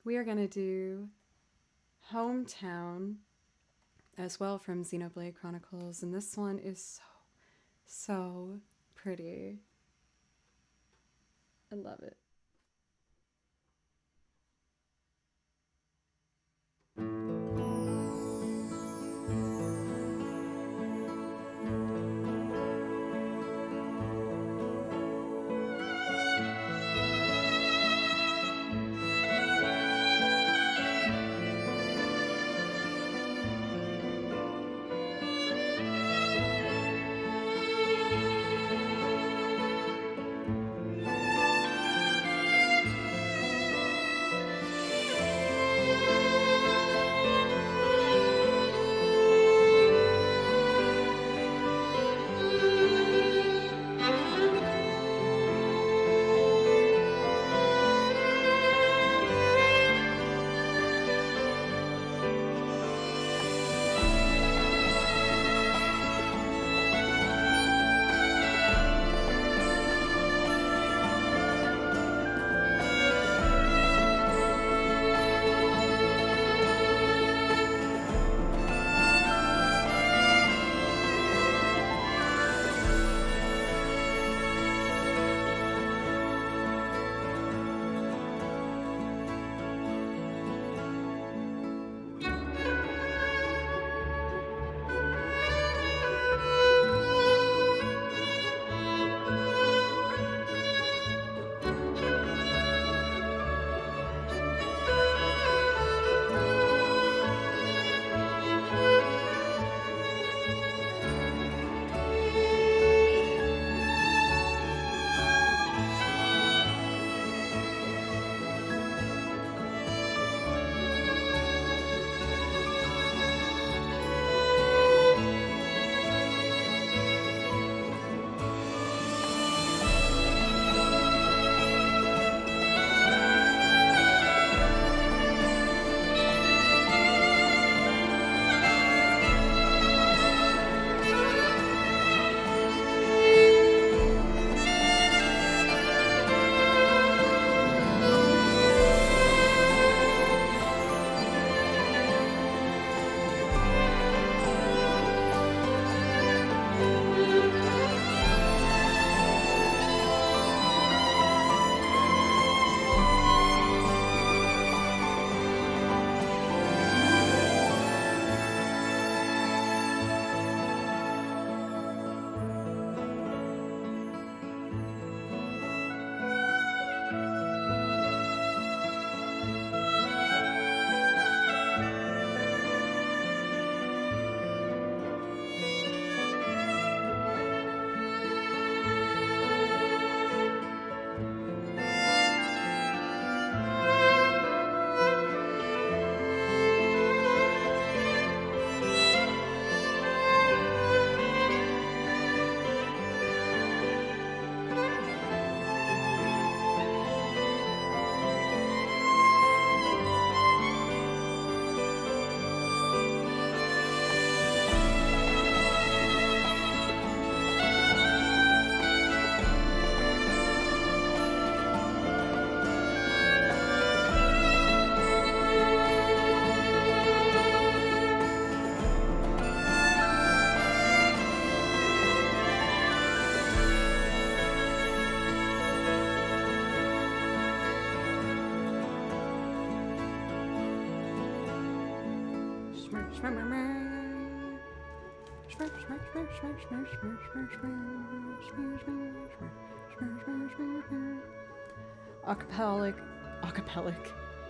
We are going to do Hometown as well from Xenoblade Chronicles. And this one is so pretty. I love it.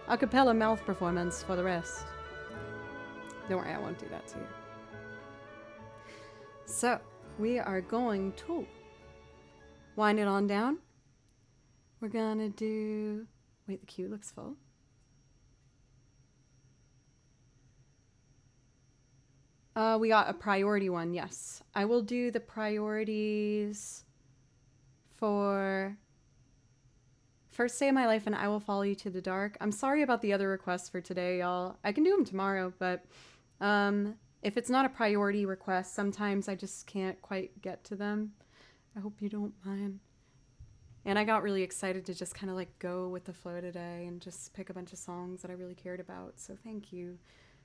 acapella mouth performance for the rest. Don't worry, I won't do that to you. So, we are going to wind it on down. We're gonna do... Wait, the queue looks full. We got a priority one, yes. I will do the priorities for First Day of My Life and I Will Follow You to the Dark. I'm sorry about the other requests for today, y'all. I can do them tomorrow, but if it's not a priority request, sometimes I just can't quite get to them. I hope you don't mind. And I got really excited to just kind of like go with the flow today and just pick a bunch of songs that I really cared about. So thank you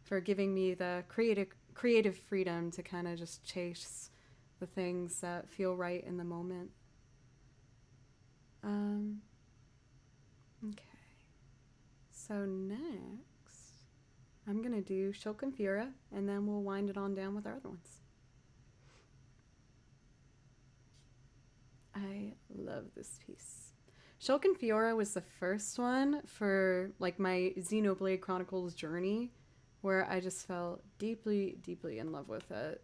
for giving me the creative freedom to kind of just chase the things that feel right in the moment. Okay. So next, I'm going to do Shulk and Fura, and then we'll wind it on down with our other ones. I love this piece. Shulk and Fiora was the first one for like my Xenoblade Chronicles journey, where I just fell deeply, deeply in love with it.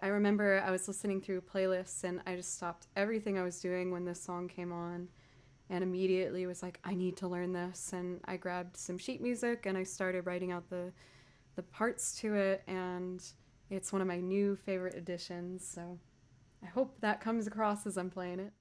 I remember I was listening through playlists and I just stopped everything I was doing when this song came on and immediately was like, I need to learn this. And I grabbed some sheet music and I started writing out the parts to it, and it's one of my new favorite additions, so I hope that comes across as I'm playing it.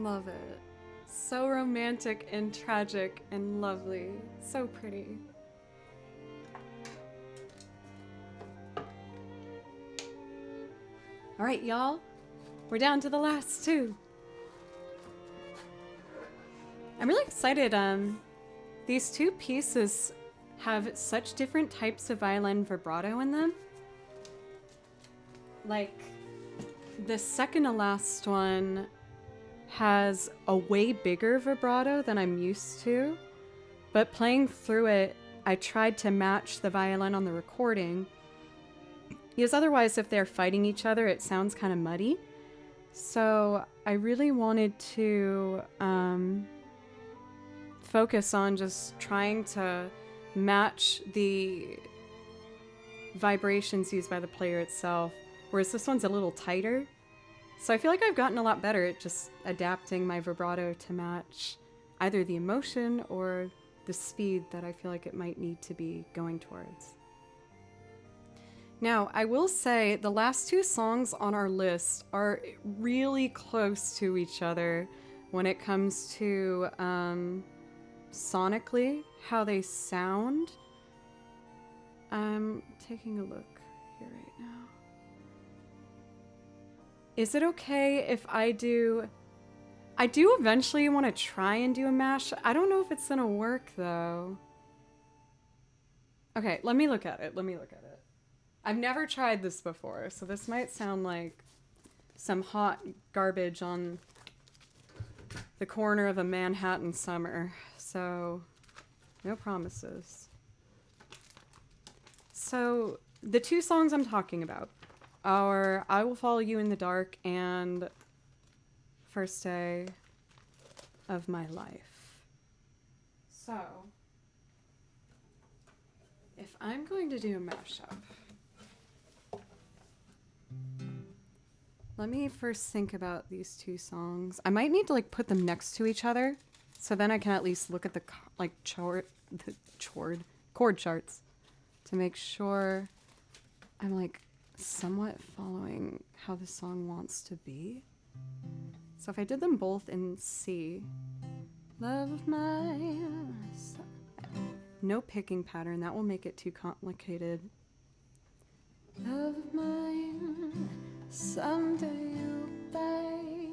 Love it. So romantic and tragic and lovely. So pretty. All right, y'all. We're down to the last two. I'm really excited. These two pieces have such different types of violin vibrato in them. Like, the second to last one has a way bigger vibrato than I'm used to, but playing through it, I tried to match the violin on the recording, because otherwise if they're fighting each other, it sounds kind of muddy. So I really wanted to focus on just trying to match the vibrations used by the player itself, whereas this one's a little tighter. So I feel like I've gotten a lot better at just adapting my vibrato to match either the emotion or the speed that I feel like it might need to be going towards. Now, I will say the last two songs on our list are really close to each other when it comes to sonically, how they sound. I'm taking a look here right now. Is it okay if I do eventually want to try and do a mash. I don't know if it's gonna work though. Okay, let me look at it. I've never tried this before, so this might sound like some hot garbage on the corner of a Manhattan summer. So, no promises. So, the two songs I'm talking about are I Will Follow You in the Dark and First Day of My Life. So, if I'm going to do a mashup, let me first think about these two songs. I might need to put them next to each other, so then I can at least look at the chord charts to make sure I'm somewhat following how the song wants to be. So if I did them both in C, love of mine, no picking pattern, that will make it too complicated. Love of mine, someday you'll pay,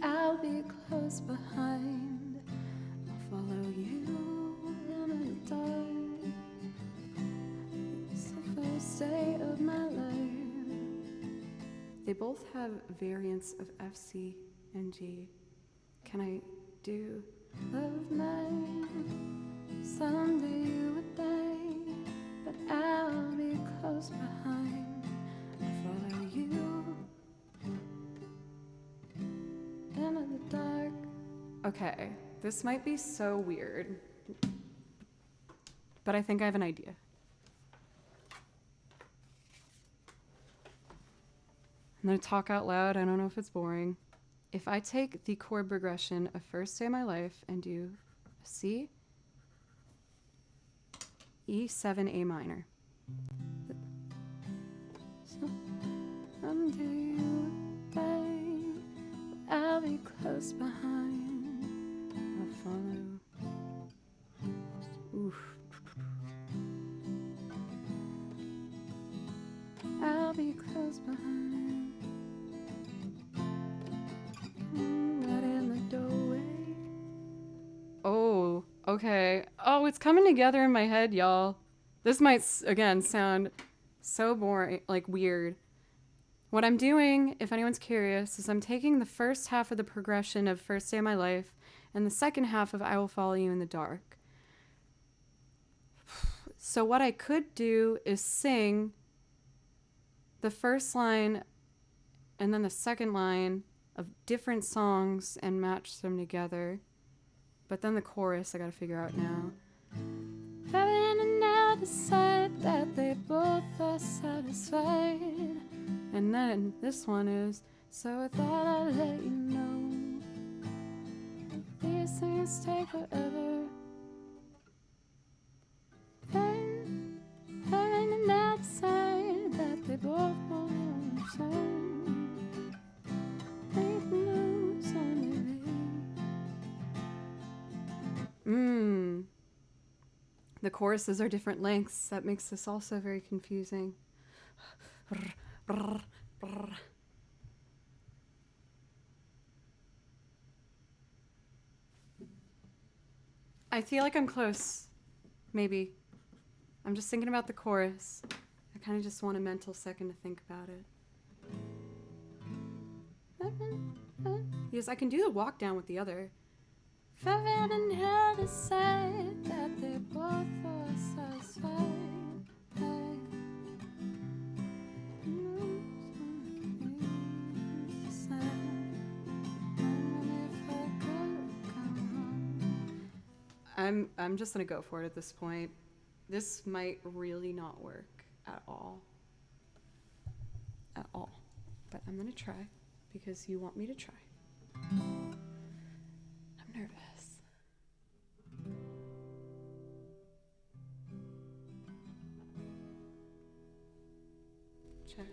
but I'll be close behind. I'll follow you in the dark. It's the first day of my life. They both have variants of F, C, and G. Can I do love of mine? Someday you would die, but I'll be close behind. I'll follow you into the dark. Okay, this might be so weird, but I think I have an idea. I'm gonna talk out loud. I don't know if it's boring. If I take the chord progression of First Day of My Life and do a C, E7, A minor. So, someday you would die, but I'll be close behind. I'll follow. Oof. I'll be close behind. Right in the doorway. Oh, okay. Oh, it's coming together in my head, y'all. This might, again, sound so boring, weird. What I'm doing, if anyone's curious, is I'm taking the first half of the progression of First Day of My Life and the second half of I Will Follow You in the Dark. So what I could do is sing the first line and then the second line of different songs and match them together. But then the chorus I gotta figure out now. Having another side that they both are satisfied. And then this one is, so I thought I'd let you know. These things take forever. Then having another side that they both want to say. Make no sound of it. The choruses are different lengths. That makes this also very confusing. I feel like I'm close. Maybe. I'm just thinking about the chorus. I kind of just want a mental second to think about it. Yes, I can do the walk down with the other. Heaven and hell decide that they both were satisfied. I'm just gonna go for it at this point. This might really not work at all. At all. But I'm gonna try because you want me to try. I'm nervous. Check.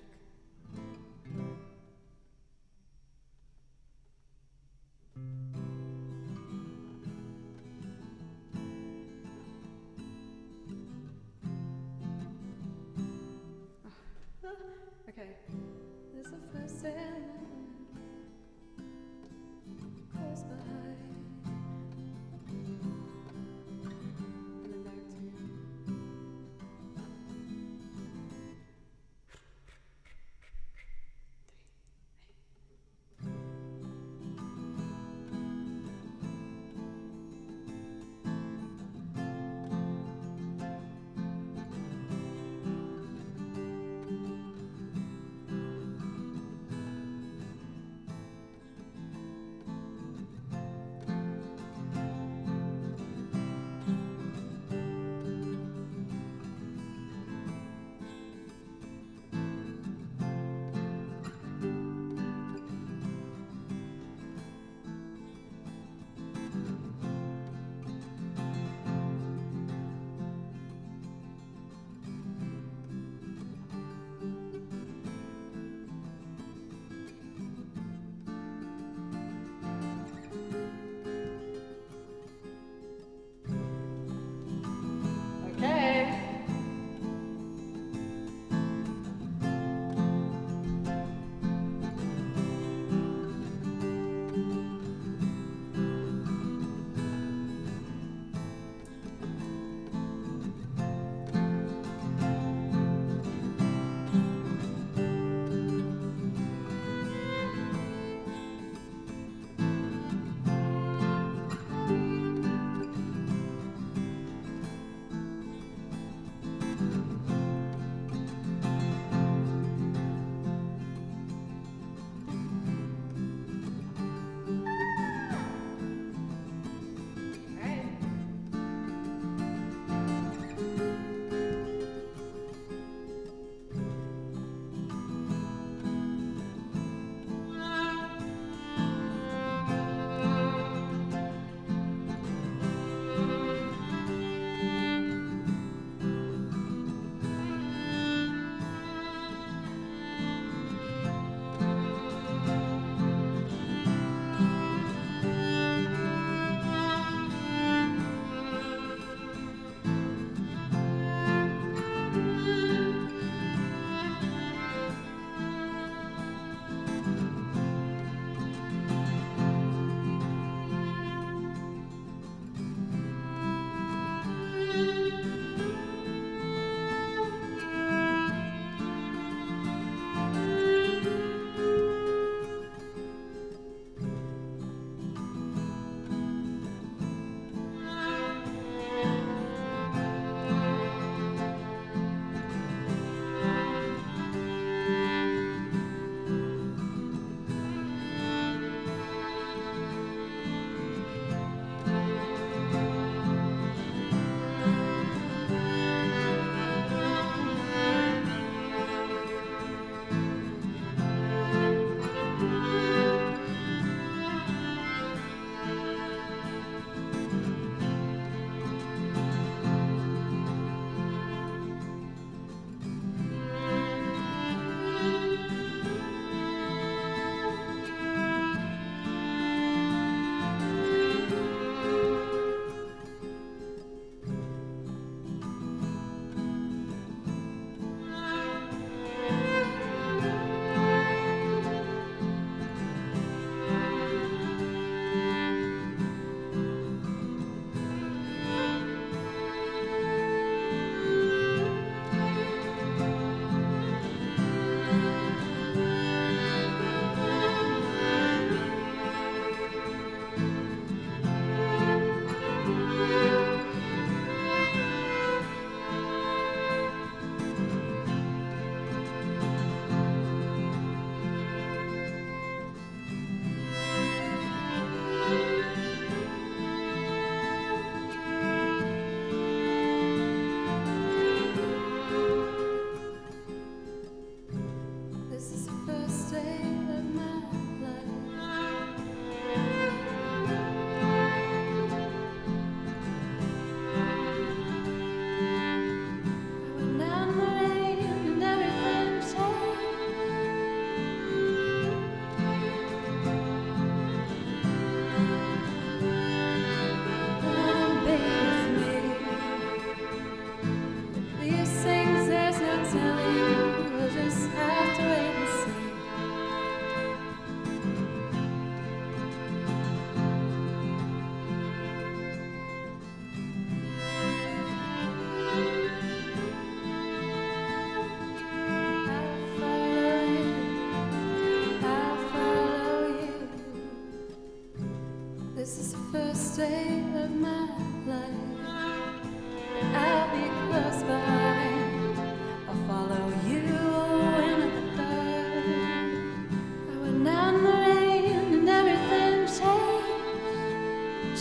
Okay. This is the first element. Close behind. And then back to.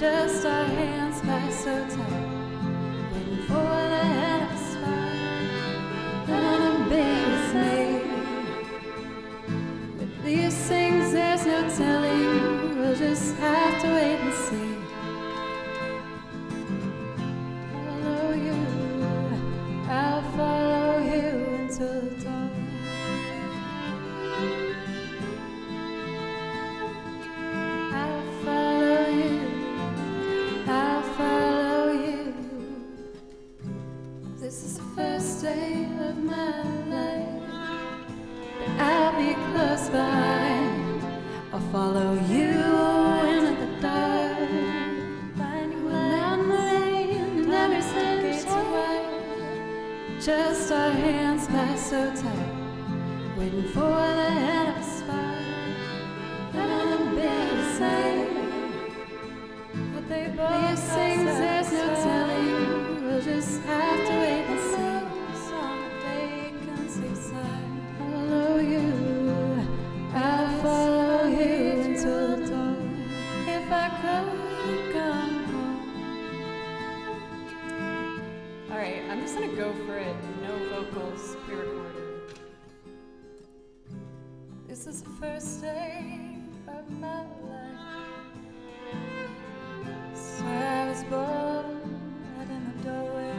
Just our hands pass so tight, waiting for the hand of a smile and a baby's name. With these things, there's no telling. We'll just have to wait and see. Follow you, I'll follow you until the dawn. This is the first day of my life, but I'll be close behind. I'll follow you into the dark, finding when the rain and everything gets white. Just our hands pass so tight, waiting for the hand of a spark and a big sign. But they both sing, there's no telling. We'll just have to wait and see. On the vacancy side, follow you, I'll follow you until the dawn. If I could come home. All right, I'm just gonna go for it. No vocals, pre-recorded. This is the first day of my life. Swear I was born in the doorway.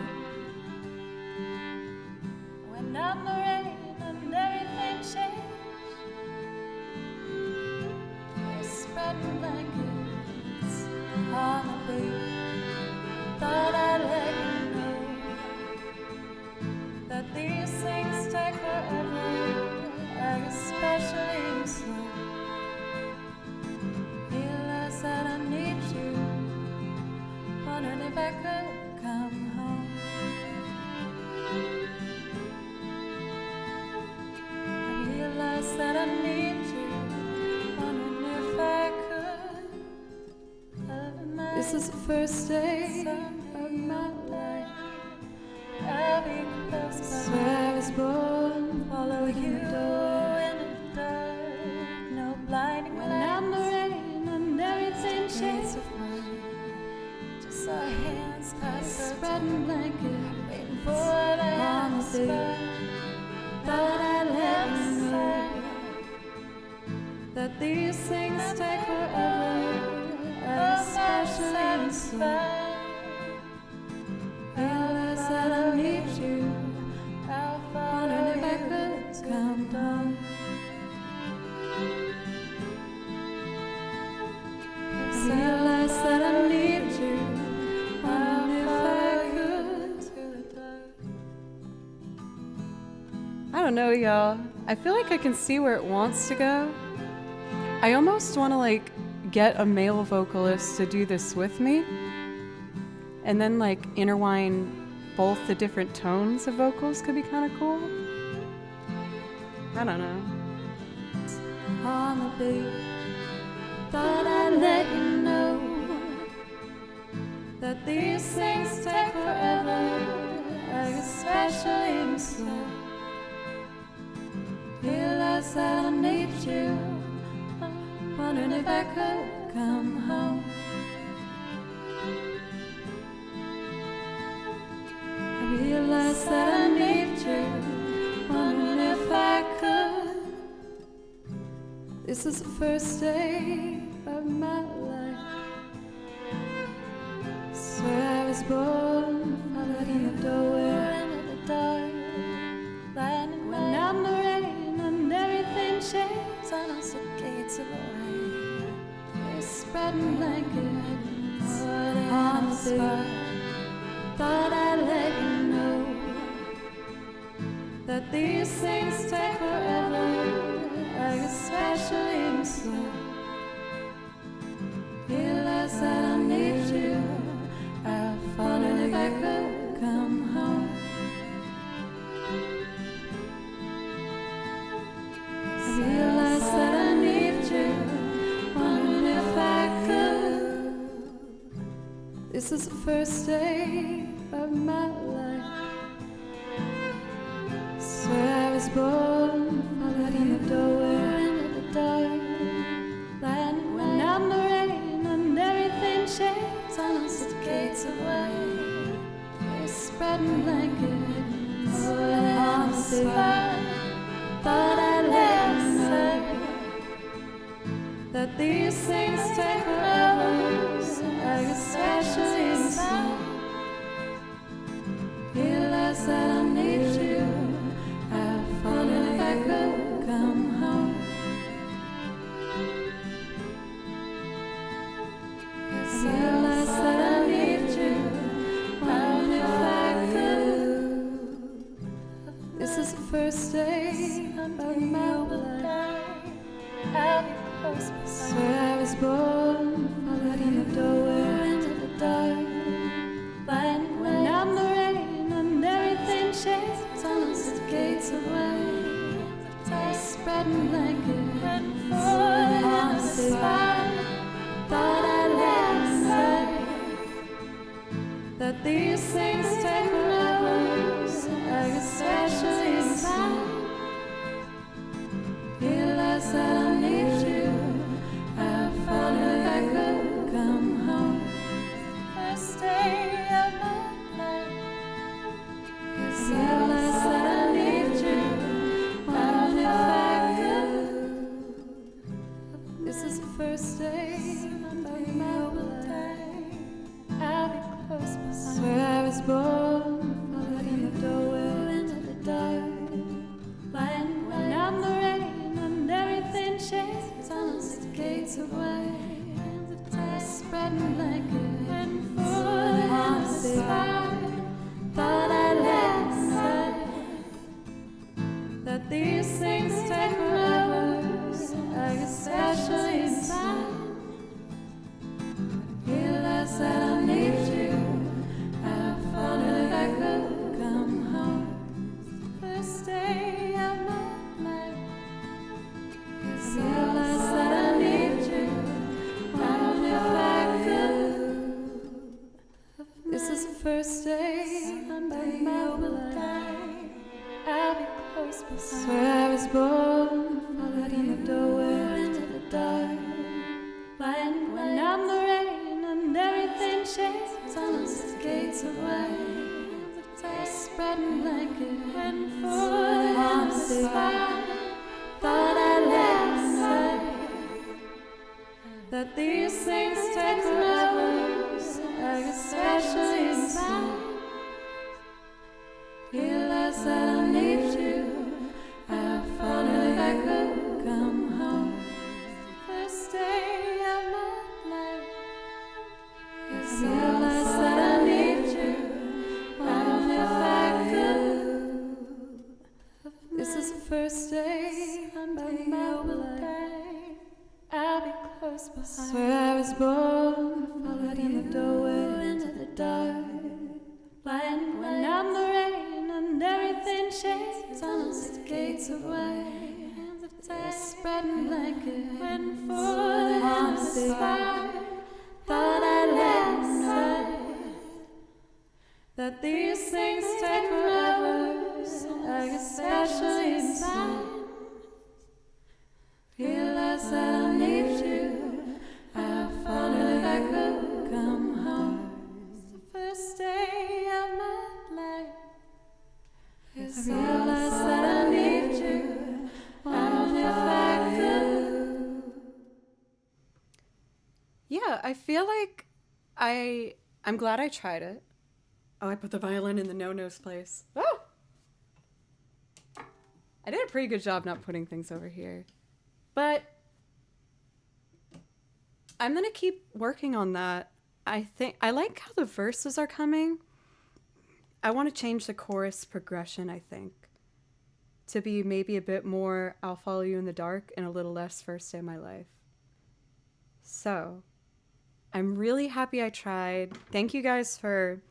When I'm the rain and everything changed. We're spreading blankets on the beach. Thought I'd let you know that these things take forever, especially slow. Realize that I need you. Wondering if I could come home. I realize that I need you. Wondering if I could love my. This is the first day of my life. I'll be close by. Swear I was born, follow you in the dark. No blinding when I'm the rain and everything shades of white. Just our hands pass spreading blanket, waiting for the hand of spot. Thought I'd let you know that these things take forever, especially slow. Realize that I need you. Wondering if I could come down. Realize that I need you. Wondering if I could. I don't know, y'all. I feel like I can see where it wants to go. I almost want to like get a male vocalist to do this with me and then like intertwine both the different tones of vocals. Could be kind of cool. I don't know. On the beach, thought I'd let you know that these things take forever, especially slow. Realize that I need you. Wondering if I could come home. I realize that I need you. Wondering if I could. This is the first day of my life. Swear I was born, followed in the doorway into the dark. Blinding when I'm the rain and everything shades on us the gates of light. We're spreading blankets on the spot. Thought I'd let you know that these things take forever, especially slow. Realize that I need you. I wonder if I could come home. I realize that I need you. Wondering if I could. This is the first day of my life. Swear I was born, followed in the doorway into the dark. Blinding when I'm the rain and everything changed. that these things take forever, especially inside. Realize that I need you. I wonder if I could come home. Realize that I need you. I wonder if I could. This is the first day of my life. I'll be close beside. Where I was born, followed in the doorway into the dark. When I'm the rain and everything shakes on the gates of light, I spreading blanket and falling on the spot. Thought I'd let inside that these things take forever, especially inside. Realize that I need you. I found if I could come home. First day of my life. Realize that I need you. I found if I could. This is the first day of my life. I'll be close beside. Where I was born, followed in the doorway into the dark. When I'm the rain and everything shakes on the gates of white. I spreading blanket and falling on the spot. Thought I'd let inside that these things take forever, especially inside. Realize that I need you. I found it if I could come home. First day of my life. Realize that I need you. Found if I could. This is the first day of my life. I'll be close beside. Where I was born, followed in the doorway into the dark. When I'm the rain and everything shakes on the gates of white. I spreading blanket and falling on the spot. Thought I'd let inside that these things take forever, especially inside. Realize that I need you. I found it if I could come home. First day of my life. Realize that I need you. Found if I could. This is the first day of my life. I'll be close beside. Where I was born, followed in the doorway into the dark. When I'm the rain and everything shakes on the gates of white. I spreading blanket and falling on the spot. Thought I'd let inside that these things take forever, especially inside. Realize that I need you. I found it if I could come home. It's the first day of my life. Realize that I need you. Found if I could. Yeah, I feel like I'm glad I tried it. Oh, I put the violin in the no-no's place. Oh! I did a pretty good job not putting things over here. But I'm gonna keep working on that. I think I like how the verses are coming. I want to change the chorus progression, I think, to be maybe a bit more I'll follow you in the dark and a little less first day of my life. So I'm really happy I tried. Thank you guys for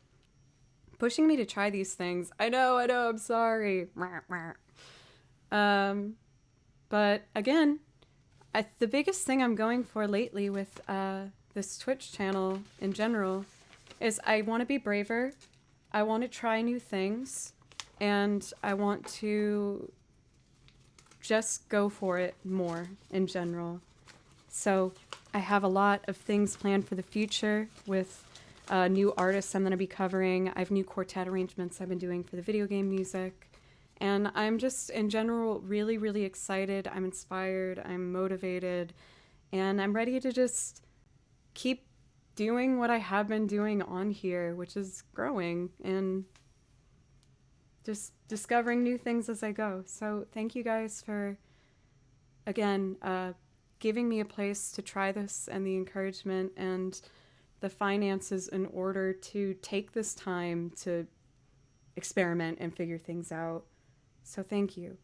pushing me to try these things. I know, I'm sorry. But again, the biggest thing I'm going for lately with this Twitch channel in general is I want to be braver. I want to try new things, and I want to just go for it more in general. So I have a lot of things planned for the future with new artists I'm going to be covering. I have new quartet arrangements I've been doing for the video game music. And I'm just, in general, really, really excited. I'm inspired. I'm motivated. And I'm ready to just keep doing what I have been doing on here, which is growing and just discovering new things as I go. So thank you guys for, again, giving me a place to try this and the encouragement and the finances in order to take this time to experiment and figure things out. So thank you.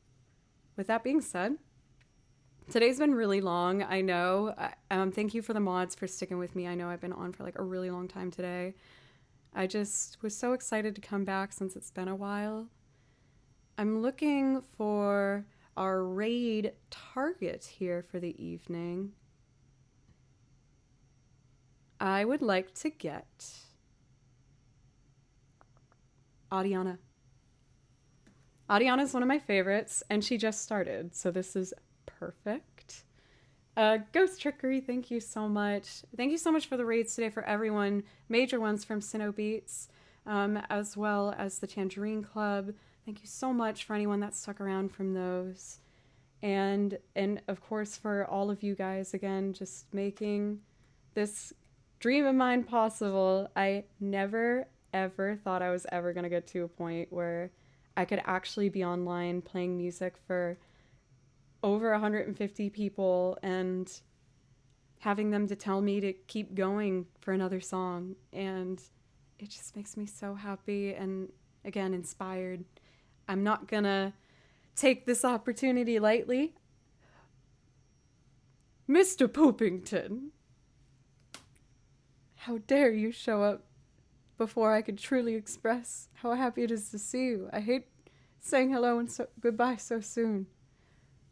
With that being said, today's been really long, I know. Thank you for the mods for sticking with me. I know I've been on for like a really long time today. I just was so excited to come back since it's been a while. I'm looking for our raid target here for the evening. I would like to get Adiana. Adiana is one of my favorites, and she just started, so this is perfect. Ghost Trickery, thank you so much. Thank you so much for the raids today for everyone. Major ones from Sinnoh Beats, as well as the Tangerine Club. Thank you so much for anyone that stuck around from those. And of course for all of you guys, again, just making this dream of mine possible. I never, ever thought I was ever going to get to a point where I could actually be online playing music for over 150 people and having them to tell me to keep going for another song. And it just makes me so happy and, again, inspired. I'm not going to take this opportunity lightly. Mr. Poopington, how dare you show up before I could truly express how happy it is to see you. I hate saying hello and goodbye so soon.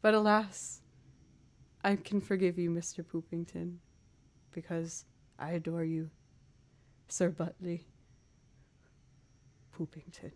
But alas, I can forgive you, Mr. Poopington, because I adore you, Sir Butley Poopington.